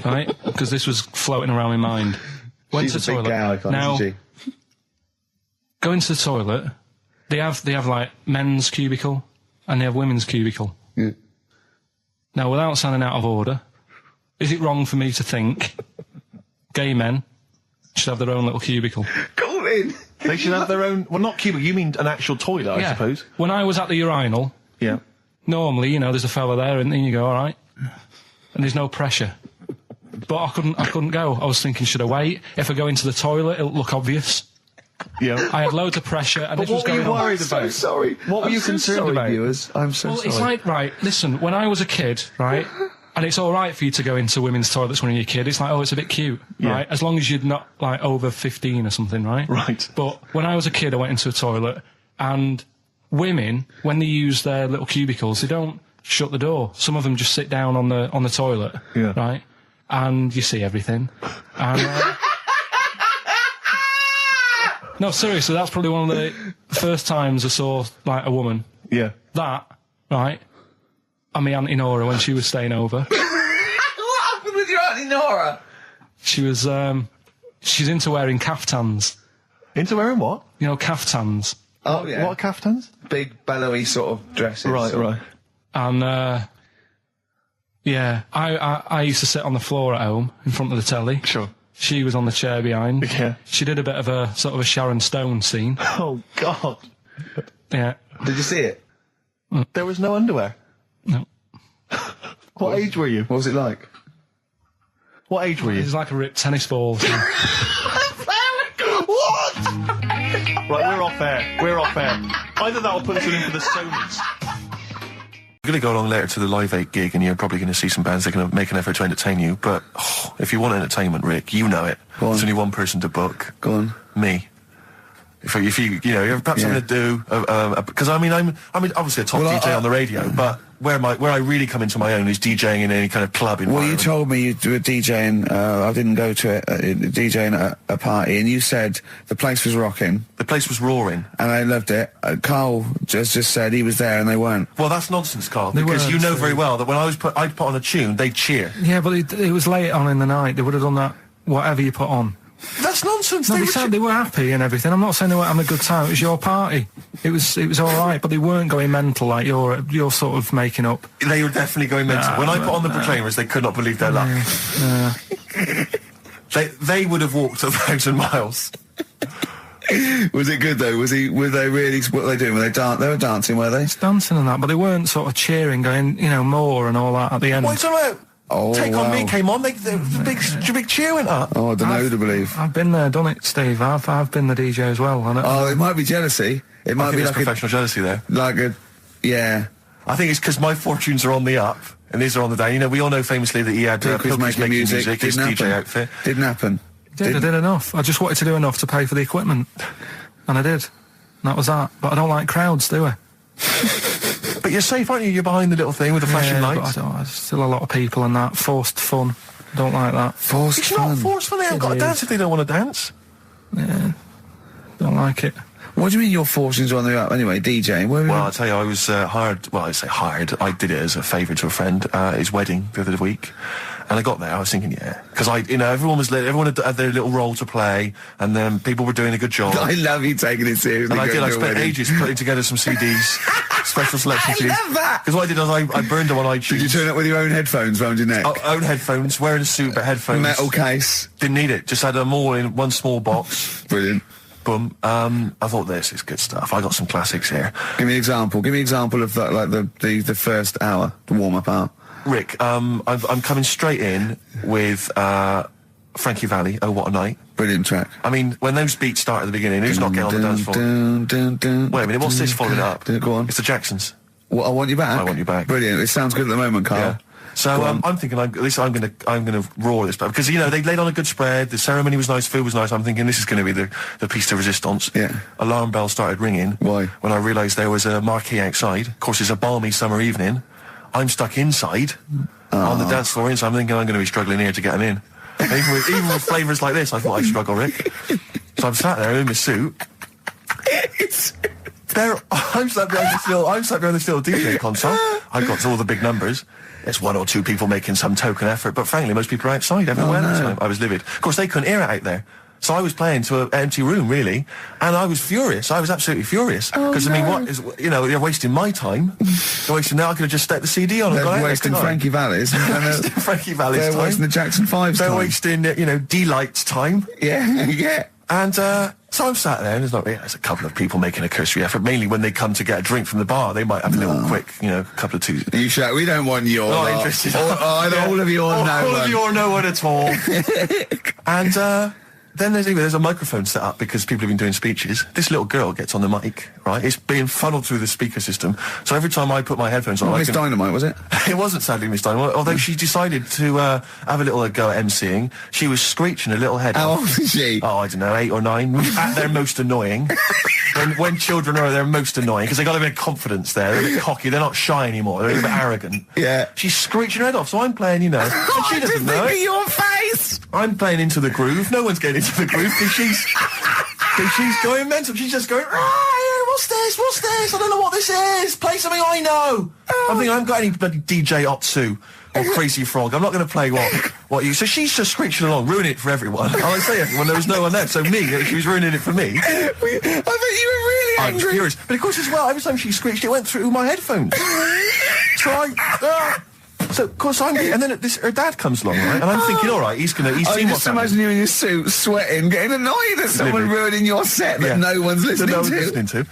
Right? Because this was floating around my mind. Went to the toilet. Now, going to the toilet, they have like men's cubicle and they have women's cubicle. Yeah. Now, without sounding out of order, is it wrong for me to think gay men should have their own little cubicle? Go in. They should have their own. Well, not cubicle. You mean an actual toilet, I suppose. When I was at the urinal, Yeah. normally, you know, there's a fella there, and then you go, all right, and there's no pressure. But I couldn't go. I was thinking, should I wait? If I go into the toilet, it'll look obvious. Yeah. I had loads of pressure, and But this was what were going you on. worried about? I'm so sorry. What were you concerned about? Viewers? I'm so Well, sorry. it's like, right, listen, when I was a kid, right, and it's all right for you to go into women's toilets when you're a kid, it's like, oh, it's a bit cute, right, as long as you're not, like, over 15 or something, right? Right. But when I was a kid, I went into a toilet, and women, when they use their little cubicles, they don't shut the door. Some of them just sit down on the toilet, Yeah. right, and you see everything. And, no, seriously, that's probably one of the first times I saw, like, a woman. Yeah. That, right, and my Auntie Nora when she was staying over. What happened with your Auntie Nora? She was, she's into wearing caftans. Into wearing what? You know, caftans. Oh, yeah. What caftans? Big, bellowy sort of dresses. Right. And, yeah, I used to sit on the floor at home in front of the telly. Sure. She was on the chair behind. Yeah. She did a bit of a sort of a Sharon Stone scene. Oh, God. Yeah. Did you see it? There was no underwear. No. What age were you? What was it like? What age were It you? was like a ripped tennis ball. So. What? Right, we're off air. We're off air. Either that or put us in for the Sonys. We're going to go along later to the Live 8 gig, and you're probably going to see some bands that are going to make an effort to entertain you. But if you want entertainment, Rick, you know it. Go on. There's only one person to book. Go on. Me. If you know, perhaps I'm going to do because I'm obviously a top DJ on the radio, but where I really come into my own is DJing in any kind of club environment. Well, you told me you were DJing, I didn't go to it, DJing at a party, and you said the place was rocking. The place was roaring. And I loved it. Carl just said he was there and they weren't. Well, that's nonsense, Carl, They because weren't, you know so- very well that when I'd put on a tune, they'd cheer. Yeah, but it was late on in the night. They would have done that, whatever you put on. That's nonsense. No, they were happy and everything. I'm not saying they weren't having a good time. It was your party. It was all right, but they weren't going mental like you're sort of making up. They were definitely going mental. When I put on the Proclaimers, they could not believe their luck. They would have walked 1,000 miles. Was it good though? Were they really, what were they doing? They were dancing, were they? Dancing and that, but they weren't sort of cheering, going, you know, more and all that at the end. What are you talking about? Oh, Take On Me wow. came on, the big cheer went up. Oh, I don't know who to believe. I've been there, done it, Steve. I've been the DJ as well. Oh, it might be jealousy. It might I think be there's like professional jealousy there. yeah. I think it's because my fortunes are on the up and these are on the down. You know, we all know famously that he had Pilkington making music, his didn't DJ happen. outfit. Didn't happen. I did enough. I just wanted to do enough to pay for the equipment. And I did. And that was that. But I don't like crowds, do I? But you're safe, aren't you? You're behind the little thing with the flashing lights. But there's still a lot of people and that. Forced fun. Don't like that. Forced It's fun. not forced fun. They haven't got to It dance is. if they don't want to dance. Yeah. Don't like it. What do you mean your fortunes are on the up? Anyway, DJing. Where were Well, you? I'll tell you, I was hired. Well, I say hired. I did it as a favour to a friend. His wedding the other week, and I got there. I was thinking, yeah, because everyone had their little role to play, and then people were doing a good job. I love you taking it seriously. And I did. I going to a spent wedding. ages putting together some CDs, special selection CDs. love that. Because what I did is I burned them on iTunes. Did you turn up with your own headphones round your neck? Own headphones, wearing a suit, but headphones. Metal case. Didn't need it. Just had them all in one small box. Brilliant. Boom. I thought this is good stuff. I got some classics here. Give me an example. Give me an example of that, like the first hour, the warm-up hour. Rick, I'm coming straight in with Frankie Valli. Oh, what a night! Brilliant track. I mean, when those beats start at the beginning, who's not getting on the dance floor? Wait a minute, what's this following up? Go on. It's the Jacksons. Well, I Want You Back. I Want You Back. Brilliant. It sounds good at the moment, Carl. Yeah. So I'm thinking, at least I'm gonna roar this back because they laid on a good spread. The ceremony was nice, food was nice. I'm thinking this is going to be the piece de resistance. Yeah. Alarm bell started ringing. Why? When I realised there was a marquee outside. Of course, it's a balmy summer evening. I'm stuck inside on the dance floor, so I'm thinking I'm going to be struggling here to get them in. Even with flavours like this, I thought I'd struggle, Rick. So I'm sat there in my suit. I'm sat behind the steel DJ console. I've got all the big numbers. There's one or two people making some token effort, but frankly, most people are outside everywhere. no. I was livid. Of course, they couldn't hear it out there. So I was playing to an empty room, really, and I was furious. I was absolutely furious. Because, I mean, what is, you're wasting my time. You're wasting now. I could have just stuck the CD on and They're gone out there, wasting couldn't I? Frankie Valli's. Frankie Valli's They're time. wasting the Jackson 5's They're time. wasting, D-Light's time. Yeah, yeah. And so So I'm sat there, and there's a couple of people making a cursory effort, mainly when they come to get a drink from the bar. They might have a little quick, couple of two. You shout, we don't want your Not lot. interested. All of you or no All one. of you or no one at all. And, then there's a microphone set up because people have been doing speeches. This little girl gets on the mic, right? It's being funneled through the speaker system. So every time I put my headphones on, Miss Dynamite, was it? It wasn't sadly Miss Dynamite, although she decided to have a little go at MCing. She was screeching a little head How off. old is she? Oh, I don't know, 8 or 9, at their most annoying. when children are at their most annoying, because they got a bit of confidence there, they're a bit cocky, they're not shy anymore, they're a bit arrogant. Yeah. She's screeching her head off, so I'm playing, and she doesn't know it. Your face! I'm playing Into the Groove, no one's getting into the groove, because she's going mental, she's just going, what's this, I don't know what this is, play something I know. I'm thinking, I haven't got any bloody DJ Otsu or Crazy Frog, I'm not going to play what you... So she's just screeching along, ruining it for everyone. And I say everyone, there was no one there, so she was ruining it for me. I bet you were really I'm angry. furious. But of course as well, every time she screeched, it went through my headphones. So of course and then her dad comes along, right? And I'm thinking, all right, he's seen what's just happening. imagine you in your suit, sweating, getting annoyed at someone ruining your set that no one's listening to.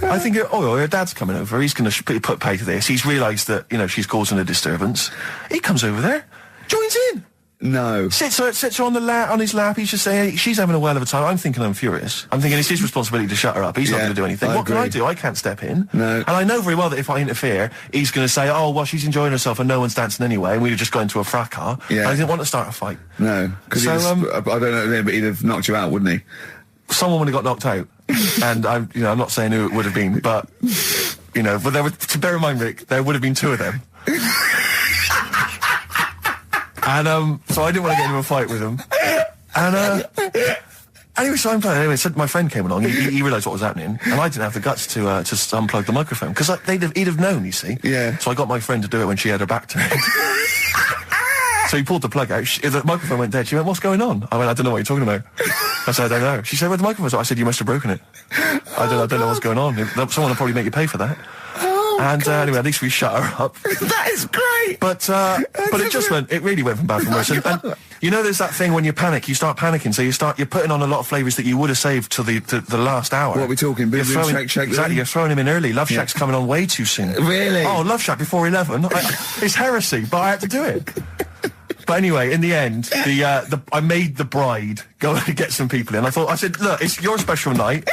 I think, her dad's coming over. He's going to put pay to this. He's realised that she's causing a disturbance. He comes over there, joins in. No. Sits her on his lap. He's just saying, she's having a whale of a time. I'm thinking I'm furious. I'm thinking it's his responsibility to shut her up. He's not going to do anything. What can I do? I can't step in. No. And I know very well that if I interfere, he's going to say, oh, well, she's enjoying herself and no one's dancing anyway, and we've just got into a fracas. Yeah. And I didn't want to start a fight. No. Because I don't know, but he'd have knocked you out, wouldn't he? Someone would have got knocked out. And I'm not saying who it would have been, but, but there would, to bear in mind, Rick, there would have been 2 of them. And, so I didn't want to get into a fight with them. And, anyway, so I'm playing. Anyway, so my friend came along. He realised what was happening, and I didn't have the guts to unplug the microphone because he'd have known. You see. Yeah. So I got my friend to do it when she had her back turned. So he pulled the plug out. The microphone went dead. She went, "What's going on?" I went, "I don't know what you're talking about." I said, "I don't know." She said, "Where the microphone's?" I said, "You must have broken it." I don't know what's going on. Someone will probably make you pay for that. Anyway, at least we shut her up. That is great. But it really went from bad to worse. And there's that thing when you panic, you start panicking, so you're putting on a lot of flavours that you would have saved till the last hour. What are we talking? Boom, boom, shake, shake. Exactly, you're throwing him in early. Love Shack's coming on way too soon. Really? Oh, Love Shack before 11. It's heresy, but I had to do it. But anyway, in the end, I made the bride go and get some people in. I said, look, it's your special night,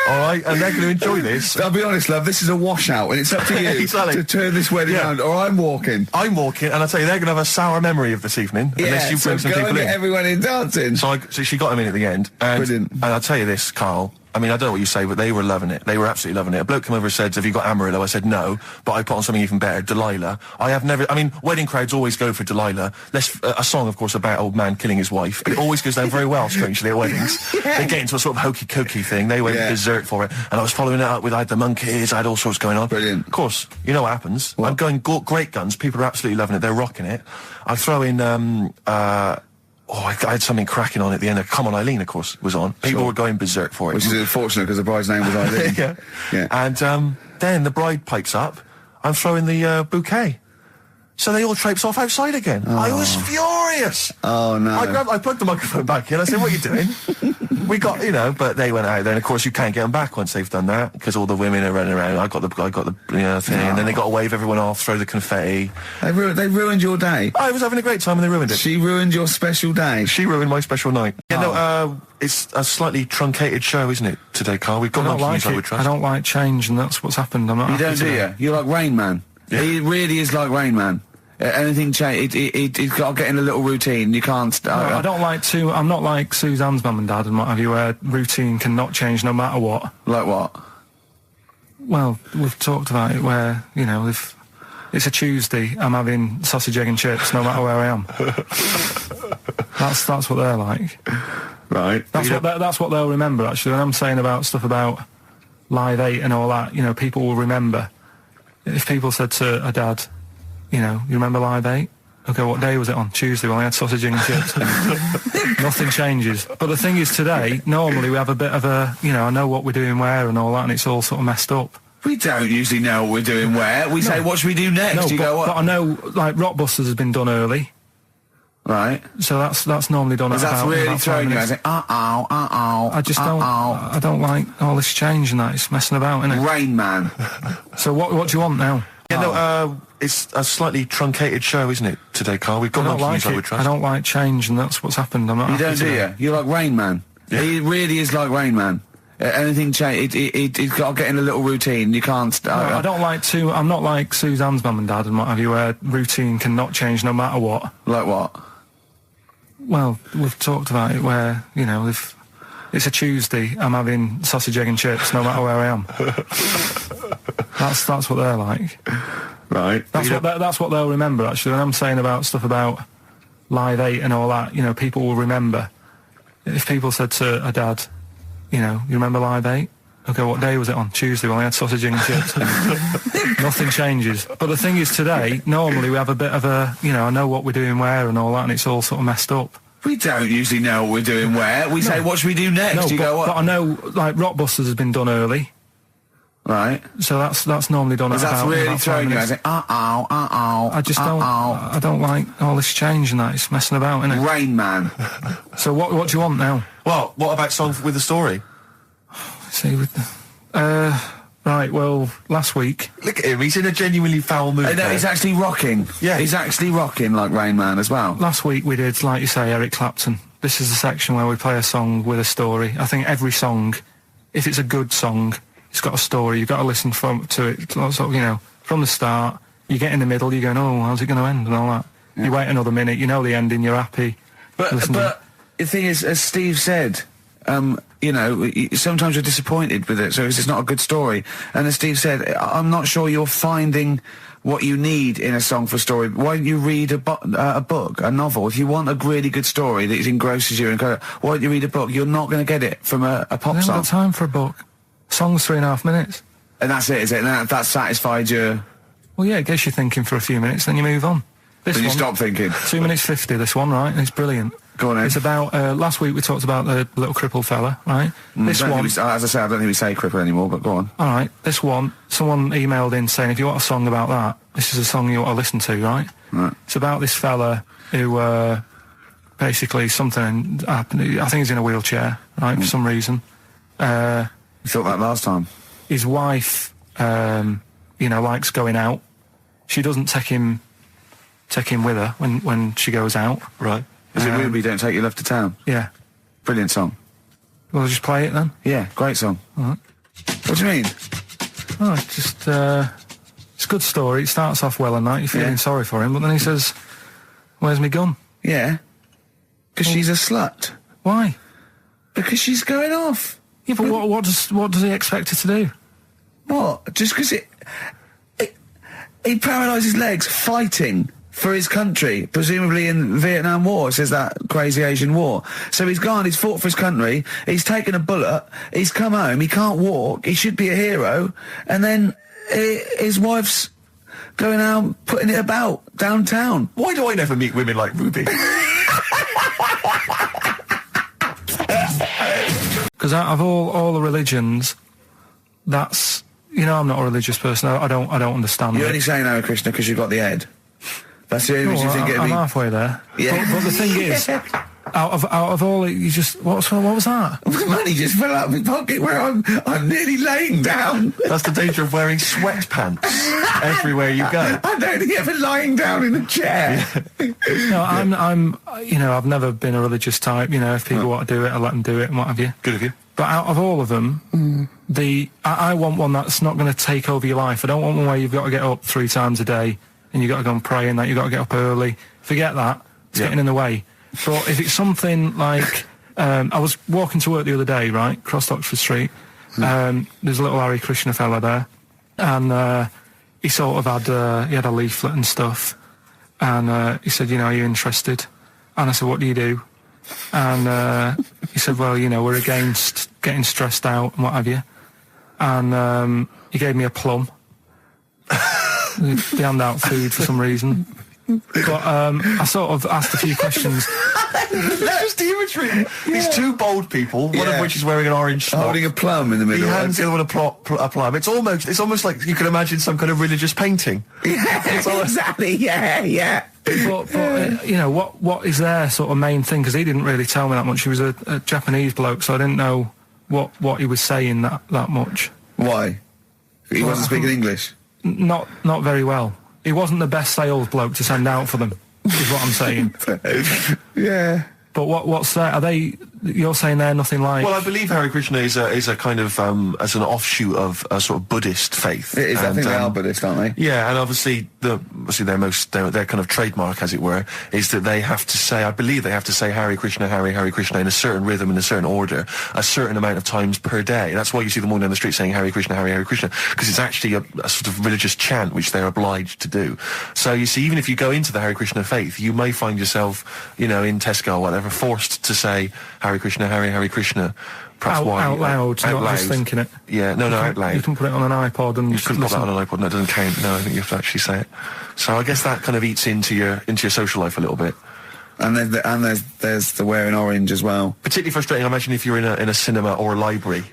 all right, and they're going to enjoy this. I'll be honest, love, this is a washout, and it's up to you exactly. to turn this wedding around, or I'm walking. And I tell you, they're going to have a sour memory of this evening, unless you bring some people in. Get everyone in dancing. So she got them in at the end. Brilliant. And I'll tell you this, Carl. I mean, I don't know what you say, but they were loving it. They were absolutely loving it. A bloke came over and said, "Have you got Amarillo?" I said, "No," but I put on something even better, Delilah. Wedding crowds always go for Delilah. A song, of course, about old man killing his wife. It always goes down very well, strangely, at weddings. They get into a sort of hokey-cokey thing. They went berserk for it. And I was following it up with, I had the monkeys, I had all sorts going on. Brilliant. Of course, you know what happens. What? I'm going great guns. People are absolutely loving it. They're rocking it. I throw in, I had something cracking on at the end. Come On Eileen, of course, was on. People were going berserk for it. Which is unfortunate because the bride's name was Eileen. Yeah. And then the bride pipes up. I'm throwing the bouquet. So they all traipse off outside again. Oh. I was furious. Oh, no. I plugged the microphone back in. I said, "What are you doing?" We got, but they went out there. And of course, you can't get them back once they've done that because all the women are running around. I got the thing, and then they got to wave everyone off, throw the confetti. They ruined your day. I was having a great time and they ruined it. She ruined your special day. She ruined my special night. It's a slightly truncated show, isn't it, today, Carl? We've got monkeys, I would trust. I don't like change, and that's what's happened. I'm not. You don't, do you? You're like Rain Man. Yeah. He really is like Rain Man. Anything change? It's got to get in a little routine. You can't. I don't like to. I'm not like Suzanne's mum and dad and what have you, where routine cannot change no matter what. Like what? Well, we've talked about it where if it's a Tuesday, I'm having sausage, egg, and chips no matter where I am. That's what they're like. Right. That's what they'll remember. Actually, when I'm saying about stuff about Live 8 and all that, people will remember. If people said to a dad, you remember Live 8? Okay, what day was it on? Tuesday. Well, I had sausage and chips. Nothing changes. But the thing is, today, normally we have a bit of a, I know what we're doing where and all that, and it's all sort of messed up. We don't usually know what we're doing where. We say, what should we do next? No, but I know, like, Rockbusters has been done early. Right. So that's normally done at That's about really 5 throwing you. I minutes. say, uh-oh. I just don't. I don't like all this change and that. It's messing about, isn't it? Rain Man. So what do you want now? Yeah, no, it's a slightly truncated show, isn't it, today, Carl? We've got I don't Monkey like News it. with Trash. I don't like change, and that's what's happened. I'm not You happy don't, do today. you? You're like Rain Man. Yeah. He really is like Rain Man. Anything change, it's got to get in a little routine. You can't. No, I don't like to. I'm not like Suzanne's mum and dad and what have you, where routine cannot change no matter what. Like what? Well, we've talked about it where, you know, if it's a Tuesday, I'm having sausage, egg and chips no matter where I am. That's what they're like. Right. That's what they'll remember, actually. When I'm saying about stuff about Live 8 and all that, you know, people will remember. If people said to a dad, you know, you remember Live 8? Okay, what day was it on? Tuesday. Well, I had sausage, egg and chips. Nothing changes. But the thing is, today, normally we have a bit of a, you know, I know what we're doing where and all that, and it's all sort of messed up. We don't usually know what we're doing where. We say, what should we do next? No, You go, what? but I know, like, Rockbusters has been done early. Right. So that's normally done at That's about really 5 throwing you. I minutes. say, uh-oh. I just don't. I don't like all this change and that. It's messing about, isn't it? Rain Man. So what do you want now? Well, what about Song with a Story? See with the. Right. Well, last week. Look at him, he's in a genuinely foul mood. No, he's actually rocking. Yeah. He's actually rocking like Rain Man as well. Last week we did, like you say, Eric Clapton. This is the section where we play a song with a story. I think every song, if it's a good song, it's got a story. You've got to listen to it, sort of, you know, from the start. You get in the middle, you're going, oh, how's it going to end and all that. Yeah. You wait another minute, you know the ending, you're happy. But the thing is, as Steve said, you know, sometimes you're disappointed with it, so it's just not a good story. And as Steve said, I'm not sure you're finding what you need in a song for a story. Why don't you read a book, a novel? If you want a really good story that engrosses you, why don't you read a book? You're not going to get it from a pop I haven't song. got time for a book. Song's 3.5 minutes. And that's it, is it? And that satisfied you? Well, yeah, it gets you thinking for a few minutes, then you move on. Then you stop thinking. 2 minutes 50, this one, right? It's brilliant. Go on, then. It's about, last week we talked about the little crippled fella, right? This one... as I say, I don't think we say cripple anymore, but go on. Alright, this one, someone emailed in saying, if you want a song about that, this is a song you ought to listen to, right? Right. It's about this fella who, basically something happened. I think he's in a wheelchair, right, for some reason. You thought that last time. His wife, you know, likes going out. She doesn't take him with her when she goes out. Right. Is it Ruby, Don't Take Your Love to Town? Yeah. Brilliant song. We'll just play it then. Yeah, great song. All right. What do you mean? Oh, it's a good story. It starts off well and that. You're feeling sorry for him, but then he says, where's my gun? Yeah. Because she's a slut. Why? Because she's going off. Yeah, but what does he expect her to do? What? Just because he paralysed his legs fighting for his country, presumably in the Vietnam War, says that crazy Asian war. So he's gone, he's fought for his country, he's taken a bullet, he's come home, he can't walk, he should be a hero, and then his wife's going out putting it about downtown. Why do I never meet women like Ruby? Because out of all the religions, that's, you know, I'm not a religious person. I don't understand. You're it. only saying Hare Krishna because you've got the head. That's the only reason you think it'd I'm be... halfway there. Yeah. But the thing is, out of all it, you just what was that? Money just fell out of my pocket where I'm nearly laying down. That's the danger of wearing sweatpants everywhere you go. I'm only ever lying down in a chair. No, I'm you know, I've never been a religious type. You know, if people want to do it, I let them do it and what have you. Good of you. But out of all of them, I want one that's not going to take over your life. I don't want one where you've got to get up 3 times a day and you've got to go and pray and that you've got to get up early. Forget that. It's getting in the way. But if it's something like, I was walking to work the other day, right, across Oxford Street. There's a little Hare Krishna fella there, and he sort of had he had a leaflet and stuff, and he said, you know, are you interested? And I said, what do you do? And he said, well, you know, we're against getting stressed out and what have you. And he gave me a plum. They hand out food for some reason. But I sort of asked a few questions. That's just the imagery. These 2 bold people, one of which is wearing an orange smock, holding a plum in the middle. He hands the other one a plum. It's almost like you can imagine some kind of religious painting. Yeah, exactly. Yeah. you know, what is their sort of main thing? Because he didn't really tell me that much. He was a Japanese bloke, so I didn't know what he was saying that much. Why? He wasn't speaking English? Not very well. He wasn't the best sales bloke to send out for them, is what I'm saying. Yeah. But what's that? Are they? You're saying they're nothing like? Well, I believe Hare Krishna is a kind of as an offshoot of a sort of Buddhist faith. It is. I think they are Buddhist, aren't they? Yeah, and obviously their kind of trademark, as it were, is that they have to say. I believe they have to say Hare Krishna, Hare Krishna in a certain rhythm, in a certain order, a certain amount of times per day. That's why you see them walking down the street saying Hare Krishna, Hare Krishna, because it's actually a sort of religious chant which they're obliged to do. So you see, even if you go into the Hare Krishna faith, you may find yourself, you know, in Tesco or whatever, forced to say Hare Krishna, Hare Krishna. Perhaps out loud, out not loud. just thinking it. Yeah, no, out loud. You can put it on an iPod and you couldn't put that on an iPod. No, it doesn't count. No, I think you have to actually say it. So I guess that kind of eats into your social life a little bit. And there's the wearing orange as well. Particularly frustrating, I imagine, if you're in a cinema or a library.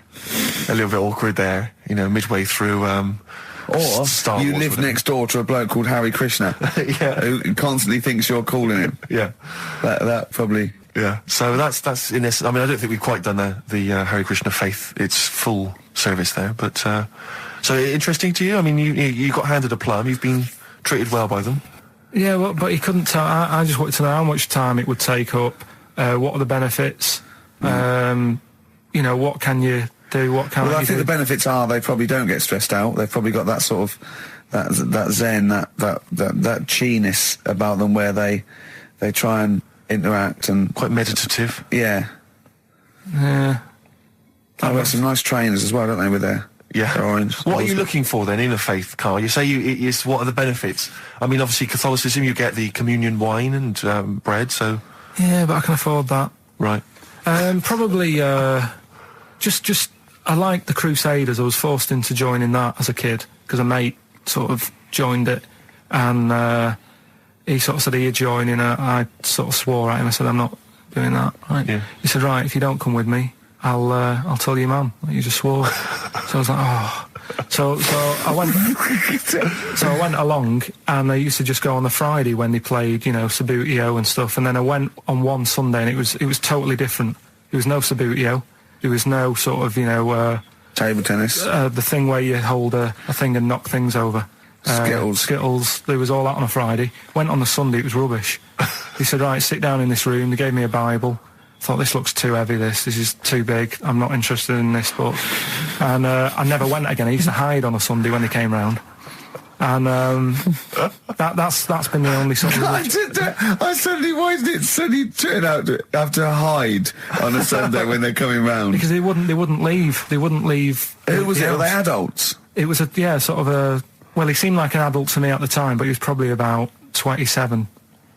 A little bit awkward there, you know, midway through. Or Star you Wars, live next door to a bloke called Hare Krishna, yeah, who constantly thinks you're calling him. Yeah, that probably. Yeah, so that's in this. I mean, I don't think we've quite done the Hare Krishna faith its full service there, but so interesting to you. I mean, you got handed a plum. You've been treated well by them. Yeah, well, but he couldn't tell. I just wanted to know how much time it would take up. What are the benefits? You know, what can you do? What can I you think do? the benefits are they probably don't get stressed out. They've probably got that sort of that zen, that chi-ness about them, where they try and interact and quite meditative. Yeah. Yeah. I've got some nice trainers as well, don't they, with their orange. What are you looking for then in a faith, Carl? You say what are the benefits? I mean, obviously Catholicism, you get the communion wine and bread, so... Yeah, but I can afford that. Right. Probably, just, I like the Crusaders. I was forced into joining that as a kid, because a mate sort of joined it, and he sort of said, are you joining? I sort of swore at him. I said, I'm not doing that. Right? Yeah. He said, right, if you don't come with me, I'll tell your mum that you just swore. So I was like, oh. So I went. So I went along, and they used to just go on the Friday when they played, you know, Sabutio and stuff. And then I went on one Sunday, and it was totally different. There was no Sabutio. There was no sort of, you know, table tennis. The thing where you hold a thing and knock things over. Skittles. There was all that on a Friday. Went on the Sunday. It was rubbish. He said, right, sit down in this room. They gave me a Bible. Thought, this looks too heavy, this is too big, I'm not interested in this book. And I never went again. I used to hide on a Sunday when they came round. And that's been the only sort of... I suddenly, why did it suddenly turn out to have to hide on a Sunday when they're coming round? Because they wouldn't leave. They wouldn't leave. Who was it? Were they adults? It was sort of a... Well, he seemed like an adult to me at the time, but he was probably about 27.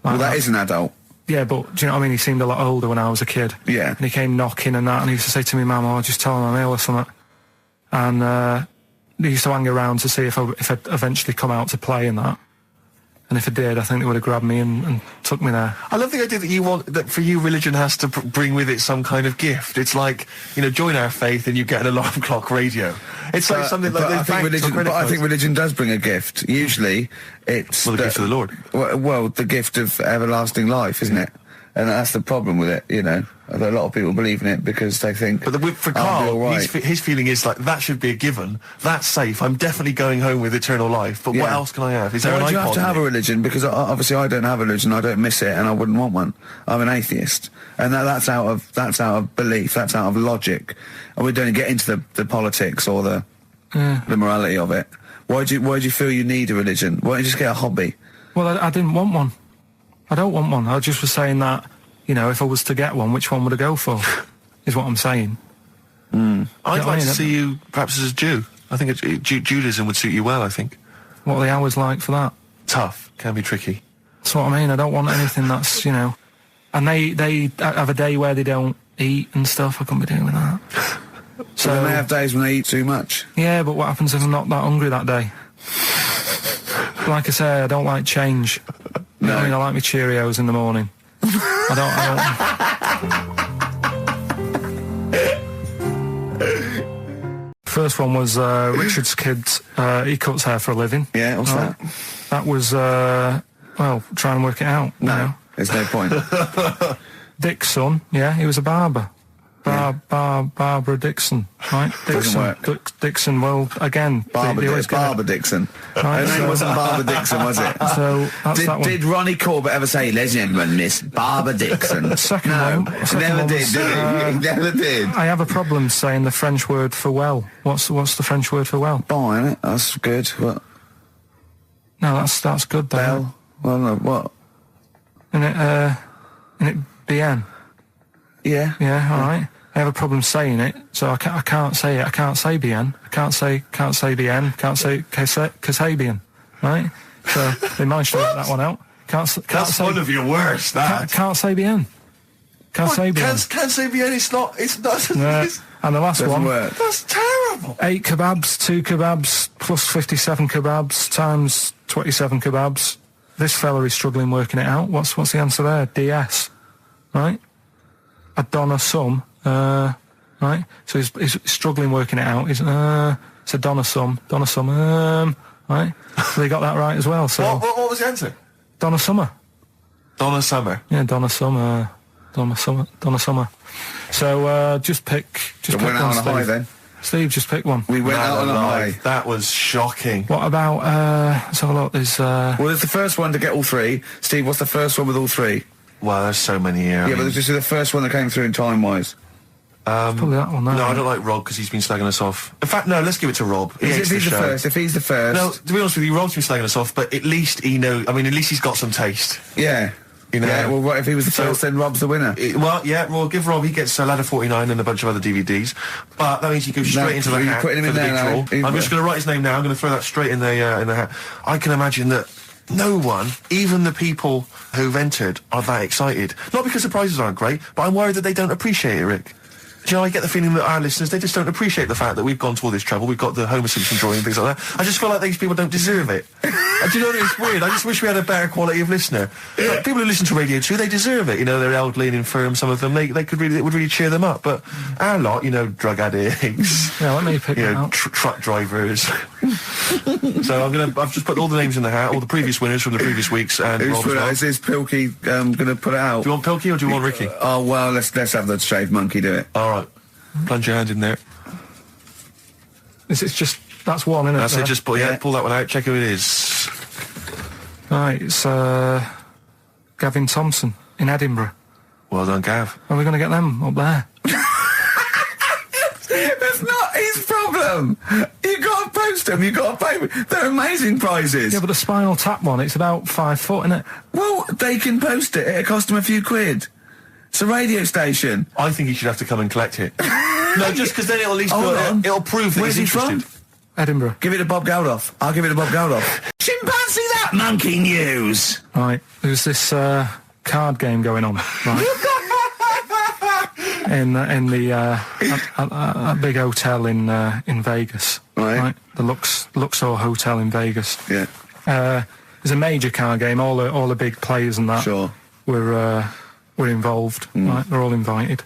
Well, that is an adult. Yeah, but do you know what I mean? He seemed a lot older when I was a kid. Yeah. And he came knocking and that, and he used to say to me, Mum, I'll just tell him I'm ill or something. And he used to hang around to see if I'd eventually come out to play and that. And if I did, I think they would have grabbed me and took me there. I love the idea that for you, religion has to bring with it some kind of gift. It's like, you know, join our faith and you get an alarm clock radio. It's like something like I think religion does bring a gift. Usually, it's the gift of the Lord. Well, the gift of everlasting life, isn't it? And that's the problem with it, you know. A lot of people believe in it because they think... But for Carl, his feeling is like, that should be a given. That's safe. I'm definitely going home with eternal life. But what else can I have? Is there an iPod? Why do you have to have a religion? Because obviously I don't have a religion. I don't miss it, and I wouldn't want one. I'm an atheist, and that's out of belief. That's out of logic. And we don't get into the politics or the morality of it. Why do you feel you need a religion? Why don't you just get a hobby? Well, I didn't want one. I don't want one. I just was saying that, you know, if I was to get one, which one would I go for? Is what I'm saying. I'd like to see you perhaps as a Jew. I think Judaism would suit you well, I think. What are the hours like for that? Tough. Can be tricky. That's what I mean. I don't want anything that's, you know... And they have a day where they don't eat and stuff. I couldn't be doing with that. So then they have days when they eat too much? Yeah, but what happens if I'm not that hungry that day? Like I say, I don't like change. No. I mean, I like my Cheerios in the morning. I don't... First one was Richard's kids. He cuts hair for a living. Yeah, what's that? That was... I Well, try and work it out. No, you know. there's no point. Dick's son, yeah, he was a barber. Barbara Dixon, right? Doesn't Dixon. work. Dixon, well, again... Barbara Dixon. Right, Her name wasn't Barbara Dixon, was it? So, that's that one. Did Ronnie Corbett ever say, ladies and gentlemen, Miss Barbara Dixon? Second no, one. he never did he? He never did. I have a problem saying the French word for well. What's the French word for well? Bon, isn't it? That's good. What? No, that's good, though. Bell? Well, no, what? Isn't it bien? Yeah. Yeah, all right. I have a problem saying it, so I can't say it. I can't say bien. I can't say bien. Can't say Kasabian, right? So they managed to work that one out. That's say, one of your worst. Can't say bien. Can't say bien. Can't say bien. It's not. No. And the last one. Work. That's terrible. 8 kebabs, 2 kebabs, plus 57 kebabs times 27 kebabs. This fella is struggling working it out. What's the answer there? DS, right? A Donna sum, right? So he's struggling working it out. It's a Donna sum, right? So they got that right as well. So what was the answer? Donna Summer. Donna Summer. Yeah, Donna Summer. So just pick went one, out on a Steve. high then. Steve, just pick one. We went out on a high. That was shocking. What about let's have a look. There's Well, there's the first one to get all three. Steve, what's the first one with all three? Well, there's so many here. Yeah, but this is the first one that came through in time-wise. probably that one. No, I don't like Rob because he's been slagging us off. In fact, no, let's give it to Rob. He hates If he's the show. first, if he's the first... No, to be honest with you, Rob's been slagging us off, but at least he knows. I mean, at least he's got some taste. Yeah. You know? Yeah, well, what if he was the first, then Rob's the winner? Well, yeah, well, give Rob, he gets Ladder 49 and a bunch of other DVDs, but that means he goes straight into the you're hat putting him for in the there big now. draw. I'm just going to write his name now, I'm going to throw that straight in the hat. I can imagine that no one, even the people who've entered, are that excited. Not because the prizes aren't great, but I'm worried that they don't appreciate it, Rick. Do you know, I get the feeling that our listeners, they just don't appreciate the fact that we've gone to all this trouble. We've got the Homer Simpson drawing and things like that. I just feel like these people don't deserve it. Do you know what? It's weird. I just wish we had a better quality of listener. Like, people who listen to Radio 2, they deserve it. You know, they're elderly and infirm, some of them. It would really cheer them up. But our lot, you know, drug addicts. Yeah, let me pick that out. Truck drivers. So I've just put all the names in the hat, all the previous winners from the previous weeks, and Rob as well. Is Pilky going to put it out? Do you want Pilky or do you want Ricky? Oh, well, let's have the shaved monkey do it. All right. Plunge your hand in there. It's just, that's one, isn't it? That's it, just pull that one out, check who it is. Right, it's Gavin Thompson in Edinburgh. Well done, Gav. Are we going to get them up there? That's not his problem. You got to post them. You got to pay. They're amazing prizes. Yeah, but the Spinal Tap one, it's about 5 foot, isn't it? Well, they can post it. It'll cost them a few quid. It's a radio station. I think he should have to come and collect it. No, just because then it'll at least it'll prove that Where's he's he interested. from? Edinburgh. Give it to Bob Geldof. I'll give it to Bob Geldof. Chimpanzee that monkey news. Right, there's this card game going on, right? in the a big hotel in Vegas, right? The Luxor Hotel in Vegas. Yeah. There's a major card game. All the big players and that Sure. were involved. Right, they're all invited.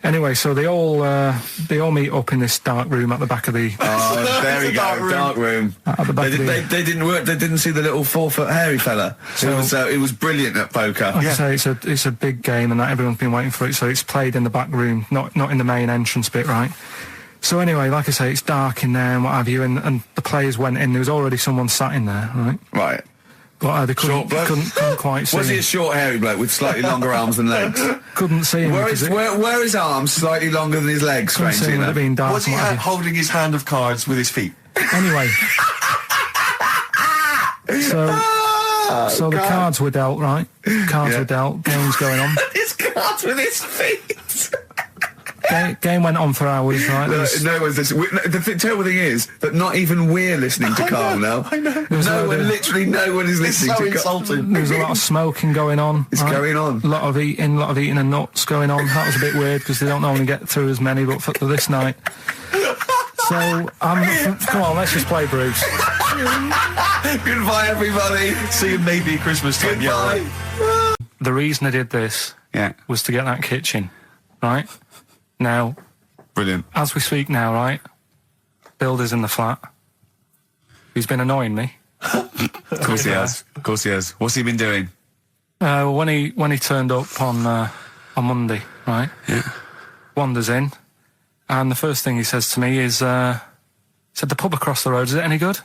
Anyway, so they all meet up in this dark room at the back of the. Oh, there we go, dark room. At the back They didn't work. They didn't see the little 4-foot hairy fella. So it was brilliant at poker. Like I say, it's a big game, and that everyone's been waiting for it. So it's played in the back room, not in the main entrance bit, right? So anyway, like I say, it's dark in there and what have you, and the players went in. There was already someone sat in there, right? Right. But they couldn't quite see. Was he him. a short, hairy bloke with slightly longer arms than legs? Couldn't see him. Where his arms slightly longer than his legs? Couldn't see him with it being dark. Was he and what have you. holding his hand of cards with his feet? Anyway. So the cards were dealt, right? Cards were dealt, games going on. His cards with his feet! Game went on for hours, right? No one's listening. The terrible thing is that not even we're listening to Carl now. I know. Literally no one is listening to Carl. There was a lot of smoking going on. It's going on. A lot of eating and nuts going on. That was a bit weird because they don't normally get through as many, but for this night. So, come on, let's just play Bruce. Goodbye, everybody. See you maybe at Christmas time. Goodbye. Yeah. The reason I did this was to get that kitchen, right? Now, brilliant. As we speak now, right? Builder's in the flat. He's been annoying me, Of course he has. Of course he has. What's he been doing? When he turned up on Monday, right? Yeah. Wanders in, and the first thing he says to me is, said, the pub across the road, is it any good?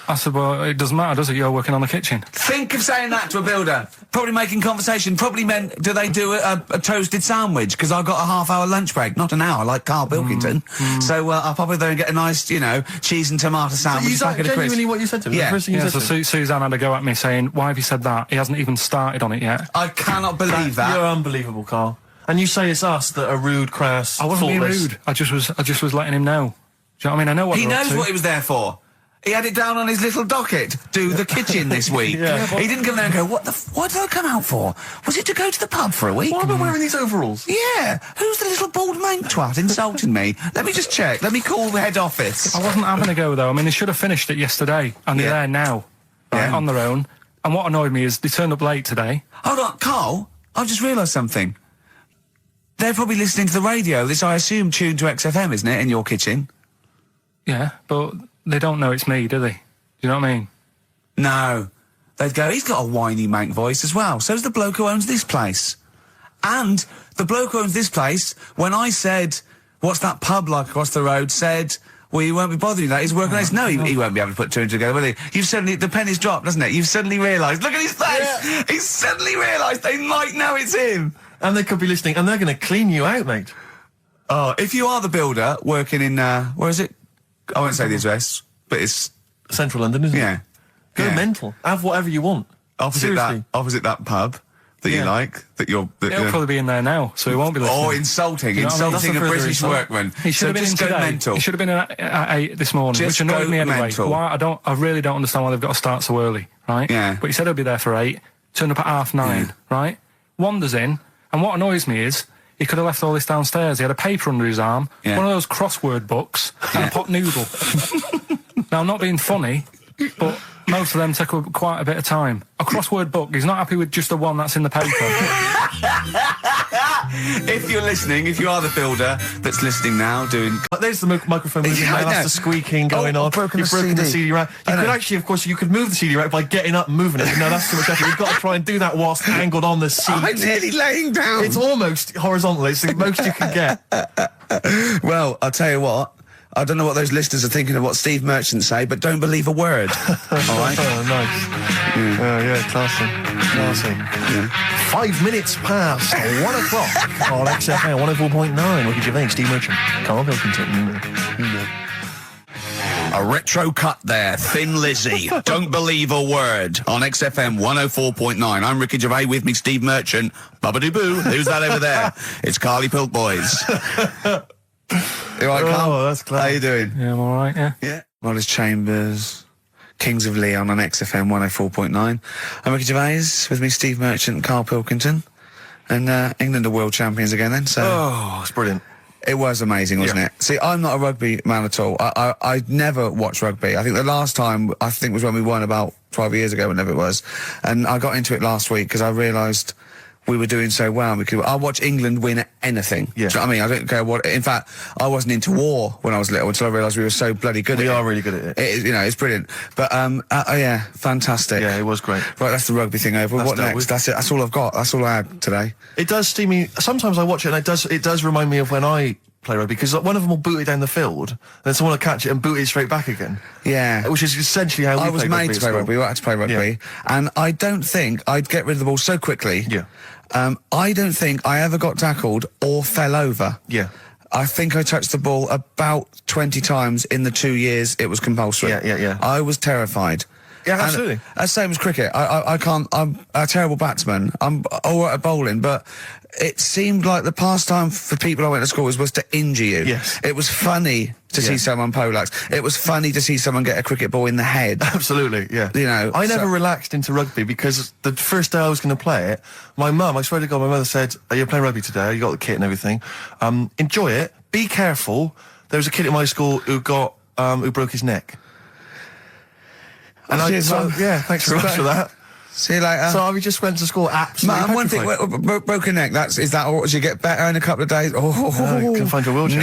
I said, well, it doesn't matter, does it? You're working on the kitchen. Think of saying that to a builder. Probably making conversation. Probably meant, do they do a toasted sandwich? Because I've got a half-hour lunch break. Not an hour, like Karl Pilkington. So I'll pop over there and get a nice, cheese and tomato sandwich. Is that genuinely what you said to him? Yeah. The first thing you said So to him? Suzanne had a go at me saying, why have you said that? He hasn't even started on it yet. I cannot believe that. You're unbelievable, Karl. And you say it's us that are rude, crass, I wasn't being thoughtless. rude. I just was letting him know. Do you know what I mean? I know what He they're up knows to. what he was there for. He had it down on his little docket. Do the kitchen this week. Yeah. He didn't come there and go, what did I come out for? Was it to go to the pub for a week? Why am I wearing these overalls? Yeah. Who's the little bald mank twat insulting me? Let me just check. Let me call the head office. I wasn't having a go, though. I mean, they should have finished it yesterday, and they're there now, right, Yeah. on their own. And what annoyed me is they turned up late today. Hold on, Karl, I've just realised something. They're probably listening to the radio. This, I assume, tuned to XFM, isn't it, in your kitchen? Yeah, but they don't know it's me, do they? Do you know what I mean? No. They'd go, he's got a whiny mank voice as well. So's the bloke who owns this place. And the bloke who owns this place, when I said, what's that pub like across the road, said, well, you won't be bothering that. He's working on this. No, he won't be able to put two and two together, will he? You've suddenly, the penny's dropped, doesn't it? You've suddenly realised. Look at his face! Yeah. He's suddenly realised they might know it's him. And they could be listening, and they're going to clean you out, mate. Oh, if you are the builder working in, where is it? I won't say the address, but it's... Central London, isn't Yeah. it? Go Yeah. mental. Have whatever you want. Opposite Seriously. that pub that you Yeah. like, that you're... That, He'll probably be in there now, so he won't be listening. or insulting, You know what I mean? insulting a That's a further British insult. workman. He should So have been in just go today. mental. He should have been in at 8 this morning, Just which annoyed go me anyway. mental. Why? I really don't understand why they've got to start so early, right? Yeah. But he said he'll be there for 8, turned up at 9:30, right? Wanders in, and what annoys me is he could have left all this downstairs. He had a paper under his arm, Yeah. one of those crossword books, and a pot noodle. Now, I'm not being funny, but most of them take quite a bit of time. A crossword book, he's not happy with just the one that's in the paper. If you're listening, if you are the builder that's listening now, doing... There's the microphone moving Yeah, I now, that's know. the squeaking going Oh, on. I've broken You've the broken the CD CD rack. You I could know. actually, of course, you could move the CD rack by getting up and moving it. No, that's too much effort. You've got to try and do that whilst angled on the seat. I'm nearly laying down. It's almost horizontal. It's the most you can get. Well, I'll tell you what. I don't know what those listeners are thinking of what Steve Merchant say, but don't believe a word. All right? Oh, nice. Yeah, classy. Classy. 5 minutes past 1 o'clock on XFM 104.9. Ricky Gervais, Steve Merchant, Karl Pilkington. A retro cut there, Thin Lizzy. Don't believe a word on XFM 104.9. I'm Ricky Gervais, with me Steve Merchant. Bubba-doo-boo. Who's that over there? It's Carly Pilk Boys. You all right, Carl? Oh, that's class. How you doing? Yeah, I'm all right, yeah. Yeah. Wallace Chambers, Kings of Leon on XFM 104.9. I'm Ricky Gervais, with me Steve Merchant and Karl Pilkington. And England are world champions again then, so... Oh, it's brilliant. It was amazing, wasn't Yeah. it? See, I'm not a rugby man at all. I never watched rugby. I think the last time, was when we won about 12 years ago, whenever it was. And I got into it last week because I realised we were doing so well. I'll watch England win anything. Yeah. Do you know what I mean? I don't care what... In fact, I wasn't into war when I was little until I realised we were so bloody good We at it. are really good at it. It's brilliant. But, yeah, fantastic. Yeah, it was great. Right, that's the rugby thing over. That's What dealt next? with. That's it. That's all I've got. That's all I had today. It does steam me. Sometimes I watch it and it does remind me of when I play rugby, because one of them will boot it down the field, and then someone will catch it and boot it straight back again. Yeah. Which is essentially how we I was play made rugby to at play school. rugby. We had to play rugby, Yeah. and I don't think I'd get rid of the ball so quickly. Yeah. I don't think I ever got tackled or fell over. Yeah. I think I touched the ball about 20 times in the 2 years it was compulsory. Yeah. I was terrified. Yeah, And absolutely. That's same as cricket. I can't. I'm a terrible batsman. I'm all right at bowling, but it seemed like the pastime for people I went to school was to injure you. Yes. It was funny to see someone poleaxe. It was funny to see someone get a cricket ball in the head. Absolutely, yeah. You know, I never so- relaxed into rugby because the first day I was going to play it, my mum, I swear to God, my mother said, "Are you playing rugby today? You got the kit and everything. Enjoy it. Be careful." There was a kid at my school who broke his neck. And Cheers, Mum. thanks very much for that. See you later. So I just went to school absolutely Man, one thing, petrified. broken neck, is that, or do you get better in a couple of days? Oh, you can find your wheelchair.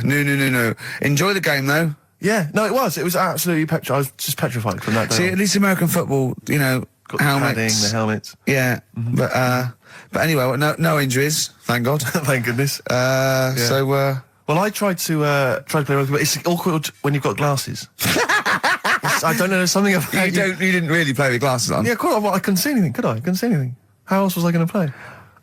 No. Enjoy the game, though. Yeah, no, it was. It was absolutely I was just petrified from that day See, on. at least American football, you know, Got the helmets. padding, the helmets. Yeah, but anyway, well, no injuries, thank God. Thank goodness. So, Well, I tried to play rugby, but it's awkward when you've got glasses. I don't know, there's something about you didn't really play with glasses on? Yeah, quite. I couldn't see anything, could I? I couldn't see anything. How else was I going to play?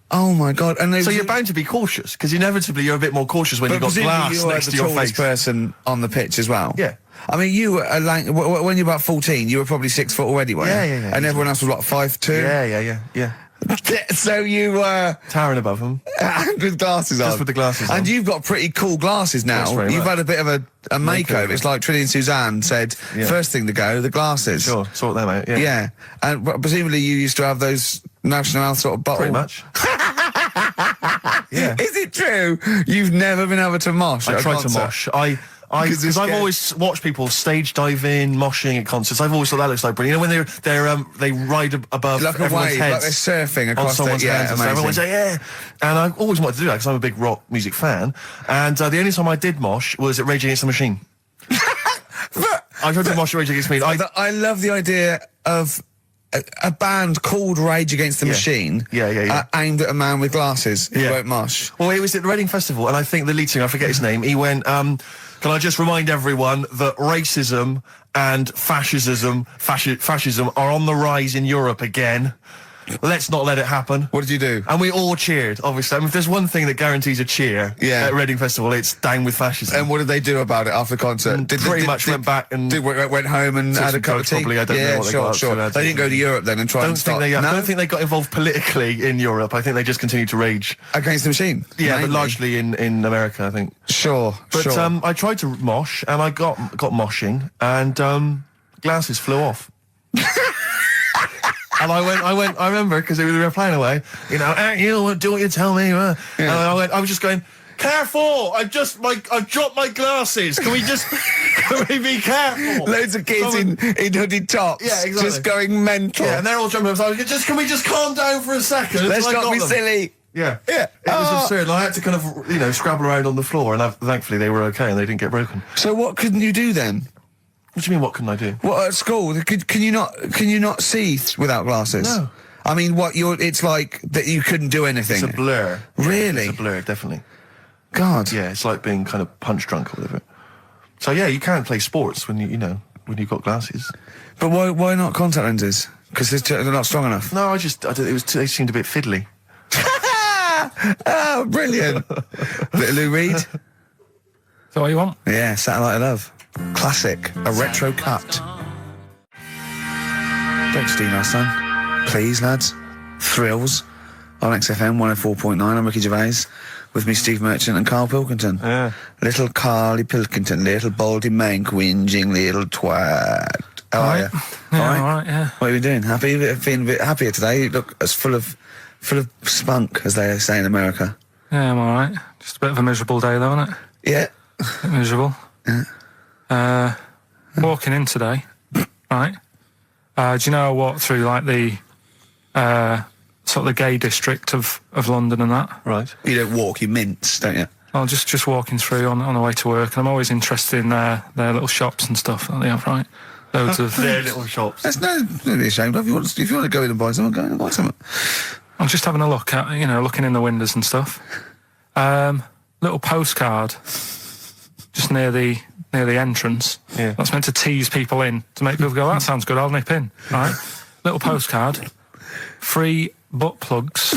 Oh my God! And So you're bound to be cautious, because inevitably you're a bit more cautious when you've got glass next to your the tallest face. person on the pitch as well. Yeah. I mean, you were when you were about 14, you were probably 6 foot already, weren't you? Yeah. And everyone else was what, 5'2"? Yeah. So you were Towering above them. with glasses on. Just with the glasses on. And you've got pretty cool glasses now. Thanks very You've much. had a bit of a makeover. It's like Trinity and Suzanne said, Yeah. first thing to go, the glasses. Sure, sort them out, yeah. Yeah. And presumably you used to have those National Health sort of bottle. Pretty much. Yeah. Is it true you've never been able to mosh? I at a tried to concert? mosh. Because Because I've scared. always watched people stage dive in, moshing at concerts. I've always thought that looks like brilliant. You know, when they ride above Like a everyone's wave, heads. like they're surfing on across someone's hands, and so everyone would say, yeah. And I always wanted to do that because I'm a big rock music fan. And the only time I did mosh was at Rage Against the Machine. I tried to mosh at Rage Against the Machine. I love the idea of a band called Rage Against the Machine. Yeah. Aimed at a man with glasses who Yeah. won't mosh. Well, it was at the Reading Festival, and I think the lead singer, I forget his name, he went, can I just remind everyone that racism and fascism are on the rise in Europe again. Let's not let it happen. What did you do? And we all cheered, obviously. I mean, if there's one thing that guarantees a cheer at Reading Festival, it's down with fascism. And what did they do about it after the concert? Pretty much went back and went home and took had a some cup of drugs, tea. probably. I don't know what they got up to. They didn't go to Europe then and try and stop. I don't think they got involved politically in Europe. I think they just continued to rage against the machine. Yeah, mainly. but largely in America, I think. Sure. But I tried to mosh, and I got moshing, and glasses flew off. And I remember, because they were playing away, you know, you do what you tell me. And I was just going, careful! I've dropped my glasses. Can we be careful? Loads of kids in hooded tops. Yeah, exactly. Just going mental. Yeah, and they're all jumping up. So can we just calm down for a second? Let's until I not be got them? silly. Yeah. It was absurd. And I had to kind of, scrabble around on the floor, and thankfully they were okay and they didn't get broken. So what couldn't you do then? What do you mean, what couldn't I do? What, at school? Can you not see without glasses? No. I mean, it's like that you couldn't do anything. It's a blur. Really? It's a blur, definitely. God. Yeah, it's like being kind of punch drunk or whatever. So yeah, you can't play sports when when you've got glasses. But why not contact lenses? Because they're not strong enough. No, they seemed a bit fiddly. Oh, brilliant. Bit of Lou Reed. Is that what you want? Yeah, Satellite of Love. Classic. A retro cut. Don't steal our son. Please, lads. Thrills. On XFM 104.9, I'm Ricky Gervais. With me, Steve Merchant and Karl Pilkington. Yeah. Little Carly Pilkington, little baldy mank, whinging little twat. How are you? Yeah, All right? all right, yeah. What are you doing? Happy? Feeling a bit happier today? You look as full of spunk, as they say in America. Yeah, I'm all right. Just a bit of a miserable day, though, isn't it? Yeah. A bit miserable. Yeah. Walking in today, right? Do you know I walked through, like, the sort of the gay district of London and that? Right. You don't walk, you mince, don't you? Well, just walking through on the way to work, and I'm always interested in their little shops and stuff that they have, right? Loads of Their little shops. That's don't be ashamed of. If you want to go in and buy something, go in and buy something. I'm just having a look at, looking in the windows and stuff. Little postcard just near the entrance. Yeah. That's meant to tease people in, to make people go, that sounds good, I'll nip in. Right? Little postcard. Free butt plugs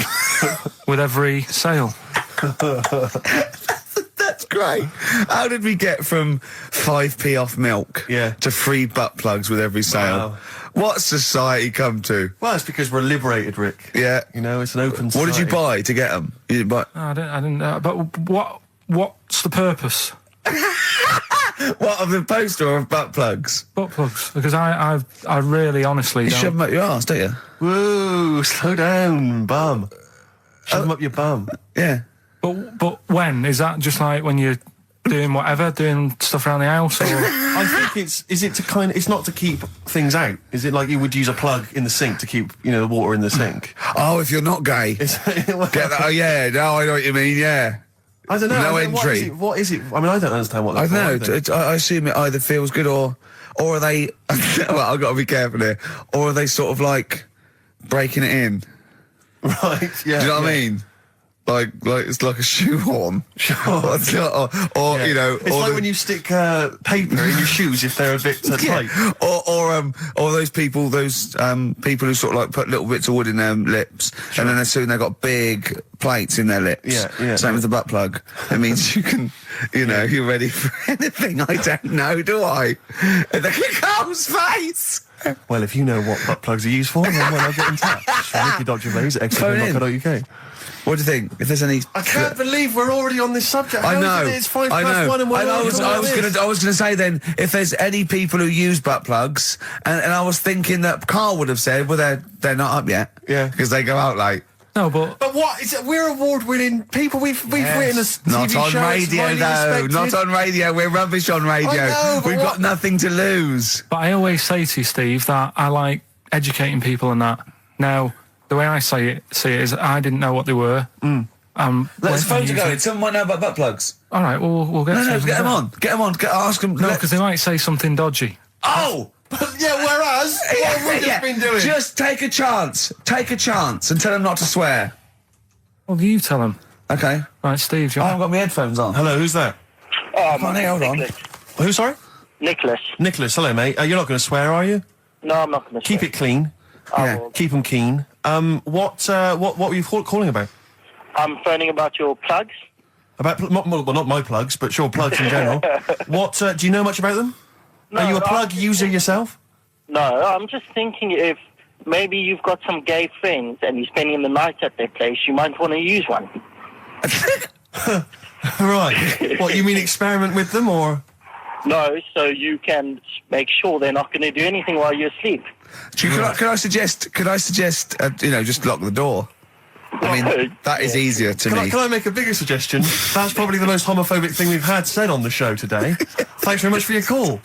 with every sale. That's great. How did we get from 5p off milk to free butt plugs with every sale? Wow. What's society come to? Well, it's because we're liberated, Rick. Yeah. It's an open What society. did you buy to get them? You didn't buy... No, I didn't. But what's the purpose? What, of the poster or of butt plugs? Butt plugs, because I really honestly You don't. shove them up your arse, don't you? Whoa, slow down, bum. Shove them up your bum. Yeah. But when is that? Just like when you're doing whatever, doing stuff around the house, or I think it's not to keep things out. Is it like you would use a plug in the sink to keep, the water in the sink? Oh, if you're not gay. Get that? Oh, yeah. No, I know what you mean, yeah. I don't know. No What entry. is it? What is it? I mean, I don't understand what I they're don't know. I assume it either feels good or are they? Well, I've got to be careful here. Or are they sort of like breaking it in? Right. Yeah. Do you know what I mean? Like it's like a shoehorn. Sure. or Yeah. you know, It's or like when you stick paper in your shoes if they're a bit tight. or those people who sort of like put little bits of wood in their lips, and then as soon they've got big plates in their lips. Yeah. Same with the butt plug. It means you can, you know, you're ready for anything. I don't know, do I? And the Carl's face. Well, if you know what butt plugs are used for, then why not get in touch? Ricky.Gervais at XFM.co.uk. What do you think? If there's any, I can't believe we're already on this subject. I How know. is it? It's 1:05 and we're I was going to say then, if there's any people who use butt plugs, and I was thinking that Carl would have said, well, they're not up yet, Yeah. because they go out late. No, but what is it? We're award-winning people. We've written a TV Not on show. It's radio, highly though. respected. Not on radio. We're rubbish on radio. I know, but We've got nothing to lose. But I always say to you, Steve, that I like educating people and that. Now, the way I see it is I didn't know what they were. Let's phone to using- go. Someone might know about butt plugs. All right, well, we'll get No, some get them of on. Get them on. Ask them. that. No, because they might say something dodgy. Oh! Yeah, whereas what we've just been doing. Just take a chance. Take a chance and tell them not to swear. Well, you tell them. Okay. Right, Steve, I haven't got my headphones on. Hello, who's that? Hold on. Who, sorry? Nicholas. Nicholas, hello, mate. You're not going to swear, are you? No, I'm not going to Keep it clean. Yeah. Keep them keen. What were you calling about? I'm phoning about your plugs. About, not my plugs, but sure, plugs in general. What, do you know much about them? No, Are you a plug user yourself? No, I'm just thinking if maybe you've got some gay friends and you're spending the night at their place, you might want to use one. Right. What, you mean experiment with them, or...? No, so you can make sure they're not going to do anything while you're asleep. Could I suggest, you know, just lock the door? I mean, that is easier to me. Can I make a bigger suggestion? That's probably the most homophobic thing we've had said on the show today. Thanks very much for your call.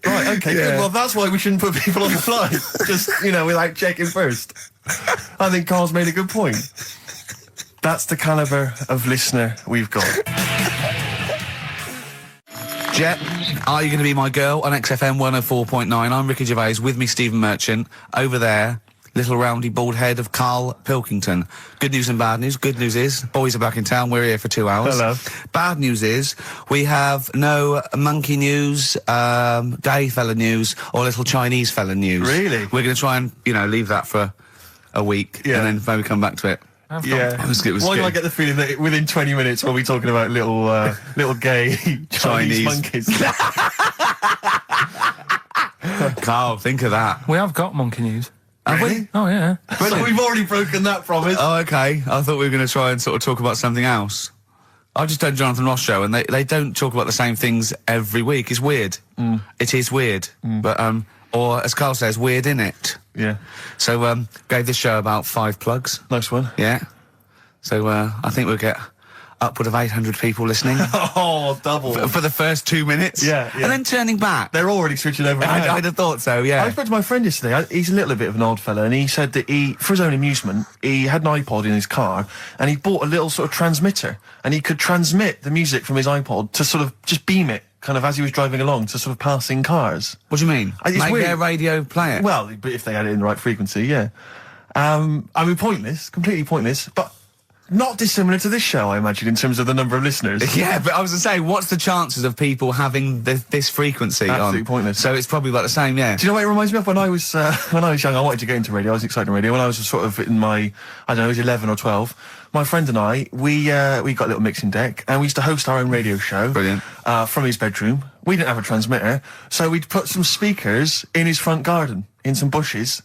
Right, okay, good. Well, that's why we shouldn't put people on the line. Just, you know, without checking first. I think Carl's made a good point. That's the calibre of listener we've got. Jet, are you going to be my girl on XFM 104.9? I'm Ricky Gervais, with me Stephen Merchant. Over there, little roundy bald head of Karl Pilkington. Good news and bad news. Good news is, boys are back in town, we're here for 2 hours. Hello. Bad news is, we have no monkey news, gay fella news, or little Chinese fella news. Really? We're going to try and, you know, leave that for a week, Yeah. and then maybe come back to it. Yeah. Why do I get the feeling that within 20 minutes we'll be talking about little gay Chinese monkeys? Carl, think of that. We have got monkey news. Have we? Oh, yeah. So we've already broken that promise. Oh, okay. I thought we were going to try and sort of talk about something else. I've just done Jonathan Ross show, and they don't talk about the same things every week. It's weird. It is weird. But, or as Carl says, weird innit? Yeah. So, gave this show about 5 plugs. Nice one. Yeah. So, I think we'll get upward of 800 people listening. Oh, double. For the first 2 minutes. Yeah. And then turning back. They're already switching over. I'd have thought so, yeah. I spoke to my friend yesterday. He's a little bit of an odd fella, and he said that for his own amusement, he had an iPod in his car, and he bought a little sort of transmitter, and he could transmit the music from his iPod to sort of just beam it, kind of as he was driving along, to sort of passing cars. What do you mean? It's Make weird. their radio play it? Well, but if they had it in the right frequency, yeah. I mean, pointless, completely pointless, but not dissimilar to this show, I imagine, in terms of the number of listeners. Yeah, but I was going to say, what's the chances of people having this frequency Absolutely on? pointless. So it's probably about the same, yeah. Do you know what it reminds me of? When I was young, I wanted to get into radio. I was excited in radio. When I was sort of in my, I don't know, I was 11 or 12. My friend and I, we got a little mixing deck, and we used to host our own radio show. Brilliant. From his bedroom. We didn't have a transmitter, so we'd put some speakers in his front garden, in some bushes,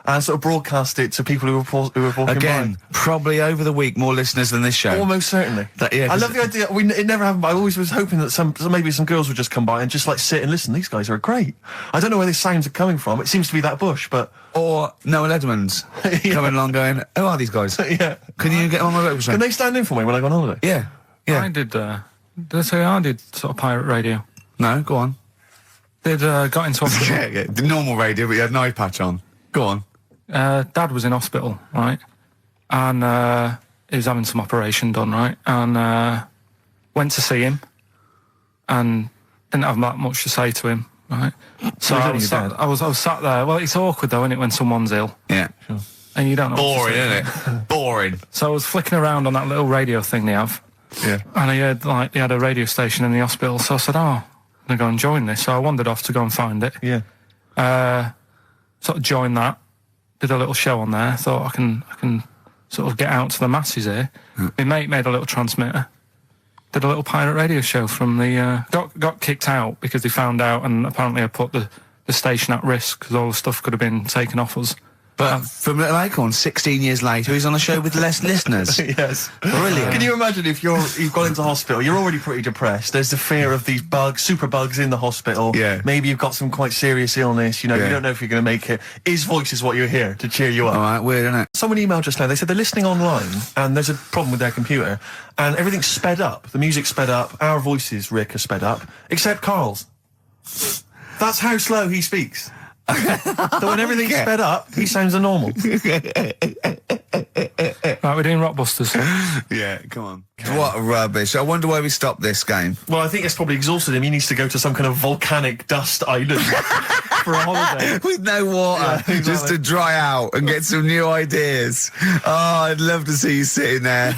and sort of broadcast it to people who were walking Again, by. probably over the week more listeners than this show. Almost certainly. Yeah, I love the idea. It never happened, but I always was hoping that maybe some girls would just come by and just like sit and listen. These guys are great. I don't know where these sounds are coming from. It seems to be that bush, but Or Noel Edmonds coming along going, who are these guys? yeah. Can you get on my local show? Can they stand in for me when I go on holiday? Yeah. Yeah. I did, did I say I did sort of pirate radio? No, go on. Got into hospital. Yeah, the normal radio, but you had an eye patch on. Go on. Dad was in hospital, right? And he was having some operation done, right? And went to see him, and didn't have that much to say to him, right? So I was sat there. Well, it's awkward though, isn't it, when someone's ill? Yeah. Sure. And you don't know. Boring, isn't it? Boring. So I was flicking around on that little radio thing they have. Yeah. And I heard, like, they had a radio station in the hospital, so I said, I'm going to go and join this. So I wandered off to go and find it. Yeah. Sort of joined that, did a little show on there, thought I can sort of get out to the masses here. My mate made a little transmitter, did a little pirate radio show from the, got kicked out because they found out, and apparently I put the station at risk because all the stuff could have been taken off us. But from Little Acorn, 16 years later, he's on a show with less listeners. Yes. Brilliant. Can you imagine if you've gone into hospital, you're already pretty depressed, there's the fear of these super bugs in the hospital. Yeah. Maybe you've got some quite serious illness, you don't know if you're going to make it. His voice is what you hear to cheer you up. All right, weird, isn't it? Someone emailed just now, they said they're listening online and there's a problem with their computer and everything's sped up. The music's sped up, our voices, Rick, are sped up, except Karl's. That's how slow he speaks. So when everything's sped up, he sounds a normal. Right, we're doing Rockbusters. Yeah, come on. What rubbish. I wonder why we stopped this game. Well, I think it's probably exhausted him. He needs to go to some kind of volcanic dust island for a holiday. With no water, Yeah, exactly. just to dry out and get some new ideas. Oh, I'd love to see you sitting there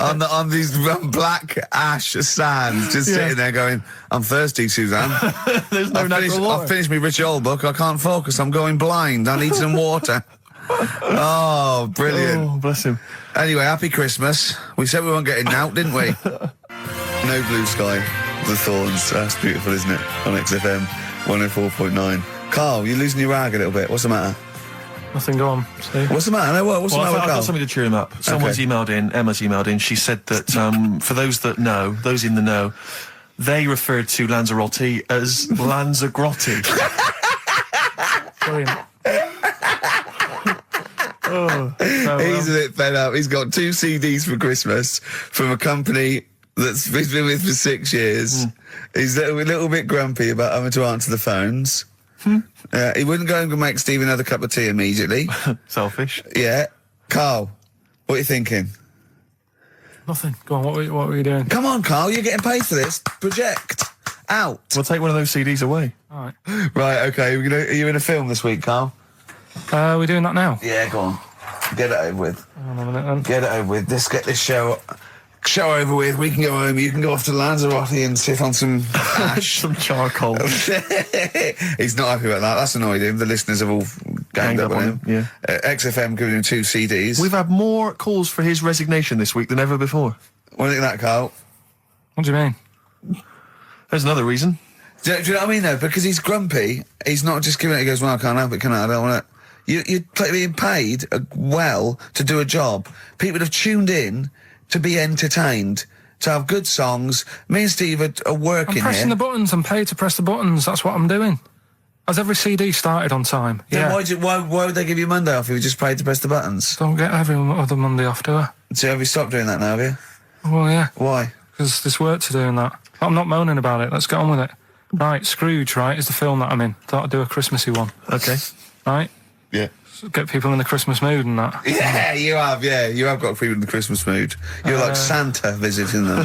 on these black ash sands, just sitting there going, I'm thirsty, Suzanne. There's no natural water. I've finished my Richard Old book. I can't focus. I'm going blind. I need some water. Oh, brilliant. Oh, bless him. Anyway, happy Christmas. We said we weren't getting out, didn't we? No Blue Sky, The Thorns. That's beautiful, isn't it? On XFM 104.9. Karl, you're losing your rag a little bit. What's the matter? Nothing, go on. See? What's the matter? No, what's the matter with I've Karl? got something to cheer him up. Someone's emailed in, Emma's emailed in, she said that for those that know, those in the know, they referred to Lanzarote as Lanzagrotte. Brilliant. He's a bit fed up. He's got 2 CDs for Christmas from a company that's he's been with for 6 years. He's a little bit grumpy about having to answer the phones. He wouldn't go and make Steve another cup of tea immediately. Selfish. Yeah. Karl, what are you thinking? Nothing. Go on, what were you doing? Come on, Karl, you're getting paid for this. Project. Out. We'll take one of those CDs away. All right. Right, okay. Are you in a film this week, Karl? We're doing that now. Yeah, go on. Get it over with. Hang on a minute then. Get it over with. Let's get this show over with. We can go home. You can go off to Lanzarote and sit on some ash. Some charcoal. He's not happy about that. That's annoyed him. The listeners have all ganged up on him. Yeah. XFM giving him 2 CDs. We've had more calls for his resignation this week than ever before. What do you think of that, Karl? What do you mean? There's another reason. Do you know what I mean, though? Because he's grumpy. He's not just giving it. He goes, well, I can't help it, can I? I don't want it. You're being paid well to do a job. People have tuned in to be entertained, to have good songs. Me and Steve are working I'm pressing here. the buttons. I'm paid to press the buttons. That's what I'm doing. Has every CD started on time? Then why would they give you Monday off if you just paid to press the buttons? Don't get every other Monday off, do I? So have you stopped doing that now, have you? Well, yeah. Why? Because there's work to do in that. I'm not moaning about it. Let's get on with it. Right, Scrooge, right, is the film that I'm in. Thought I'd do a Christmassy one. Okay. Right? Yeah. Get people in the Christmas mood and that. Yeah, you have. Yeah, you have got people in the Christmas mood. You're like Santa visiting them.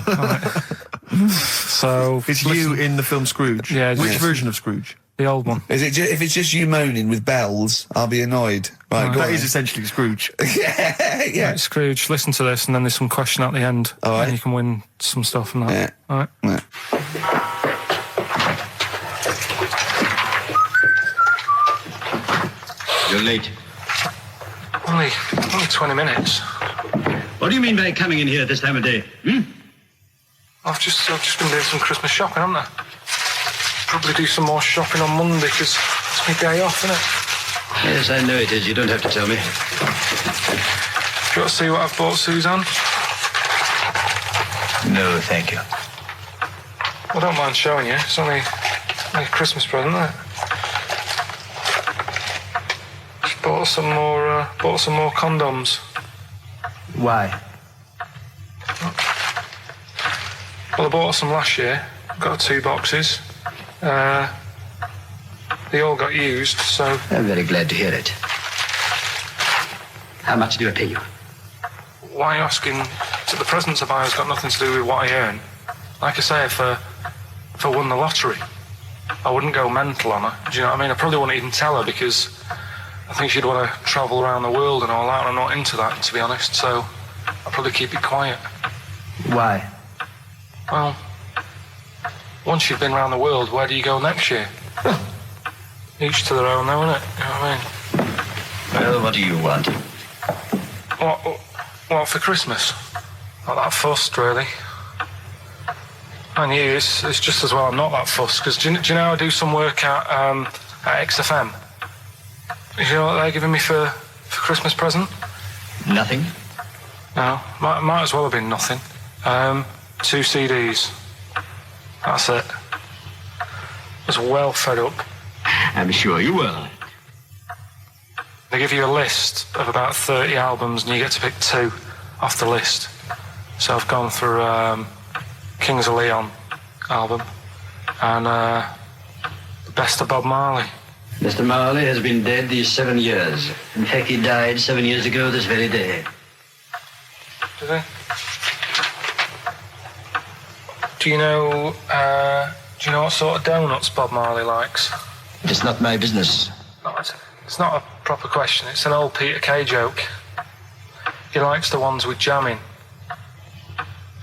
So it's you in the film Scrooge. Yeah. Which version of Scrooge? The old one. Is it? If it's just you moaning with bells, I'll be annoyed. Right, go that on. is essentially Scrooge. Yeah. Right, Scrooge, listen to this, and then there's some question at the end. All right. And you can win some stuff and that. Yeah. All right. Yeah. You're late. Only 20 minutes. What do you mean by coming in here at this time of day? I've just been doing some Christmas shopping, haven't I? Probably do some more shopping on Monday because it's my day off, isn't it? Yes, I know it is. You don't have to tell me. You got to see what I've bought, Suzanne? No, thank you. I don't mind showing you. It's only a Christmas present, isn't it? Just bought some more condoms. Why? Well, I bought some last year. Got 2 boxes. They all got used, so... I'm very glad to hear it. How much do I pay you? why are you asking? So the presents I buy has got nothing to do with what I earn. Like I say, if I won the lottery, I wouldn't go mental on her. Do you know what I mean? I probably wouldn't even tell her because I think she'd want to travel around the world and all that, and I'm not into that, to be honest, so I'd probably keep it quiet. Why? Well, once you've been around the world, where do you go next year? Each to their own, though, innit? You know what I mean? Well, what do you want? What for Christmas? Not that fussed, really. And you, it's just as well I'm not that fussed, because do you know I do some work at XFM? Do you know what they're giving me for Christmas present? Nothing. No, might as well have been nothing. 2 CDs. That's it. I was well fed up. I'm sure you will. They give you a list of about 30 albums and you get to pick 2 off the list. So I've gone for Kings of Leon album and the best of Bob Marley. Mr. Marley has been dead these 7 years. In fact, he died 7 years ago this very day. Did he? Do you know what sort of donuts Bob Marley likes? It's not my business. No, it's not a proper question. It's an old Peter Kay joke. He likes the ones with jam in.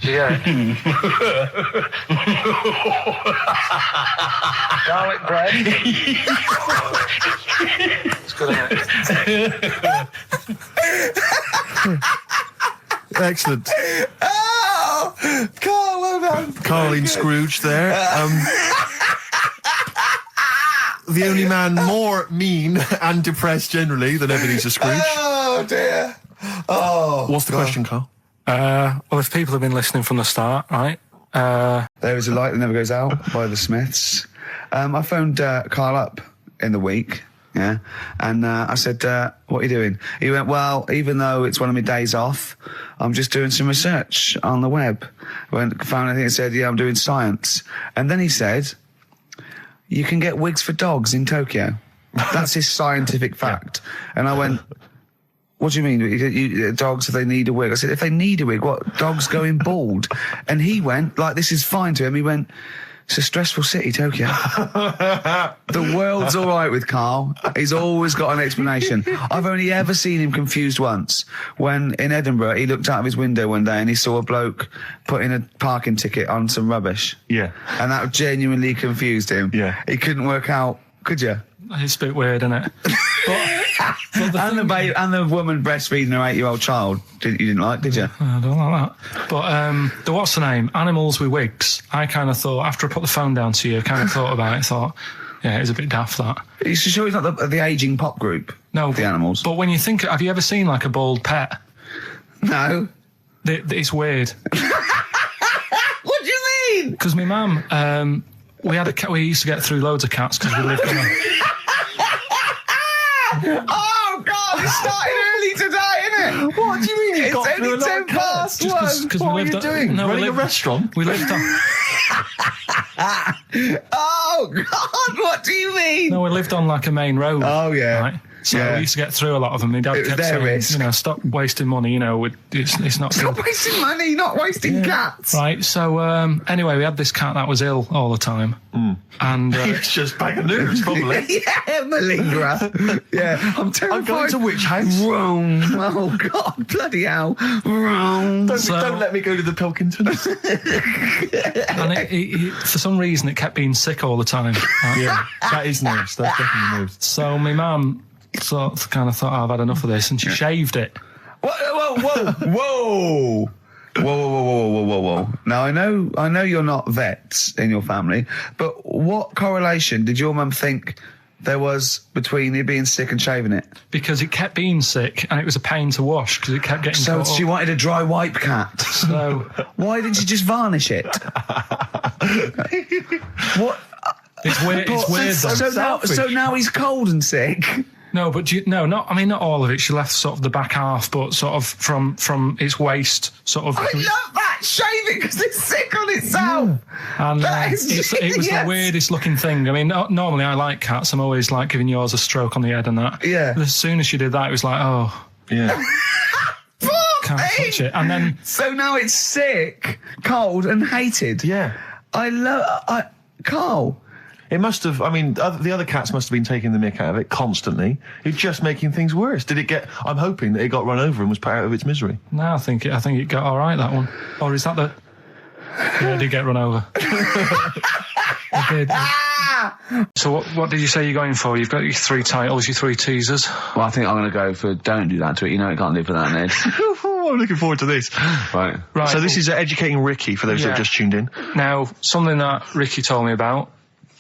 Do you get it? Garlic bread. It's good, isn't it? Excellent. Oh! Carl, well done. Carl Scrooge there. The only man more mean and depressed generally than Ebenezer Scrooge. Oh, dear. Oh. What's the question, Carl? Well, if people have been listening from the start, right? There Is a Light That Never Goes Out by the Smiths. I phoned Carl up in the week, yeah, and I said, what are you doing? He went, well, even though it's one of my days off, I'm just doing some research on the web. Found anything that said, yeah, I'm doing science. And then he said, you can get wigs for dogs in Tokyo. That's his scientific fact. And I went, what do you mean? Dogs, if they need a wig? I said, if they need a wig, what? Dogs going bald? And he went, like, this is fine to him. He went, it's a stressful city, Tokyo. The world's all right with Carl. He's always got an explanation. I've only ever seen him confused once. When in Edinburgh, he looked out of his window one day and he saw a bloke putting a parking ticket on some rubbish. Yeah. And that genuinely confused him. Yeah. He couldn't work out, could you? It's a bit weird, isn't it? And the woman breastfeeding her 8-year-old child, you didn't like, did you? I don't like that. But the what's the name? Animals with wigs. I kind of thought, after I put the phone down to you, I kind of thought about it, thought, yeah, it's a bit daft, that. Are you sure he's not the ageing pop group? No. The Animals? But when you think, have you ever seen, like, a bald pet? No. It's weird. What do you mean? Because my mum, we had a cat, we used to get through loads of cats because we lived in a... Oh, God, it started early today, innit? What do you mean you got through a lot of cats? Just because What were you doing? Running a restaurant? We lived on... Oh, God, what do you mean? No, we lived on, like, a main road. Oh, yeah. Right? So yeah. we used to get through a lot of them. My dad kept saying, risk. you know, stop wasting money, you know, it's not... Stop wasting money, not wasting cats. Right, so, anyway, we had this cat that was ill all the time. And... It's just bag of nerves, probably. Yeah, malingerer. Yeah, I'm terrified. I'm going to which house? Rome. Oh, God, bloody hell. Rome. Don't let me go to the Pilkingtons. And it, for some reason, it kept being sick all the time. Right? Yeah, that is nerves. That's definitely nerves. So my mum kind of thought, I've had enough of this, and she shaved it. Whoa. Whoa. Now, I know you're not vets in your family, but what correlation did your mum think there was between it being sick and shaving it? Because it kept being sick, and it was a pain to wash, because it kept getting So caught she up. wanted a dry wipe cat. So... Why didn't you just varnish it? What? It's weird, though. So now he's cold and sick. No, but not all of it. She left sort of the back half, but sort of from its waist, sort of. I love that! Shave it because it's sick on itself! And That is it was the genius. weirdest looking thing. I mean, normally I like cats. I'm always like giving yours a stroke on the head and that. Yeah. But as soon as she did that, it was like, oh. Yeah. can't touch it. And then So now it's sick, cold, and hated. Yeah. Carl. It must have, I mean, the other cats must have been taking the mick out of it constantly. It's just making things worse. I'm hoping that it got run over and was put out of its misery. no, I think it got all right, that one. Or is that the? Yeah, it did get run over. It did. So what did you say you're going for? You've got your 3 titles, your 3 teasers. Well, I think I'm going to go for Don't Do That to It. You know it can't live without Ned. I'm looking forward to this. Right. So this is Educating Ricky, for those who have just tuned in. Now, something that Ricky told me about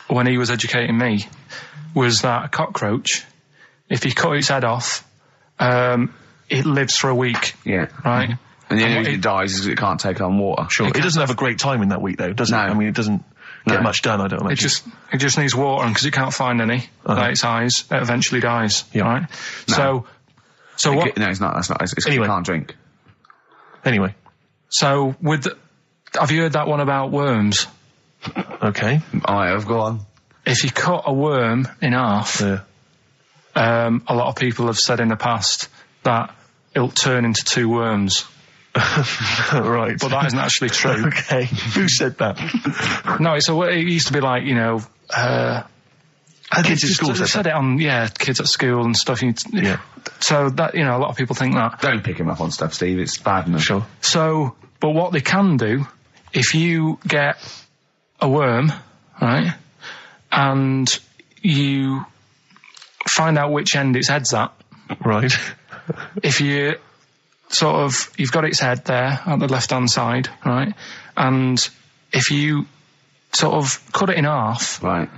when he was educating me was that a cockroach, if you cut its head off, it lives for a week. Yeah. Right? And the only reason it dies is because it can't take on water. Sure. It doesn't have a great time in that week, though, does it? I mean, it doesn't get much done, I don't imagine. It just needs water, and because it can't find any at its eyes, it eventually dies. Yeah. Right? No. So what? No, it's not. That's not. It's Anyway. you can't drink. Anyway. So have you heard that one about worms? Okay. I have. Go on. If you cut a worm in half, Yeah. a lot of people have said in the past that it'll turn into 2 worms. Right. But that isn't actually true. Okay. Who said that? No, it used to be like, kids at school said it on, kids at school and stuff. Yeah. So that, a lot of people think that. Don't pick him up on stuff, Steve. It's bad enough. Sure. So, but what they can do, if you get a worm, right, and you find out which end its head's at. Right. If you you've got its head there at the left-hand side, right, and if you sort of cut it in half. Right.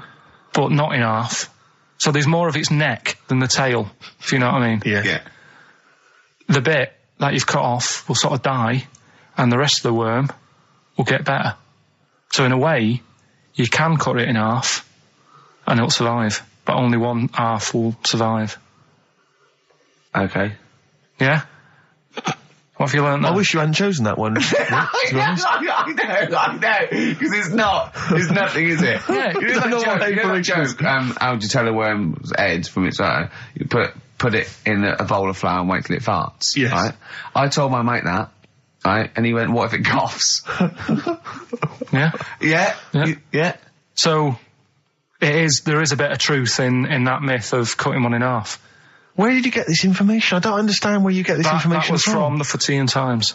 But not in half. So there's more of its neck than the tail, if you know what I mean. Yeah. The bit that you've cut off will sort of die, and the rest of the worm will get better. So in a way, you can cut it in half, and it'll survive, but only one half will survive. Okay. Yeah? What have you learned there? I wish you hadn't chosen that one. I know, because it's not. There's nothing, is it? Yeah. You know that joke, how would you tell a worm's head from its eye? You put it in a bowl of flour and wait till it farts. Yes. Right? I told my mate that, right? And he went, what if it coughs? Yeah? Yeah. Yeah. So, there is a bit of truth in that myth of cutting one in half. Where did you get this information? I don't understand where you get this information That was from the Fortean Times.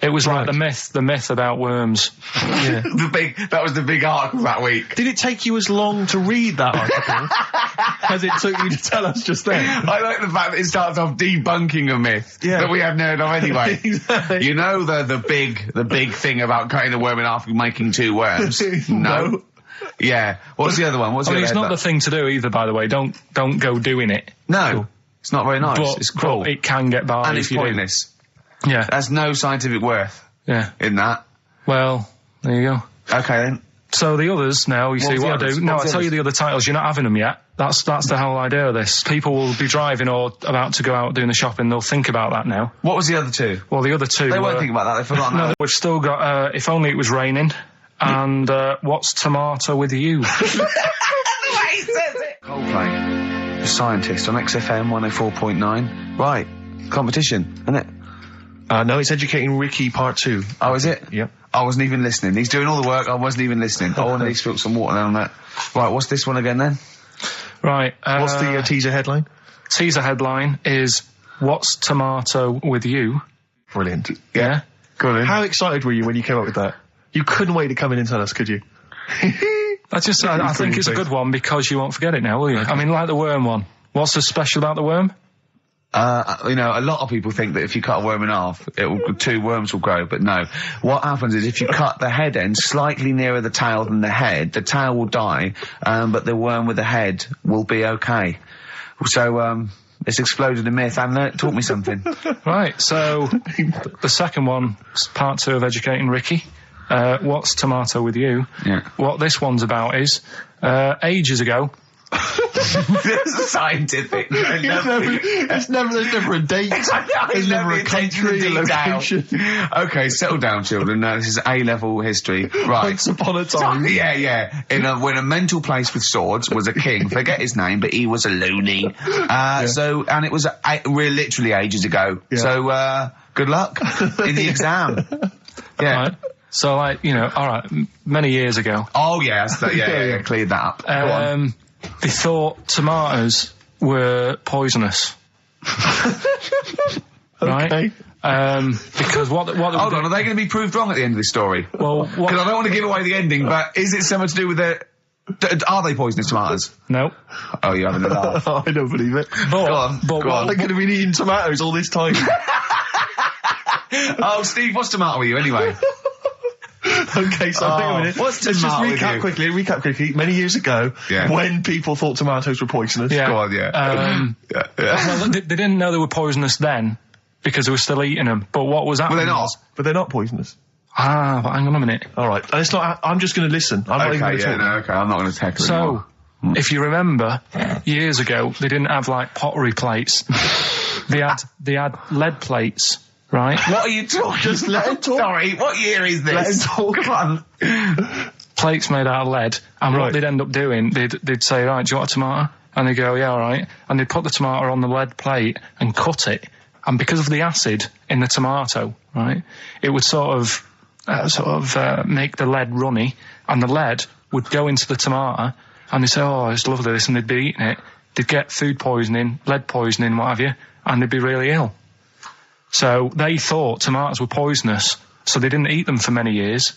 It was like the myth about worms. Yeah. That was the big article that week. Did it take you as long to read that article as it took you to tell us just then? I like the fact that it starts off debunking a myth that we hadn't heard of anyway. Exactly. You know the big thing about cutting a worm in half and making 2 worms? No. Yeah. What's the other one? It's not the thing to do either, by the way. Don't go doing it. No. Cool. It's not very nice. But, it's cruel. But it can get by and if it's you pointless. do. Yeah. There's no scientific worth in that. Well, there you go. Okay then. So the others now, you see what I do. No, I tell you the other titles. You're not having them yet. That's the whole idea of this. People will be driving or about to go out doing the shopping. They'll think about that now. What was the other 2? Well, the other 2. They won't think about that. They've forgotten that. No, we've still got If Only It Was Raining and What's Tomato With You. Coldplay, The Scientist on XFM 104.9. Right, competition, isn't it? No, it's Educating Ricky Part 2. Oh, is it? Yep. I wasn't even listening. He's doing all the work, I wasn't even listening. Oh, and he spilled some water down that. Right, what's this one again then? Right. What's the teaser headline? Teaser headline is What's Tomato With You? Brilliant. Yeah? Go on in. How excited were you when you came up with that? You couldn't wait to come in and tell us, could you? I think it's a good one because you won't forget it now, will you? I mean, like the worm one. What's so special about the worm? A lot of people think that if you cut a worm in half, 2 worms will grow, but no. What happens is if you cut the head end slightly nearer the tail than the head, the tail will die, but the worm with the head will be okay. So, it's exploded a myth, and it taught me something. Right, so the second one, part 2 of Educating Ricky. What's Tomato With You? Yeah. What this one's about is, ages ago... It's scientific. There's never a date. There's never a country, a location. Okay, settle down, children. This is A-level history. Right. Once upon a time. Yeah. When a mental place with swords was a king. Forget his name, but he was a loony. So, and it was literally ages ago. Yeah. So, Good luck in the exam. Yeah. Right. So, like, you know, all right, many years ago. Oh, yeah, cleared that up. Go on. They thought tomatoes were poisonous. Right? Because what Hold on, are they going to be proved wrong at the end of this story? Well, because I don't want to give away the ending, but is it something to do with the... Are they poisonous tomatoes? No. Oh, you're having a laugh. I don't believe it. Go on. They could have been eating tomatoes all this time. Oh, Steve, what's tomato with you anyway? Okay, so hang on a minute. What's Let's just tomato with recap you? quickly. Many years ago, when people thought tomatoes were poisonous. Yeah. Go on, yeah. Well, they didn't know they were poisonous then, because they were still eating them. But what was happening? Well, they're not. But they're not poisonous. But hang on a minute. All right, and it's not. I'm just going to listen. I'm not even going to talk. Okay, I'm not going to tackle it So, anymore. if you remember, years ago they didn't have like pottery plates. they had lead plates, right? What are you talking? Just let him talk. Sorry, what year is this? Let him talk. Come on. Plates made out of lead, and what they'd end up doing, they'd say, right, do you want a tomato? And they'd go, yeah, all right. And they'd put the tomato on the lead plate and cut it, and because of the acid in the tomato, right, it would sort of make the lead runny, and the lead would go into the tomato, and they'd say, oh, it's lovely this, and they'd be eating it. They'd get food poisoning, lead poisoning, what have you, and they'd be really ill. So they thought tomatoes were poisonous, so they didn't eat them for many years.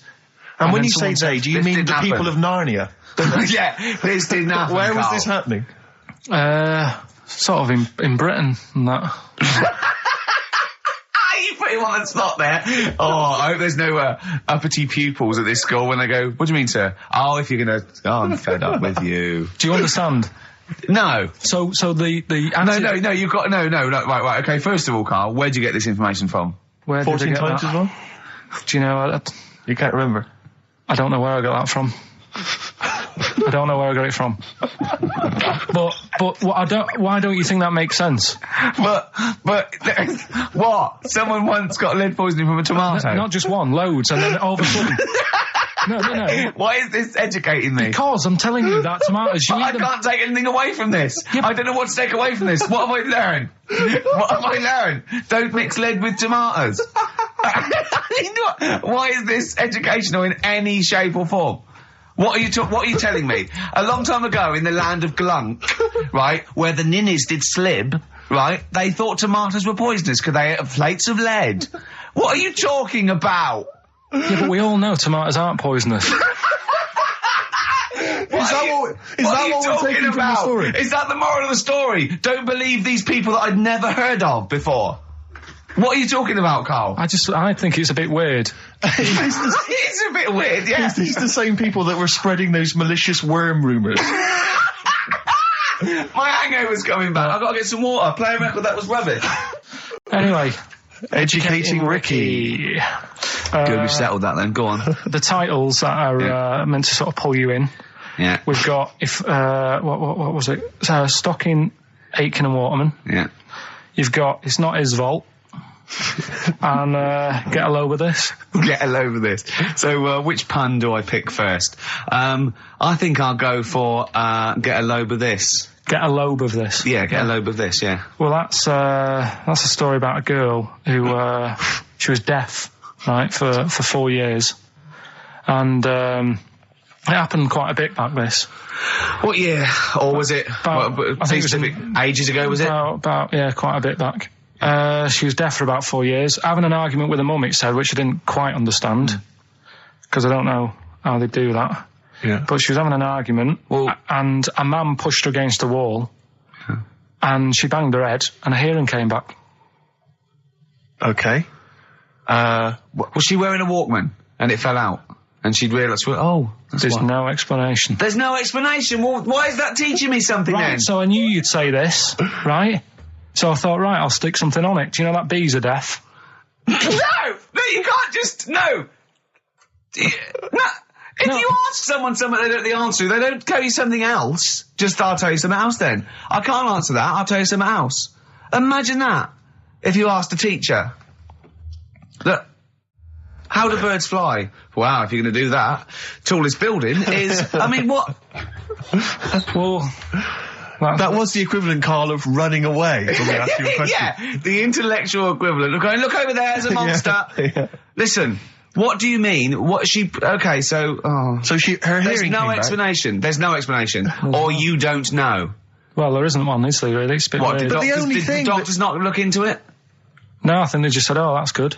And when you say they, do you mean the people of Narnia? Yeah, this didn't happen. Where was this happening? Sort of in Britain and that. You put him on the spot there. Oh, I hope there's no uppity pupils at this school when they go, what do you mean, sir? Oh, if you're going to... Oh, I'm fed up with you. Do you understand? No. So the No, you've got... No, right, okay, first of all, Carl, where'd you get this information from? Where 14 times as well? Do you know... You can't remember? I don't know where I got that from. I don't know where I got it from. But why don't you think that makes sense? But what? Someone once got lead poisoning from a tomato? Not just one, loads, and then all of a sudden... No. Why is this educating me? Because I'm telling you that tomatoes... I can't take anything away from this. Yeah, I don't know what to take away from this. What have I learned? What have I learned? Don't mix lead with tomatoes. Why is this educational in any shape or form? What are you telling me? A long time ago in the land of Glunk, right, where the ninnies did slib, right, they thought tomatoes were poisonous because they ate plates of lead. What are you talking about? Yeah, but we all know tomatoes aren't poisonous. Is that what we're taking from the story? Is that the moral of the story? Don't believe these people that I'd never heard of before. What are you talking about, Carl? I think it's a bit weird. It's a bit weird, yeah. It's the same people that were spreading those malicious worm rumours. My hangover's coming back. I've got to get some water. Play a record that was rubbish. Anyway. Educating Ricky. Good, we've settled that then. Go on. The titles that are meant to sort of pull you in. Yeah. We've got, what was it? Stocking, Aitken and Waterman. Yeah. You've got It's Not His Fault. And Get a Load with This. Get a load with this. So, which pun do I pick first? I think I'll go for Get a Load with This. Get a lobe of this. Yeah, get a lobe of this, yeah. Well, that's a story about a girl who, she was deaf, right, for 4 years. And, it happened quite a bit back this. What year? Or was it, I think it was ages ago, was it? About, yeah, quite a bit back. She was deaf for about 4 years, having an argument with her mum, it said, which I didn't quite understand, because I don't know how they do that. Yeah. But she was having an argument, and a man pushed her against a wall, and she banged her head, and her hearing came back. Okay. Was she wearing a Walkman, and it fell out? And she'd realised, there's no explanation. There's no explanation? Well, why is that teaching me something then? So I knew you'd say this, right? So I thought, right, I'll stick something on it. Do you know that bees are deaf? No, you can't just, no. If you ask someone something they don't know the answer to, they don't tell you something else. Just, I'll tell you something else then. I can't answer that, I'll tell you something else. Imagine that, if you asked a teacher. Look, how do birds fly? Wow, if you're going to do that, tallest building is, I mean, what? Well, That was the equivalent, Carl, of running away when we asked you a question. Yeah, the intellectual equivalent. Look over there, there's a monster. Yeah. Listen, what do you mean? What she? Okay, so her there's hearing no came back. explanation. There's no explanation, or you don't know. Well, there isn't one, is there? Really, it's a bit weird. But the only did thing the doctors not look into it? No, I think they just said, "Oh, that's good."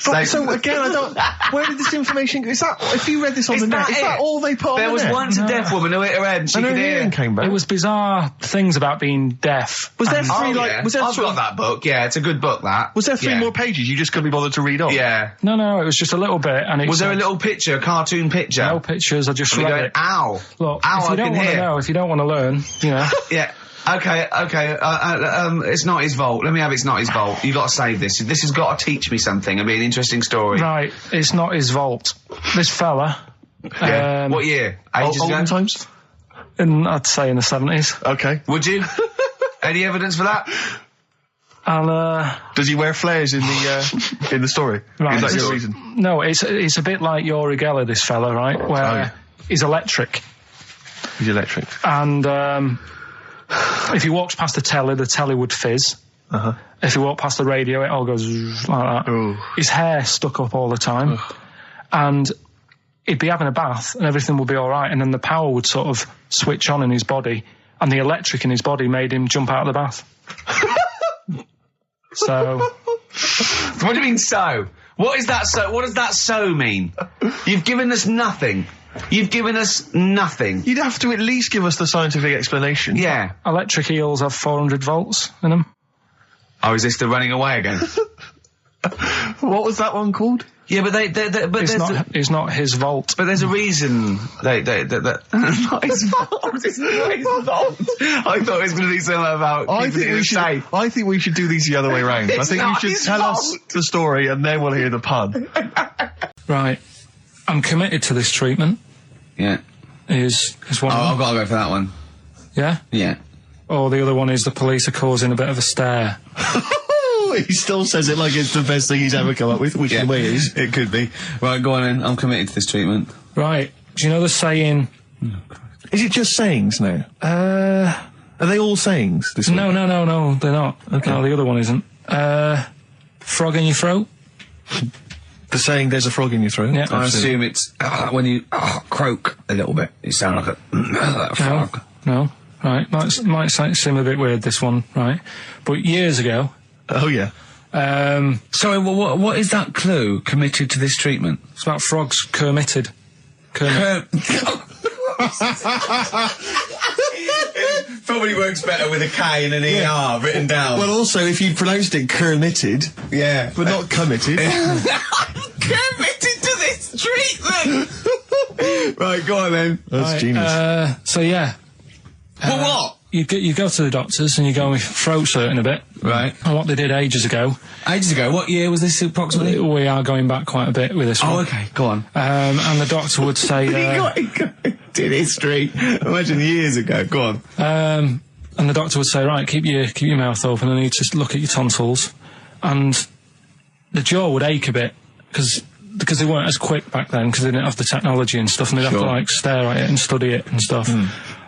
But, so again, I don't. Where did this information? Is that if you read this on the net? Is that all they put on the net? There was once a deaf woman who hit her head and she And her could hear. hearing came back. It was bizarre things about being deaf. Was there And- three Yeah. was there I've sort got of- that book. Yeah, it's a good book. That Was there three Yeah. more pages you just couldn't be bothered to read on? Yeah. No, it was just a little bit, and it Was there a said- little picture, a cartoon picture? No pictures. I just And we read going, it. ow. Look, Ow, if you I don't can want to hear. know, if you don't want to learn, you know. Yeah. Okay. It's not his vault. Let me have It's Not His Vault. You got to save this. This has got to teach me something. It'll be an interesting story. Right, it's not his vault. This fella. Yeah. What year? Ages ago? Olden times? I'd say in the 70s. Okay. Would you? Any evidence for that? And Does he wear flares in the story? Right. Is that your reason? no, it's a bit like Yuri Geller, this fella, right? Where yeah. he's electric. He's electric. And if he walks past the telly would fizz. Uh-huh. If he walked past the radio, it all goes like that. Ooh. His hair stuck up all the time. And he'd be having a bath and everything would be all right. And then the power would sort of switch on in his body. And the electric in his body made him jump out of the bath. So... What do you mean so? What is that so? What does that so mean? You've given us nothing. You've given us nothing. You'd have to at least give us the scientific explanation. Yeah. Electric eels have 400 volts in them. Oh, is this the running away again? What was that one called? Yeah, but It's not his vault. But there's a reason not his fault. It's not his fault. I thought it was going to be something about I think we should do these the other way round. I think you should tell us the story and then we'll hear the pun. Right. I'm committed to this treatment. Yeah. Is one. I've got to go for that one. Yeah? Yeah. Or the other one is the police are causing a bit of a stir. He still says it like it's the best thing he's ever come up with, which in a way is. It could be. Right, go on then. I'm committed to this treatment. Right. Do you know the saying... Is it just sayings now? Are they all sayings? This No, week? no, they're not. Okay. No, the other one isn't. Frog in your throat? The saying, there's a frog in your throat? Yeah. I assume it's when you croak a little bit. You sound like a frog. No. Right. Might seem a bit weird, this one, right? But years ago... Oh, yeah. Sorry, what is that clue? Committed to this treatment? It's about frogs committed. Probably works better with a K and an ER written down. Well, also, if you pronounced it committed, yeah. but not committed. Committed to this treatment! Right, go on then. That's genius. So, yeah. Well, what? You go to the doctors and you go with throat hurting a bit. Right. And what they did ages ago. Ages ago? What year was this approximately? We are going back quite a bit with this one. Oh, okay. Go on. And the doctor would say... did history. Imagine years ago. Go on. And the doctor would say, right, keep your mouth open and you need to look at your tonsils. And the jaw would ache a bit because they weren't as quick back then because they didn't have the technology and stuff and they'd have to, like, stare at it and study it and stuff.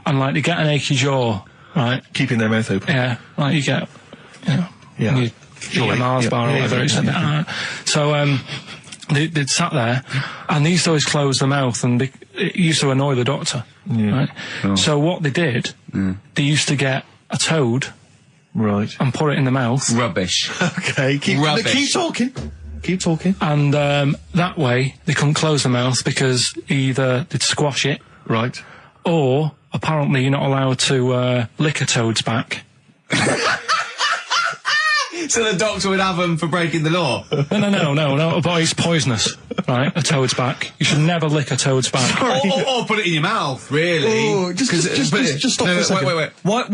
And, like, they get an achy jaw, right? Keeping their mouth open. Yeah, like you get, you know, Yeah. you eat a Mars bar or whatever. So, they'd sat there and they used to always close their mouth and it used to annoy the doctor, right? Oh. So what they did, they used to get a toad, right, and put it in the mouth. Rubbish. Okay, keep talking. Keep talking. And that way they couldn't close the mouth because either they'd squash it, right, or apparently you're not allowed to lick a toad's back. So the doctor would have them for breaking the law? No, but it's poisonous, right? A toad's back. You should never lick a toad's back. Or put it in your mouth, really. Oh, just stop for a second. Wait. What?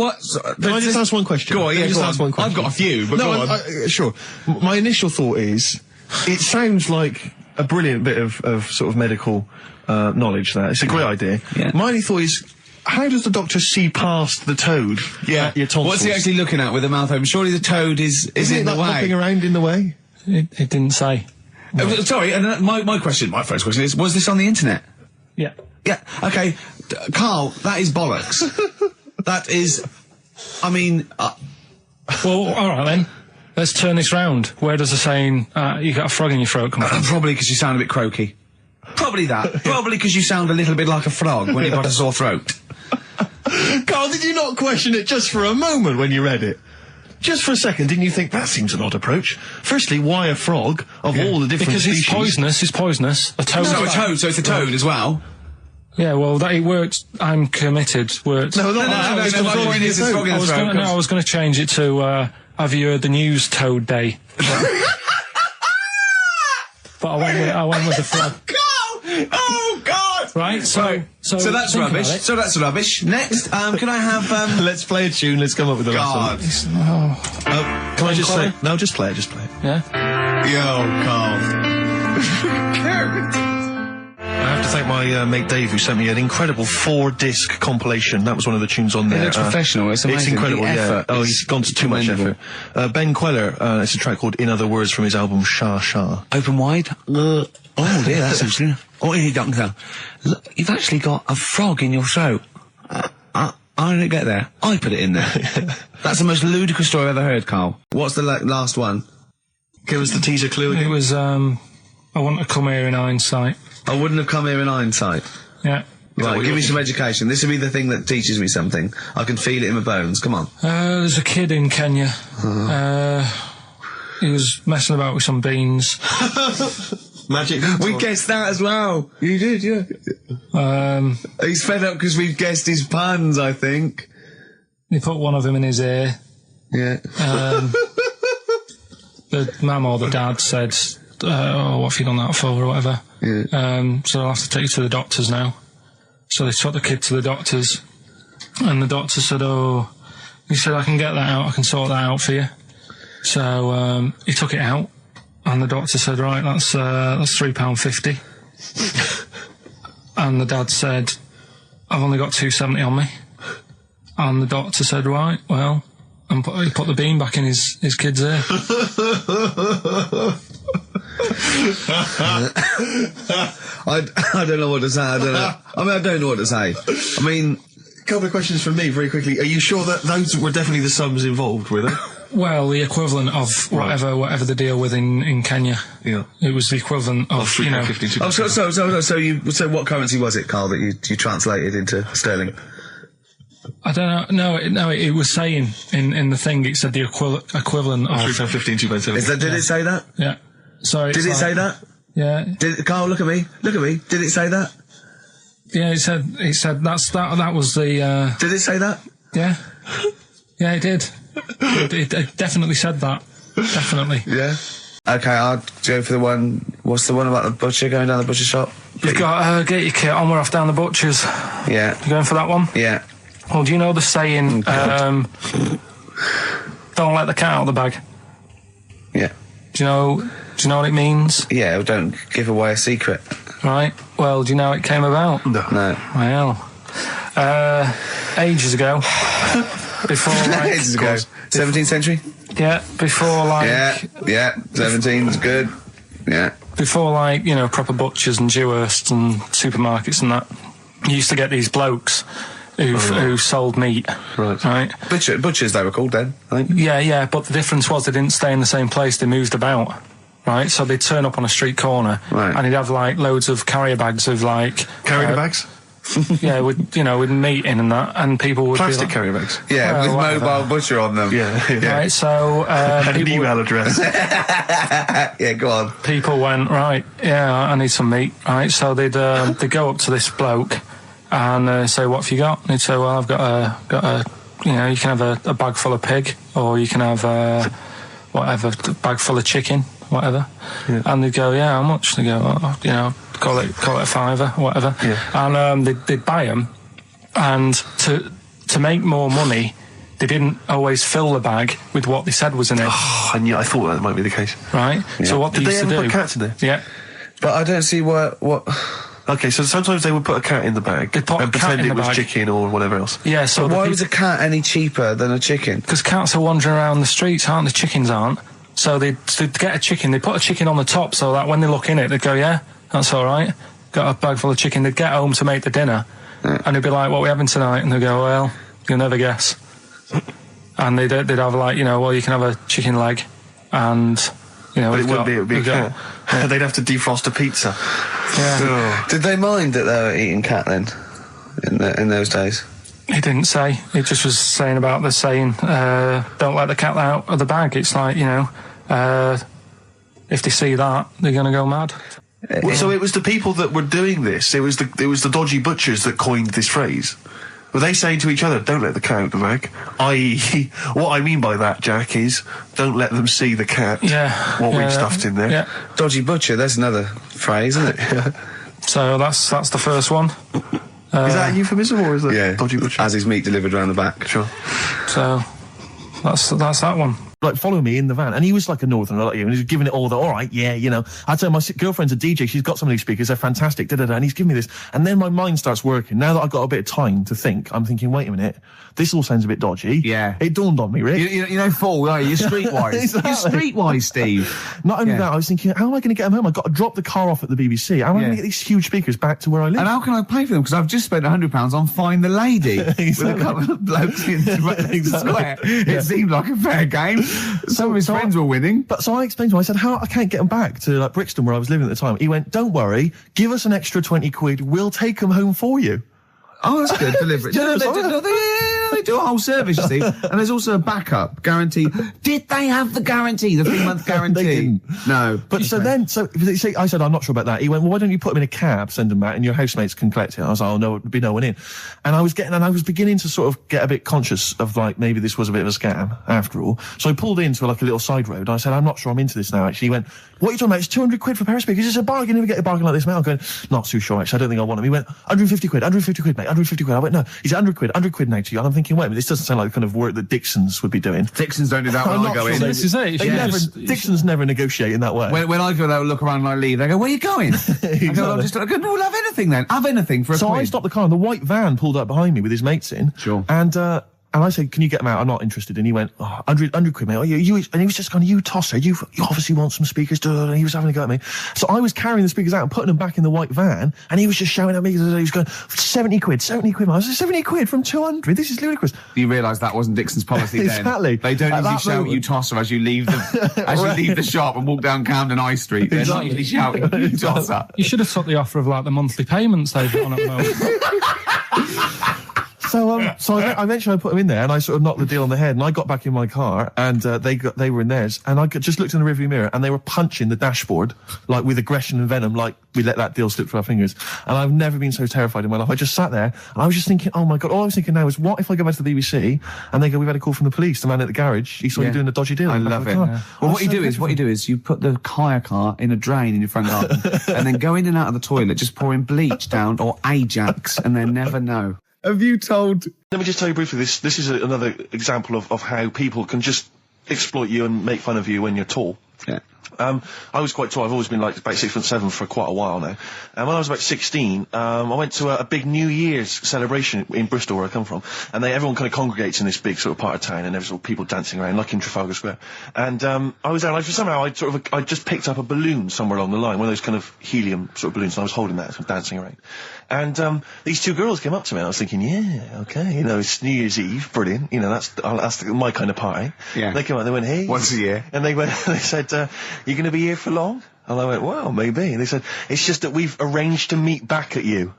Can I just ask one question? Go on, yeah, just ask one question. I've got a few, but go on. Sure. My initial thought is, it sounds like a brilliant bit of sort of medical knowledge there. It's a great idea. Yeah. My only thought is, how does the doctor see past the toad? Yeah. At your tonsils? What's he actually looking at with the mouth open? Surely the toad is in the way. Hopping around in the way? It didn't say. Sorry, and my first question is, was this on the internet? Yeah. Yeah, okay. Carl, that is bollocks. that is... I mean... Well, all right then. Let's turn this round. Where does the saying, you got a frog in your throat come from? Probably because you sound a bit croaky. Probably that. Probably because you sound a little bit like a frog when you've got a sore throat. Carl, did you not question it just for a moment when you read it? Just for a second, didn't you think that seems an odd approach? Firstly, why a frog of all the different because species? It's poisonous. A toad. So a toad, so it's a toad as well. Yeah, well, it worked. I'm committed. Worked. No, my point is it's frog in the throat. I was going to change it to, have you heard the news Toad Day? But I went with the frog. Oh God! Right, so that's rubbish. So that's rubbish. Next, can I have? Let's play a tune. Let's come up with the God. last one. Can I just say? No, just play it. Just play it. Yeah. Yo, Carl. I have to thank my mate Dave, who sent me an incredible 4-disc compilation. That was one of the tunes on there. It looks professional. It's amazing. It's incredible. The yeah. effort Oh, is he's gone to too much commendable. effort. Ben Queller. It's a track called "In Other Words" from his album Shah Shah. Open wide. Oh dear, that's interesting. Oh, here, doctor. Look, you've actually got a frog in your throat. I didn't get there. I put it in there. That's the most ludicrous story I've ever heard, Carl. What's the last one? Give us the teaser clue again. It was, I want to come here in hindsight. I wouldn't have come here in hindsight. Yeah. Right, give me some education. This will be the thing that teaches me something. I can feel it in my bones. Come on. There's a kid in Kenya. He was messing about with some beans. Magic. We guessed that as well. You did, yeah. He's fed up because we've guessed his puns, I think. He put one of them in his ear. Yeah. The mum or the dad said, oh, what have you done that for, or whatever. Yeah. So I'll have to take you to the doctors now. So they took the kid to the doctors, and the doctor said, he said, I can get that out, I can sort that out for you. So, he took it out, and the doctor said, right, that's £3.50. And the dad said, I've only got £2.70 on me. And the doctor said, right, well, and he put the bean back in his kid's ear. I don't know what to say. I don't know what to say. I mean, a couple of questions from me very quickly. Are you sure that those were definitely the sums involved, were they? Well, the equivalent of whatever the deal with in Kenya. Yeah. It was the equivalent of, you know. Oh, so what currency was it, Carl, that you translated into sterling? I don't know. It was saying in the thing, it said the equivalent of £3.15, Did it say that? Yeah. So did it say that? Yeah. Carl, look at me. Did it say that? Yeah, it said that was the Did it say that? Yeah. Yeah, it did. It definitely said that. Definitely. Yeah. Okay, I'll go for the one. What's the one about the butcher going down the butcher shop? You've got get your kit on. We're off down the butcher's. Yeah. You going for that one? Yeah. Well, do you know the saying? Don't let the cat out of the bag. Yeah. Do you know what it means? Yeah. Well, don't give away a secret. Right. Well, do you know how it came about? No. Well, ages ago. Before, like, ages ago. 17th century? Yeah, before, like... Yeah, 17's good. Yeah. Before, like, you know, proper butchers and Dewhursts and supermarkets and that, you used to get these blokes who sold meat. Right. Butchers, they were called then, I think. Yeah, but the difference was they didn't stay in the same place, they moved about. Right, so they'd turn up on a street corner, and he'd have, like, loads of carrier bags of, like... Carrier bags? Yeah, with meat in and that, and people would plastic be like, carrier bags. Yeah, with mobile butcher on them. Yeah. Right, so and an email address. Yeah, go on. People went, right, yeah, I need some meat. Right, so they'd go up to this bloke and say, what have you got? And he'd say, well, I've got a you know, you can have a bag full of pig, or you can have a bag full of chicken, whatever. Yeah. And they'd go, yeah, how much? They go, you know, call it a fiver, whatever. Yeah. And they'd buy them, and to make more money, they didn't always fill the bag with what they said was in it. Oh, I thought that might be the case. Right. Yeah. So what did they they used ever to do? Put cats in there? Yeah. But I don't see what. Okay, so sometimes they would put a cat in the bag and pretend it was chicken or whatever else. Yeah. So why was a cat any cheaper than a chicken? Because cats are wandering around the streets, aren't they? Chickens aren't. So they'd get a chicken. They put a chicken on the top so that when they look in it, they'd go, yeah, that's all right. Got a bag full of chicken. They'd get home to make the dinner, and they'd be like, what are we having tonight? And they'd go, well, You'll never guess. And they'd have like, you know, well, you can have a chicken leg, and you know, but it would be a cat. Yeah. They'd have to defrost a pizza. Yeah. Did they mind that they were eating cat then? In those days? He didn't say. He just was saying about the saying, don't let the cat out of the bag. It's like, you know, if they see that, they're going to go mad. Well, so it was the people that were doing this, it was the dodgy butchers that coined this phrase. Were they saying to each other, don't let the cat out of the bag? I.e., what I mean by that, Jack, is don't let them see the cat. Yeah. What we've stuffed in there. Yeah. Dodgy butcher, that's another phrase, isn't it? Yeah. So that's the first one. Is that a euphemism, or is it dodgy butcher? As his meat delivered round the back. Sure. So that's that one. Like, follow me in the van. And he was like a northerner like you, and he was giving it all the, all right, yeah, you know. I tell my girlfriend's a DJ, she's got some of these speakers, they're fantastic, da-da-da, and he's giving me this. And then my mind starts working. Now that I've got a bit of time to think, I'm thinking, wait a minute, this all sounds a bit dodgy. Yeah. It dawned on me, Rick. You know, fool, are you? You're streetwise. Exactly. You're streetwise, Steve. Not only that, I was thinking, how am I going to get them home? I've got to drop the car off at the BBC. How am I going to get these huge speakers back to where I live? And how can I pay for them? Because I've just spent £100 on Find the Lady with a couple of blokes in the square. It seemed like a fair game. Some of his friends were winning. But so I explained to him, I said, how I can't get them back to like Brixton where I was living at the time. He went, don't worry, give us an extra 20 quid, we'll take them home for you. Oh, that's good. Deliberate. They do a whole service, you see. And there's also a backup guarantee. Did they have the guarantee, the 3-month guarantee? They didn't. No. But so I said, I'm not sure about that. He went, well, why don't you put them in a cab, send them back, and your housemates can collect it? I was like, oh, no, there'd be no one in. And I was beginning to sort of get a bit conscious of, like, maybe this was a bit of a scam, after all. So I pulled into, like, a little side road. I said, I'm not sure I'm into this now, actually. He went, what are you talking about? It's 200 quid for a pair of speakers. It's a bargain. You never get a bargain like this, mate. I'm going, not too sure, actually. I don't think I want them. He went, 150 quid, 150 quid, mate, 150 quid. I went, no, he's 100 quid now to you. And I'm thinking, wait a minute, this doesn't sound like the kind of work that Dixons would be doing. Dixons don't do that when I go in. This is it. Dixons never negotiate in that way. When I go there, look around and I leave, they go, where are you going? Exactly. I go, no, we'll have anything then. Have anything for a So quid. I stopped the car and the white van pulled up behind me with his mates in. Sure. And I said, can you get them out? I'm not interested. And he went, 100 quid, mate. Oh, you, and he was just going, you tosser. You obviously want some speakers. And he was having a go at me. So I was carrying the speakers out and putting them back in the white van. And he was just shouting at me. He was going, 70 quid, mate. I was like, 70 quid from 200. This is ludicrous. You realise that wasn't Dixon's policy then. Exactly. They don't usually shout you tosser as you leave the shop and walk down Camden High Street. They're not usually shouting you tosser. You should have took the offer of like the monthly payments they've got on at the moment. So I eventually put them in there, and I sort of knocked the deal on the head, and I got back in my car, and they were in theirs, and I just looked in the rearview mirror, and they were punching the dashboard, like with aggression and venom, like we let that deal slip through our fingers. And I've never been so terrified in my life. I just sat there, and I was just thinking, oh my God, all I was thinking now is, what if I go back to the BBC, and they go, we've had a call from the police, the man at the garage, he saw you doing a dodgy deal. I love it. Yeah. Well, what you do is you put the hire car in a drain in your front garden, and then go in and out of the toilet, just pouring bleach down, or Ajax, and they never know. Have you told... Let me just tell you briefly, this is another example of how people can just exploit you and make fun of you when you're tall. Yeah. I was quite tall. I've always been like about 6'7" for quite a while now. And when I was about 16, I went to a big New Year's celebration in Bristol, where I come from. And everyone kind of congregates in this big sort of part of town, and there's all people dancing around, like in Trafalgar Square. And I was there, and somehow I just picked up a balloon somewhere along the line, one of those kind of helium sort of balloons, and I was holding that, sort of dancing around. And these two girls came up to me, and I was thinking, yeah, okay, you know, it's New Year's Eve, brilliant, you know, that's my kind of party. Yeah. They came up, they went, hey. Once a year. And they said, you going to be here for long? And I went, well, maybe. And they said, it's just that we've arranged to meet back at you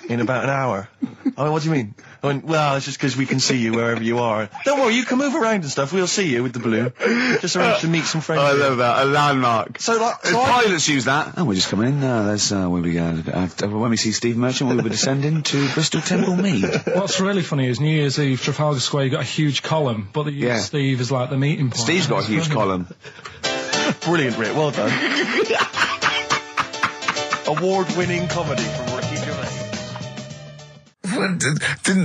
in about an hour. I went, what do you mean? I went, well, it's just because we can see you wherever you are. Don't worry, you can move around and stuff. We'll see you with the balloon. Just arranged to meet some friends. I love that. A landmark. So, like, pilots use that. Oh, we're just coming in. There's where we go. When we see Steve Merchant, we will be descending to Bristol Temple Mead. What's really funny is New Year's Eve, Trafalgar Square, you got a huge column, but they use Steve as like the meeting point. Steve's got a huge column. Brilliant, Rick. Well done. Award-winning comedy from Ricky Gervais.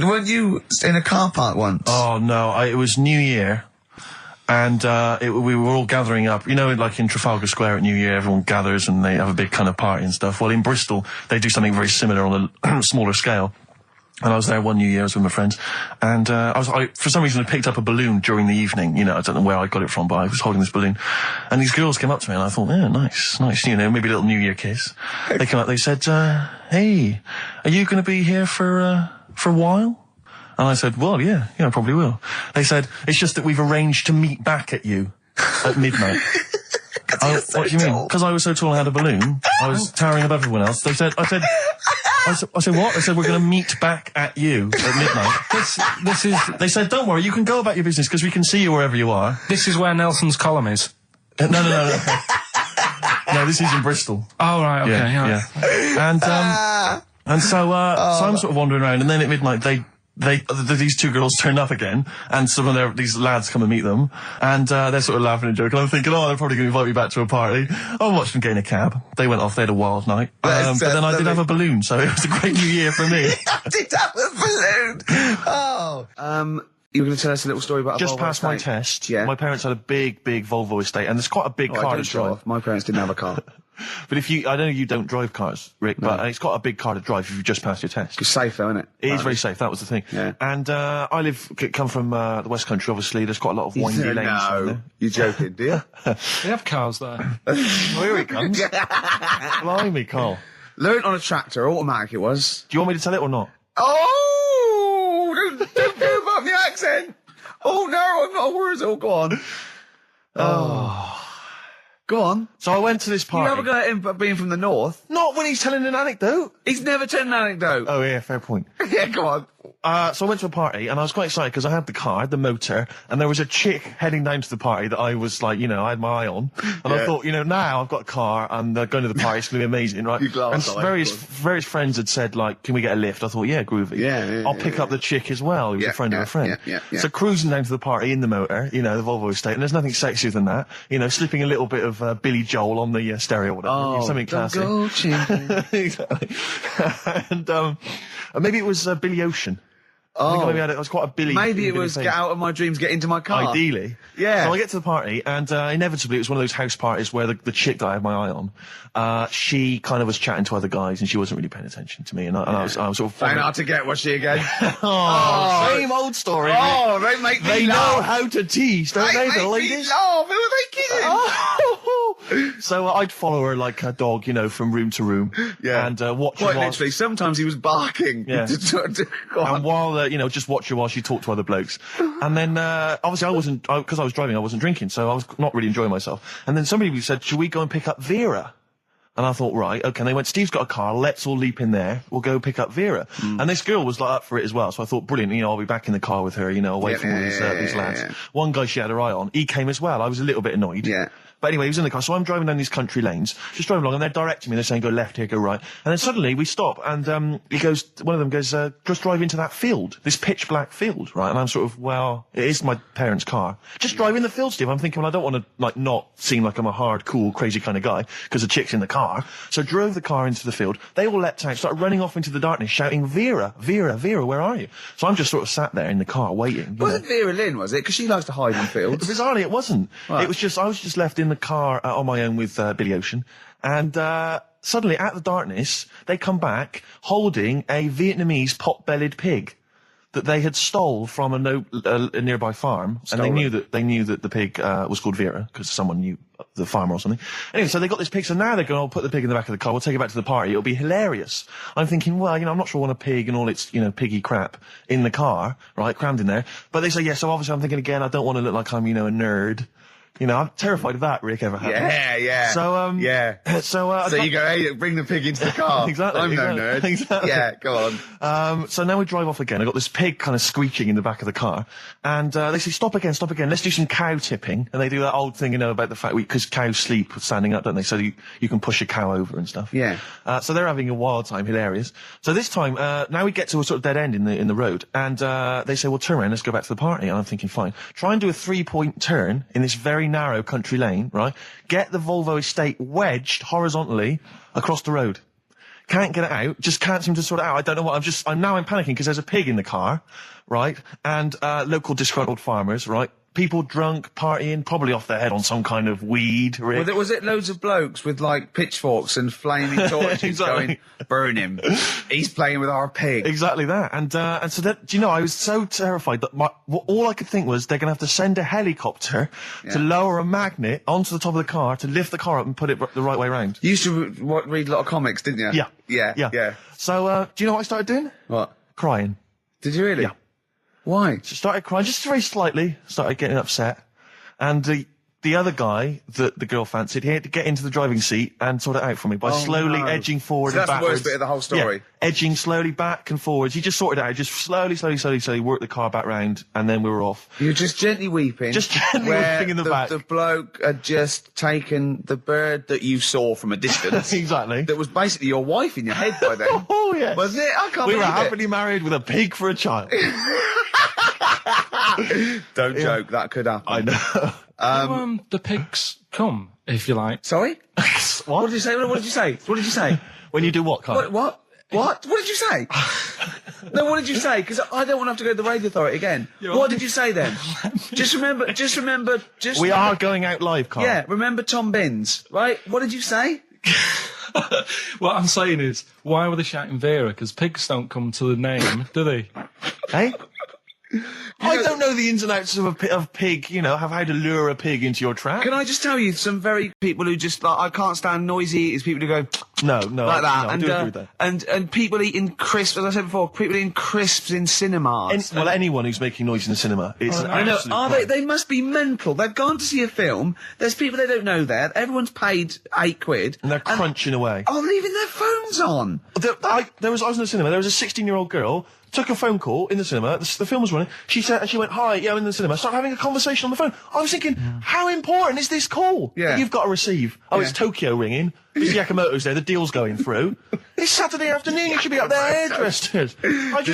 Weren't you in a car park once? Oh, no. It was New Year. And we were all gathering up. You know, like in Trafalgar Square at New Year, everyone gathers and they have a big kind of party and stuff. Well, in Bristol, they do something very similar on a smaller scale. And I was there one New Year, I was with my friends, and I for some reason I picked up a balloon during the evening. You know, I don't know where I got it from, but I was holding this balloon, and these girls came up to me, and I thought, yeah, nice, you know, maybe a little New Year kiss. They came up, they said, hey, are you going to be here for a while? And I said, well, yeah, I probably will. They said, it's just that we've arranged to meet back at you at midnight. What do you mean? Because I was so tall and had a balloon, I was towering above everyone else. I said, what? They said, we're going to meet back at you at midnight. They said, don't worry, you can go about your business because we can see you wherever you are. This is where Nelson's column is. No. No, this is in Bristol. Oh, right, okay. Yeah. And so I'm sort of wandering around, and then at midnight these two girls turn up again, and some of these lads come and meet them, and they're sort of laughing and joking. I'm thinking, they're probably going to invite me back to a party. I watched them get in a cab. They went off. They had a wild night. But then I did have a balloon, so it was a great new year for me. I did have a balloon. Oh. You were going to tell us a little story about just a Volvo passed my estate? test. Yeah. My parents had a big Volvo estate, and there's quite a big car to drive. My parents didn't have a car. But I know you don't drive cars, Rick, but it's got a big car to drive if you've just passed your test. It's safe though, isn't it? It is very safe, that was the thing. Yeah. And come from the West Country, obviously, there's quite a lot of windy lanes. No, you're joking, do you? They have cars there. Well, here he comes. Blimey, Carl. Learned on a tractor, automatic it was. Do you want me to tell it or not? Oh! Don't give up the accent! Oh no, I'm not worried. Oh, go on. Go on. So I went to this party. You never got him being from the north. Not when he's telling an anecdote. He's never telling an anecdote. Oh yeah, fair point. Yeah, go on. So I went to a party, and I was quite excited because I had the car, the motor, and there was a chick heading down to the party that I was like, I had my eye on. And I thought, now I've got a car, and going to the party, it's going to be amazing, right? And various friends had said, like, can we get a lift? I thought, yeah, groovy. Yeah, I'll pick up the chick as well, who was a friend of a friend. Yeah. So cruising down to the party in the motor, the Volvo estate, and there's nothing sexier than that. Slipping a little bit of Billy Joel on the stereo or whatever. Oh, something classic. Go champion. Exactly. And maybe it was Billy Ocean. I think maybe it was quite a Billy. Maybe it was Get Out of My Dreams, Get Into My Car. Ideally. Yeah. So I get to the party, and inevitably it was one of those house parties where the chick that I had my eye on, she kind of was chatting to other guys, and she wasn't really paying attention to me, and I was sort of... Trying hard to get, was she again? Same old story. Oh, they make me They laugh. know how to tease, don't they, the ladies? They make me laugh. Who are they kidding? So I'd follow her like a dog, from room to room. Yeah. And watch her Quite while... literally, sometimes he was barking. Yeah. And while, just watch her while she talked to other blokes. And then, obviously because I was driving, I wasn't drinking, so I was not really enjoying myself. And then somebody said, should we go and pick up Vera? And I thought, right, okay. And they went, Steve's got a car, let's all leap in there, we'll go pick up Vera. And this girl was like up for it as well, so I thought, brilliant, I'll be back in the car with her, away from all these lads. Yeah. One guy she had her eye on, he came as well, I was a little bit annoyed. Yeah. But anyway, he was in the car, so I'm driving down these country lanes, just driving along, and they're directing me, they're saying, go left here, go right. And then suddenly we stop, and one of them goes, just drive into that field, this pitch black field, right? And I'm sort of, well, it is my parents' car. Just drive in the field, Steve. I'm thinking, well, I don't want to, not seem like I'm a hard, cool, crazy kind of guy, because the chick's in the car. So drove the car into the field. They all leapt out, started running off into the darkness, shouting, Vera, Vera, Vera, where are you? So I'm just sort of sat there in the car waiting. Wasn't Vera Lynn, was it? Because she likes to hide in fields. Bizarrely, it wasn't. Right. It was just, I was just left in the car on my own with Billy Ocean. And suddenly, out of the darkness, they come back holding a Vietnamese pot-bellied pig that they had stole from a nearby farm. And they knew that the pig was called Vera, because someone knew the farmer or something. Anyway, so they got this pig, so now they're going, I'll put the pig in the back of the car, we'll take it back to the party, it'll be hilarious. I'm thinking, well, I'm not sure I want a pig and all its, piggy crap in the car, right, crammed in there. But they say, yeah, so obviously I'm thinking again, I don't want to look like I'm, a nerd. I'm terrified of that, Rick, ever happened. Yeah. So, So you go, hey, bring the pig into the car. Exactly. I'm no nerd. Exactly. Yeah, go on. So now we drive off again. I got this pig kind of screeching in the back of the car. And, they say, stop again. Let's do some cow tipping. And they do that old thing, about the fact because cows sleep standing up, don't they? So you can push a cow over and stuff. Yeah. So they're having a wild time, hilarious. So this time, now we get to a sort of dead end in the road. And, they say, well, turn around, let's go back to the party. And I'm thinking, fine. Try and do a 3-point turn in this very narrow country lane, right? Get the Volvo estate wedged horizontally across the road. Can't get it out, just can't seem to sort it out. I don't know what, I'm panicking because there's a pig in the car, right? And, local disgruntled farmers, right? People drunk, partying, probably off their head on some kind of weed, Rick. Well, was it loads of blokes with, pitchforks and flaming torches Exactly. going, burn him. He's playing with our pig. Exactly that. And so that, I was so terrified that all I could think was they're going to have to send a helicopter to lower a magnet onto the top of the car to lift the car up and put it the right way around. You used to read a lot of comics, didn't you? Yeah. Yeah. So, do you know what I started doing? What? Crying. Did you really? Yeah. Why? She started crying, just very slightly, started getting upset. And the other guy that the girl fancied, he had to get into the driving seat and sort it out for me by slowly edging forward So and that's backwards. the worst bit of the whole story. Yeah, edging slowly back and forwards. He just sorted it out, just slowly worked the car back round, and then we were off. You're just gently weeping. Just gently where weeping in the back. The bloke had just taken the bird that you saw from a distance. Exactly. That was basically your wife in your head by then. Oh, yes. Wasn't it? I can't We were believe it. happily married with a pig for a child. Don't joke, that could happen. I know. The pigs come, if you like. Sorry? What did you say? What did you say? What did you say? When you do what, Carl? What? What did you say? No, what did you say? Because I don't want to have to go to the radio authority again. What did you say then? Just remember. We are going out live, Carl. Yeah, remember Tom Binns, right? What did you say? What I'm saying is, why were they shouting Vera? Because pigs don't come to the name, do they? Hey? I don't know the ins and outs of pig, how to lure a pig into your trap. Can I just tell you, some very people who just, like, I can't stand noisy eaters, people who go, No, like that. I do agree with that. And people eating crisps, as I said before, people eating crisps in cinemas. Anyone who's making noise in the cinema, it's an I know. absolute Are crime. they must be mental. They've gone to see a film. There's people they don't know there. Everyone's paid £8. And they're crunching away. Oh, leaving their phones on. I was in the cinema, there was a 16-year-old girl, took a phone call in the cinema, the film was running, she went, hi, yeah, I'm in the cinema, started having a conversation on the phone. I was thinking, how important is this call that you've got to receive? Oh, it's Tokyo ringing, Mr. Yakamoto's there, the deal's going through. It's Saturday afternoon, you should be up there hairdressed. I was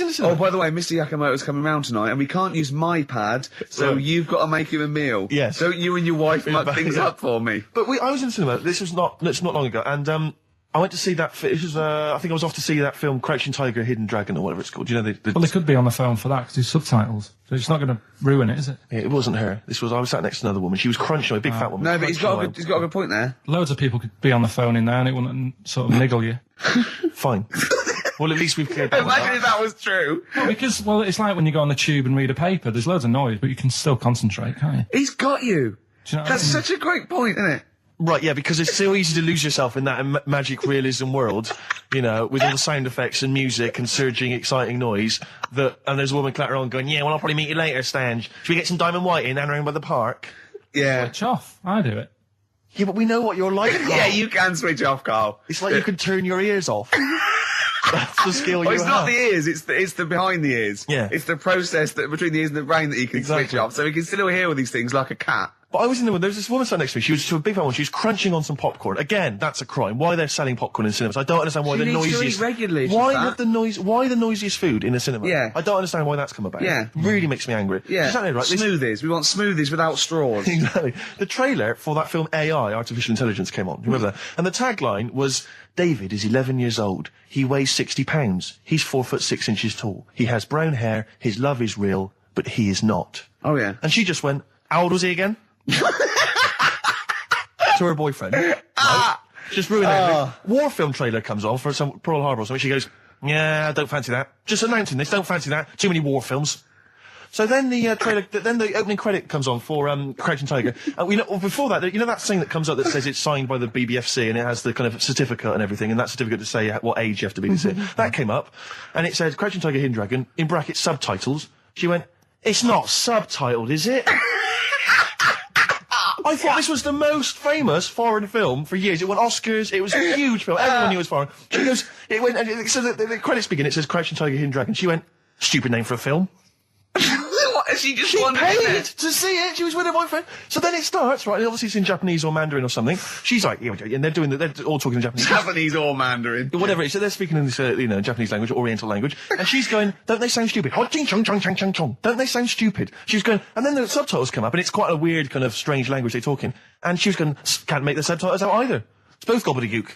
in the cinema. Oh, by the way, Mr. Yakamoto's coming round tonight, and we can't use my pad, so you've got to make him a meal. Yes. Don't you and your wife muck things up for me. But I was in the cinema, this was not long ago, and I went to see that. I think I was off to see that film, Crouching Tiger, Hidden Dragon, or whatever it's called. You know, Well, they could be on the phone for that because it's subtitles, so it's not going to ruin it, is it? Yeah, it wasn't her. I was sat next to another woman. She was crunching away, big fat woman. No, but he's got a good point there. Loads of people could be on the phone in there, and it wouldn't sort of niggle you. Fine. Well, at least we've cleared that one Imagine if that was true. Well, it's like when you go on the tube and read a paper. There's loads of noise, but you can still concentrate, can't you? He's got you. Do you know what That's I mean? such a great point, isn't it? Right, yeah, because it's so easy to lose yourself in that magic realism world, with all the sound effects and music and surging, exciting noise, and there's a woman clattering on going, yeah, well, I'll probably meet you later, Stange. Should we get some Diamond White in and around by the park? Yeah. Switch off. I do it. Yeah, but we know what you're like, Carl. Yeah, you can switch off, Carl. It's like you can turn your ears off. That's the skill you It's have. not the ears, it's the behind the ears. Yeah. It's the process between the ears and the brain that you can switch off, so we can still hear all these things like a cat. But I was in there with, there was this woman sat next to me, she was a big fat one, she was crunching on some popcorn. Again, that's a crime. Why they're selling popcorn in cinemas? I don't understand why She the needs to noisiest... eat regularly, she's why fat. the noisiest food in a cinema? Yeah. I don't understand why that's come about. Yeah. Really makes me angry. Yeah. She's sat there, right? Smoothies. We want smoothies without straws. Exactly. The trailer for that film AI, Artificial Intelligence, came on. You remember that? And the tagline was, David is 11 years old. He weighs 60 pounds. He's 4'6" tall. He has brown hair. His love is real, but he is not. Oh, yeah. And she just went, how old was he again? To her boyfriend. Right? Just ruined everything. War film trailer comes on for some Pearl Harbor or something. She goes, yeah, I don't fancy that. Just announcing this, don't fancy that. Too many war films. So then the trailer, then the opening credit comes on for Crouching Tiger. And before that, that thing that comes up that says it's signed by the BBFC and it has the kind of certificate and everything, and that certificate to say what age you have to be to see it. That came up, and it said Crouching Tiger, Hidden Dragon, in brackets subtitles. She went, it's not subtitled, is it? I thought this was the most famous foreign film for years. It won Oscars. It was a huge film. Everyone knew it was foreign. She goes, it went, and so the credits begin. It says Crouching Tiger, Hidden Dragon. She went, stupid name for a film. What? She just She wanted paid it. to see it. She was with her boyfriend. So then it starts, right? And obviously it's in Japanese or Mandarin or something. She's like, yeah, and they're all talking in Japanese. Japanese or Mandarin. Whatever it is. So they're speaking in this, Japanese language, Oriental language. And she's going, don't they sound stupid? Don't they sound stupid? She's going, and then the subtitles come up, and it's quite a weird kind of strange language they're talking. And she was going, can't make the subtitles out either. It's both gobbledygook.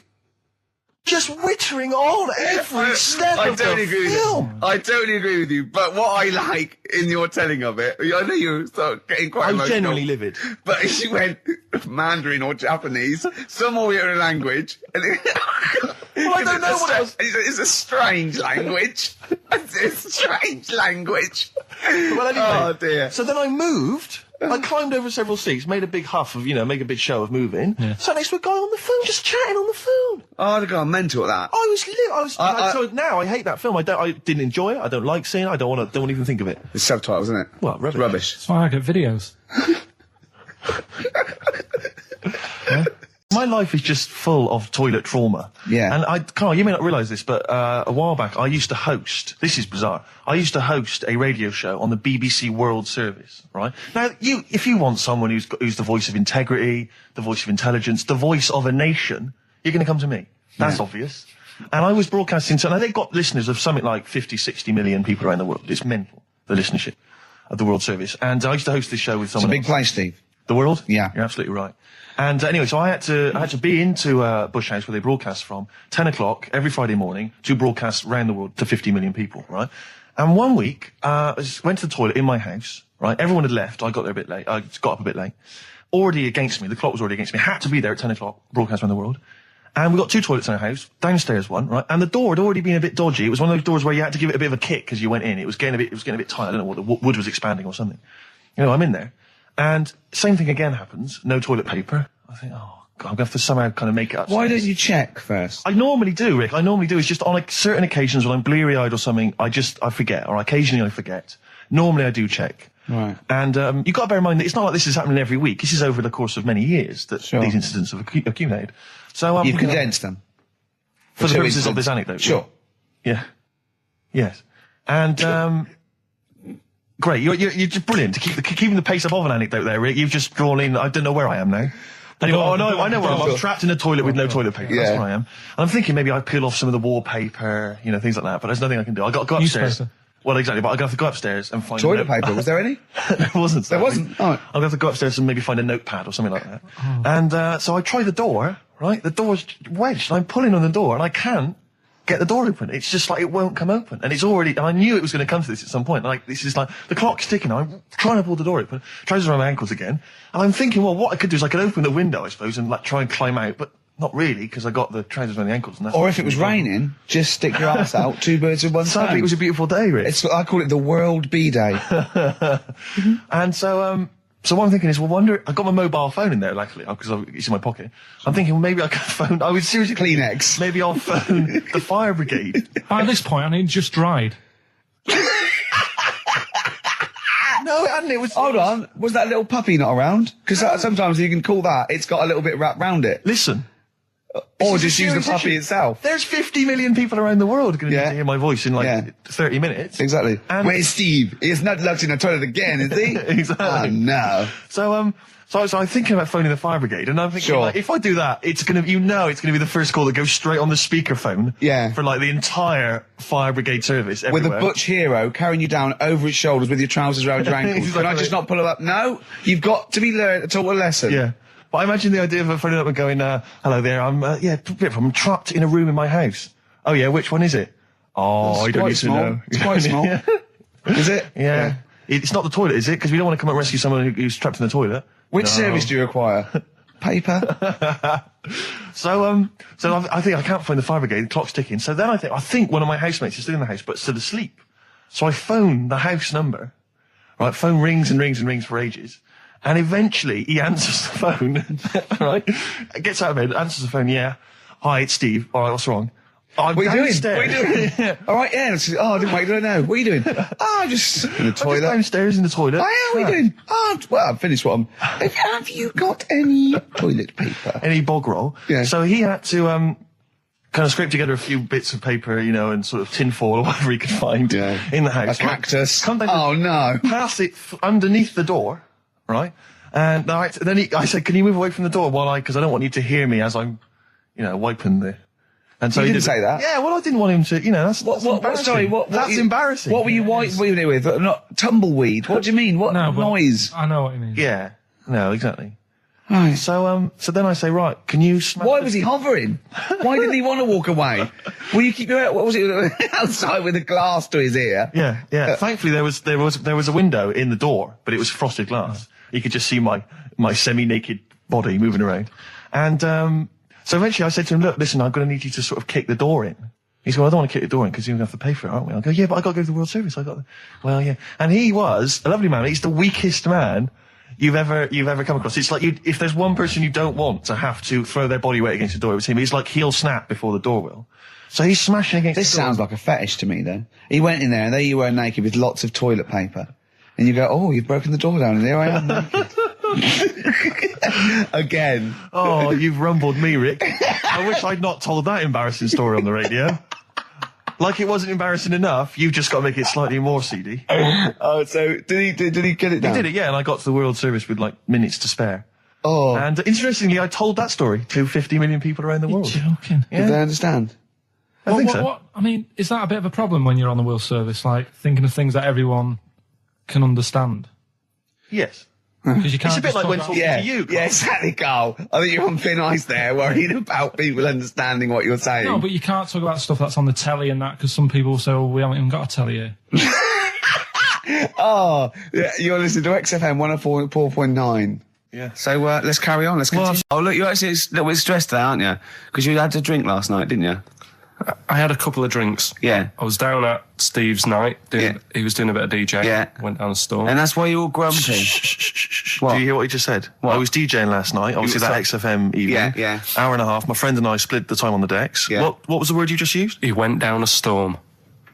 Just wittering on every step of the film. I totally agree with you. But what I like in your telling of it, I know you're getting quite I'm emotional. genuinely livid. But she went Mandarin or Japanese, some Oriental language. And Well, I don't know what else. It's a strange language. It's a strange language. Well, anyway. Oh, dear. So then I moved I climbed over several seats, made a big huff of, make a big show of moving. Yeah. Sat next to a guy on the phone, just chatting on the phone. Oh, I'd have gone mental at that. So now I hate that film. I didn't enjoy it. I don't like seeing it. I don't want to even think of it. It's subtitles, isn't it? Well, rubbish. Rubbish. So I get videos. My life is just full of toilet trauma. Yeah. And Carl, you may not realise this, but a while back I used to host, this is bizarre, I used to host a radio show on the BBC World Service, right? Now, if you want someone who's the voice of integrity, the voice of intelligence, the voice of a nation, you're going to come to me. That's obvious. And I was broadcasting, so now they've got listeners of something like 50, 60 million people around the world. It's mental, the listenership of the World Service. And I used to host this show with someone It's a big place, Steve. The World? Yeah. You're absolutely right. And anyway, so I had to be into Bush House where they broadcast from 10 o'clock every Friday morning to broadcast around the world to 50 million people, right? And one week, I went to the toilet in my house, right? Everyone had left. I got there a bit late. I got up a bit late. Already against me. The clock was already against me. Had to be there at 10 o'clock, broadcast around the world. And we got 2 toilets in our house, downstairs one, right? And the door had already been a bit dodgy. It was one of those doors where you had to give it a bit of a kick as you went in. It was getting a bit tight. I don't know what the wood was expanding or something. I'm in there. And same thing again happens. No toilet paper. I think, oh, God, I'm going to have to somehow kind of make it up. Why don't you check first? I normally do, Rick. It's just on certain occasions when I'm bleary-eyed or something, I forget, or occasionally I forget. Normally I do check. Right. And you've got to bear in mind that it's not like this is happening every week. This is over the course of many years that these incidents have accumulated. So you've condensed them. For the purposes of this anecdote. Sure. Yeah. Yes. And great. You're just brilliant. Keeping the pace up of an anecdote there, Rick. You've just drawn in. I don't know where I am now. Anyway, I know where I am. I'm trapped in a toilet with no toilet paper. That's where I am. And I'm thinking maybe I peel off some of the wallpaper, things like that. But there's nothing I can do. I got to go upstairs. Newspaper. Well, exactly. But I have to go upstairs and find toilet paper. Was there any? There wasn't. There wasn't. Oh. I'm going to have to go upstairs and maybe find a notepad or something like that. Oh. And so I try the door. Right, the door's wedged. I'm pulling on the door and I can't get the door open. It's just like it won't come open. And it's already, and I knew it was going to come to this at some point. Like, this is like, the clock's ticking. I'm trying to pull the door open. Trousers around my ankles again. And I'm thinking, well, what I could do is I could open the window, I suppose, and try and climb out. But not really, because I got the trousers around the ankles. And that's or if it was raining, just stick your ass out, 2 birds with one stone. Sadly, it was a beautiful day, Rick. I call it the World Bee Day. And so, so what I'm thinking is, I got my mobile phone in there, luckily, because it's in my pocket. I'm thinking, well, maybe I can phone, I would seriously... Kleenex. Maybe I'll phone the fire brigade. By this point, I need just dried. No, it hadn't. It was... Hold on. Was that little puppy not around? Because sometimes you can call that, it's got a little bit wrapped round it. Listen. Or just use the puppy itself. There's 50 million people around the world going to need to hear my voice in 30 minutes. Exactly. And where's Steve? He's not locked in a toilet again, is he? Exactly. Oh, no. So I'm thinking about phoning the fire brigade, and I'm thinking, like, if I do that, it's going to be the first call that goes straight on the speakerphone. Yeah. For like the entire fire brigade service everywhere. With a butch hero carrying you down over his shoulders with your trousers around your ankles. Exactly. Can I just not pull him up? No. You've got to be taught a lesson. Yeah. But I imagine the idea of phoning up and going, hello there, I'm trapped in a room in my house. Oh yeah, which one is it? Oh, I don't need to know. It's quite small. Is it? Yeah. It's not the toilet, is it? Because we don't want to come and rescue someone who's trapped in the toilet. Which service do you require? Paper? So I think I can't find the fire brigade, the clock's ticking. So then I think one of my housemates is still in the house, but still asleep. So I phone the house number. Right, phone rings and rings and rings for ages. And eventually he answers the phone, right? Gets out of bed, answers the phone, yeah. Hi, it's Steve. All right, what's wrong? What are you doing? What are you doing? All right, yeah. Oh, I didn't wait, don't know. What are you doing? Oh, just in the toilet. Just downstairs in the toilet. Oh, yeah, what are you doing? Oh, well, I've finished what I'm... Have you got any toilet paper? Any bog roll? Yeah. So he had to, kind of scrape together a few bits of paper, and sort of tinfoil or whatever he could find in the house. A cactus. Come down no. Pass it underneath the door, right? And then I said, can you move away from the door because I don't want you to hear me as I'm, wiping the... And so you didn't say that? Yeah, well, I didn't want him to, that's embarrassing. Sorry, that's embarrassing. What were you wiping it with? Not tumbleweed. What do you mean? What noise? I know what you mean. Yeah. No, exactly. Right. So then I say, right, can you smash... Why was he hovering? Why didn't he want to walk away? Will you keep your... What was it? Outside with a glass to his ear? Yeah. Thankfully, there was a window in the door, but it was frosted glass. You could just see my semi-naked body moving around. And so eventually I said to him, look, listen, I'm going to need you to sort of kick the door in. He said, well, I don't want to kick the door in because you're going to have to pay for it, aren't we? I go, yeah, but I got to go to the World Service. Well, yeah. And he was a lovely man. He's the weakest man you've ever come across. It's like if there's one person you don't want to have to throw their body weight against the door, it was him. He's like he'll snap before the door will. So he's smashing against This the door. sounds like a fetish to me, though. He went in there, and there you were naked with lots of toilet paper. And you go, oh, you've broken the door down, and there I am naked. Again. Oh, you've rumbled me, Rick. I wish I'd not told that embarrassing story on the radio. Like it wasn't embarrassing enough, you've just got to make it slightly more seedy. Oh, so did he get it down? He did it, yeah, and I got to the World Service with like minutes to spare. Oh. And interestingly, I told that story to 50 million people around the world. Joking. Yeah. Did they understand? I think so. I mean, is that a bit of a problem when you're on the World Service, like thinking of things that everyone can understand? Yes. Because you can't. It's a bit like when talking to you, Carl. Yeah, exactly, Carl. I think you're on thin ice there, worrying about people understanding what you're saying. No, but you can't talk about stuff that's on the telly and that, because some people will say, oh, we haven't even got a telly here. Oh, yeah, you're listening to XFM 104.9. Yeah. So let's carry on. Let's continue. Oh, look, you're actually a little bit stressed there, aren't you? Because you had a drink last night, didn't you? I had a couple of drinks. Yeah. I was down at Steve's night. He was doing a bit of DJ. Yeah. Went down a store. And that's why you're all grumpy. Do you hear what he just said? What? I was DJing last night, obviously that XFM evening. Yeah, yeah. Hour and a half. My friend and I split the time on the decks. Yeah. What was the word you just used? He went down a storm.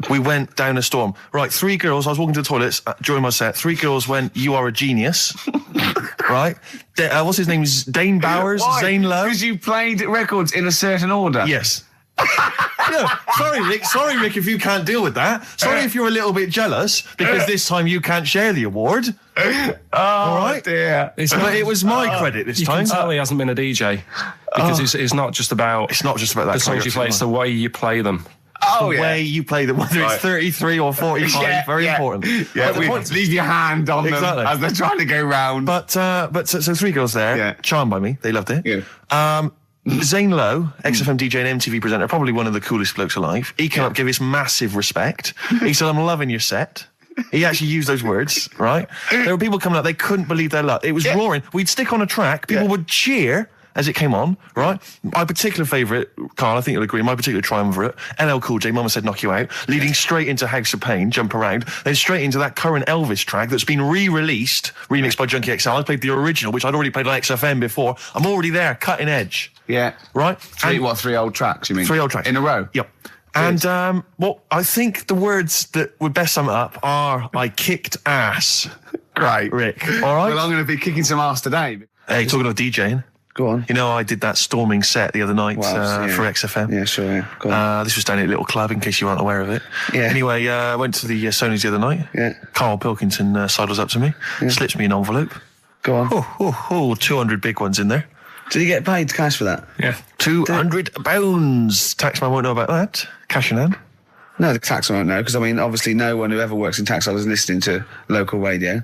We went down a storm. Right, 3 girls, I was walking to the toilets during my set. 3 girls went, you are a genius. Right? What's his name? Dane Bowers? Why? Zane Lowe? Because you played records in a certain order. Yes. No, sorry, Rick, if you can't deal with that. Sorry if you're a little bit jealous, because this time you can't share the award. All right? Dear. But it was my credit this You time. can tell he hasn't been a DJ. Because it's not just about... It's not just about that. the songs you play, it's the way you play them. Oh, The way you play them, whether it's 33 or 45, very important. Yeah, But the point- leave your hand on Exactly. them as they're trying to go round. But so 3 girls there, Yeah. charmed by me, they loved it. Yeah. Zane Lowe, XFM DJ and MTV presenter, probably one of the coolest blokes alive. He came up, gave us massive respect. He said, I'm loving your set. He actually used those words, right? There were people coming up, they couldn't believe their luck. It was roaring. We'd stick on a track, people would cheer as it came on, right? My particular favourite, Carl, I think you'll agree, my particular triumvirate, LL Cool J, Mama Said Knock You Out, leading straight into House of Pain, Jump Around, then straight into that current Elvis track that's been re-released, remixed by Junkie XL. I played the original, which I'd already played on XFM before. I'm already there, cutting edge. Yeah. Right? Three old tracks, you mean? 3 old tracks. In a row? Yep. And, well, I think the words that would best sum it up are, I kicked ass. Great. Rick. All right? Well, I'm going to be kicking some ass today. Hey, talking of DJing. Go on. You know, I did that storming set the other night for XFM. Yeah, sure, yeah. Go on. This was down at a little club, in case you weren't aware of it. Yeah. Anyway, I went to the Sony's the other night. Yeah. Karl Pilkington sidles up to me, slips me an envelope. Go on. 200 big ones in there. Did you get paid cash for that? Yeah. £200. Taxman won't know about that. Cash in hand. No, the tax won't know, because, I mean, obviously no one who ever works in tax is listening to local radio.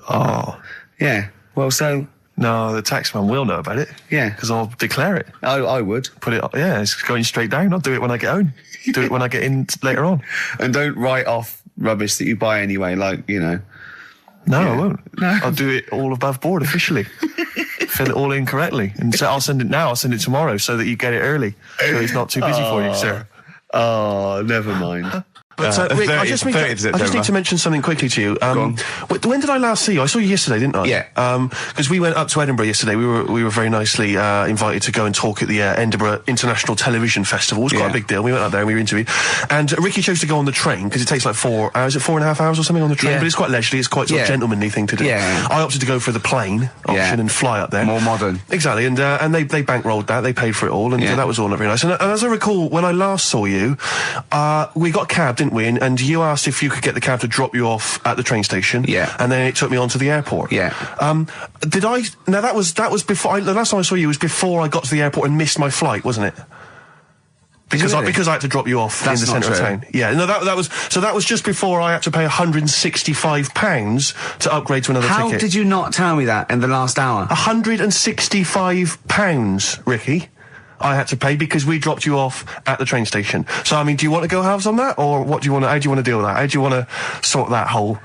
Oh. Yeah. Well, so... No, the taxman will know about it. Yeah. Because I'll declare it. I would. Put it, it's going straight down. I'll do it when I get home. Do it when I get in later on. And don't write off rubbish that you buy anyway, like, you know. No, I won't. No. I'll do it all above board officially. Fill it all in correctly. And so I'll send it now, I'll send it tomorrow so that you get it early. So it's not too busy for you, sir. Oh, never mind. But Rick, I just need to mention something quickly to you. When did I last see you? I saw you yesterday, didn't I? Yeah. Because we went up to Edinburgh yesterday. We were very nicely invited to go and talk at the Edinburgh International Television Festival. It was quite a big deal. We went up there and we were interviewed. And Ricky chose to go on the train because it takes like 4 hours. Is it 4.5 hours or something on the train? Yeah. But it's quite leisurely. It's quite sort of gentlemanly thing to do. Yeah. I opted to go for the plane option and fly up there. More modern. Exactly. And they bankrolled that. They paid for it all, and that was all not very nice. And as I recall, when I last saw you, we got a cab, didn't we? And you asked if you could get the cab to drop you off at the train station. Yeah. And then it took me on to the airport. Yeah. Did I? Now that was before. The last time I saw you was before I got to the airport and missed my flight, wasn't it? Because I had to drop you off in the centre of town. Yeah. No, that was just before I had to pay £165 to upgrade to another ticket. How did you not tell me that in the last hour? £165, Ricky. I had to pay because we dropped you off at the train station. So, I mean, do you want to go halves on that, or what do you want? How do you want to deal with that? How do you want to sort that whole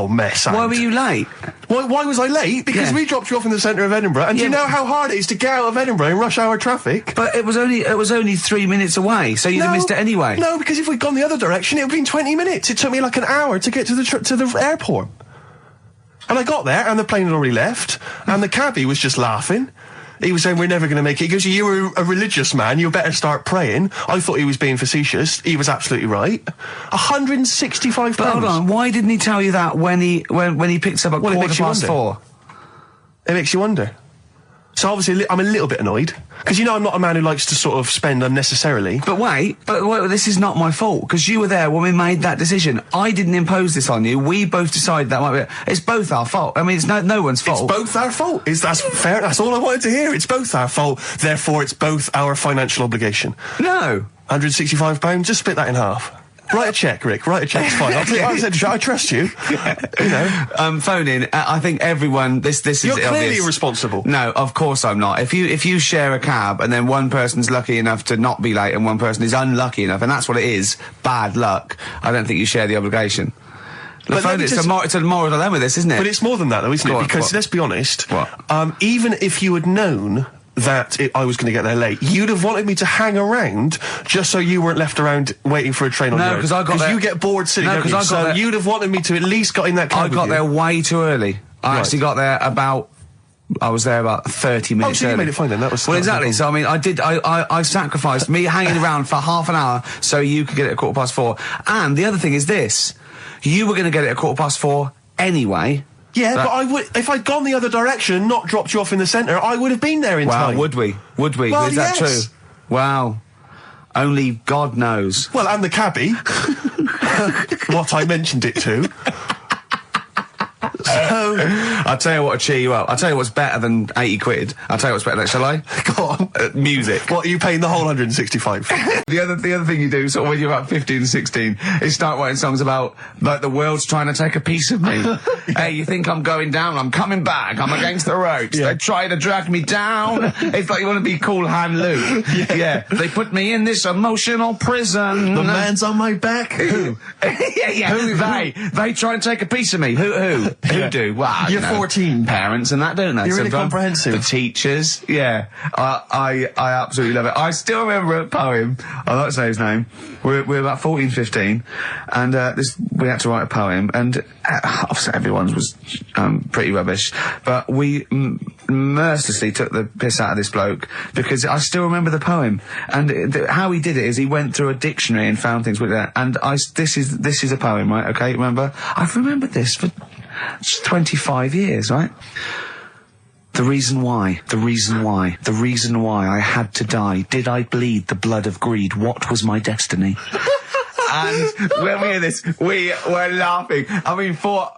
mess out? Why were you late? Why was I late? Because we dropped you off in the centre of Edinburgh, and do you know how hard it is to get out of Edinburgh in rush hour traffic? But it was only 3 minutes away, so you'd have missed it anyway. No, because if we'd gone the other direction, it would have been 20 minutes. It took me like an hour to get to the airport. And I got there, and the plane had already left, and the cabbie was just laughing. He was saying, we're never going to make it. He goes, you were a religious man, you better start praying. I thought he was being facetious. He was absolutely right. £165. But hold on, why didn't he tell you that when he picks up at Well, it makes you wonder. 4:15? It makes you wonder. So obviously, I'm a little bit annoyed. Because you know I'm not a man who likes to sort of spend unnecessarily. But wait, this is not my fault, because you were there when we made that decision. I didn't impose this on you. We both decided that might be... It's both our fault. I mean, it's no one's fault. It's both our fault. That's fair. That's all I wanted to hear. It's both our fault. Therefore, it's both our financial obligation. No. £165. Just split that in half. Write a cheque, Rick. Write a cheque. It's fine. I trust you. You know. Phone in. I think everyone. This is. You're clearly obvious. irresponsible. No, of course I'm not. If you share a cab and then one person's lucky enough to not be late and one person is unlucky enough, and that's what it is, bad luck. I don't think you share the obligation. But phone, it's a moral dilemma, this, isn't it? But it's more than that, though, isn't it? Because let's be honest. Even if you had known that I was going to get there late, you'd have wanted me to hang around just so you weren't left around waiting for a train on your own. No, because I got there... Because you get bored sitting, don't you? So you'd have wanted me to at least got in that cab. I got there way too early. I actually got there I was there about 30 minutes early. You made it fine then, that was... Well, exactly, so I mean, I sacrificed me hanging around for half an hour so you could get it at 4:15. And the other thing is this, you were going to get it at 4:15 anyway. Yeah, but I would, if I'd gone the other direction and not dropped you off in the centre, I would have been there in time. Would we? Well, is that true? Well, only God knows. Well, and the cabbie. What I mentioned it to. So, I'll tell you what will cheer you up. I'll tell you what's better than 80 quid. I'll tell you what's better than, shall I? Go on. Music. What, are you paying the whole 165? The other thing you do, sort of when you're about 15 and 16, is start writing songs about, like, the world's trying to take a piece of me. Hey, you think I'm going down? I'm coming back. I'm against the ropes. Yeah. They try to drag me down. It's like you want to be Cool Hand Luke. Yeah. They put me in this emotional prison. The man's on my back. Who? Yeah. Who? They try and take a piece of me. Who do? Well, you're 14. Parents and that, don't they? You're really comprehensive. The teachers. Yeah. I absolutely love it. I still remember a poem. I'll not say his name. We're about 14, 15, and we had to write a poem, and obviously everyone's was pretty rubbish, but we mercilessly took the piss out of this bloke because I still remember the poem, and how he did it is he went through a dictionary and found things with that, and this is a poem, right? Okay, remember? I've remembered this for 25 years, right? The reason why I had to die. Did I bleed the blood of greed? What was my destiny? And when we hear this, we were laughing. I mean, for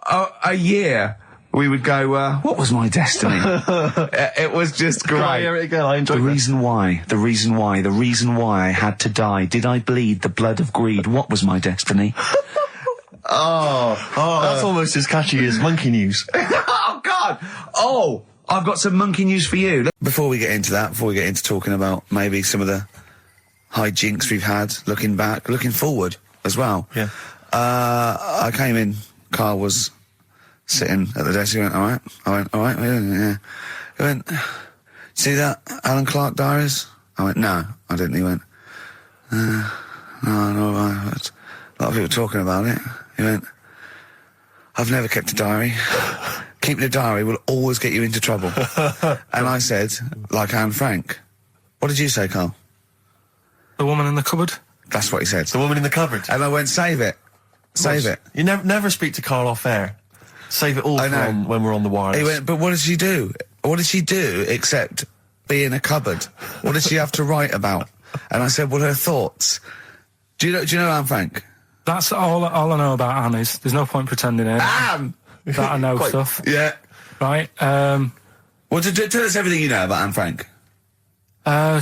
a year, we would go, what was my destiny? It was just great. I hear it again, I enjoyed the reason why I had to die. Did I bleed the blood of greed? What was my destiny? That's almost as catchy as Monkey News. Oh, God! Oh! I've got some monkey news for you. Before we get into talking about maybe some of the hijinks we've had, looking back, looking forward as well. Yeah. I came in, Karl was sitting at the desk, he went, alright? I went, alright, yeah. He went, see that Alan Clark diaries? I went, no, I didn't. He went, no, a lot of people talking about it. He went, I've never kept a diary. Keeping a diary will always get you into trouble. And I said, like Anne Frank. What did you say, Karl? The woman in the cupboard? That's what he said. The woman in the cupboard. And I went, save it. Save it. You never speak to Karl off air. Save it all from when we're on the wireless. He went, but what did she do? What did she do except be in a cupboard? What did she have to write about? And I said, well, her thoughts. Do you know Anne Frank? That's all I know about Anne is. There's no point pretending it. Anne! That I know stuff. Yeah. Right, well, tell us everything you know about Anne Frank.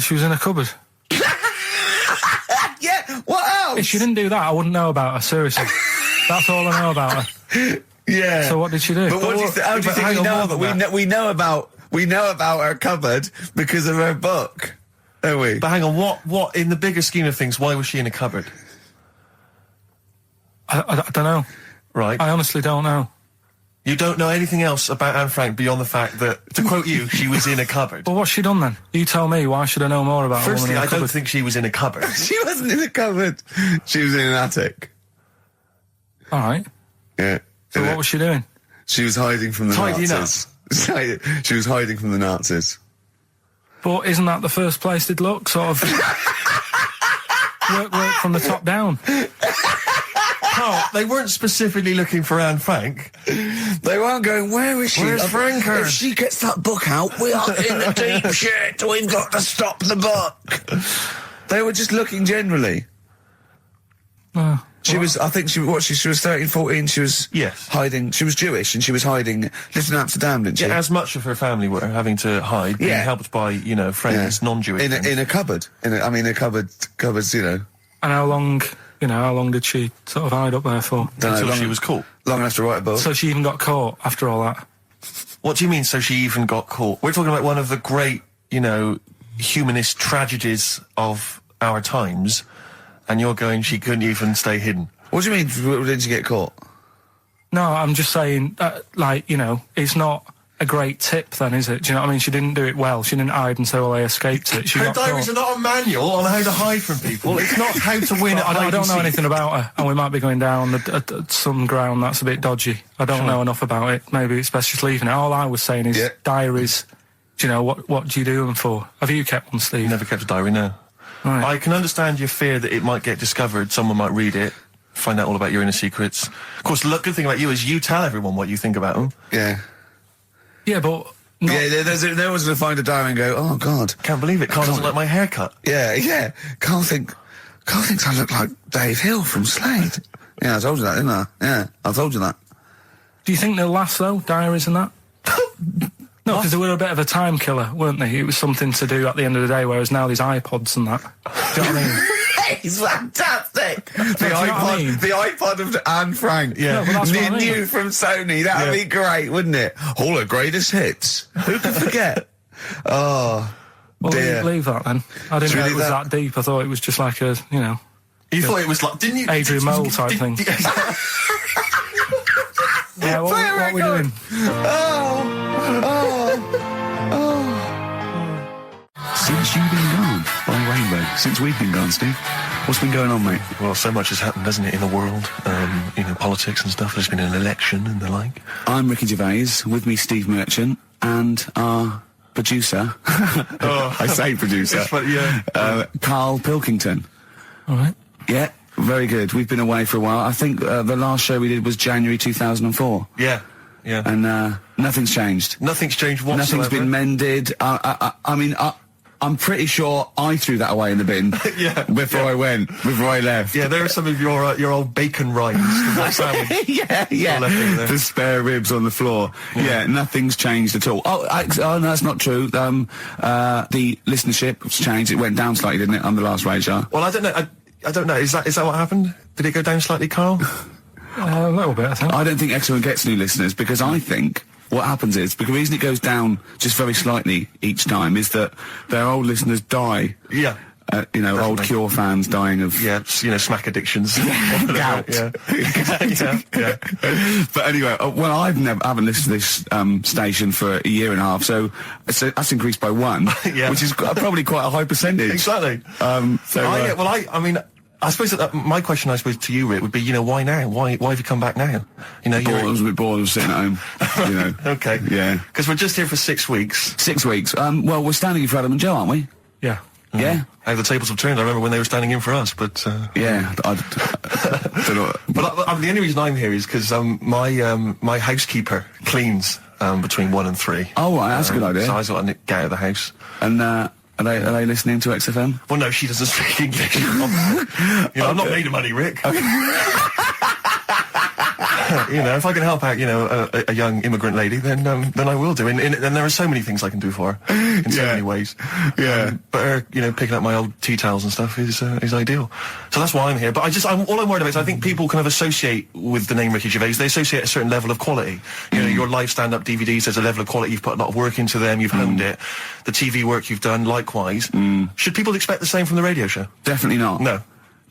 She was in a cupboard. Yeah, what else? If she didn't do that, I wouldn't know about her, seriously. That's all I know about her. Yeah. So what did she do? But what do you how do you think we know about her cupboard because of her book, don't we? But hang on, what in the bigger scheme of things, why was she in a cupboard? I don't know. Right. I honestly don't know. You don't know anything else about Anne Frank beyond the fact that, to quote you, she was in a cupboard. Well, what's she done then? You tell me, why should I know more about her? Firstly, I don't think she was in a cupboard. She wasn't in a cupboard. She was in an attic. Alright. Yeah. So what was she doing? She was hiding from the Tidying Nazis. She was hiding from the Nazis. But isn't that the first place they'd look? Sort of work from the top down. Oh, they weren't specifically looking for Anne Frank. They weren't going, where is she? Where's Franker? If she gets that book out, we are in the deep shit. We've got to stop the book. They were just looking generally. She was, I think she was 13, 14, she was hiding, she was Jewish and she was hiding, lived in Amsterdam, didn't she? Yeah, as much of her family were having to hide, being helped by, you know, friends, non-Jewish friends. In a cupboard. Cupboards, you know. And how long did she sort of hide up there for? Until she was caught. Long enough to write a book. So she even got caught after all that? What do you mean, so she even got caught? We're talking about one of the great, you know, humanist tragedies of our times, and you're going, she couldn't even stay hidden. What do you mean, didn't she get caught? No, I'm just saying, like, you know, it's not a great tip then, is it? Do you know what I mean? She didn't do it well. She didn't hide and say, well, they escaped it. She Her got diaries caught. are not a manual on how to hide from people. It's not how to win at I don't know hide-and-seek. anything about her, and we might be going down some ground that's a bit dodgy. I don't know enough about it. Maybe it's best just leaving it. All I was saying is diaries. Do you know, what do you do them for? Have you kept one, Steve? Never kept a diary, no. Right. I can understand your fear that it might get discovered, someone might read it, find out all about your inner secrets. Of course, the good thing about you is you tell everyone what you think about them. Yeah. Yeah, but... Yeah, no one's going to find a diary and go, oh, God. Can't believe it. Carl doesn't like my haircut. Yeah. Carl thinks I look like Dave Hill from Slade. Yeah, I told you that, didn't I? Yeah, I told you that. Do you think they'll last, though, diaries and that? No, because they were a bit of a time killer, weren't they? It was something to do at the end of the day, whereas now there's iPods and that. Do you know what I mean? It's fantastic! The know what I mean? iPod of Anne Frank. Yeah. No, but that's what I mean. New from Sony. That'd be great, wouldn't it? All her greatest hits. Who could forget? Oh, Well, dear. leave that then. I didn't Should know we it was leave that deep. I thought it was just like a, you know... You thought it was like, didn't you? Adrian Mole type thing. Yeah, what are we doing? Since you've been gone, by Rainbow. Since we've been gone, Steve. What's been going on, mate? Well, so much has happened, hasn't it, in the world? You know, politics and stuff. There's been an election and the like. I'm Ricky Gervais, with me Steve Merchant, and our producer, I say producer, Karl Pilkington. All right. Yeah, very good. We've been away for a while. I think the last show we did was January 2004. Yeah. And nothing's changed. Nothing's changed whatsoever. Nothing's been mended. I mean, I'm pretty sure I threw that away in the bin before I left. Yeah, there are some of your old bacon rinds. yeah. The spare ribs on the floor. Yeah, nothing's changed at all. Oh, no, that's not true. The listenership's changed. It went down slightly, didn't it, on the last radio show? Well, I don't know. I don't know. Is that what happened? Did it go down slightly, Carl? A little bit, I think. I don't think X1 gets new listeners because I think what happens is, because the reason it goes down just very slightly each time is that their old listeners die. Yeah. You know, Definitely. old Cure fans dying of... Yeah, you know, smack addictions. Gout. Yeah. But anyway, well, I haven't listened to this station for a year and a half, so that's increased by 1, which is probably quite a high percentage. Exactly. I mean, I suppose that my question, to you, Rick, would be, you know, why now? Why have you come back now? You know, I was a bit bored of sitting at home. You know. Okay. Yeah. Because we're just here for 6 weeks. 6 weeks. Well, we're standing in for Adam and Joe, aren't we? Yeah. Yeah. How the tables have turned. I remember when they were standing in for us, but... Yeah, I don't know. But the only reason I'm here is because my housekeeper cleans between 1 and 3. Oh, right, that's a good idea. So I sort of get out of the house. And, Are they listening to XFM? Well, no, she doesn't speak English. You know, I'm not made of money, Rick. You know, if I can help out, you know, a young immigrant lady, then I will do. And there are so many things I can do for her in so many ways. Yeah. But her, you know, picking up my old tea towels and stuff is ideal. So that's why I'm here. But all I'm worried about is I think people kind of associate with the name Ricky Gervais. They associate a certain level of quality. You know, your live stand-up DVDs, there's a level of quality. You've put a lot of work into them. You've honed it. The TV work you've done, likewise. Should people expect the same from the radio show? Definitely not. No.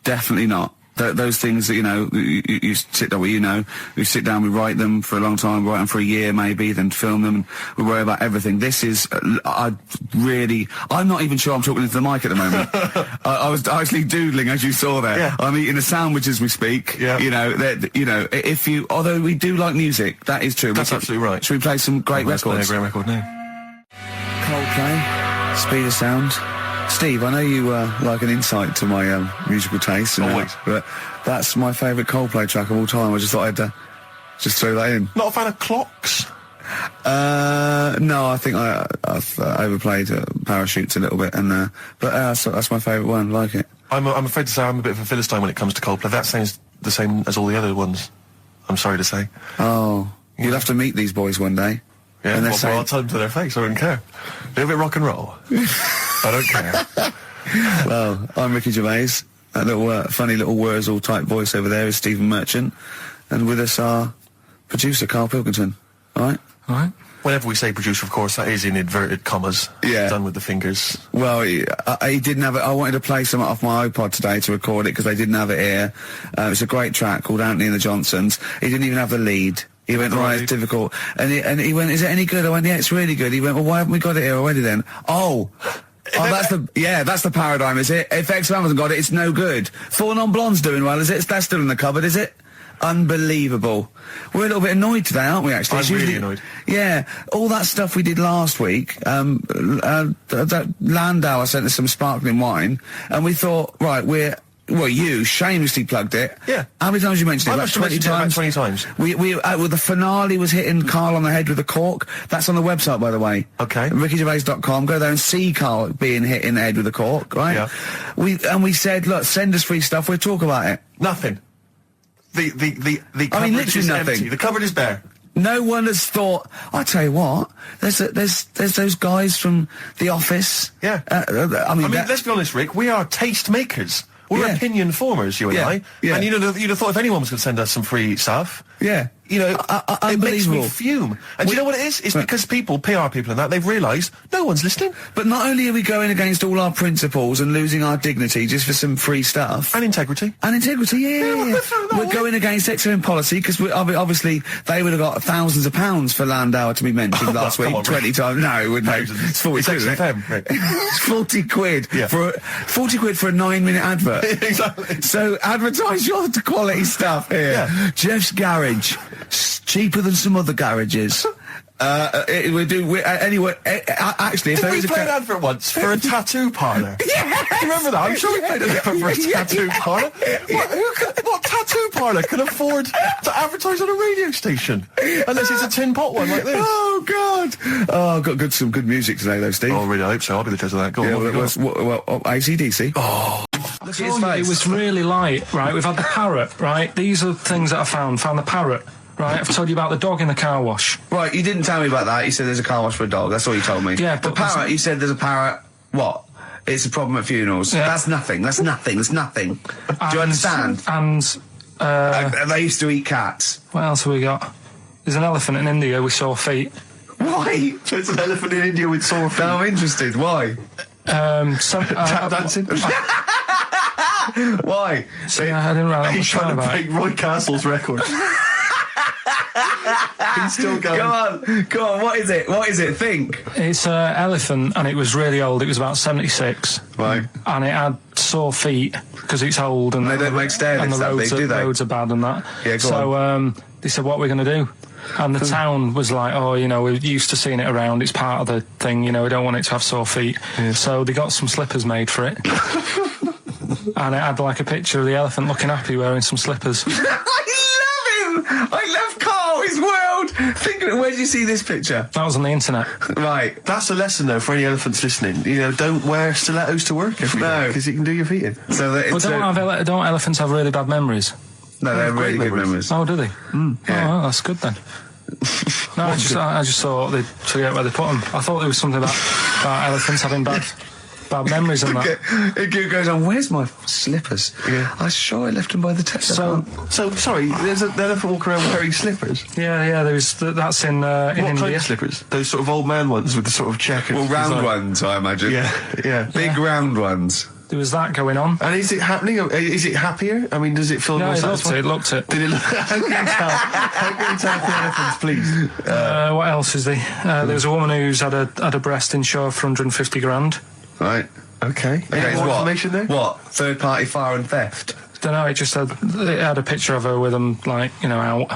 Definitely not. those things that, you know, you sit down, well, you know, we sit down, we write them for a long time, write them for a year maybe, then film them, and we worry about everything. This is, I'm not even sure I'm talking into the mic at the moment. I was actually doodling, as you saw there. Yeah. I'm eating a sandwich as we speak. Yeah. You know, although we do like music, that is true. That's absolutely right. Should we play some great Let's play a records? great record now. Coldplay, Speed of Sound. Steve, I know you like an insight to my musical taste, Always. but that's my favourite Coldplay track of all time. I just thought I'd just throw that in. Not a fan of clocks? No, I think I've overplayed Parachutes a little bit, and but that's my favourite one. Like it. I'm afraid to say I'm a bit of a Philistine when it comes to Coldplay. That sounds the same as all the other ones. I'm sorry to say. Oh, you'll have to meet these boys one day. Yeah, and well, I'll tell them to their face. I don't care. A little bit rock and roll. I don't care. Well, I'm Ricky Gervais. That little funny little Wurzel type voice over there is Stephen Merchant, and with us our producer Karl Pilkington. All right. Whenever we say producer, of course, that is in inverted commas. Yeah. Done with the fingers. Well, he didn't have it. I wanted to play some off my iPod today to record it because they didn't have it here. It's a great track called Anthony and the Johnsons. He didn't even have the lead. He went, right, it's difficult. And he went, is it any good? I went, yeah, it's really good. He went, well, why haven't we got it here already then? Oh, that's the paradigm, is it? If XFM hasn't got it, it's no good. Four Non-Blondes doing well, is it? That's still in the cupboard, is it? Unbelievable. We're a little bit annoyed today, aren't we, actually? I'm really annoyed. Yeah, all that stuff we did last week, that Landau, I sent us some sparkling wine, and we thought, right, you shamelessly plugged it. Yeah. How many times you mentioned it? I About must have 20 mentioned it about times? 20 times. Well, the finale was hitting Karl on the head with a cork. That's on the website, by the way. Okay. RickyGervais.com. Go there and see Karl being hit in the head with a cork, right? Yeah. We said, look, send us free stuff, we'll talk about it. Nothing. The cupboard literally is nothing. empty. The cupboard is bare. No one has thought, I tell you what, there's those guys from The Office. Yeah. I mean, let's be honest, Rick, we are taste makers. We're Yeah. opinion formers, you and I. Yeah. And you'd have thought if anyone was going to send us some free stuff, yeah. you know, it makes me Unbelievable. fume. And do you know what it is? It's because people, PR people and that, they've realised no one's listening. But not only are we going against all our principles and losing our dignity just for some free stuff. And integrity. Yeah. We're going against XFM policy because obviously they would have got thousands of pounds for Landauer to be mentioned last week. come on, 20 times. No, it wouldn't. It's 40 quid, isn't it? XFM, Rick. It's 40 quid. Yeah. 40 quid for a 9-minute advert. Exactly. So advertise your quality stuff here. Yeah. Jeff's Garage. Cheaper than some other garages. Actually, if Did there we is play an advert once for a tattoo parlour? Yes! Do you remember that? I'm sure we played an advert for a tattoo parlour. What tattoo parlour can afford to advertise on a radio station? Unless it's a tin pot one like this. Oh, God. Oh, I've got some good music today, though, Steve. Oh, really? I hope so. I'll be the judge of that. Go on. What have you got? AC/DC. Oh. I told you it was really light, right? We've had the parrot, right? These are things that I found the parrot, right? I've told you about the dog in the car wash. Right, you didn't tell me about that. You said there's a car wash for a dog. That's all you told me. Yeah, the but parrot, you said there's a parrot. What? It's a problem at funerals. Yeah. That's nothing. That's nothing. Do you understand? And They used to eat cats. what else have we got? There's an elephant in India with sore feet. Why? There's an elephant in India with sore feet. Now I'm interested. Why? Tap dancing? Why? I didn't write that He's much trying down to about break it. Roy Castle's record. He's still going. Go on. What is it? Think. It's an elephant, and it was really old. It was about 76. Right. And it had sore feet because it's old, and They don't make stair and lifts the that roads big, do they? roads are bad and that. Yeah, go so they said, what are we going to do? And the town was like, oh, you know, we're used to seeing it around. It's part of the thing, you know, we don't want it to have sore feet. Yeah. So they got some slippers made for it. And it had like a picture of the elephant looking happy wearing some slippers. I love him! I love Karl, his world! Think of it, where did you see this picture? That was on the internet. Right. That's a lesson, though, for any elephants listening. You know, don't wear stilettos to work every day, because you can do your feet in. So that But don't elephants have really bad memories? No, they're really great good memories. Oh, do they? Yeah. Oh, well, that's good then. No, I just thought they'd forget where they put them. I thought there was something about elephants having bad bad memories and that. It goes on, where's my slippers? Yeah. I'm sure I left them by the table. So sorry, there's an elephant walking around wearing slippers. Yeah, that's in What India. kind of slippers? Those sort of old man ones with the sort of checkers. Well, round design. ones, I imagine. Yeah. Big round ones. There was that going on. And is it happening? Is it happier? I mean, does it feel No, more it satisfying? looked it. Did it look? How can you tell? How can you tell if the elephant's pleased? What else is there? There was a woman who's had a breast insured for 150 grand. Right. Okay. Any more information there? What? Third party fire and theft? Don't know. It had a picture of her with them, like, out.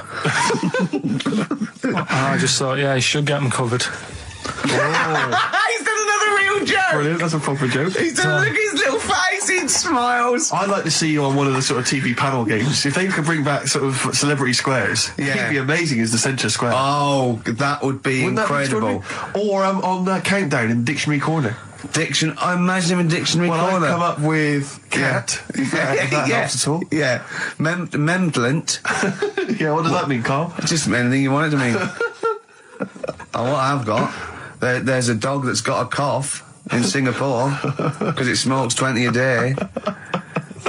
I just thought, yeah, he should get them covered. He's done another real joke! Brilliant, that's a proper joke. He's done look at his little face, he smiles. I'd like to see you on one of the sort of TV panel games. If they could bring back sort of celebrity squares, he'd be amazing as the centre square. Oh, that would be incredible. Or on that countdown in Dictionary Corner. I imagine him in Dictionary Corner. I'd come up with cat. If that helps at all. Yeah. Memblent. Yeah, what does that mean, Carl? Just anything you want it to mean. What I've got, there's a dog that's got a cough in Singapore because it smokes 20 a day.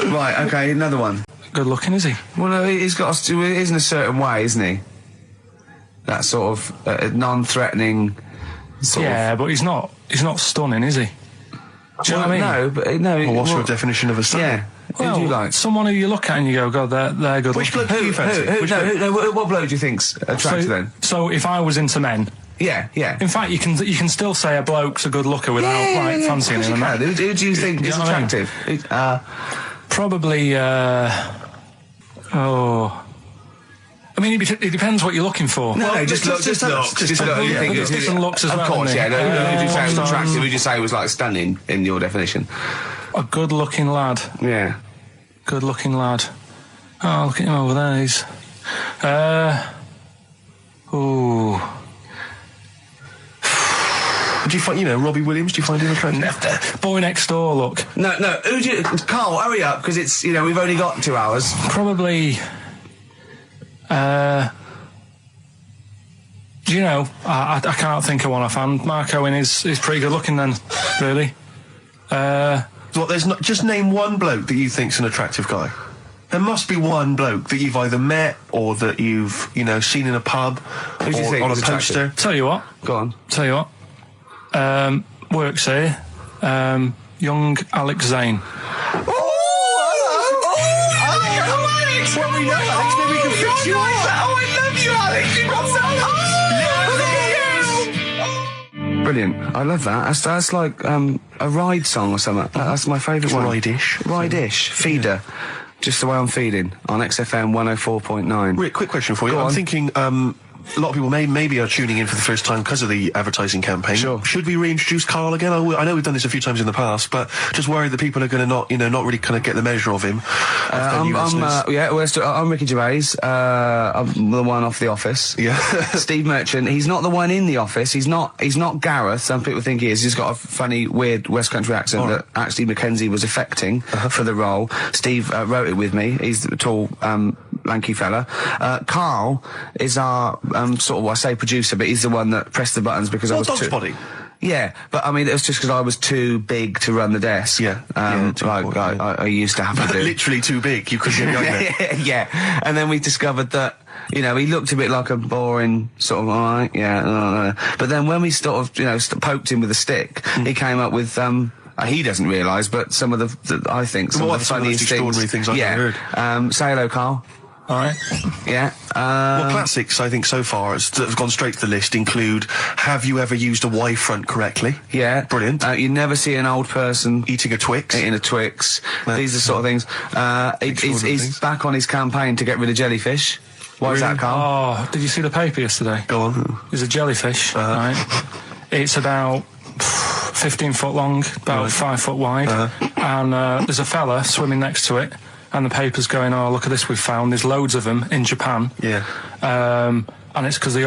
Right, okay, another one. Good looking, is he? Well, no, he's got to, it is in a certain way, isn't he? That sort of non-threatening sort of... but he's not stunning, is he? Do you know what I mean? No, but no. Well, what's your definition of a stunning? Yeah. Well, who do you like? Someone who you look at and you go, God, they're good Which looking. bloke do you fancy? What bloke do you think's attractive then? So if I was into men... Yeah. In fact, you can still say a bloke's a good looker without fancying him. Who do you think is attractive? Probably. I mean, it depends what you're looking for. No, just look. You think it's different looks as well. Of course, yeah. Who would you say was attractive? Who would you say was like stunning in your definition? A good-looking lad. Yeah. Good-looking lad. Oh, look at him over there. He's. Do you find, Robbie Williams, do you find him attractive? Boy next door, look. No, who do you... Carl, hurry up, because it's, we've only got 2 hours. Probably... I can't think of one offhand. Mark Owen is pretty good looking then, really. There's not... Just name one bloke that you think's an attractive guy. There must be one bloke that you've either met or that you've, seen in a pub Who do you think on a is poster. attractive? Tell you what. Go on. Tell you what. Works here. Young Alex Zane. Alex! Well, we know Alex, maybe we can fix you up. Oh, I love you, Alex! You've got so much! Brilliant. I love that. That's like a ride song or something. That's my favourite one. Ride-ish. Ride-ish. Feeder. Just the way I'm feeding on XFM 104.9. Rick, quick question for you. I'm thinking a lot of people maybe are tuning in for the first time because of the advertising campaign. Sure. Should we reintroduce Karl again? I know we've done this a few times in the past, but just worried that people are going to not really kind of get the measure of him. I'm Ricky Gervais. I'm the one off The Office. Yeah. Steve Merchant. He's not the one in The Office. He's not Gareth. Some people think he is. He's got a funny, weird West Country accent that actually Mackenzie was affecting for the role. Steve wrote it with me. He's the tall, lanky fella. Karl is our sort of, I say producer, but he's the one that pressed the buttons because I was Dog's Body. Yeah, but I mean, it was just because I was too big to run the desk. Yeah. I used to have to do. Literally too big. You couldn't get there. Yeah. And then we discovered that, he looked a bit like a boring sort of, alright, yeah. But then when we sort of, poked him with a stick, he came up with, he doesn't realise, but some of the I think, some of the funniest extraordinary things I've ever heard. Say hello, Karl. All right. Yeah. Well, classics, I think, so far, that have gone straight to the list include, have you ever used a Y front correctly? Yeah. Brilliant. You never see an old person eating a Twix. Eating a Twix. These are sort of things. He's back on his campaign to get rid of jellyfish. Why is that, Karl? Oh, did you see the paper yesterday? Go on. There's a jellyfish, right? It's about 15 foot long, about 5 foot wide, and there's a fella swimming next to it. And the paper's going, oh, look at this we've found. There's loads of them in Japan. Yeah. And it's because the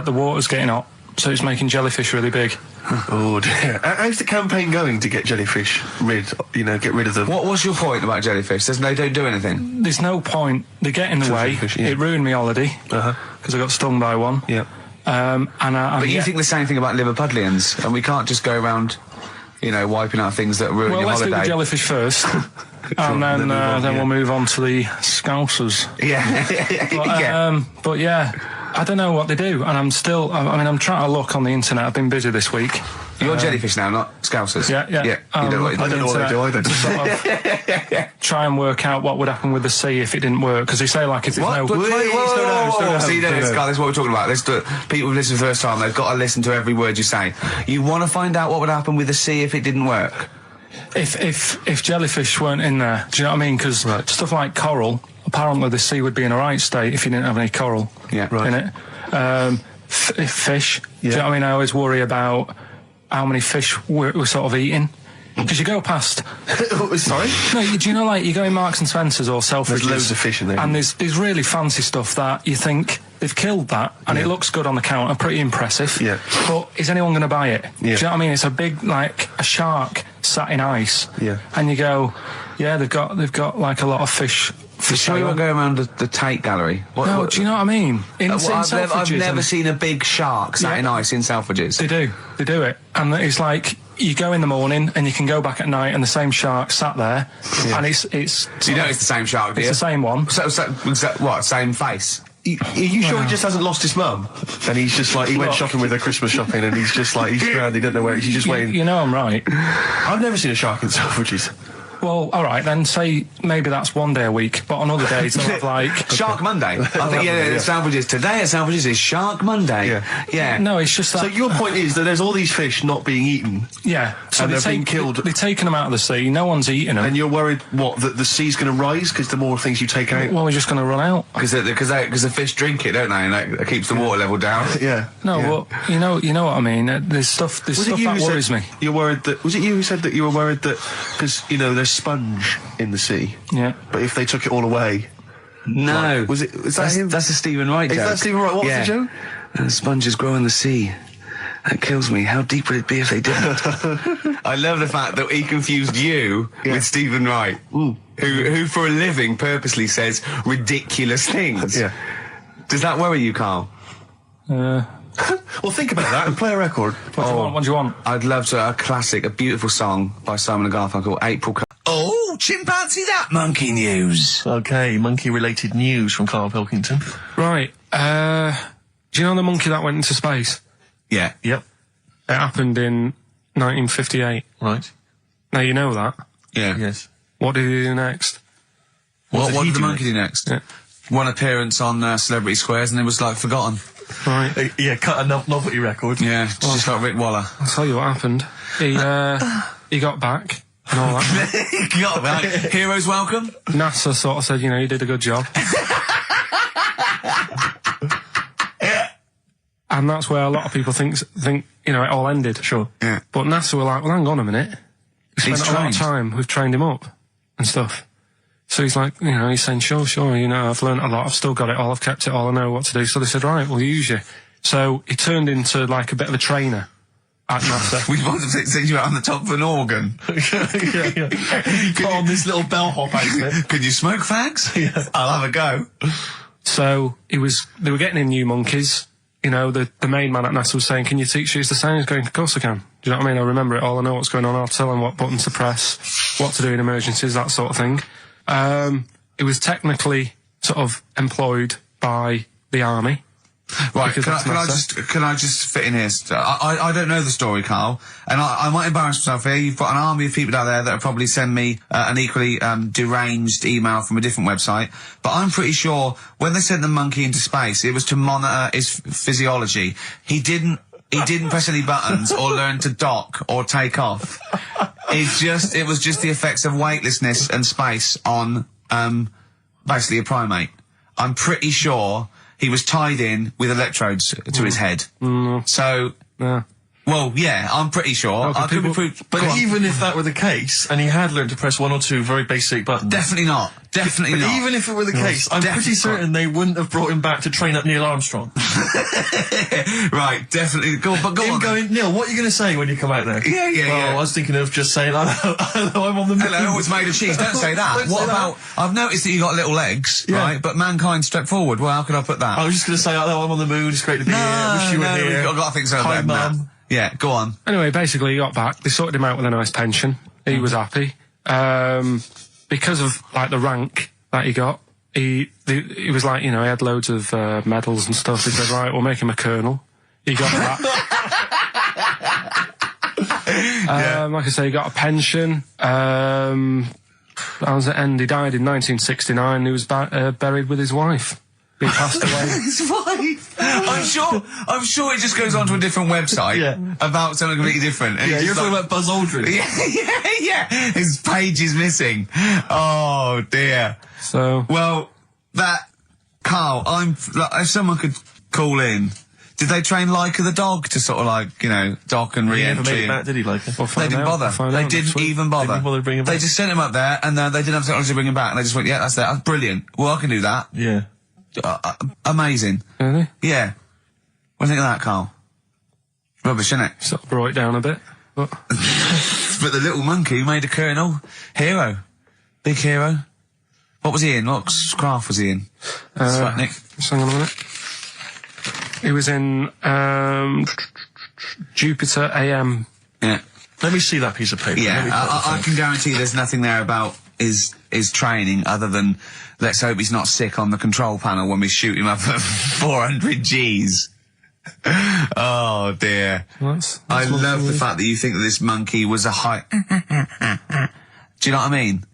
water's getting hot, so it's making jellyfish really big. Oh dear. How's the campaign going to get jellyfish get rid of them? What was your point about jellyfish? They don't do anything? There's no point. They get in the way. It ruined me holiday because I got stung by one. Yeah. But you think the same thing about Liverpudlians, and we can't just go around... you know, wiping out things that ruin Well, your let's do the holiday. jellyfish first, and then we'll move on to the scousers. Yeah. But yeah, I don't know what they do, and I'm trying to look on the internet. I've been busy this week. You're jellyfish now, not scousers. Yeah. You don't know what I don't know what they do either. To sort of try and work out what would happen with the sea if it didn't work, because they say like if there's no. See, this is what we're talking about. People who listen for the first time, they've got to listen to every word you say. You want to find out what would happen with the sea if it didn't work? If jellyfish weren't in there, do you know what I mean? Because stuff like coral, apparently the sea would be in a right state if you didn't have any coral in it. Fish, do you know what I mean? I always worry about how many fish we're sort of eating. Because you go past... Sorry? No, do you know, like, you go in Marks and Spencer's or Selfridges... There's loads of fish in there. And there's really fancy stuff that you think they've killed that, and it looks good on the counter, pretty impressive. Yeah. But is anyone going to buy it? Yeah. Do you know what I mean? It's a big, like, a shark sat in ice. Yeah. And you go, yeah, they've got like, a lot of fish... Sure you won't go around the Tate Gallery? Do you know what I mean? I've never seen a big shark sat in ice in Selfridges. They do it. And it's like, you go in the morning and you can go back at night and the same shark sat there. Yeah. And it's... So you know it's the same shark, do you? It's the same one. So what, same face? Are you sure he just hasn't lost his mum? And he's just like, he went shopping with her Christmas shopping and he's just like, he's drowned, he don't know where, he's just waiting. You know I'm right. I've never seen a shark in Selfridges. Well, all right, then say maybe that's one day a week, but on other days they'll have like... Shark Monday. I think, Selfridges. Today at Selfridges is Shark Monday. Yeah. No, it's just that... So your point is that there's all these fish not being eaten. Yeah. So and they're being killed. They're taking them out of the sea, no one's eating them. And you're worried, that the sea's going to rise because the more things you take out? Well, we're just going to run out. Because the fish drink it, don't they? And that keeps the water level down. Yeah. No, well, you know what I mean. There's stuff that worries me. You're worried that... Was it you who said that you were worried that... Because, there's sponge in the sea. Yeah. But if they took it all away... No. Is that him? That's a Stephen Wright joke. Is that Stephen Wright? What was the joke? Sponges grow in the sea. That kills me. How deep would it be if they didn't? I love the fact that he confused you with Stephen Wright, who for a living purposely says ridiculous things. Yeah. Does that worry you, Carl? Well, think about that and play a record. What do you want? I'd love to a beautiful song by Simon and Garfunkel called April. Oh, chimpanzee that monkey news. Okay, monkey-related news from Karl Pilkington. Right. Do you know the monkey that went into space? Yeah. Yep. It happened in 1958. Right. Now you know that. Yeah. Yes. What did he do next? What did the monkey do next? Yeah. One appearance on Celebrity Squares and it was like forgotten. Right. Yeah, cut a novelty record. Yeah, just like Rick Waller. I'll tell you what happened. He got back and all that. He got back. Heroes welcome. NASA sort of said, you did a good job. And that's where a lot of people think it all ended. Sure. Yeah. But NASA were like, well, hang on a minute. We spent a lot of time. We've trained him up and stuff. So he's like, he's saying, sure, I've learned a lot. I've still got it all. I've kept it all. I know what to do. So they said, right, we'll use you. So he turned into like a bit of a trainer at NASA. We wanted to send you out on the top of an organ. Yeah. Put on this little bellhop outfit. Can you smoke fags? Yeah. I'll have a go. So they were getting in new monkeys. The main man at NASA was saying, can you teach us the sound? He's going, of course I can. Do you know what I mean? I remember it all. I know what's going on. I'll tell him what buttons to press, what to do in emergencies, that sort of thing. It was technically sort of employed by the army. Right, can I just fit in here? I don't know the story, Carl, and I might embarrass myself here. You've got an army of people out there that will probably send me an equally deranged email from a different website, but I'm pretty sure when they sent the monkey into space, it was to monitor his physiology. He didn't press any buttons or learn to dock or take off. It was just the effects of weightlessness and space on basically a primate. I'm pretty sure he was tied in with electrodes to his head. So, well, yeah, I'm pretty sure. I could be proved. But even if that were the case, and he had learned to press one or two very basic buttons... Definitely not. Definitely not. Even if it were the case, I'm pretty certain they wouldn't have brought him back to train up Neil Armstrong. Right, definitely. Go on. Neil, what are you going to say when you come out there? Yeah. I was thinking of just saying, hello, I'm on the moon. Hello, it's made of cheese. Don't say that. What about... I've noticed that you got little legs, right? But mankind stepped forward. Well, how could I put that? I was just going to say, hello, I'm on the moon. It's great to be here. Wish you were here. I've got to think so. Hi, Mum. Yeah, go on. Anyway, basically he got back. They sorted him out with a nice pension. He was happy. Because of, like, the rank that he got, he was like, you know, he had loads of medals and stuff. He said, right, we'll make him a colonel. He got that. Like I say, he got a pension. That was the end. He died in 1969. He was buried with his wife. He passed away. His wife. I'm sure it just goes onto a different website about something completely different. And you're talking about Buzz Aldrin. Yeah. His page is missing. Oh dear. So well, Carl, if someone could call in. Did they train Leica the dog to sort of like, you know, dock and re-entry? He never made it back, did he, Leica? They didn't bother. They didn't even bother. They didn't bother to bring him back. They just sent him up there, and they didn't have technology to bring him back, and they just went, yeah, that's that. That's brilliant. Well, I can do that. Yeah. Amazing. Really? Yeah. What do you think of that, Carl? Rubbish, isn't it? Sort of brought it down a bit. But but the little monkey made a colonel. Hero. Big hero. What was he in? What craft was he in? Sputnik. Just hang on a minute. He was in Jupiter AM. Yeah. Let me see that piece of paper. Yeah, I can guarantee there's nothing there about his training other than let's hope he's not sick on the control panel when we shoot him up at 400 Gs. Oh dear. I love the fact that you think that this monkey was a high... Do you know what I mean?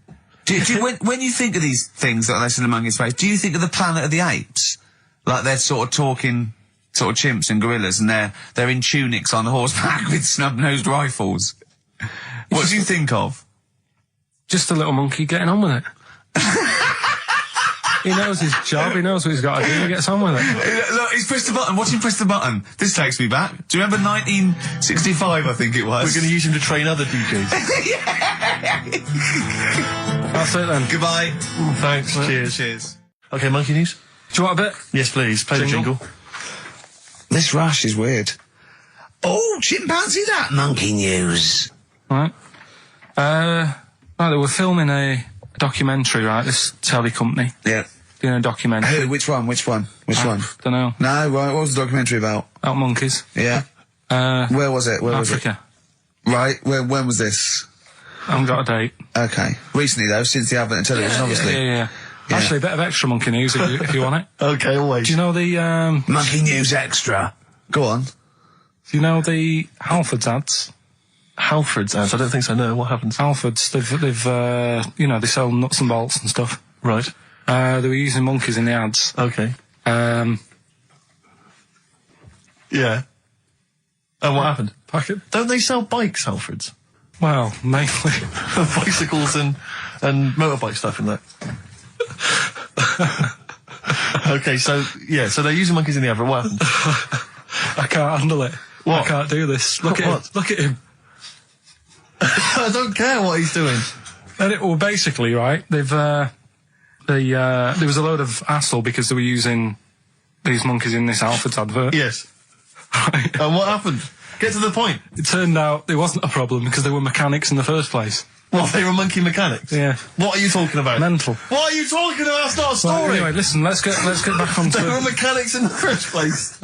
Do you, when you think of these things that are less than a monkey's face, do you think of the Planet of the Apes? Like they're sort of talking... sort of chimps and gorillas, and they're in tunics on horseback with snub-nosed rifles. What do you think of? Just a little monkey getting on with it. He knows his job, he knows what he's got to do, he gets on with it. Look, he's pressed the button. Watch him press the button. This takes me back. Do you remember 1965, I think it was? We're going to use him to train other DJs. That's it then. Goodbye. Thanks, cheers. Cheers. Okay, monkey news? Do you want a bit? Yes, please. Play the jingle. This rash is weird. Oh, chimpanzee that monkey news. Right. Right, they were filming a documentary, right, this telly company. Yeah. Doing a documentary. Who, which one? Don't know. No, right, what was the documentary about? About monkeys. Yeah. Where was it? Africa. Right, when was this? I haven't got a date. Okay. Recently though, since the advent of television, obviously. Yeah. Actually, a bit of extra monkey news if you want it. Okay, always. Do you know the, Monkey news extra. Go on. Do you know the Halfords ads? Halfords ads? I don't think so, no. What happens? Halfords, they've you know, they sell nuts and bolts and stuff. Right. They were using monkeys in the ads. Okay. Yeah. And what happened? Don't they sell bikes, Halfords? Well, mainly. Bicycles and motorbike stuff in that. Okay, so they're using monkeys in the advert. What happened? I can't handle it. What? I can't do this. Look at him. Look at him. I don't care what he's doing. Well, basically, right, there was a load of hassle because they were using these monkeys in this Halfords advert. Yes. Right. And what happened? Get to the point. It turned out there wasn't a problem because they were mechanics in the first place. What, they were monkey mechanics? Yeah. What are you talking about? Mental. What are you talking about? That's not a story. Right, anyway, listen, let's get back onto... They were mechanics in the first place.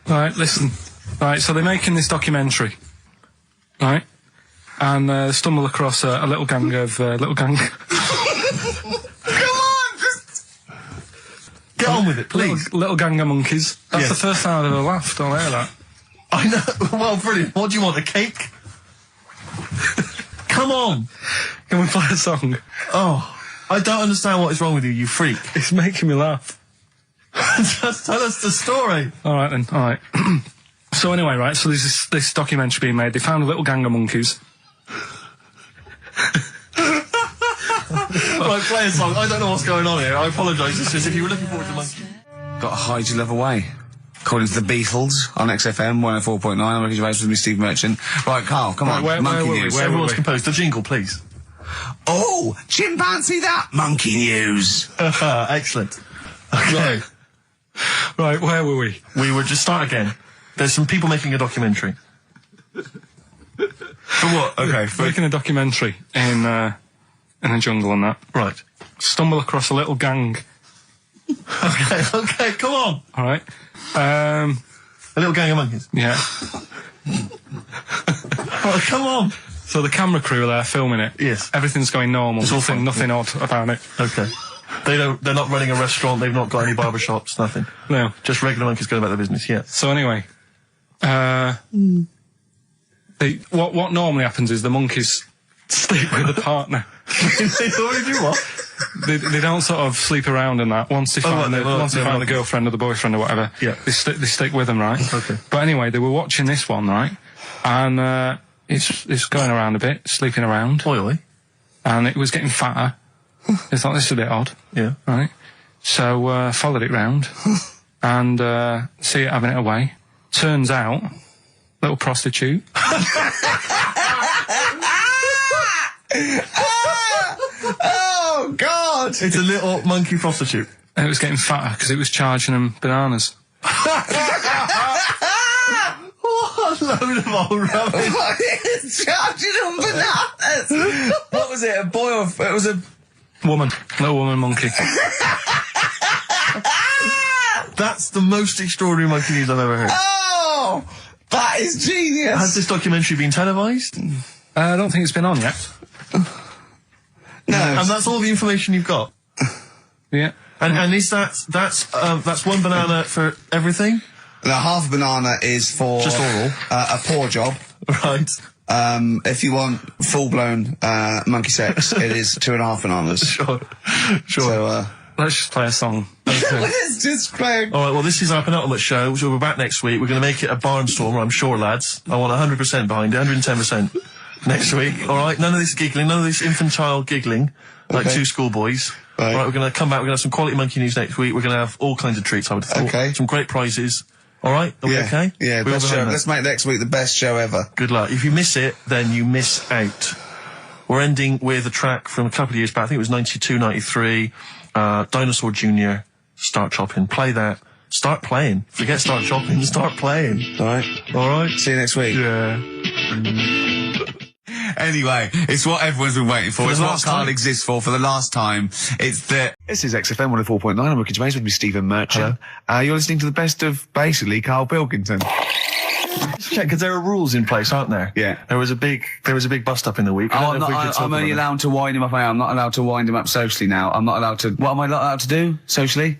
Right, listen. Right, so they're making this documentary. Right? And stumble across a little gang of... Come on! Just... Get on with it, please. Little gang of monkeys. That's the first time I've ever laughed. I'll hear that. I know. Well, brilliant. What do you want, a cake? Come on. Can we play a song? Oh, I don't understand what is wrong with you, you freak. It's making me laugh. Just tell us the story. All right, then. All right. So anyway, right, so there's this documentary being made. They found a little gang of monkeys. Right, play a song. I don't know what's going on here. I apologise. It's just if you were looking forward to monkey. Got to hide your love away. According to the Beatles on XFM 104.9, I'm Ricky Gervais with me, Steve Merchant. Right, Carl, come on. Monkey news. Everyone's composed. The jingle, please. Oh, chimpanzee that monkey news. Excellent. Okay. Right, where were we? We were just start again. There's some people making a documentary. For what? Okay. Making a documentary in a jungle and that. Right. Stumble across a little gang. Okay, come on. All right. A little gang of monkeys. Yeah. Oh, come on. So the camera crew are there filming it. Yes. Everything's going normal. Nothing odd about it. Okay. They're not running a restaurant, they've not got any barbershops, nothing. No. Just regular monkeys going about their business, yeah. So anyway, what normally happens is the monkeys sleep with a partner. They already do what? They don't sort of sleep around and that. Once they find the girlfriend or the boyfriend or whatever, yeah. they stick with them, right? Okay. But anyway, they were watching this one, right? And it's going around a bit, sleeping around. Oily. And it was getting fatter. They thought, this is a bit odd. Yeah. Right? So followed it round and see it having it away. Turns out, little prostitute. Oh, God! It's a little monkey prostitute. And it was getting fatter because it was charging them bananas. What a load of old rubbish. It's charging them bananas! What was it, a boy or... It was a... Woman. Little woman monkey. That's the most extraordinary monkey news I've ever heard. Oh! That is genius! Has this documentary been televised? I don't think it's been on yet. No. And that's all the information you've got? Yeah. And is that's one banana for everything? The half a banana is for... Just oral? A poor job. Right. If you want full-blown monkey sex, it is 2.5 bananas. Sure. So, let's just play a song. let's just play... All right, well, this is our penultimate show, so we're back next week. We're going to make it a barnstormer, I'm sure, lads. I want 100% behind it, 110% next week. All right, none of this giggling, none of this infantile giggling, like two schoolboys. Right. All right, we're going to come back, we're going to have some quality monkey news next week. We're going to have all kinds of treats, I would have thought. Okay. Some great prizes. All right, are we okay? Yeah, We're all best show. behind that. Let's make next week the best show ever. Good luck. If you miss it, then you miss out. We're ending with a track from a couple of years back. I think it was 92, 93. Dinosaur Jr. Start Chopping. Play that. Start playing. Forget start chopping. Start playing. All right. All right. See you next week. Yeah. Anyway, it's what everyone's been waiting for. It's what Carl exists for the last time. It's the... This is XFM 104.9. I'm Ricky Gervais with me, Stephen Merchant. You're listening to the best of, basically, Karl Pilkington. Just check, because there are rules in place, aren't there? Yeah. There was a big bust up in the week. I'm only allowed to wind him up. I'm not allowed to wind him up socially now. I'm not allowed to... What am I not allowed to do socially?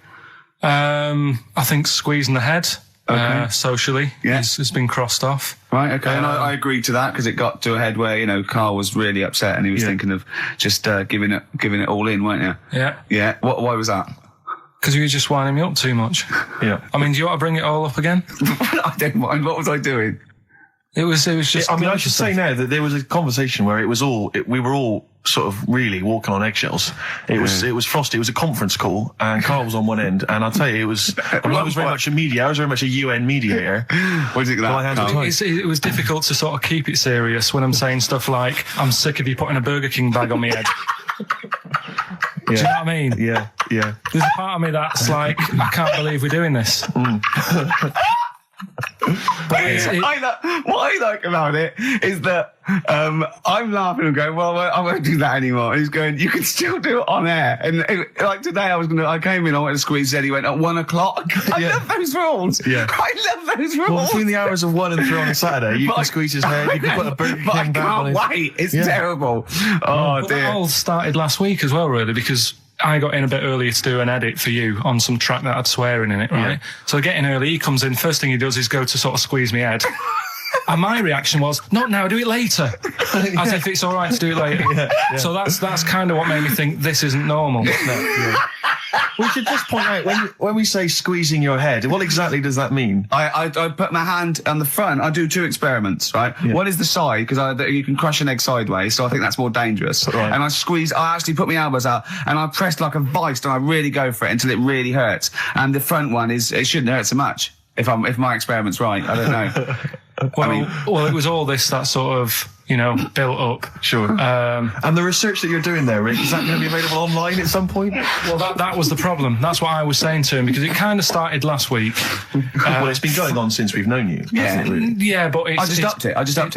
I think squeezing the head. Okay. Socially, it's been crossed off. Right, okay, and I agreed to that because it got to a head where, Carl was really upset and he was thinking of just giving it all in, weren't you? Yeah. Yeah. Why was that? Because you were just winding me up too much. Yeah. I mean, do you want to bring it all up again? I don't mind. What was I doing? It was just... I should say now that there was a conversation where we were all sort of really walking on eggshells. It was frosty. It was a conference call, and Carl was on one end, and I'll tell you, I was very much a mediator. I was very much a UN mediator. What do you think of that? It was difficult to sort of keep it serious when I'm saying stuff like, I'm sick of you putting a Burger King bag on my head. Do you know what I mean? Yeah. There's a part of me that's like, I can't believe we're doing this. What I like about it is that I'm laughing and going, well, I won't do that anymore. And he's going, you can still do it on air. And like today, I came in, I went to squeeze Eddie, went at 1 o'clock. I love those rules. Yeah. I love those rules. Well, between the hours of 1 and 3 on a Saturday, you can squeeze his head, you can put a Burger King back on I can't wait. It's terrible. Oh, but dear. that all started last week as well, really, because I got in a bit earlier to do an edit for you on some track that had swearing in it, right? Yeah. So getting early, he comes in, first thing he does is go to sort of squeeze me head. And my reaction was, not now, do it later. As if it's all right to do it later. Yeah. So that's kind of what made me think this isn't normal. We should just point out, when we say squeezing your head, what exactly does that mean? I put my hand on the front. I do 2 experiments, right? Yeah. One is the side, because you can crush an egg sideways, so I think that's more dangerous. Right. And I actually put my elbows out, and I press like a vice, and I really go for it until it really hurts. And the front one it shouldn't hurt so much, if my experiment's right. I don't know. Well, it was all this that sort of, built up. Sure. And the research that you're doing there, Rick, is that going to be available online at some point? Well, that was the problem. That's what I was saying to him, because it kind of started last week. Well, it's been going on since we've known you. Yeah, really. Yeah, but I just upped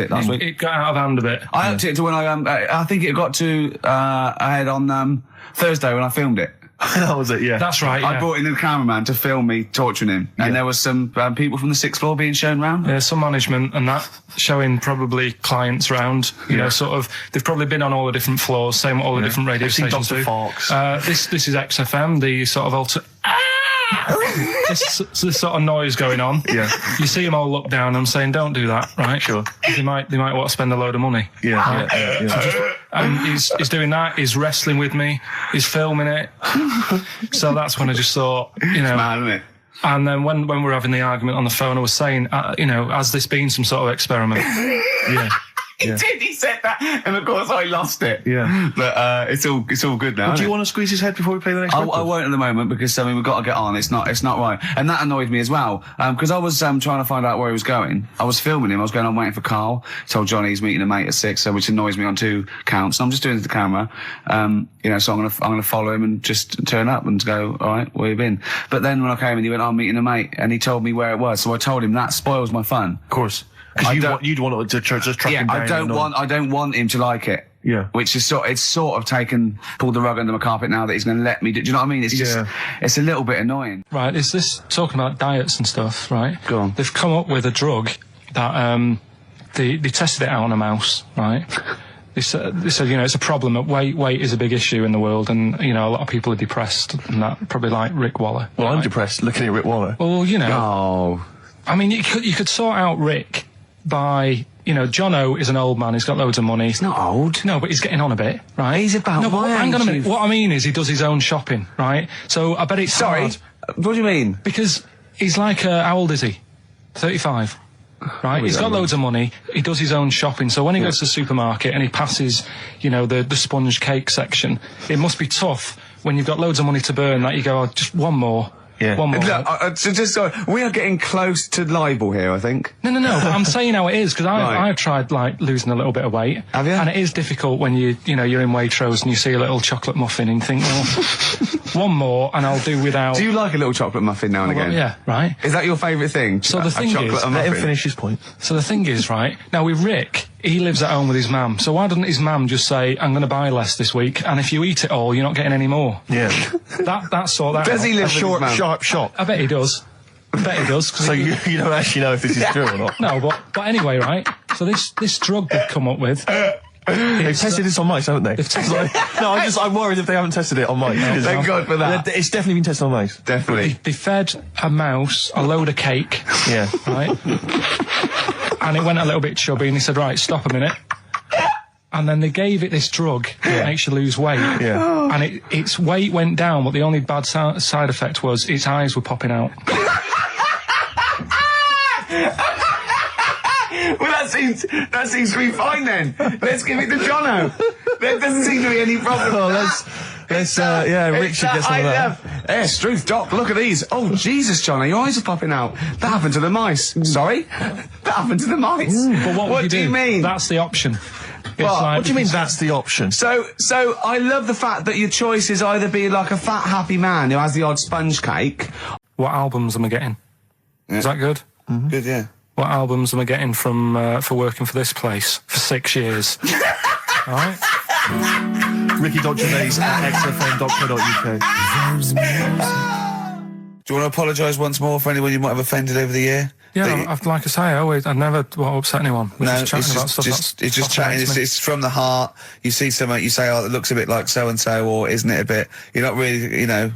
it last week. It got out of hand a bit. I upped it to when I think it got to ahead on Thursday when I filmed it. That was it, yeah. That's right, I yeah. brought in a cameraman to film me torturing him, and there was some people from the 6th floor being shown round. Yeah, some management and that, showing probably clients round, you know, sort of, they've probably been on all the different floors, same what all the different radio I've seen stations Dr. do. Fox. This is XFM, the sort of this sort of noise going on. Yeah. You see them all look down and I'm saying, don't do that, right? Sure. They might want to spend a load of money. Yeah, Right? yeah. And he's doing that, he's wrestling with me, he's filming it. So that's when I just thought, you know. Mad, isn't it? And then when we were having the argument on the phone, I was saying, you know, has this been some sort of experiment? Yeah. He did. He said that, and of course I lost it. Yeah. But it's all good now. Do you want to squeeze his head before we play the next I record? won't at the moment because I mean we've got to get on. It's not right, and that annoyed me as well because I was trying to find out where he was going. I was filming him. I was going on waiting for Carl. Told Johnny he's meeting a mate at 6, which annoys me on 2 counts. So I'm just doing it to the camera, you know. So I'm gonna follow him and just turn up and go. All right, where you been? But then when I came in, he went, "I'm meeting a mate," and he told me where it was. So I told him that spoils my fun. Of course. Because you'd want to just track him down. I don't want him to like it. Yeah. Which is pulled the rug under my carpet now that he's going to let me do you know what I mean? It's just, it's a little bit annoying. Right, is this talking about diets and stuff, right? Go on. They've come up with a drug that, they tested it out on a mouse, right? They said, you know, it's a problem that weight is a big issue in the world, and, you know, a lot of people are depressed, and that, probably like Rick Waller. Well, right? I'm depressed looking at Rick Waller. Well, you know. Oh. I mean, you could sort out Rick by, you know, Jono is an old man, he's got loads of money. He's not old. No, but he's getting on a bit, right? He's about no, but my hang on a age, minute. What I mean is he does his own shopping, right? So I bet it's hard. What do you mean? Because he's like, how old is he? 35. Right? He's got loads of money. He does his own shopping. So when he goes to the supermarket and he passes, you know, the sponge cake section, it must be tough when you've got loads of money to burn that you go, oh, just one more. Yeah. One more. Look, sorry, we are getting close to libel here, I think. No, but I'm saying how it is, because Right. I've tried, like, losing a little bit of weight. Have you? And it is difficult when you're in Waitrose and you see a little chocolate muffin and you think, well, one more and I'll do without... Do you like a little chocolate muffin now and Well, again? yeah, right. Is that your favourite thing? So the thing is... Let him finish his point. So the thing is, right, now with Rick, he lives at home with his mum, so why doesn't his mum just say, I'm going to buy less this week, and if you eat it all, you're not getting any more? Yeah. That's sort that Does out. he live A with his short, mum? sharp shot. I bet he does. I bet he does. So you don't actually know if this is true or not. No, but anyway, right, so this drug they've come up with... They've tested this on mice, haven't they? They've tested No, I'm worried if they haven't tested it on mice. Thank God for that. It's definitely been tested on mice. Definitely. They fed a mouse a load of cake, Yeah. right? And it went a little bit chubby, and he said, right, stop a minute. And then they gave it this drug that makes you lose weight. Yeah. And its weight went down, but the only bad side effect was its eyes were popping out. Well, that seems to be fine then. Let's give it to Jono. There doesn't seem to be any problem. Oh, let's Rick should get some of that. Yes, truth, Doc, look at these. Oh, Jesus, Jono, your eyes are popping out. That happened to the mice. Sorry? That happened to the mice. But what do you mean? That's the option. What do you mean that's the option? So I love the fact that your choice is either be like a fat, happy man who has the odd sponge cake. What albums am I getting? Is that good? Mm-hmm. Good, yeah. What albums am I getting from for working for this place for 6 years? All right. Ricky.Gervais at xfm.co.uk. Do you want to apologise once more for anyone you might have offended over the year? Yeah, like I say, I never want to upset anyone. We're No, just chatting about stuff. it's just chatting. It's from the heart. You see something, you say, "Oh, it looks a bit like so and so," or "Isn't it a bit?" You're not really, you don't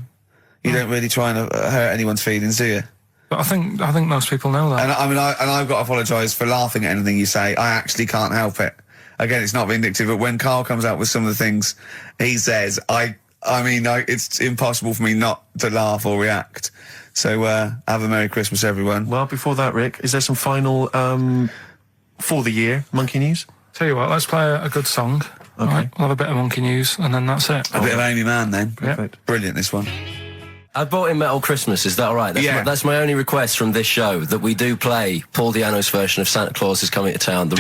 really try and hurt anyone's feelings, do you? But I think most people know that. And I've got to apologise for laughing at anything you say. I actually can't help it. Again, it's not vindictive, but when Carl comes out with some of the things he says, it's impossible for me not to laugh or react. So, have a Merry Christmas, everyone. Well, before that, Rick, is there some final, for the year, Monkey News? Tell you what, let's play a good song. Okay. Right? We'll have a bit of Monkey News, and then that's it. A bit of Amy Mann, then. Perfect. Brilliant, this one. I bought in Metal Christmas, is that all right? That's my only request from this show, that we do play Paul Di'Anno's version of Santa Claus is Coming to Town. The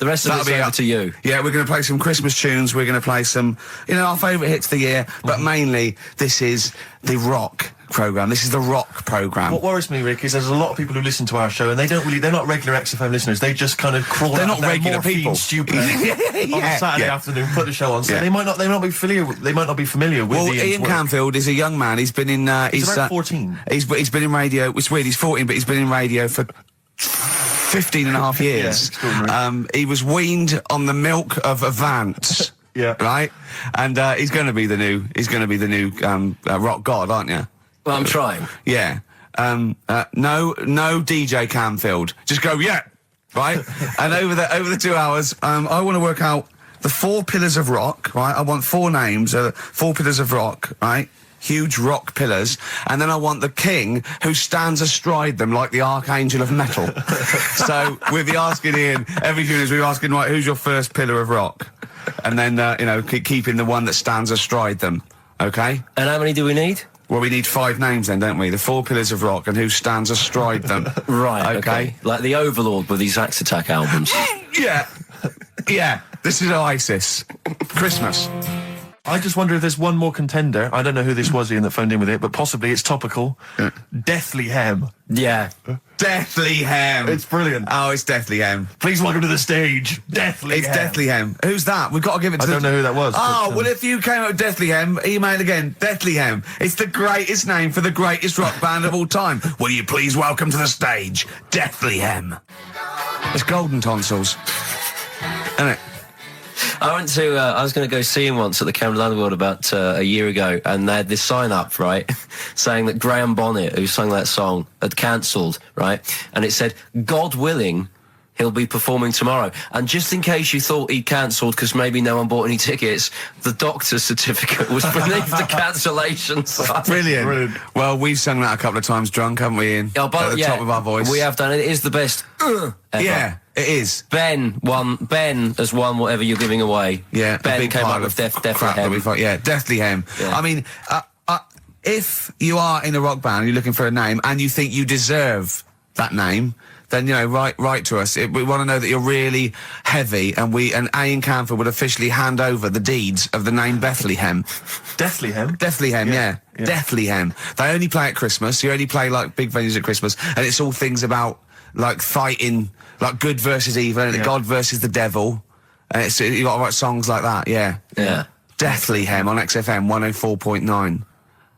rest of it's over to you. Yeah, we're going to play some Christmas tunes, we're going to play some, our favourite hits of the year, but mainly, this is The Rock programme. This is the rock programme. What worries me, Rick, is there's a lot of people who listen to our show and they're not regular XFM listeners. They just kind of crawl They're out not regular people. Stupid on a Saturday afternoon, put the show on. So they might not be familiar with Well, Ian Canfield is a young man. He's been in. He's about 14. He's been in radio. It's weird. He's 14, but he's been in radio for 15 and a half years. He was weaned on the milk of Avance. Yeah. Right. And he's going to be the new. He's going to be the new rock god, aren't you? Well, I'm trying. Yeah. No DJ Canfield. Just go, yeah. Right? And over the 2 hours, I want to work out the 4 pillars of rock, right? I want 4 names, 4 pillars of rock, right? Huge rock pillars. And then I want the king who stands astride them like the archangel of metal. So we'll be asking Ian, every few minutes we'll be asking, right, who's your first pillar of rock? And then, keeping the one that stands astride them. Okay? And how many do we need? Well, we need 5 names then, don't we? The 4 pillars of rock and who stands astride them. Right, okay. Like the Overlord with these Axe Attack albums. Yeah. Yeah. This is Oasis. Christmas. I just wonder if there's one more contender. I don't know who this was, Ian, that phoned in with it, but possibly it's topical. Deathly Hem. Yeah. Deathly Hem. It's brilliant. Oh, it's Deathly Hem. Please welcome to the stage, Deathly Hem. It's Deathly Hem. Who's that? We've got to give it to I don't know who that was. Oh, but, well, if you came up with Deathly Hem, email again. Deathly Hem. It's the greatest name for the greatest rock band of all time. Will you please welcome to the stage, Deathly Hem. It's Golden Tonsils. Isn't it? I went to, I was going to go see him once at the Camden Underworld about a year ago, and they had this sign up, right, saying that Graham Bonnet, who sang that song, had cancelled, right, and it said, God willing, he'll be performing tomorrow. And just in case you thought he'd cancelled because maybe no one bought any tickets, the doctor's certificate was beneath the cancellation sign. Brilliant. Well, we've sung that a couple of times drunk, haven't we, Ian? Oh, but, at the top of our voice. We have done it. It is the best ever. Yeah, it is. Ben has won whatever you're giving away. Yeah, Ben came up with Deathly Hem. Yeah, Deathly Hem. Yeah. I mean, if you are in a rock band, you're looking for a name, and you think you deserve that name, then, write to us. We want to know that you're really heavy, and Ian Canfield would officially hand over the deeds of the name Bethlehem. Deathly Hem? Deathly Hem, yeah. Deathly Hem. They only play at Christmas. You only play, like, big venues at Christmas, and it's all things about, like, fighting, like, good versus evil, and God versus the devil. And you got to write songs like that, yeah. Deathly Hem on XFM 104.9.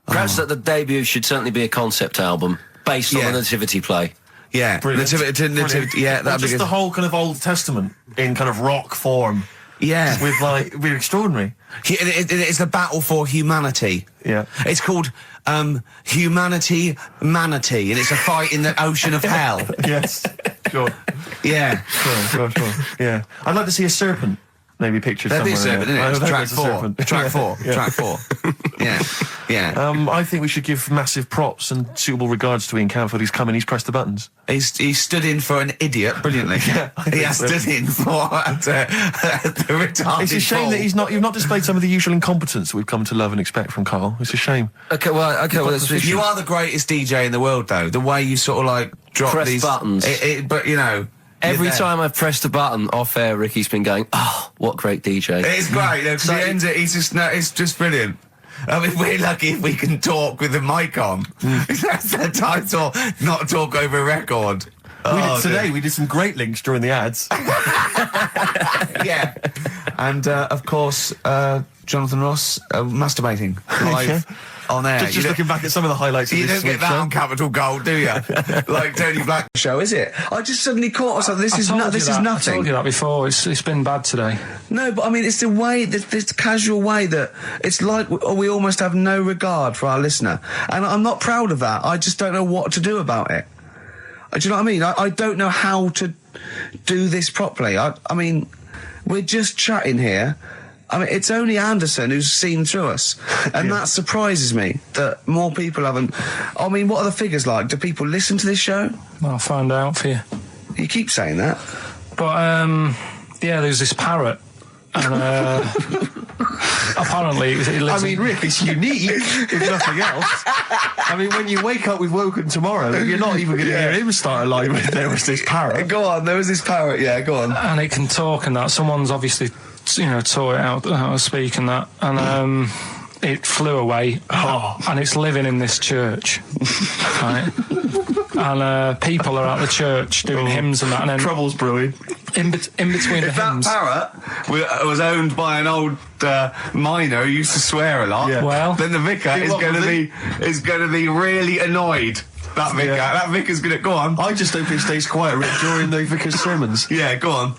Perhaps that the debut should certainly be a concept album based on the Nativity play. Yeah, Nativity, yeah, that'd be just the whole kind of Old Testament in kind of rock form. Yeah, with it'd be extraordinary. It's the battle for humanity. Yeah, it's called Humanity Manatee, and it's a fight in the ocean of hell. Yes, sure. Yeah, sure. Yeah, I'd like to see a serpent. Maybe pictured somewhere. There'd be a serpent, isn't it? Track 4. Track 4. Yeah. I think we should give massive props and suitable regards to Ian Canfield. He's come in, he's pressed the buttons. He stood in for an idiot brilliantly. He has stood in for the retarded. It's a shame that you've not displayed some of the usual incompetence that we've come to love and expect from Karl. It's a shame. Okay, well, you are the greatest DJ in the world, though. The way you sort of like drop press these buttons, but you know. Every time I've pressed a button off air, Ricky's been going, "Oh, what great DJ!" It's great. Because he ends it. It's just brilliant. I mean, we're lucky if we can talk with the mic on. That's the title. Not talk over a record. We did some great links during the ads. Yeah, and of course, Jonathan Ross masturbating live. On air. Just looking back at some of the highlights of this You don't get that on Capital Gold, do you? Like Tony Black show, is it? I just suddenly caught myself. This is nothing. I told you that before. It's been bad today. No, but I mean, it's the way, this casual way that it's like we almost have no regard for our listener. And I'm not proud of that. I just don't know what to do about it. Do you know what I mean? I don't know how to do this properly. I mean, we're just chatting here. I mean, it's only Anderson who's seen through us, and that surprises me that more people haven't. I mean, what are the figures like? Do people listen to this show? I'll find out for you. You keep saying that. But, there's this parrot, and apparently it lives Rick, it's unique, if nothing else. I mean, when you wake up with Woken tomorrow, you're not even going to hear him start a line with there was this parrot. Go on, there was this parrot, go on. And it can talk and that. Someone's obviously taught it out how to speak and that. And it flew away, and it's living in this church, right? And people are at the church doing hymns and that, and then Trouble's brewing. in between the If that hymns. parrot was owned by an old miner who used to swear a lot, Well, then the vicar is what going was to be really annoyed. That vicar, that vicar's going to go on. I just hope it stays quiet during the vicar's sermons. Yeah, go on.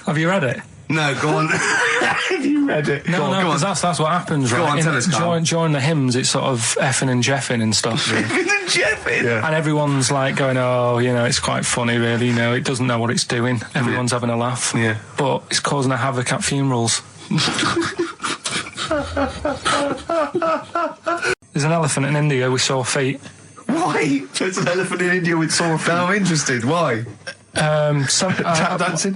Have you read it? No, go on. Have you read it? No, go on, because that's what happens, Go right? on, tell us, Carl. During the hymns, it's sort of effing and jeffing and stuff. Jeffing. Yeah. And everyone's like going, oh, you know, it's quite funny, really. You know, it doesn't know what it's doing. Everyone's having a laugh. Yeah. But it's causing a havoc at funerals. There's an elephant in India with sore feet. Why? There's an elephant in India with sore feet. Now I'm interested. Why? Tap dancing?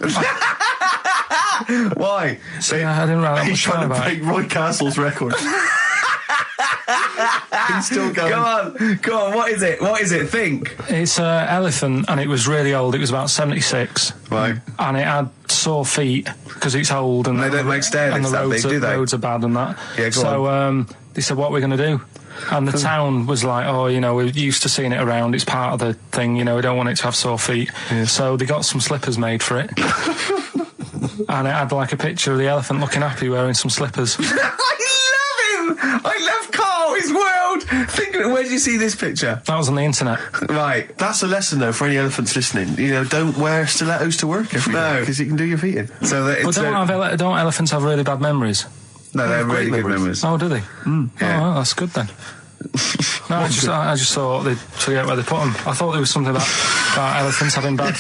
Why? I didn't write that He's much trying down to about break it. Roy Castle's record. He's still going. Go on, what is it? What is it? Think. It's an elephant, and it was really old. It was about 76. Right. And it had sore feet because it's old, and They don't make stair and the lifts that roads, big, do they? roads are bad and that. Yeah, go so they said, what are we going to do? And the town was like, oh, you know, we're used to seeing it around. It's part of the thing, you know, we don't want it to have sore feet. Yeah. So they got some slippers made for it. And it had like a picture of the elephant looking happy wearing some slippers. I love him! I love Carl, his world! Think of it, where did you see this picture? That was on the internet. Right. That's a lesson, though, for any elephants listening. You know, don't wear stilettos to work every day, because you can do your feet in. So that But it's don't elephants have really bad memories? no, they're great really good memories. memories. Oh, do they? Yeah. Oh, well, that's good then. No, I just thought they'd forget where they put them. I thought there was something about elephants having bad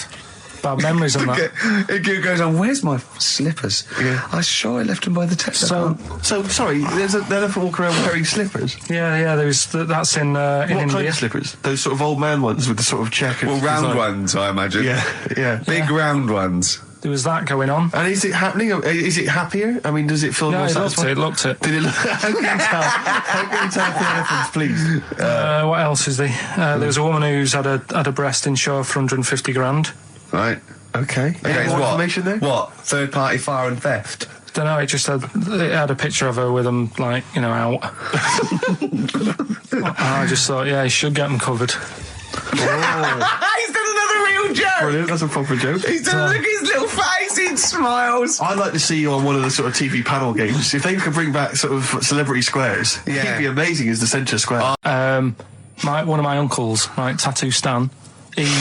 memories and that. It goes on, where's my slippers? Yeah. I'm sure I left them by the test. So, sorry, there's an elephant walking around wearing slippers. yeah, that's in What India. kind of slippers? Those sort of old man ones with the sort of checkered well, round design. ones, I imagine. Yeah. Big round ones. There was that going on. And is it happening? Is it happier? I mean, does it feel No, more it satisfying? looked it. Did it look? How can you tell? How can you tell for elephants, please? What else is there? There was a woman who's had a breast insured for 150 grand. Right. Okay. Any more information there? What? Third party fire and theft? Don't know. It had a picture of her with them, like, you know, out. I just thought, yeah, he should get them covered. He's done another real joke! Brilliant, that's a proper joke. He's done, look at his little face, he smiles. I'd like to see you on one of the sort of TV panel games. If they could bring back sort of celebrity squares, he'd be amazing as the centre square. One of my uncles, right, Tattoo Stan, he's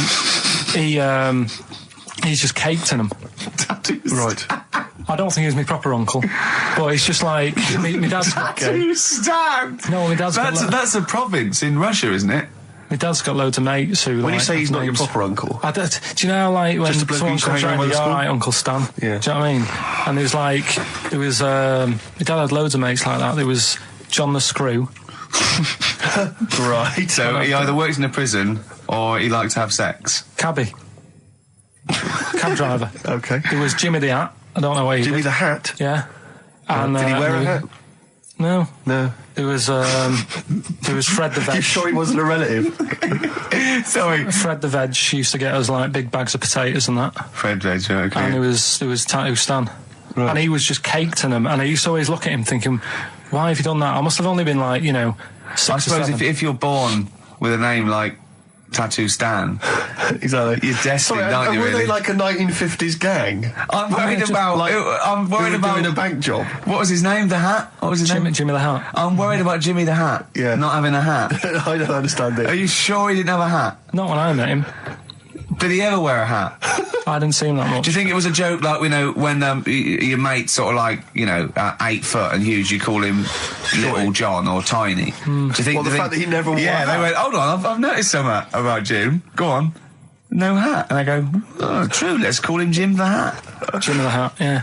just caked in them. Tattoos. Right. I don't think he's my proper uncle, but it's just like my dad's got. Tattoo Stan! No, my dad's got. That's a province in Russia, isn't it? My dad's got loads of mates who. When you like, say he's not your names. proper uncle, Do you know how, like, when Just a bloke who someone used to comes hang around around, with you're the all school? right, Uncle Stan? Yeah. Do you know what I mean? And there was my dad had loads of mates like that. There was John the Screw. right? So he either works in a prison or he likes to have sex. Cabbie. Cab driver. Okay. There was Jimmy the Hat. I don't know where he Jimmy did. the Hat. Yeah. And, Did he wear a hat? No. No. There was Fred the Veg. You sure he wasn't a relative? Sorry. Fred the Veg used to get us like big bags of potatoes and that. Fred Veg, okay. And there was Tattoo Stan. Right. And he was just caked in them. And I used to always look at him thinking, why have you done that? I must have only been like, 6 I or suppose 7. if you're born with a name like Tattoo Stan, Exactly. you're destined, aren't you, were really? they like a 1950s gang? I'm worried about... I'm Who worried were about... doing a bank job? What was his name? The Hat? What was his name? Jimmy the Hat. I'm worried about Jimmy the Hat. Yeah. Not having a hat. I don't understand Are it. you sure he didn't have a hat? Not when I met him. Did he ever wear a hat? I didn't see him that much. Do you think it was a joke, like, when your mate's sort of like, 8 foot and huge, you call him Little John or Tiny? Do you think... Well, the fact that he never wore a Yeah, hat. they went, hold on, I've noticed something about Jim. Go on. No hat. And I go, oh, true, let's call him Jim the Hat. Jimmy the Hat, yeah.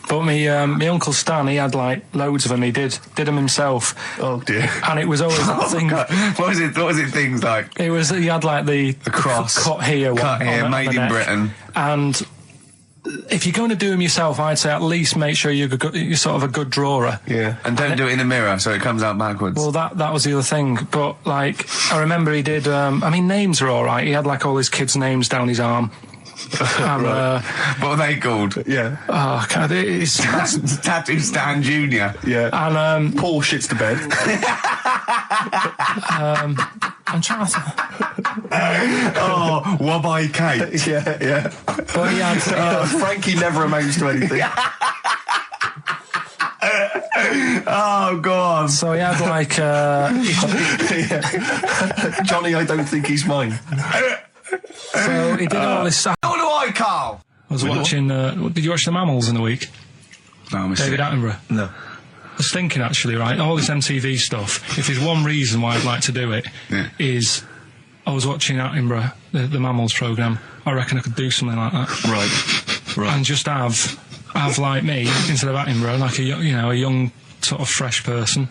But my Uncle Stan, he had like loads of them. He did them himself. Oh dear. And it was always that thing. God. What was it things like? He had like the cross. cut here, Cut here, on made the in neck. Britain. And if you're going to do them yourself, I'd say at least make sure you're sort of a good drawer. Yeah. And don't do it in the mirror so it comes out backwards. Well, that was the other thing. But like, I remember he did. Names are all right. He had like all his kids' names down his arm. What are they called? Yeah. Oh, God, it's... Tattoo Stan Jr. Yeah. And, Paul shits to bed. I'm trying to... Oh, Wabbai Kate. Yeah. But he had... Frankie never amounts to anything. Oh, God. So he had, like, Johnny, I don't think he's mine. So he did all this stuff. What do I, Carl? I was watching... did you watch The Mammals in the week? No, I missed David it. Attenborough? No. I was thinking, actually, right, all this MTV stuff, if there's one reason why I'd like to do it, is I was watching Attenborough, the Mammals programme. I reckon I could do something like that. Right. And just have like me, instead of Attenborough, like a young sort of fresh person,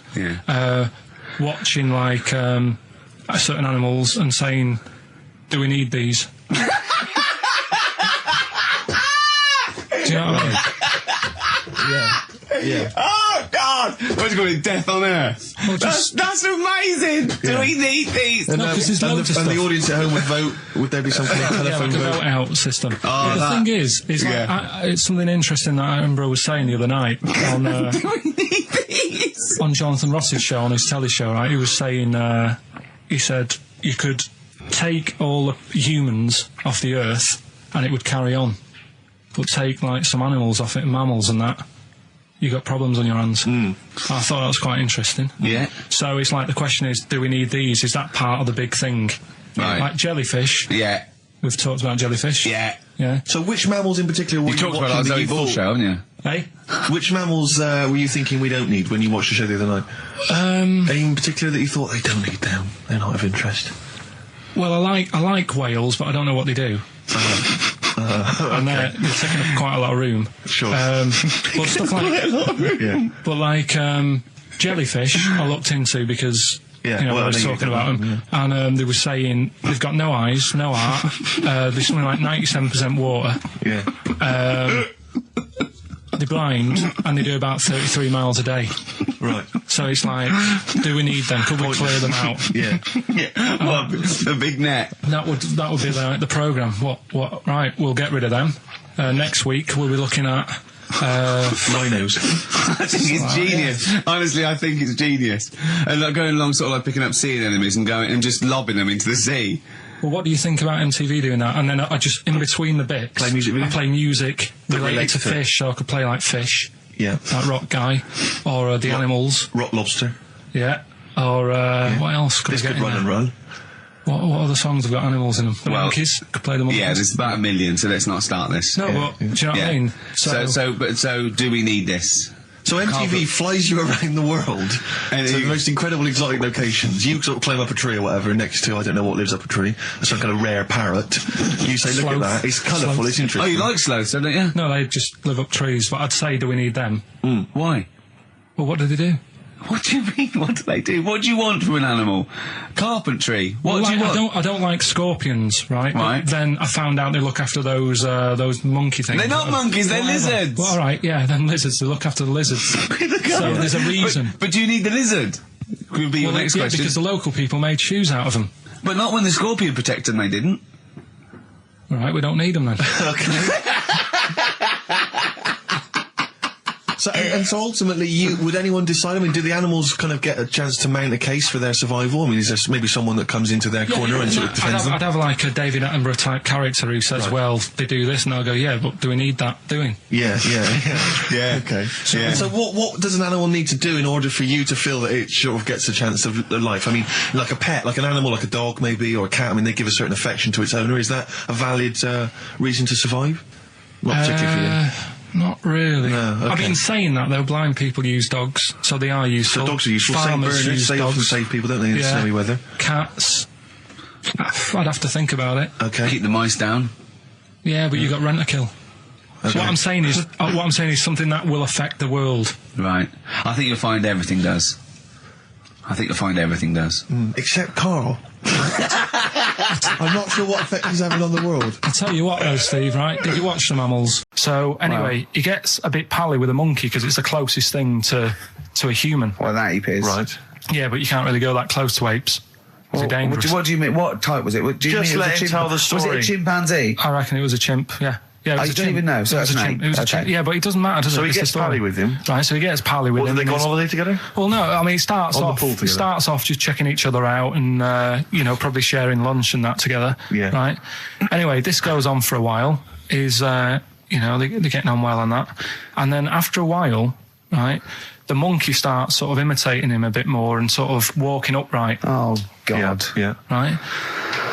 watching, like, certain animals and saying, do we need these? Do you know what I mean? Yeah. Oh, God! What's it called? Death on Earth. Well, That's amazing! Do we need these? And, No, 'cause there's loads of and the stuff. audience at home would vote. Would there be something like telephone like a vote? vote out system. Oh, the that- thing is like, it's something interesting that Attenborough was saying the other night on Do we need these? on Jonathan Ross's show, on his telly show, right? He was saying, he said you could take all the humans off the earth and it would carry on, but take, like, some animals off it, mammals and that, you got problems on your hands. I thought that was quite interesting. Yeah. So it's like, the question is, do we need these? Is that part of the big thing? Right. Like jellyfish. Yeah. We've talked about jellyfish. Yeah. Yeah. So which mammals in particular were You talked about watching our that Zoe you Ball thought- show, haven't you? Hey? Which mammals were you thinking we don't need when you watched the show the other night? Any in particular that you thought they don't need them? They're not of interest. Well, I like whales, but I don't know what they do. And they're taking up quite a lot of room. Sure. But stuff like, Yeah. but like jellyfish, I looked into because Yeah, you know, well, I was I know you talking don't about them, and they were saying they've got no eyes, no heart. There's something like 97% water. Yeah. They're blind, and they do about 33 miles a day. Right. So it's like, do we need them? Could we clear them out? Yeah. Well, the big net. That would be the programme. What? Right, we'll get rid of them. Next week we'll be looking at Rhinos. I think it's genius. Honestly, I think it's genius. And like going along, sort of like picking up sea anemones and going and just lobbing them into the sea. Well, what do you think about MTV doing that? And then I just, in between the bits, Play music videos? I play music That related relates to to it. fish, so I could play like fish, Yeah. like Rock Guy, or the animals, Rock Lobster. yeah, or what else could This I get could in run there? and run. What other songs have got animals in them? The Well, monkeys, could play the monkeys. Yeah, there's about 1 million, so let's not start this. No, but do you know what I mean? So do we need this? So MTV flies you around the world And to you- the most incredible exotic locations. You sort of climb up a tree or whatever next to, I don't know what lives up a tree, some kind of rare parrot. You say, look at Sloth. that, it's colourful, Sloth. it's interesting. Oh, you like sloths, don't you? No, they just live up trees, but I'd say, do we need them? Why? Well, what do they do? What do you mean? What do they do? What do you want from an animal? Carpentry. What do you want? I don't like scorpions, right? Right. But then I found out they look after those monkey things. They're not monkeys, they're Whatever. lizards. Well, all right, yeah, then lizards. They look after the lizards. So there's a reason. But do you need the lizard? Could be your Well, next yeah, question. because the local people made shoes out of them. But not when the scorpion protected them, they didn't. All right, we don't need them then. So, and so ultimately, would anyone decide? I mean, do the animals kind of get a chance to mount a case for their survival? I mean, is there maybe someone that comes into their corner and sort of defends them? I'd have like a David Attenborough type character who says, Right. well, they do this, and I'll go, yeah, but do we need that doing? Yeah. Yeah. Okay. So, Yeah. so what does an animal need to do in order for you to feel that it sort of gets a chance of life? I mean, like a pet, like an animal, like a dog maybe, or a cat. I mean, they give a certain affection to its owner. Is that a valid reason to survive? Not particularly for you. Not really. No, okay. I mean, saying that, though, blind people use dogs, so they are useful. So dogs are useful. Saint Farmers Bernards, use they often dogs. save people, don't they, in Yeah. snowy weather? Cats. I'd have to think about it. Okay. Keep the mice down. Yeah, but you got rent-a-kill. So Okay. what I'm saying is something that will affect the world. Right. I think you'll find everything does. Except Carl. I'm not sure what effect he's having on the world. I'll tell you what, though, Steve, right? Did you watch The Mammals? So, anyway, he gets a bit pally with a monkey because it's the closest thing to a human. Well, that ape is. Right. Yeah, but you can't really go that close to apes. Was he dangerous? What do you mean? What type was it? Do you Just mean let him tell the Was it a story. chimpanzee? I reckon it was a chimp, yeah. Yeah, it was you a don't chimp. even know, so it was that's a an chimp. ape. It was a Okay. chimp. Yeah, but it doesn't matter, does So it? he It's the gets story. pally with him. Right, so he gets pally with What, him. do they go on and holiday together? well, no, I mean, he starts On the off. pool He together. starts off just checking each other out, and probably sharing lunch and that together. Yeah. Right. Anyway, this goes on for a while. They're getting on well on that, and then after a while, right, the monkey starts sort of imitating him a bit more and sort of walking upright. Oh God. Yeah. Right.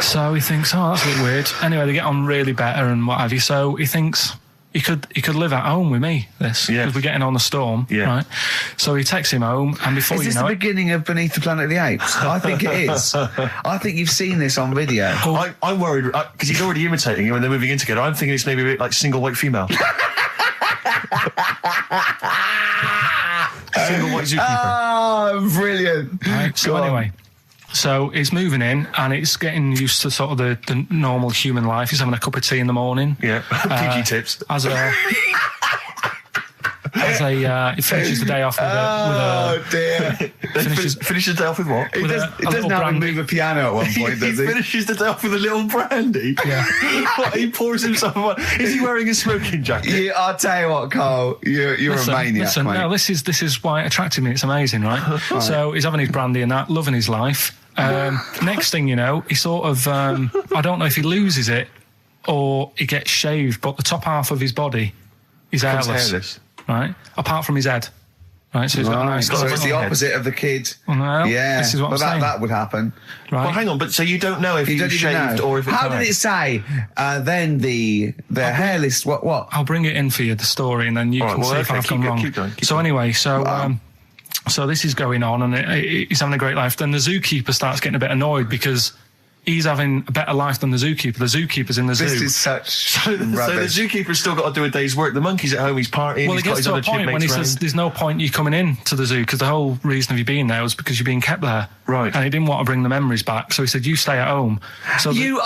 So he thinks, oh, that's a bit weird. Anyway, they get on really better and what have you. So he thinks he could live at home with me. Because we're getting on the storm. Yeah. Right. So he takes him home, and before Is you this know the it, beginning of Beneath the Planet of the Apes? I think it is. I think you've seen this on video. I'm worried because he's already imitating him and they're moving in together. I'm thinking it's maybe a bit like single white female. Single white zookeeper. Oh, brilliant. right. So anyway. So he's moving in, and it's getting used to sort of the normal human life. He's having a cup of tea in the morning. Yeah, PG tips. He finishes the day off with a dear. Finishes the day off with what? He doesn't have to move a piano at one point, does he? Finishes the day off with a little brandy. Yeah. What, he pours himself one. Is he wearing a smoking jacket? Yeah, I'll tell you what, Carl. You're a maniac, mate. No, this is why it attracted me. It's amazing, right? So he's having his brandy and that, loving his life. Next thing you know, he sort of I don't know if he loses it or he gets shaved, but the top half of his body is hairless. Right, apart from his head. Right, so he's got a nice. So it's the opposite of the kid. Well, yeah, this is what I'm saying. that would happen. Right. Well, hang on, but so you don't know if he was shaved or if it's How did it say? Then the hairless. What? I'll bring it in for you, the story, and then you can see if I've gone wrong. Keep going. So anyway, so this is going on, and he's having a great life. Then the zookeeper starts getting a bit annoyed because he's having a better life than the zookeeper. The zookeeper's in the zoo. This is such So the zookeeper's still got to do a day's work. The monkey's at home, he's partying, Well, he's it got gets his to other a point when he chipmates says, around. there's no point you coming in to the zoo, because the whole reason of you being there was because you're being kept there. Right. And he didn't want to bring the memories back, so he said, you stay at home. So you're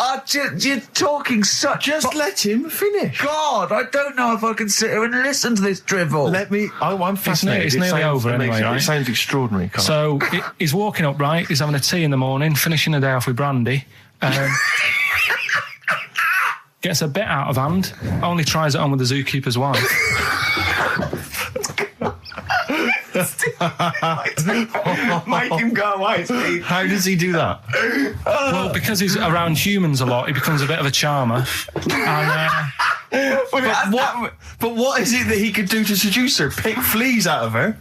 talking such. Just let him finish. God, I don't know if I can sit here and listen to this drivel. I'm fascinated. It's nearly over anyway, right? It sounds extraordinary, Carl. So he's walking upright, he's having a tea in the morning, finishing the day off with brandy. Gets a bit out of hand, only tries it on with the zookeeper's wife. Make him go away, Steve. How does he do that? Well, because he's around humans a lot, he becomes a bit of a charmer. And, But what is it that he could do to seduce her? Pick fleas out of her?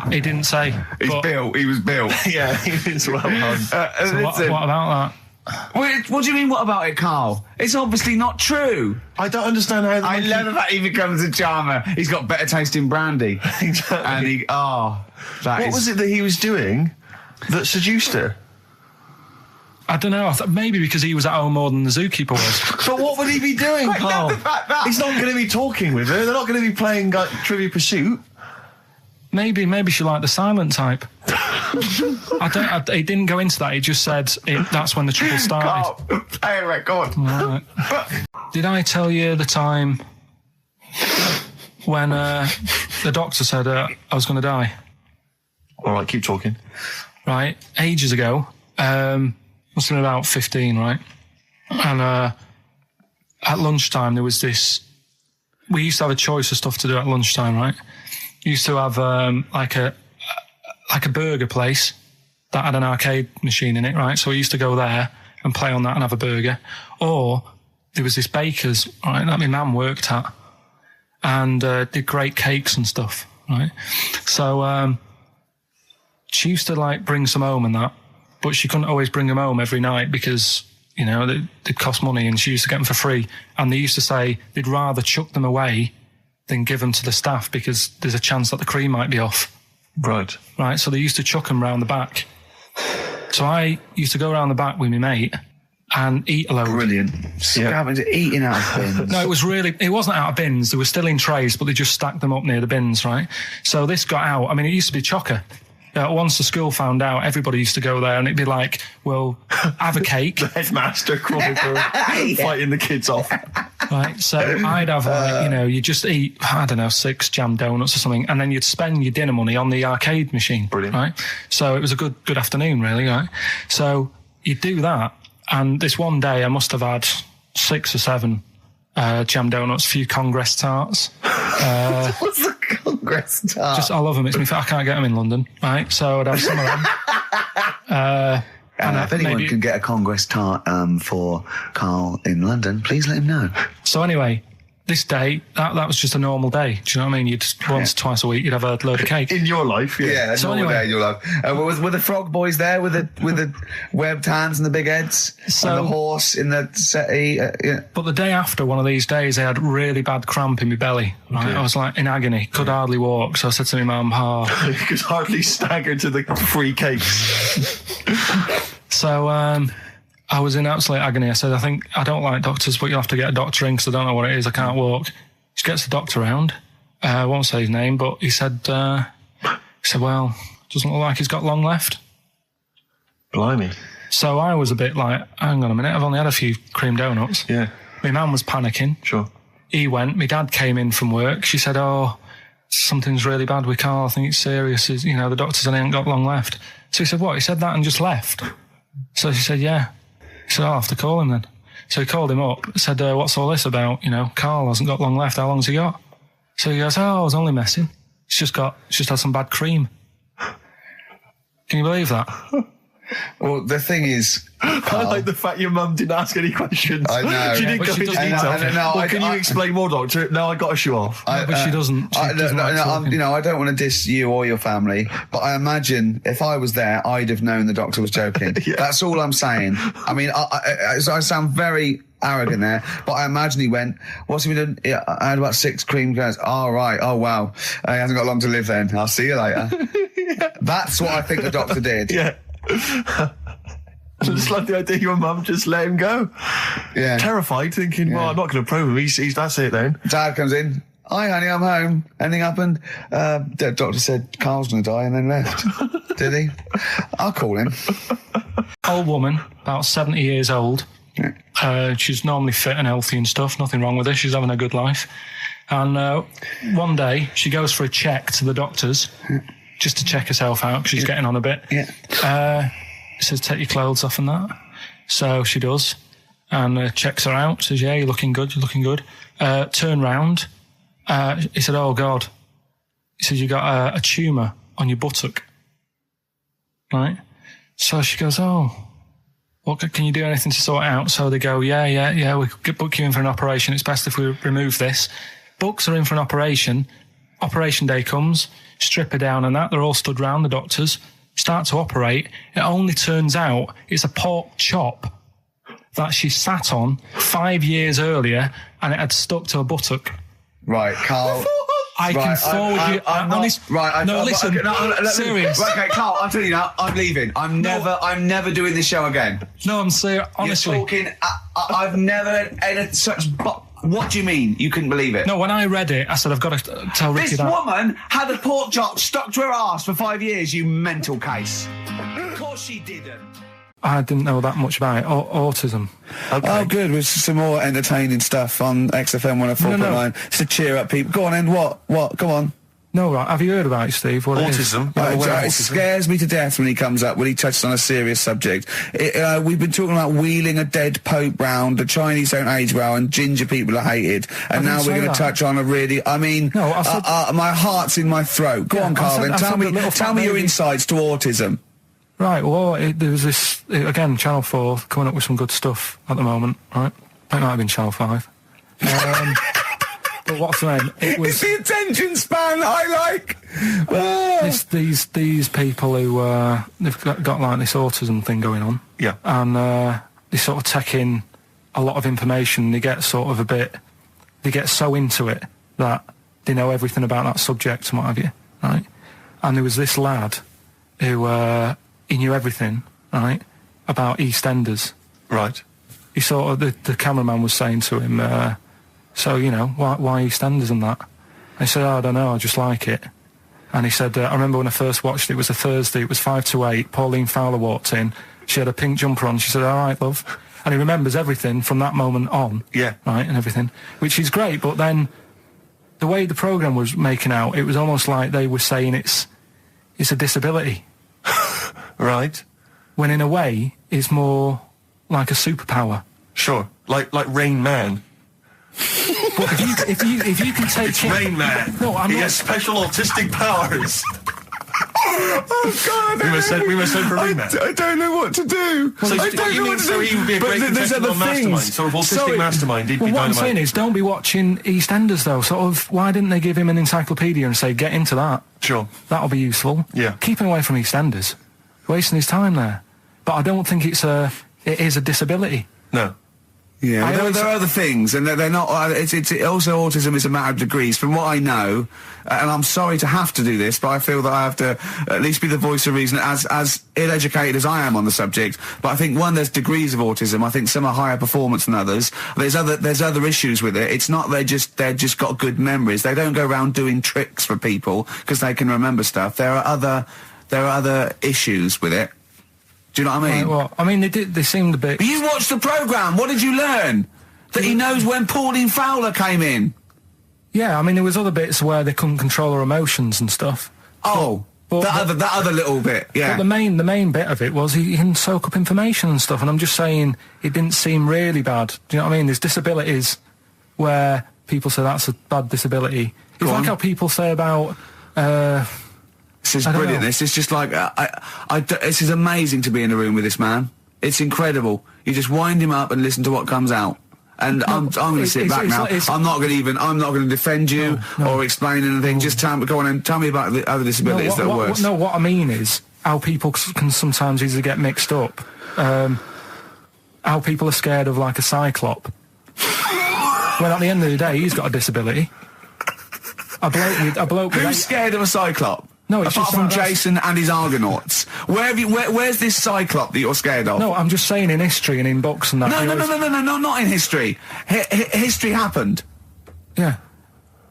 he didn't say. He was built. Yeah, he was well done. So what about that? What do you mean, what about it, Carl? It's obviously not true. I don't understand how... I love the fact he becomes a charmer. He's got better taste in brandy. Exactly. And what was it that he was doing that seduced her? I don't know. I thought maybe because he was at home more than the zookeeper was. But what would he be doing, I Carl? love the fact that- He's not going to be talking with her. They're not going to be playing like, Trivia Pursuit. Maybe she liked the silent type. He didn't go into that. He just said that's when the trouble started. Carl, play a record. Right. Did I tell you the time when the doctor said I was going to die? All right, keep talking. Right, ages ago. Must have been about 15, right? And at lunchtime there was this. We used to have a choice of stuff to do at lunchtime, right? Used to have like a burger place that had an arcade machine in it, right? So we used to go there and play on that and have a burger. Or there was this baker's, right, that my mum worked at, and did great cakes and stuff, right? So she used to like bring some home and that, but she couldn't always bring them home every night because, you know, they'd cost money, and she used to get them for free. And they used to say they'd rather chuck them away than give them to the staff because there's a chance that the cream might be off. Right. Right, so they used to chuck them round the back. So I used to go around the back with my mate and eat a load. Brilliant. Eating out of bins. No, it wasn't out of bins. They were still in trays, but they just stacked them up near the bins, right? So this got out. I mean, it used to be chocker. Once the school found out, everybody used to go there, and it'd be like, well, have a cake. The headmaster fighting the kids off. Right, so I'd have, you just eat, I don't know, 6 jam donuts or something, and then you'd spend your dinner money on the arcade machine. Brilliant. Right? So it was a good afternoon, really, right? So you do that, and this one day I must have had 6 or 7 jam donuts, a few Congress tarts. What's the Congress tart? I love them. I can't get them in London, right? So I'd have some of them. If anyone can get a Congress tart for Karl in London, please let him know. So anyway, this day, that was just a normal day. Do you know what I mean? You'd once, twice a week, you'd have a load of cake. In your life, Yeah, So normal anyway- day in your life. Were the frog boys there with the webbed hands and the big heads? So- and the horse in the settee? Yeah. But the day after one of these days, I had really bad cramp in my belly. Right? Okay. I was like in agony, could hardly walk. So I said to my mum, You could hardly stagger to the free cakes. So I was in absolute agony. I said, I don't like doctors, but you'll have to get a doctor in because I don't know what it is. I can't walk. She gets the doctor round. I won't say his name, but he said, well, doesn't look like he's got long left. Blimey. So I was a bit like, hang on a minute, I've only had a few cream donuts. Yeah. My mum was panicking. Sure. He went. My dad came in from work. She said, something's really bad with Karl. I think it's serious. The doctor said he ain't got long left. So he said, what? He said that and just left. So she said, yeah. He said, I'll have to call him then. So he called him up, said, what's all this about? Karl hasn't got long left. How long's he got? So he goes, I was only messing. It's just had some bad cream. Can you believe that? Well, the thing is, I like the fact your mum didn't ask any questions. I know. She didn't But go she into doesn't. detail. Can you explain more, Doctor? No, I got to show off. But she doesn't. She doesn't like talking. I don't want to diss you or your family, but I imagine if I was there, I'd have known the doctor was joking. Yeah. That's all I'm saying. I mean, I sound very arrogant there, but I imagine he went, what's he been doing? Yeah, I had about 6 cream cones. Oh, right. Oh, wow. He hasn't got long to live then. I'll see you later. That's what I think the doctor did. Yeah. I just like the idea your mum just let him go. Yeah. Terrified, thinking, well, I'm not going to probe him. He's that's it then. Dad comes in. Hi, honey, I'm home. Anything happened? The doctor said Karl's going to die and then left. Did he? I'll call him. Old woman, about 70 years old. Yeah. She's normally fit and healthy and stuff. Nothing wrong with her. She's having a good life. And one day she goes for a check to the doctors just to check herself out because she's getting on a bit. Yeah. He says, take your clothes off and that. So she does and checks her out. Says, yeah, you're looking good. Turn round. He said, oh, God. He says, you got a tumour on your buttock. Right? So she goes, oh, what, can you do anything to sort it out? So they go, yeah, we could book you in for an operation. It's best if we remove this. Books are in for an operation. Operation day comes, strip her down and that. They're all stood round, the doctors. Start to operate. It only turns out it's a pork chop that she sat on 5 years earlier and it had stuck to her buttock. Right, Karl. I can forward you. Serious. Okay, Karl, I'm telling you now, I'm leaving. I'm never doing this show again. No, I'm serious. Honestly. You're talking, I've never had such... What do you mean? You couldn't believe it? No, when I read it, I said, I've got to tell Ricky This that. woman had a pork chop stuck to her arse for 5 years, you mental case. Of course she didn't. I didn't know that much about it. Autism. Okay. Oh, good. With some more entertaining stuff on XFM 104.9 to cheer up people. Go on, then. What? Come on. No, right. Have you heard about it, Steve? What Autism. It scares me to death when he comes up, when he touches on a serious subject. We've been talking about wheeling a dead pope round, the Chinese don't age well, and ginger people are hated. And now we're going to touch on a really... I mean, no, I said, my heart's in my throat. Go on, Karl, then. Tell me your insights to autism. Right, well, there was this... Again, Channel 4 coming up with some good stuff at the moment, right? It might have been Channel 5. But what's the name? It's the attention span I like. These people who they've got like this autism thing going on. Yeah. And they sort of take in a lot of information. They get sort of they get so into it that they know everything about that subject and what have you, right? And there was this lad who he knew everything, right, about EastEnders. Right. He sort of the cameraman was saying to him. So, why EastEnders and that? And he said, I don't know, I just like it. And he said, I remember when I first watched it was a Thursday, it was 5 to 8, Pauline Fowler walked in, she had a pink jumper on, she said, all right, love. And he remembers everything from that moment on. Yeah. Right, and everything, which is great, but then the way the programme was making out, it was almost like they were saying it's a disability. Right. when in a way it's more like a superpower. Sure. Like Rain Man. But if you can take It's Rain Man. No, I'm he not. has special autistic powers. Oh God! We must send for Rain Man. I don't know what to do. So I don't know what to do. So he would be a But great there's contestant other on Mastermind. things. Sort of autistic Sorry. Mastermind. He'd Well, be what I'm dynamite. saying is, don't be watching EastEnders though. Sort of, why didn't they give him an encyclopedia and say, get into that? Sure. That'll be useful. Yeah. Keep him away from EastEnders. Wasting his time there. But I don't think it is a disability. No. Yeah, there are other things, and they're not. It's also autism is a matter of degrees. From what I know, and I'm sorry to have to do this, but I feel that I have to at least be the voice of reason, as ill-educated as I am on the subject. But I think there's degrees of autism. I think some are higher performance than others. There's other issues with it. It's not they're just got good memories. They don't go around doing tricks for people because they can remember stuff. There are other issues with it. Do you know what I mean? Right, well, I mean, they seemed a bit... But you watched the programme. What did you learn? That he knows when Pauline Fowler came in. Yeah, I mean, there was other bits where they couldn't control her emotions and stuff. Oh, that other little bit, yeah. But the main bit of it was he can soak up information and stuff, and I'm just saying it didn't seem really bad. Do you know what I mean? There's disabilities where people say that's a bad disability. It's like how people say about... This is brilliant. This is just like this is amazing to be in a room with this man. It's incredible. You just wind him up and listen to what comes out. And I'm going to sit back now. I'm not going to defend you or explain anything. Just tell me about the other disabilities that are worse. No, what I mean is how people can sometimes easily get mixed up. How people are scared of like a cyclop. Well, at the end of the day, he's got a disability. A bloke with Who's scared of a cyclop? No, it's apart just from like Jason and his Argonauts. Where's this cyclop that you're scared of? No, I'm just saying in history and in books and that. No, not in history. History happened. Yeah.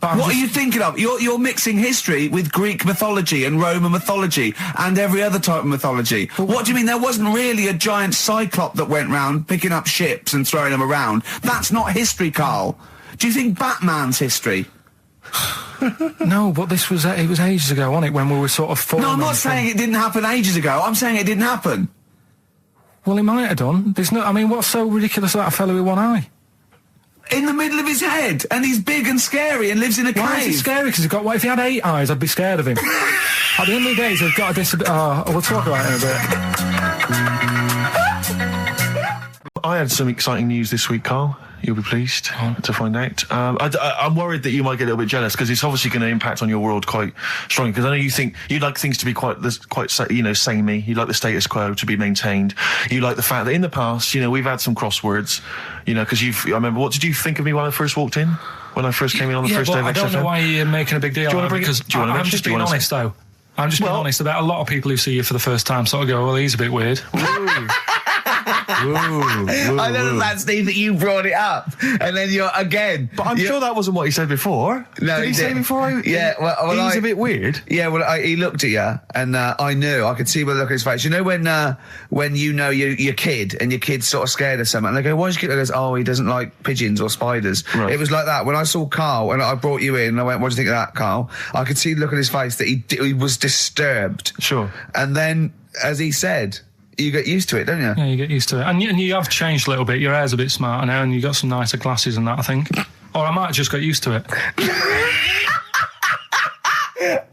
What are you thinking of? You're mixing history with Greek mythology and Roman mythology and every other type of mythology. What do you mean there wasn't really a giant cyclop that went round picking up ships and throwing them around? That's not history, Carl. Do you think Batman's history? No, but it was ages ago, wasn't it, when we were sort of forming... No, I'm not saying it didn't happen ages ago. I'm saying it didn't happen. Well, it might have done. I mean, what's so ridiculous about a fellow with one eye? In the middle of his head, and he's big and scary and lives in a cave. Why is he scary? Because what if he had 8 eyes, I'd be scared of him. At the end of the day, he's got a disability... we'll talk about it in a bit. I had some exciting news this week, Carl. You'll be pleased to find out. I'm worried that you might get a little bit jealous because it's obviously going to impact on your world quite strongly. Because I know you think you'd like things to be quite samey. You'd like the status quo to be maintained. You like the fact that in the past, we've had some crosswords. Because I remember. What did you think of me when I first walked in? When I first came in on the first day of XFM? I don't know why you're making a big deal out of it. Because I'm just being honest, though. I'm just being honest about a lot of people who see you for the first time sort of go, well, he's a bit weird. I know that, Steve, that you brought it up, and then you're again. But I'm sure that wasn't what he said before. No, did he say before? Yeah, well, he's a bit weird. Yeah, well, he looked at you, and I knew. I could see by the look on his face. You know when you know your kid, and your kid's sort of scared of something, and they go, "Why's your kid?" He goes, "Oh, he doesn't like pigeons or spiders." Right. It was like that when I saw Carl, and I brought you in, and I went, "What do you think of that, Carl?" I could see the look on his face that he was disturbed. Sure. And then, as he said, you get used to it, don't you? Yeah, you get used to it. And you have changed a little bit. Your hair's a bit smarter now, and you got some nicer glasses and that, I think. Or I might have just got used to it.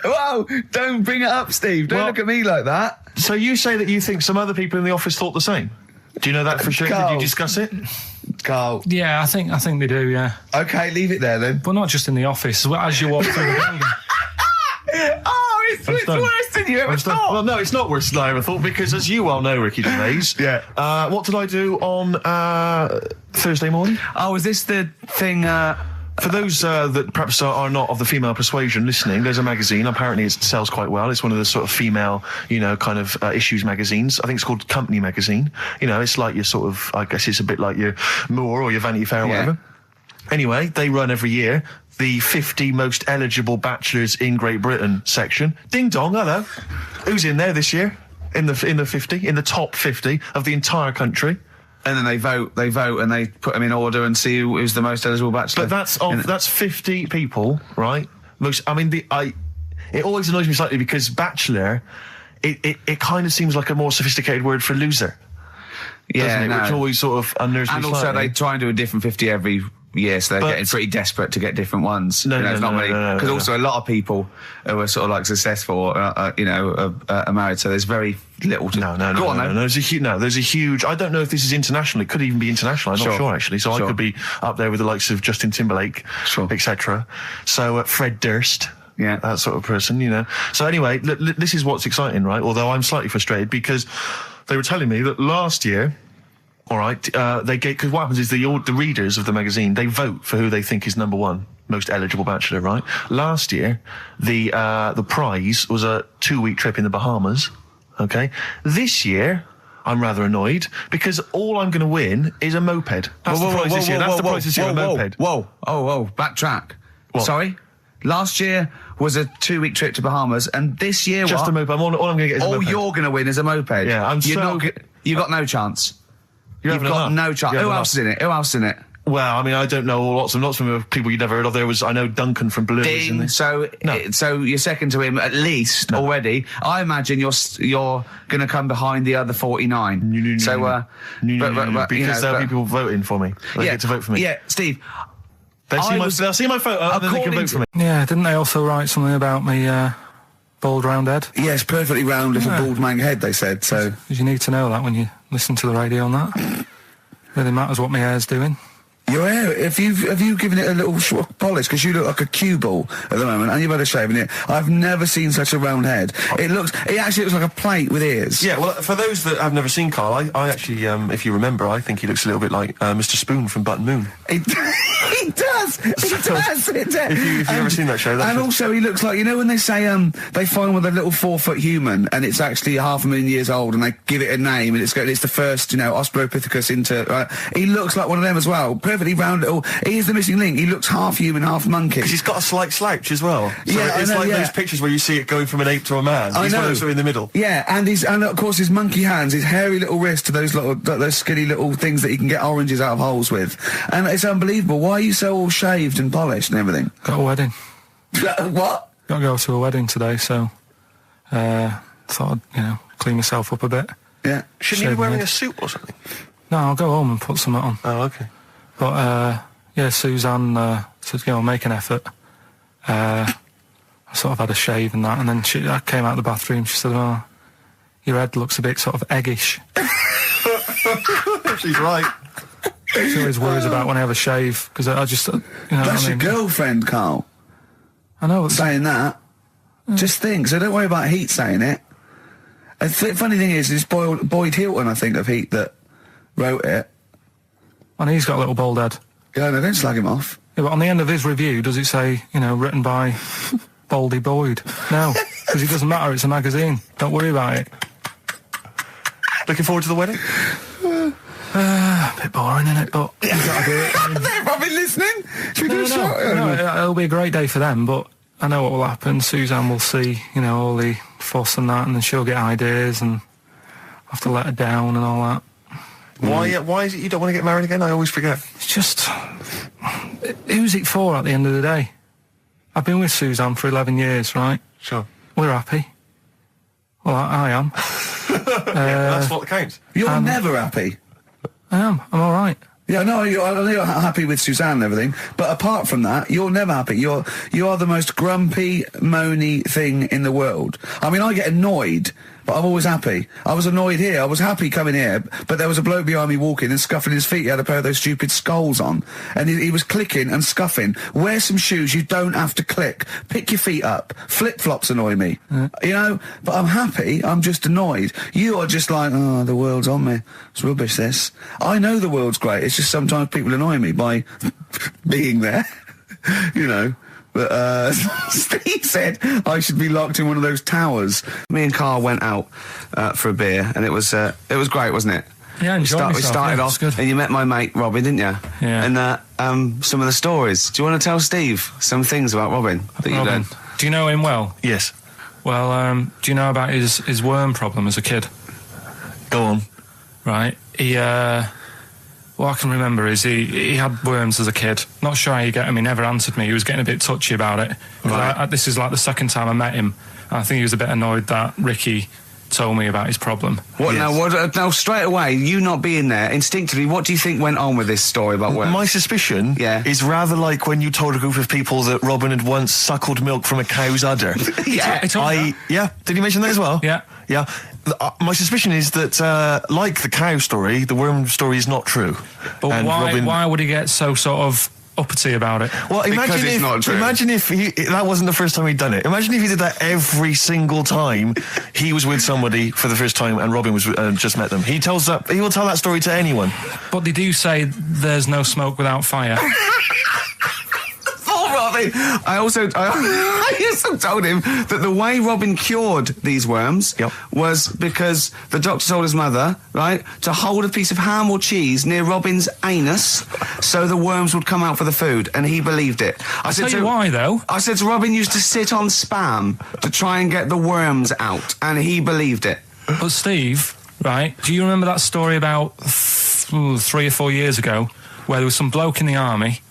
Whoa, don't bring it up, Steve. Don't look at me like that. So you say that you think some other people in the office thought the same? Do you know that for sure? Carl. Did you discuss it? Carl. Yeah, I think they do, yeah. Okay, leave it there then. But not just in the office, as you walk through the building. Oh, it's worse than you ever thought. Well, no, it's not worse than I ever thought, because as you well know, Ricky Gervais, what did I do on Thursday morning? Oh, is this the thing... For those that perhaps are not of the female persuasion listening, there's a magazine. Apparently it sells quite well. It's one of the sort of female, kind of issues magazines. I think it's called Company Magazine. It's like your sort of, I guess it's a bit like your More or your Vanity Fair or whatever. Anyway, they run every year the 50 most eligible bachelors in Great Britain section. Ding dong, hello. Who's in there this year? In the top 50 of the entire country. And then they vote, and they put them in order and see who's the most eligible bachelor. But that's 50 people, right? It always annoys me slightly because Bachelor it kind of seems like a more sophisticated word for loser. Yeah, doesn't it? Which always sort of unnerves me And also slightly. they try and do a different 50 every year, so they're getting pretty desperate to get different ones. No, it's not many. no, Because also a lot of people who are sort of like successful, are married, so there's very little to... No. Go on, There's a huge... I don't know if this is international. It could even be international. I'm not sure, actually. So I Sure. could be up there with the likes of Justin Timberlake, etc. So Fred Durst. Yeah. That sort of person, you know. So anyway, this is what's exciting, right? Although I'm slightly frustrated because they were telling me that last year... All right, because what happens is the readers of the magazine, they vote for who they think is number one, most eligible bachelor, right? Last year, the prize was a 2-week trip in the Bahamas, okay? This year, I'm rather annoyed, because all I'm going to win is a moped. That's the prize this year. That's the prize this year, a moped. Whoa, backtrack. What? Sorry? Last year was a 2-week trip to Bahamas, and this year Just a moped. All I'm going to get is a moped. All you're going to win is a moped. Yeah, You've got no chance. You've got no chance. Who else is in it? Well, I mean, I don't know lots of people you'd never heard of. I know Duncan from Blue. Ding. So you're second to him at least already. I imagine you're going to come behind the other 49. Because there'll be people voting for me. They get to vote for me. Yeah, Steve. They'll see my photo and then they can vote for me. Yeah, didn't they also write something about me, bald round head? Yes, perfectly round little bald man head, they said, so... You need to know that when you listen to the radio on that. Really matters what my hair's doing. Your hair, have you given it a little polish? Because you look like a cue ball at the moment, and you've had a shave in it. I've never seen such a round head. It actually looks like a plate with ears. Yeah, well, for those that have never seen Carl, I actually, if you remember, I think he looks a little bit like Mr. Spoon from Button Moon. He does. If you've ever seen that show, and also he looks like, you know when they say they find with a little 4-foot human and it's actually 500,000 years old and they give it a name and it's the first Australopithecus into. He looks like one of them as well. Perfectly round little. He is the missing link. He looks half human, half monkey. Because he's got a slight slouch as well. So yeah, it's like those pictures where you see it going from an ape to a man. He's one of those in the middle. Yeah, and of course his monkey hands, his hairy little wrist to those skinny little things that he can get oranges out of holes with, and it's unbelievable. Why are you so all shaved and polished and everything? Got a wedding. What? Got to go to a wedding today, so thought I'd clean myself up a bit. Yeah. Shouldn't you be wearing a suit or something? No, I'll go home and put something on. Oh, okay. But Suzanne said, make an effort. I sort of had a shave and that, and then I came out of the bathroom. She said, "Oh, your head looks a bit sort of eggish." She's right. She always worries about when I have a shave because I just, That's your girlfriend, Carl. I know. Saying that. Just think. So don't worry about Heat saying it. And funny thing is, it's Boyd Hilton, I think, of Heat that wrote it. And he's got a little bald head. Yeah, no, don't slag him off. Yeah, but on the end of his review, does it say, written by Baldy Boyd? No, because it doesn't matter. It's a magazine. Don't worry about it. Looking forward to the wedding? A bit boring, isn't it? But you've got to do it. They've probably listening. Should we do a shot? No, it'll be a great day for them, but I know what will happen. Suzanne will see, all the fuss and that, and then she'll get ideas, and I'll have to let her down and all that. Why is it you don't want to get married again? I always forget. It's just... Who's it for at the end of the day? I've been with Suzanne for 11 years, right? Sure. We're happy. Well, I am. That's what counts. You're never happy. I am. I'm all right. Yeah, no, I know you're happy with Suzanne and everything, but apart from that, you're never happy. You are the most grumpy, moany thing in the world. I mean, I get annoyed, but I'm always happy. I was annoyed here. I was happy coming here, but there was a bloke behind me walking and scuffing his feet. He had a pair of those stupid skulls on, and he was clicking and scuffing. Wear some shoes you don't have to click. Pick your feet up. Flip-flops annoy me. But I'm happy. I'm just annoyed. You are just like, oh, the world's on me. It's rubbish, this. I know the world's great. It's just sometimes people annoy me by being there, But Steve said I should be locked in one of those towers. Me and Carl went out for a beer, and it was great, wasn't it? Yeah, we started off, good. And you met my mate Robin, didn't you? Yeah. And some of the stories. Do you want to tell Steve some things about Robin that you learned? Do you know him well? Yes. Well, do you know about his worm problem as a kid? Go on. Right. What I can remember is he had worms as a kid. Not sure how you get him. He never answered me. He was getting a bit touchy about it. Right. This is like the second time I met him. I think he was a bit annoyed that Ricky told me about his problem. What now? Straight away, you not being there, instinctively, what do you think went on with this story about worms? My suspicion is rather like when you told a group of people that Robin had once suckled milk from a cow's udder. Yeah. Did you mention that as well? Yeah. Yeah. My suspicion is that, like the cow story, the worm story is not true. But and why would he get so sort of uppity about it? Well, imagine if that wasn't the first time he'd done it. Imagine if he did that every single time he was with somebody for the first time and Robin was just met them. He will tell that story to anyone. But they do say there's no smoke without fire. Robin. I also told him that the way Robin cured these worms was because the doctor told his mother, right, to hold a piece of ham or cheese near Robin's anus so the worms would come out for the food, and he believed it. I'll tell you why, though. I said to Robin used to sit on spam to try and get the worms out, and he believed it. But Steve, right, do you remember that story about 3 or 4 years ago where there was some bloke in the army?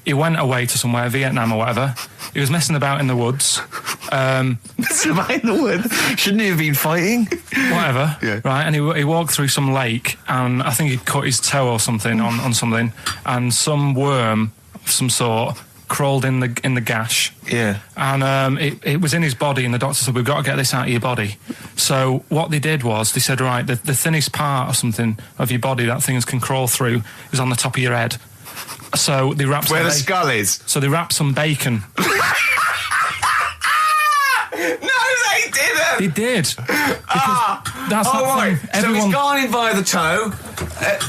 He went away to somewhere, Vietnam or whatever. He was messing about in the woods. Messing about in the woods? Shouldn't he have been fighting? Whatever. Yeah. Right, and he walked through some lake, and I think he'd cut his toe or something on something, and some worm of some sort crawled in the gash. Yeah. And it was in his body, and the doctor said, we've got to get this out of your body. So what they did was, they said, right, the thinnest part or something of your body that things can crawl through is on the top of your head. So they wrapped where the skull is. So they wrapped some bacon. No, they didn't. They did. That's right. Thing. Everyone... So he's gone in by the toe.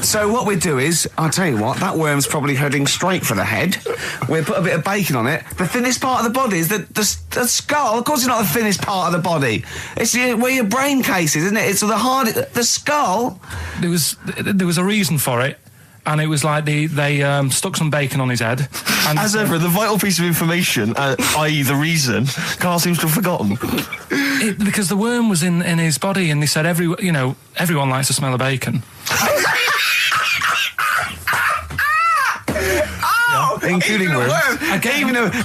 So what we do is, I'll tell you what, that worm's probably heading straight for the head. We'll put a bit of bacon on it. The thinnest part of the body is the skull. Of course, it's not the thinnest part of the body. It's where your brain case is, isn't it? It's the skull. There was a reason for it. And it was like they stuck some bacon on his head. And as ever, the vital piece of information, i.e. the reason, Carl seems to have forgotten. Because the worm was in his body, and they said everyone likes the smell of bacon. Including worms.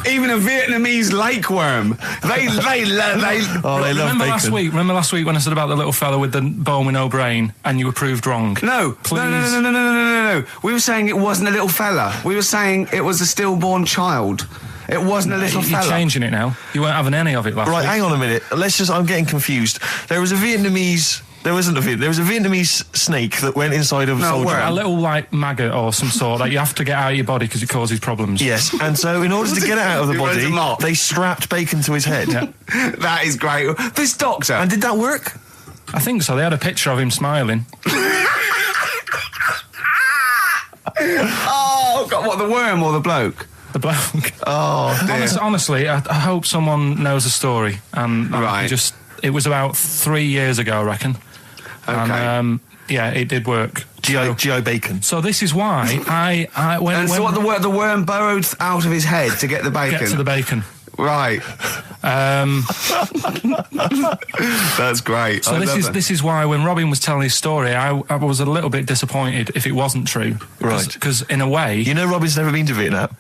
Even a Vietnamese lake worm. They love bacon. Remember last week when I said about the little fella with the bone with no brain, and you were proved wrong? No. Please. No. We were saying it wasn't a little fella. We were saying it was a stillborn child. It wasn't a little fella. You're changing it now. You weren't having any of it last week. Right, hang on a minute. I'm getting confused. There was a Vietnamese... There was a Vietnamese snake that went inside of a soldier. A little, like, maggot or some sort that you have to get out of your body because it causes problems. Yes, and so in order to get it out of the body, they strapped bacon to his head. Yeah. That is great. This doctor... And did that work? I think so. They had a picture of him smiling. Oh, God, what, the worm or the bloke? The bloke. Oh, dear. Honestly, I hope someone knows the story. And it was about 3 years ago, I reckon. Okay. And, it did work. GI bacon. So this is why I went... So what, the worm burrowed out of his head to get the bacon? Get to the bacon. Right. That's great. So this is why when Robin was telling his story, I was a little bit disappointed if it wasn't true. Right. Because in a way... You know Robin's never been to Vietnam.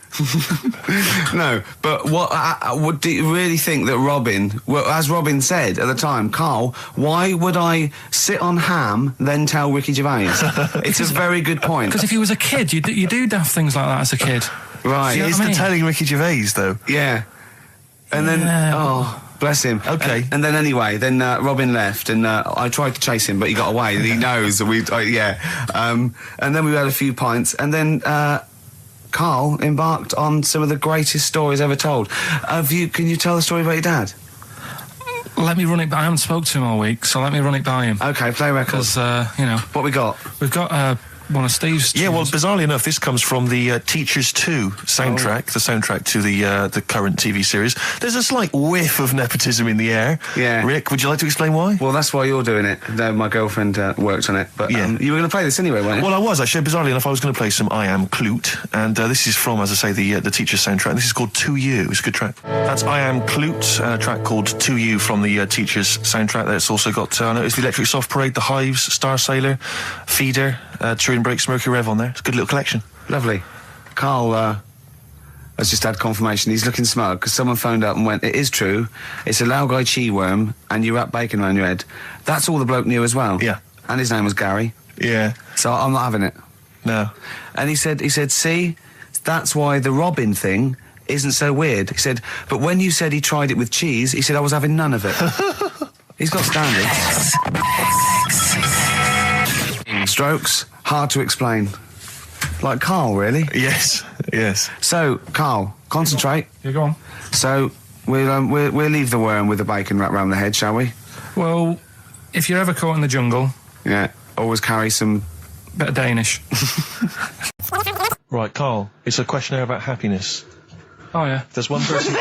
No, but what do you really think that Robin... Well, as Robin said at the time, Carl, why would I sit on ham, then tell Ricky Gervais? It's a very good point. Because if he was a kid, you do daft things like that as a kid. Right. It's the telling Ricky Gervais, though. Yeah. And then, bless him. Okay. And then anyway, Robin left, and I tried to chase him, but he got away. He knows that and then we had a few pints, and then Carl embarked on some of the greatest stories ever told. Can you tell the story about your dad? Let me run it by... I haven't spoke to him all week, so let me run it by him. Okay, play records. Because, What we got? We've got... one of Steve's tunes. Yeah, well, bizarrely enough, this comes from the Teachers 2 soundtrack, the soundtrack to the current TV series. There's a slight whiff of nepotism in the air. Yeah. Rick, would you like to explain why? Well, that's why you're doing it. No, my girlfriend worked on it. But you were going to play this anyway, weren't you? Well, I was, actually. Bizarrely enough, I was going to play some I Am Clute, and this is from, as I say, the Teachers soundtrack. This is called To You. It's a good track. That's I Am Clute, a track called To You from the Teachers soundtrack. That's also got, I noticed, the Electric Soft Parade, The Hives, Star Sailor, Feeder, Turin Breaks, Mercury Rev on there. It's a good little collection. Lovely. Carl, has just had confirmation. He's looking smug because someone phoned up and went, "It is true. It's a Laogai chi worm, and you wrap bacon around your head." That's all the bloke knew as well. Yeah. And his name was Gary. Yeah. So I'm not having it. No. And he said, see, that's why the Robin thing isn't so weird. He said, but when you said he tried it with cheese, he said I was having none of it. He's got standards. Strokes, hard to explain. Like Carl, really? Yes. Yes. So, Carl, concentrate. You go on. So, we'll leave the worm with the bacon wrapped around the head, shall we? Well, if you're ever caught in the jungle... Yeah, always carry some... bit of Danish. Right, Carl, it's a questionnaire about happiness. Oh, yeah. There's one person...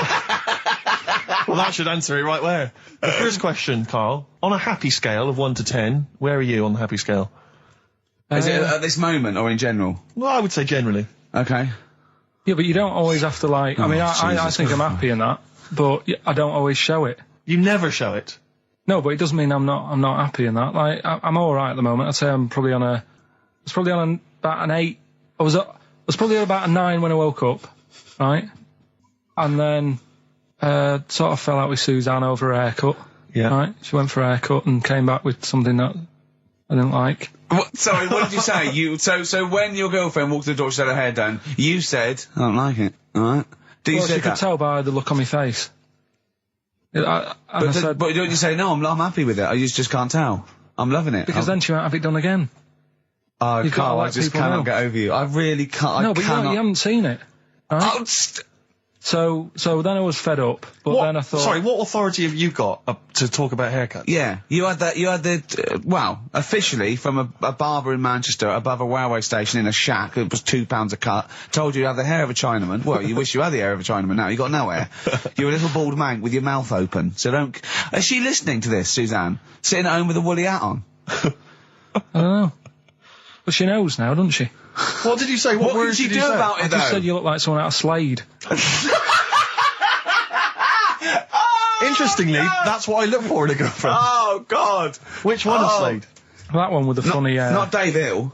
Well, that should answer it right where. The first question, Carl, on a happy scale of 1 to 10, where are you on the happy scale? Is it at this moment or in general? Well, I would say generally. Okay. Yeah, but you don't always have to, like... I mean, I think I'm happy in that, but I don't always show it. You never show it? No, but it doesn't mean I'm not happy in that. Like, I'm all right at the moment. I'd say I'm probably on a... I was probably on about an 8. I was probably on about a 9 when I woke up, right? And then sort of fell out with Suzanne over a haircut. Yeah. Right? She went for a haircut and came back with something that I didn't like. What, sorry, what did you say? So when your girlfriend walked to the door, she had her hair done, you said, I don't like it, alright? Well, she could tell by the look on my face. But don't you say, no, I'm happy with it, I just can't tell. I'm loving it. Because then she won't have it done again. Oh, Carl, I just cannot get over you. I really can't. No, but you haven't seen it. Right? So then I was fed up, but then I thought... Sorry, what authority have you got to talk about haircuts? Yeah, you had the officially from a barber in Manchester above a railway station in a shack, it was £2 a cut, told you have the hair of a Chinaman. Well, you wish you had the hair of a Chinaman now, you got no hair. You're a little bald man with your mouth open, so don't... Is she listening to this, Suzanne? Sitting at home with a woolly hat on? I don't know. But she knows now, doesn't she? What did you say? What did she do about it, though? I just said you look like someone out of Slade. Interestingly, that's what I look for in a girlfriend. Oh, God. Which one of Slade? That one with the funny... Not Dave Hill.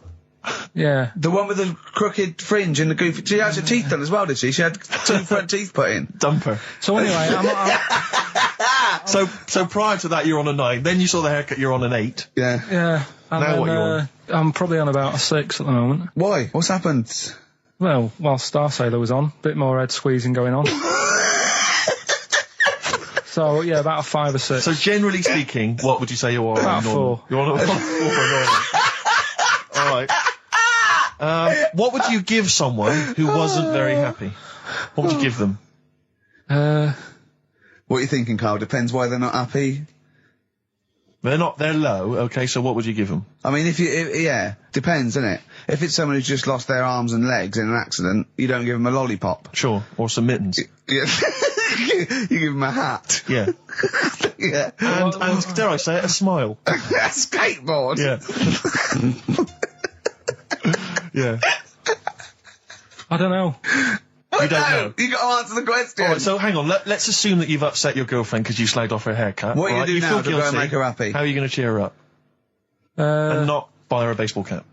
Yeah. The one with the crooked fringe and the goofy... She had her teeth done as well, did she? She had 2 front teeth put in. Dumper. So anyway, So prior to that, you're on a 9. Then you saw the haircut, you're on an 8. Yeah. Yeah. And now then, what you're on? I'm probably on about a 6 at the moment. Why? What's happened? Well, while Star Sailor was on, bit more head squeezing going on. So, yeah, about a 5 or 6. So generally speaking, what would you say you are? About 4. You're on a 4 for normal. Alright. What would you give someone who wasn't very happy? What would you give them? What are you thinking, Carl? Depends why they're not happy. They're low, okay, so what would you give them? I mean, yeah, depends, innit? If it's someone who's just lost their arms and legs in an accident, you don't give them a lollipop. Sure, or some mittens. Yeah. You give them a hat. Yeah. Yeah. And dare I say it, a smile. A skateboard. Yeah. Yeah. I don't know. You don't know? You got to answer the question. Alright, so hang on, let's assume that you've upset your girlfriend because you slagged off her haircut. What are you going to do now to feel go and make her happy? How are you going to cheer her up? And not buy her a baseball cap.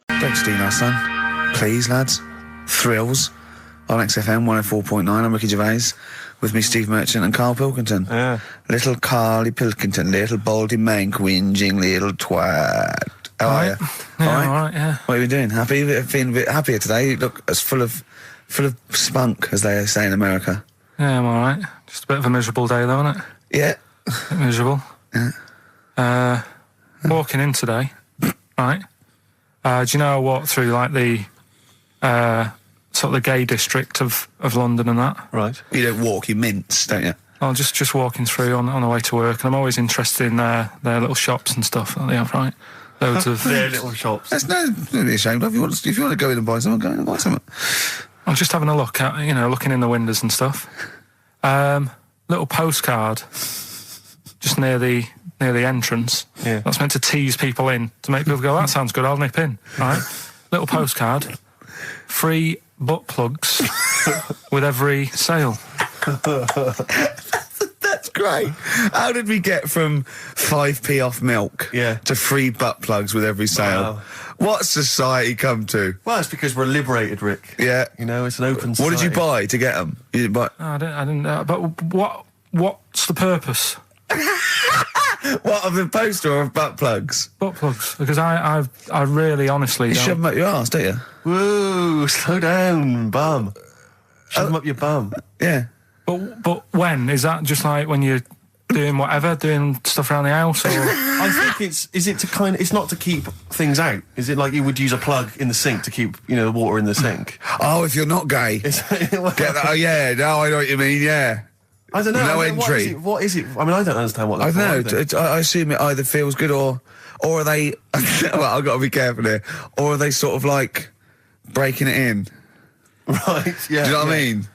Don't steal our son. Please, lads. Thrills. On XFM 104.9, I'm Ricky Gervais. With me, Steve Merchant and Karl Pilkington. Yeah. Little Carly Pilkington, little baldy mank, whinging little twat. How are you? Yeah, all right, yeah. What are you doing? Happy? Feeling a bit happier today? You look as full of spunk, as they say in America. Yeah, I'm all right. Just a bit of a miserable day, though, isn't it? Yeah. A bit miserable. Yeah. Walking in today, right? Do you know I walked through, like, the sort of the gay district of London and that? Right. You don't walk, you mince, don't you? I'm just walking through on the way to work, and I'm always interested in their little shops and stuff that they have, right? Loads of their little shops. That's no be ashamed of. If you want to go in and buy something, go in and buy something. I'm just having a look at, looking in the windows and stuff. Little postcard just near the entrance. Yeah. That's meant to tease people in, to make people go, that sounds good, I'll nip in, right? Little postcard, free butt plugs with every sale. That's great. How did we get from 5p off milk to free butt plugs with every sale? Wow. What society come to? Well, it's because we're liberated, Rick. Yeah. You know, it's an open society. What did you buy to get them? You didn't buy... I didn't but what's the purpose? What, of the poster or of butt plugs? Butt plugs, because I really honestly You don't. shove them up your arse, don't you? Whoa, slow down, bum. Shove them up your bum. Yeah. But when? Is that just like when you're doing whatever, doing stuff around the house, or...? I think it's not to keep things out. Is it like you would use a plug in the sink to keep, the water in the sink? Oh, if you're not gay. Get that, oh, yeah, no, I know what you mean, yeah. I don't know. No entry. What is it? I mean, I don't understand what that's I don't know. I assume it either feels good or are they... well, I've got to be careful here. Or are they sort of like breaking it in? Right, yeah. Do you know what I mean?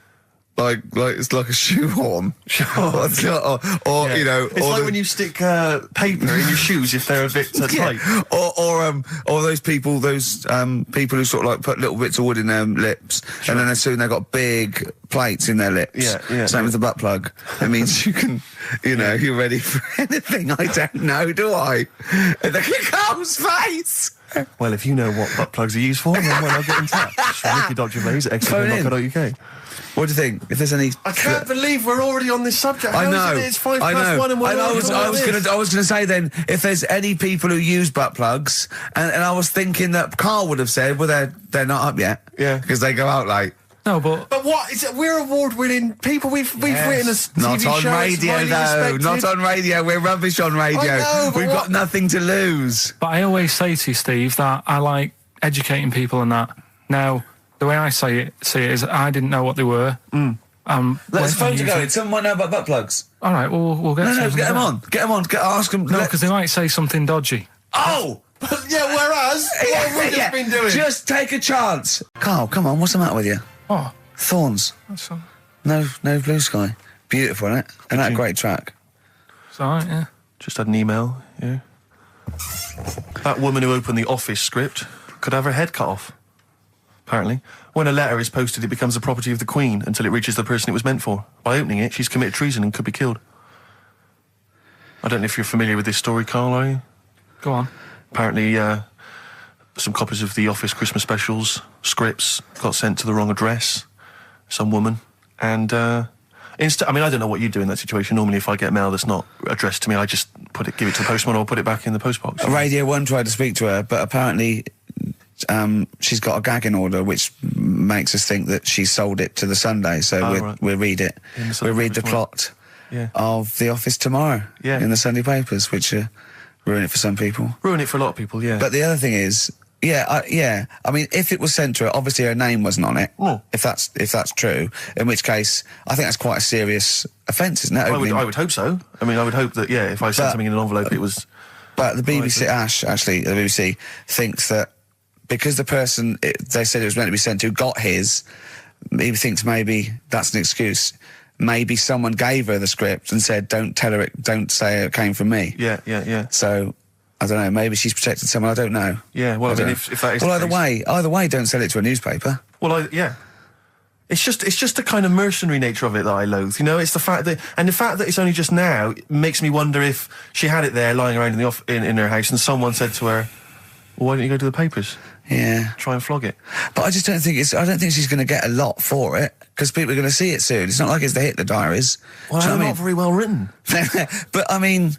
Like it's like a shoehorn. Sure. or It's like when you stick paper in your shoes if they're a bit tight. Or those people who sort of like put little bits of wood in their lips, and then as soon they've got big plates in their lips. Yeah. Same with the butt plug. It means you can, you're ready for anything. I don't know, do I? And look at Carl's face. Well, if you know what butt plugs are used for, then why not get in touch? Ricky.Gervais at XFM.co.uk. What do you think? If there's any... I can't believe we're already on this subject. I know. How is it it's 5+1 and we're I was going to say then, if there's any people who use butt plugs, and I was thinking that Carl would have said, well, they're not up yet. Yeah. Because they go out late. No, but what is it? We're award-winning people. We've written a TV Not on show. radio, though. Not on radio. We're rubbish on radio. I know, but We've got nothing to lose. But I always say to you, Steve, that I like educating people and that. Now, the way I see it is I didn't know what they were. Let's phone to go. Someone might know about butt plugs. All right, we'll get. No, get them on. Get them on. Ask them. No, because they might say something dodgy. Oh. Yeah. Whereas, what have we just been doing? Just take a chance. Carl, come on. What's the matter with you? Oh, Thorns. that's all. No blue sky. Beautiful, isn't it? And that great track. It's all right, yeah. Just had an email. Yeah. That woman who opened the Office script could have her head cut off. Apparently, when a letter is posted, it becomes the property of the Queen until it reaches the person it was meant for. By opening it, she's committed treason and could be killed. I don't know if you're familiar with this story, Carl, are you? Go on. Apparently, some copies of the Office Christmas specials scripts got sent to the wrong address. Some woman. And, I don't know what you do in that situation. Normally, if I get mail that's not addressed to me, I just give it to the postman or put it back in the postbox. Radio 1 tried to speak to her, but apparently she's got a gagging order, which makes us think that she sold it to the Sunday. So we'll read it. We'll read the plot of The Office tomorrow in the Sunday papers, which ruin it for some people. Ruin it for a lot of people, yeah. But the other thing is, I mean, if it was sent to her, obviously her name wasn't on it. Oh. If that's true, in which case, I think that's quite a serious offence, isn't it? I would hope so. I mean, I would hope that, if I sent something in an envelope, it was... But the BBC, the BBC thinks that because the person they said it was meant to be sent to got his, he thinks maybe that's an excuse. Maybe someone gave her the script and said, don't say it came from me. Yeah. So... I don't know, maybe she's protected someone, I don't know. Yeah, well, I mean, if that is well, the case... either way, don't sell it to a newspaper. Well, It's just the kind of mercenary nature of it that I loathe, It's the fact that it's only just now makes me wonder if she had it there lying around in her house and someone said to her, well, why don't you go to the papers? Yeah. Try and flog it. But I just don't think I don't think she's going to get a lot for it, because people are going to see it soon. It's not like it's the Hitler Diaries. Well, they're not very well written. But, I mean...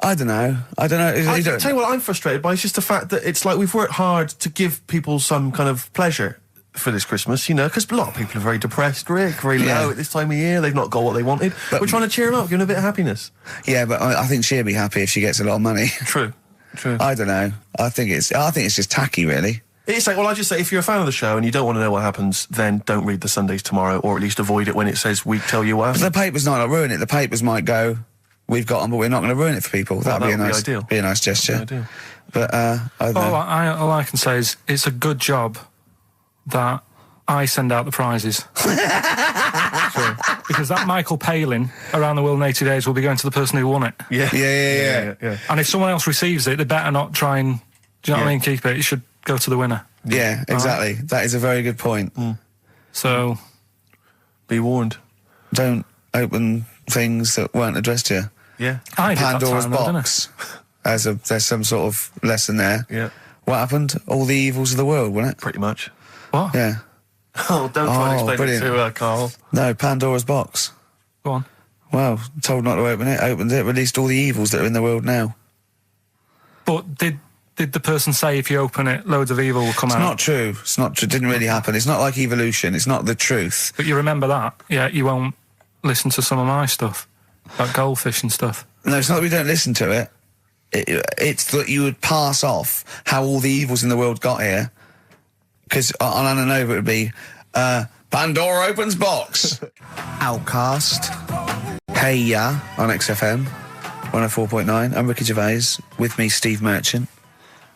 I don't know. I tell you what I'm frustrated by. It's just the fact that it's like we've worked hard to give people some kind of pleasure for this Christmas, because a lot of people are very depressed, Rick, very low at this time of year. They've not got what they wanted. But we're trying to cheer them up, give them a bit of happiness. Yeah, but I think she'll be happy if she gets a lot of money. True. I don't know. I think it's just tacky, really. It's like, well, I just say, if you're a fan of the show and you don't want to know what happens, then don't read the Sundays tomorrow, or at least avoid it when it says we tell you what happened. But the papers might not ruin it. The papers might go... We've got them, but we're not going to ruin it for people. That'd be a nice gesture. But I don't know. All I can say is it's a good job that I send out the prizes. Because that Michael Palin around the world in 80 days will be going to the person who won it. Yeah. And if someone else receives it, they better not try and, do you know what I mean, keep it. It should go to the winner. Yeah, exactly. Right? That is a very good point. So, be warned. Don't open things that weren't addressed to you. Yeah. I did Pandora's that time, though, box. There's some sort of lesson there. Yeah. What happened? All the evils of the world, wasn't it? Pretty much. What? Yeah. Oh, don't try and explain brilliant. it to Carl. No, Pandora's box. Go on. Well, told not to open it, opened it, released all the evils that are in the world now. But did the person say if you open it, loads of evil will come out? It's not true. It's not true. It didn't really happen. It's not like evolution. It's not the truth. But you remember that? Yeah, you won't listen to some of my stuff, like goldfish and stuff. No, it's not that we don't listen to it. It's that you would pass off how all the evils in the world got here. Because on Anna Nova it would be, Pandora opens box. Outcast. Hey Ya on XFM 104.9. I'm Ricky Gervais. With me, Steve Merchant.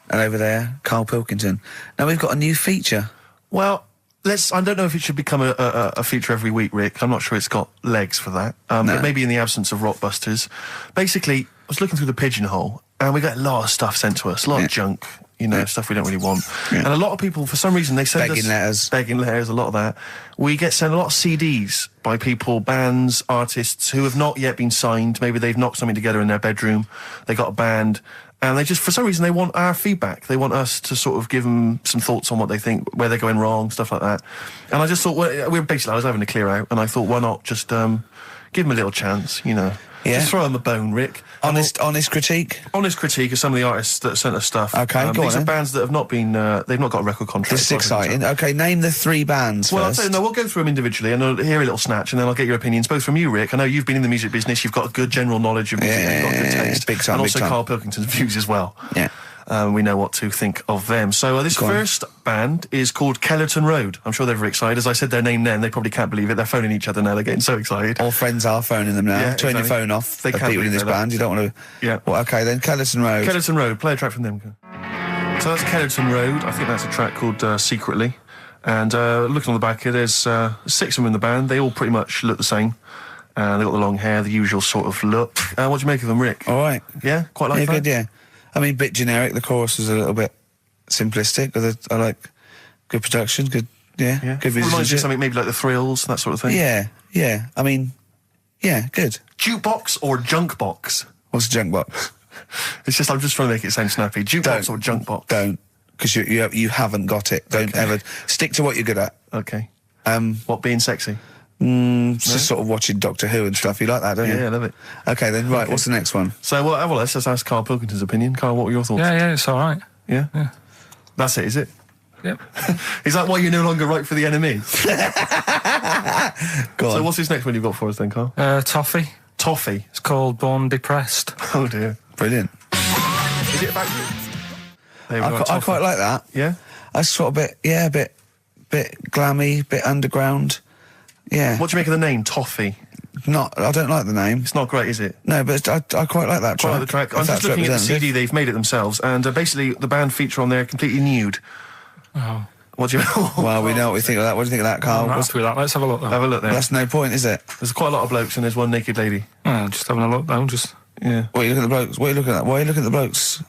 And over there, Karl Pilkington. Now we've got a new feature. Well, I don't know if it should become a feature every week, Rick. I'm not sure it's got legs for that. No. But maybe in the absence of Rockbusters. Basically, I was looking through the pigeonhole, and we got a lot of stuff sent to us, a lot of junk, stuff we don't really want. Yeah. And a lot of people, for some reason, they send us... Begging letters, a lot of that. We get sent a lot of CDs by people, bands, artists, who have not yet been signed. Maybe they've knocked something together in their bedroom. They got a band... And they just, for some reason, they want our feedback. They want us to sort of give them some thoughts on what they think, where they're going wrong, stuff like that. And I just thought, I was having a clear out, and I thought, why not just give them a little chance, Yeah. Just throw them a bone, Rick. Honest critique? Honest critique of some of the artists that sent us stuff. Okay, go these on are bands that have not been, they've not got a record contract. This is exciting. Okay, name the 3 bands Well, first. I'll tell you, no, we'll go through them individually, and I'll hear a little snatch, and then I'll get your opinions, both from you, Rick. I know you've been in the music business, you've got a good general knowledge of music, you've got good taste. Big time, and big also time. Karl Pilkington's views as well. Yeah. We know what to think of them. So this first band is called Kellerton Road. I'm sure they're very excited. As I said their name then, they probably can't believe it. They're phoning each other now. They're getting so excited. All friends are phoning them now. Yeah, Turn your exactly. phone off. They can't people in believe this that. band. You don't want to... Yeah. Well, okay, then Kellerton Road. Kellerton Road. Play a track from them. So that's Kellerton Road. I think that's a track called Secretly. And looking on the back here, there's 6 of them in the band. They all pretty much look the same. They've got the long hair, the usual sort of look. What do you make of them, Rick? All right. Yeah? Quite like that? Good, yeah. I mean, bit generic. The chorus was a little bit simplistic. I like good production, good Reminds you of musicianship. something maybe like the Thrills, that sort of thing? Yeah. I mean, yeah, good. Jukebox or junk box? What's a junk box? I'm just trying to make it sound snappy. Jukebox or junk box? Don't, because you haven't got it. Don't ever stick to what you're good at. Okay. What, being sexy? Just sort of watching Doctor Who and stuff. You like that, don't you? Yeah, I love it. Okay, then, right, what's the next one? So, well, let's just ask Karl Pilkington's opinion. Karl, what were your thoughts? Yeah, it's all right. Yeah? Yeah. That's it, is it? Yep. Is that why you're no longer right for the enemy? Go on. So what's this next one you've got for us then, Karl? Toffee. Toffee? It's called Born Depressed. Oh, dear. Brilliant. Is it about you? There we go, I quite like that. Yeah? That's sort of a bit glammy, bit underground. Yeah. What do you make of the name, Toffee? I don't like the name. It's not great, is it? No, but I quite like that track. Quite like the track. If I'm that's just looking at the representative. CD, they've made it themselves, and basically the band feature on there completely nude. Oh. What do you Well, we know what we think of that. What do you think of that, Karl? I'm not happy with that. Let's have a look, though. Have a look there. That's no point, is it? There's quite a lot of blokes and there's one naked lady. Oh, just having a look, though. Just... Yeah. What are you looking at the blokes? What are you looking at? Why are you looking at the blokes?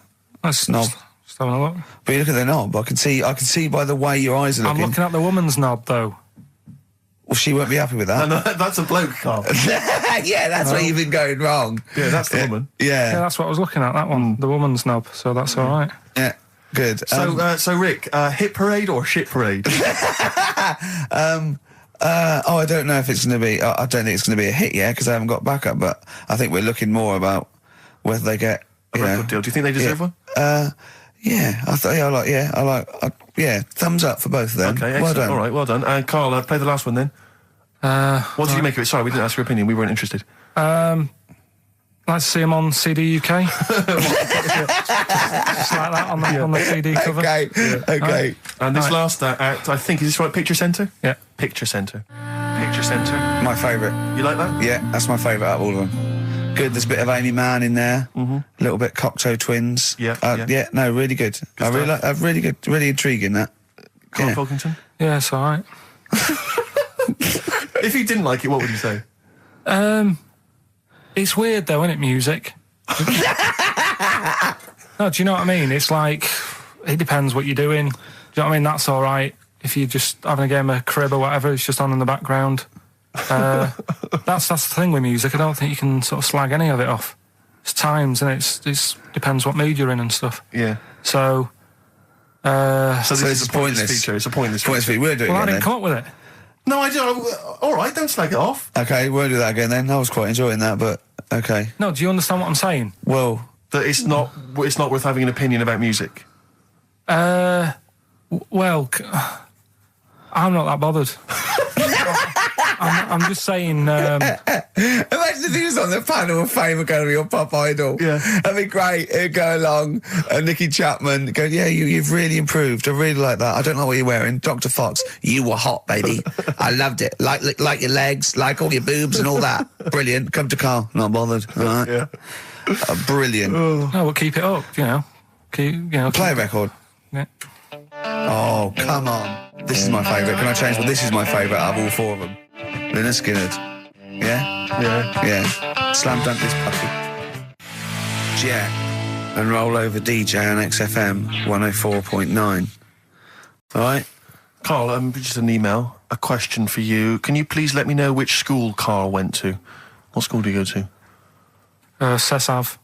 That's Knob. Just having a look. But you look at their knob. I can see by the way your eyes are looking. I'm looking at the woman's knob, though. Well, she won't be happy with that. No, that's a bloke, Karl. Yeah, that's where you've been going wrong. Yeah, that's the woman. Yeah, Yeah. that's what I was looking at, that one. The woman's knob, so that's all right. Yeah. Good. So Rick, hit parade or shit parade? I don't know if it's going to be. I don't think it's going to be a hit yet because I haven't got backup. But I think we're looking more about whether they get A record deal. Do you think they deserve one? Yeah, thumbs up for both of them. Okay, excellent. Well done. All right, well done. And Karl, play the last one then. What did you make of it? Sorry, we didn't ask your opinion. We weren't interested. Like to see him on CD UK. Just like that on the CD cover. Okay, okay. And this last act, I think, is this right? Picture Centre? Yeah. Picture Centre. Picture Centre. My favourite. You like that? Yeah, that's my favourite out of all of them. Good. There's a bit of Amy Mann in there. A little bit Cocteau Twins. Yeah. No, really good. I really like. Really good. Really intriguing that. Karl Pilkington? Yeah, it's all right. If you didn't like it, what would you say? It's weird though, isn't it, music? No, do you know what I mean? It's like, it depends what you're doing. Do you know what I mean? That's all right. If you're just having a game of crib or whatever, it's just on in the background. That's the thing with music. I don't think you can sort of slag any of it off. It's times, and it's depends what mood you're in and stuff. Yeah. So this is a pointless feature. It's a pointless feature. We'll do it well, again I didn't come up with it. No, I don't. All right, don't slag it off. Okay, we'll do that again then. I was quite enjoying that, but okay. No, do you understand what I'm saying? Well, that it's not worth having an opinion about music. Well, I'm not that bothered. I'm just saying. Imagine if he was on the panel of fame and going to be your pop idol. Yeah, that'd be great. It'd go along, and Nicky Chapman go, "Yeah, you've really improved. I really like that. I don't like what you're wearing, Dr. Fox. You were hot, baby. I loved it. Like your legs, like all your boobs and all that. Brilliant. Come to Carl. Not bothered. All right. Yeah. Brilliant. No, we'll keep it up. Play a record. Yeah. Oh, come on. This is my favourite. Can I change one? This is my favourite out of all four of them. Lynyrd Skynyrd. Yeah? Yeah. Yeah. Slam dunk this puppy. Jet. And roll over DJ on XFM 104.9. Alright? Carl, just an email. A question for you. Can you please let me know which school Carl went to? What school do you go to? Cessav.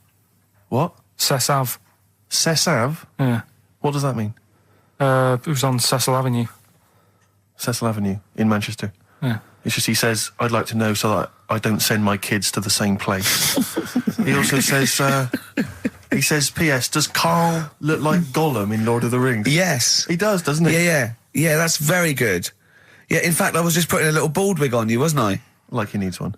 What? Cessav. Cessav? Yeah. What does that mean? It was on Cecil Avenue. Cecil Avenue in Manchester. Yeah. It's just he says, I'd like to know so that I don't send my kids to the same place. He also says, he says, P.S. Does Carl look like Gollum in Lord of the Rings? Yes. He does, doesn't he? Yeah. Yeah, that's very good. Yeah, in fact, I was just putting a little bald wig on you, wasn't I? Like he needs one.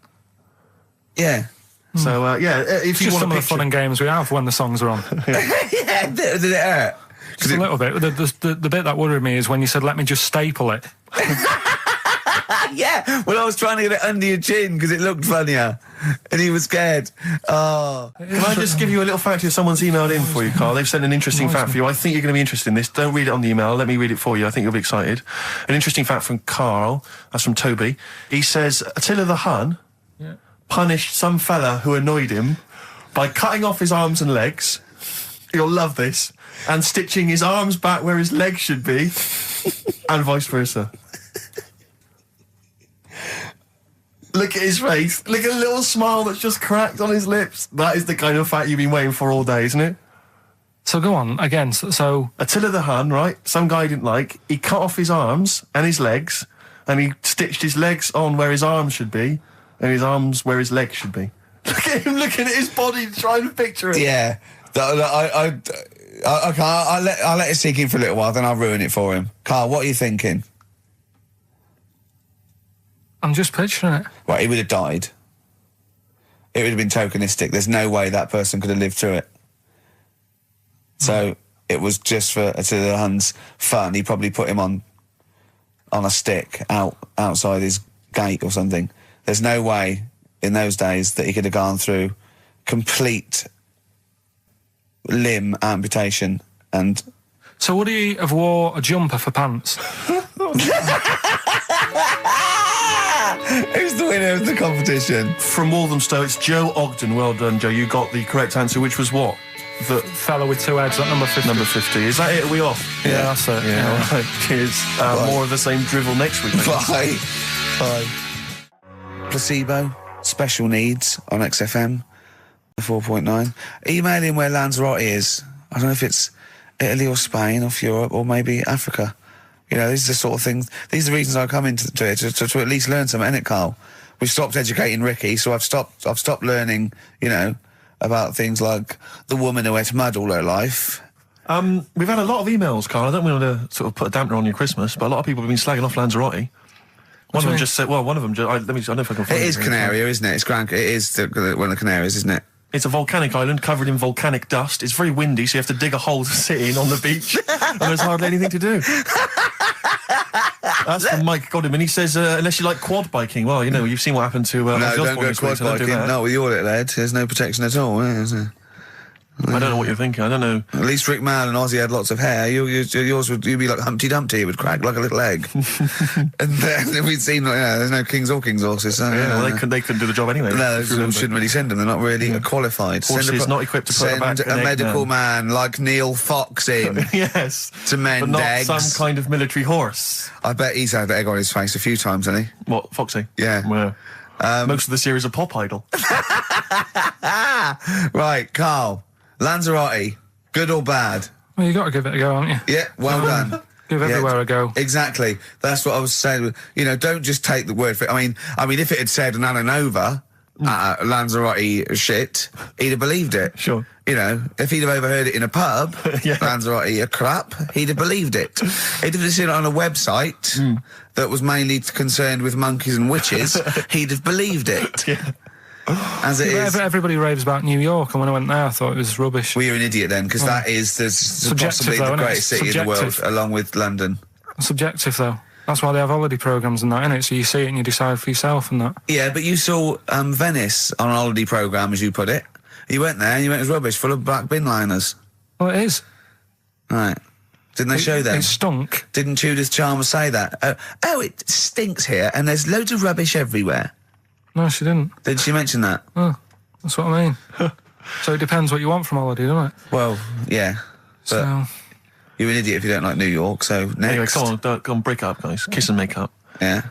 Yeah. So, if you just want some of the fun and games we have when the songs are on. Yeah, did it hurt? Just a little bit. The bit that worried me is when you said, let me just staple it. Yeah, well, I was trying to get it under your chin because it looked funnier. And he was scared. Oh. Can I just give you a little fact here? Someone's emailed in for you, Carl. They've sent an interesting fact for you. I think you're going to be interested in this. Don't read it on the email. Let me read it for you. I think you'll be excited. An interesting fact from Carl. That's from Toby. He says, Attila the Hun punished some fella who annoyed him by cutting off his arms and legs. You'll love this. And stitching his arms back where his legs should be. And vice versa. Look at his face. Look at the little smile that's just cracked on his lips. That is the kind of fact you've been waiting for all day, isn't it? So go on, again, so... Attila the Hun, right? Some guy he didn't like. He cut off his arms and his legs, and he stitched his legs on where his arms should be, and his arms where his legs should be. Look at him looking at his body, trying to picture it. Yeah. I'll let it sink in for a little while, then I'll ruin it for him. Carl, what are you thinking? I'm just picturing it. Right, he would have died. It would have been tokenistic. There's no way that person could have lived through it. So it was just for Attila the Hun's fun. He probably put him on a stick outside his gate or something. There's no way in those days that he could have gone through complete limb amputation and... So would he have wore a jumper for pants? Who's the winner of the competition? From Walthamstow, it's Joe Ogden. Well done, Joe. You got the correct answer, which was what? The fellow with two heads at number 50. Number 50. Is that it? Are we off? Yeah, that's it. Yeah, all right. Cheers. More of the same drivel next week. Bye. Bye. Placebo, special needs on XFM 4.9. Email in where Lanzarote is. I don't know if it's Italy or Spain or Europe or maybe Africa. You know, these are the sort of things, these are the reasons I come into it, to at least learn something, innit, Carl? We've stopped educating Ricky, so I've stopped learning, you know, about things like the woman who ate mud all her life. We've had a lot of emails, Carl. I don't want to sort of put a dampener on your Christmas, but a lot of people have been slagging off Lanzarote. One of them just said, well, one of them, I don't know if I can find it. It is Canaria, isn't it? It is one of the Canaries, isn't it? It's a volcanic island covered in volcanic dust. It's very windy, so you have to dig a hole to sit in on the beach, and there's hardly anything to do. That's from Mike Godham, and he says, unless you like quad biking, well, you know, you've seen what happened to... no, don't go quad biking. Not with your little head. There's no protection at all, is there? I don't know what you're thinking. I don't know. At least Rick Mail and Ozzy had lots of hair. Yours would you'd be like Humpty Dumpty. It would crack like a little egg. And then we'd seen there's no kings or kings horses. So, Yeah, well, they couldn't do the job anyway. No, shouldn't really send them. They're not really qualified. Horses not equipped to put send back a an egg medical then. man like Neil Fox in Yes. to mend But not eggs. some kind of military horse. I bet he's had egg on his face a few times, hasn't he? What, Foxy? Yeah. Well, most of the series are Pop Idol. Right, Carl. Lanzarote, good or bad? Well, you got to give it a go, haven't you? Yeah, well done. Give everywhere a go. Exactly. That's what I was saying. You know, don't just take the word for it. I mean, if it had said Nananova, Lanzarote shit, he'd have believed it. Sure. You know, if he'd have overheard it in a pub, Yeah. Lanzarote a crap, he'd have believed it. He'd have seen it on a website that was mainly concerned with monkeys and witches, he'd have believed it. Yeah. As it is. Everybody raves about New York, and when I went there, I thought it was rubbish. Well, you're an idiot then, because that is possibly though, the isn't it? greatest city in the world, Subjective. along with London. Subjective, though. That's why they have holiday programmes and that, innit? So you see it and you decide for yourself and that. Yeah, but you saw Venice on a holiday programme, as you put it. You went there and you went, it was rubbish, full of black bin liners. Well, it is. Right. Didn't they show them? It stunk. Didn't Judith Chalmers say that? Oh, it stinks here and there's loads of rubbish everywhere. No, she didn't. Did she mention that? Oh, that's what I mean. So it depends what you want from holiday, doesn't it? Well, yeah. But So, you're an idiot if you don't like New York, so next. Anyway, come on, break up, guys. Kiss and make up. Yeah.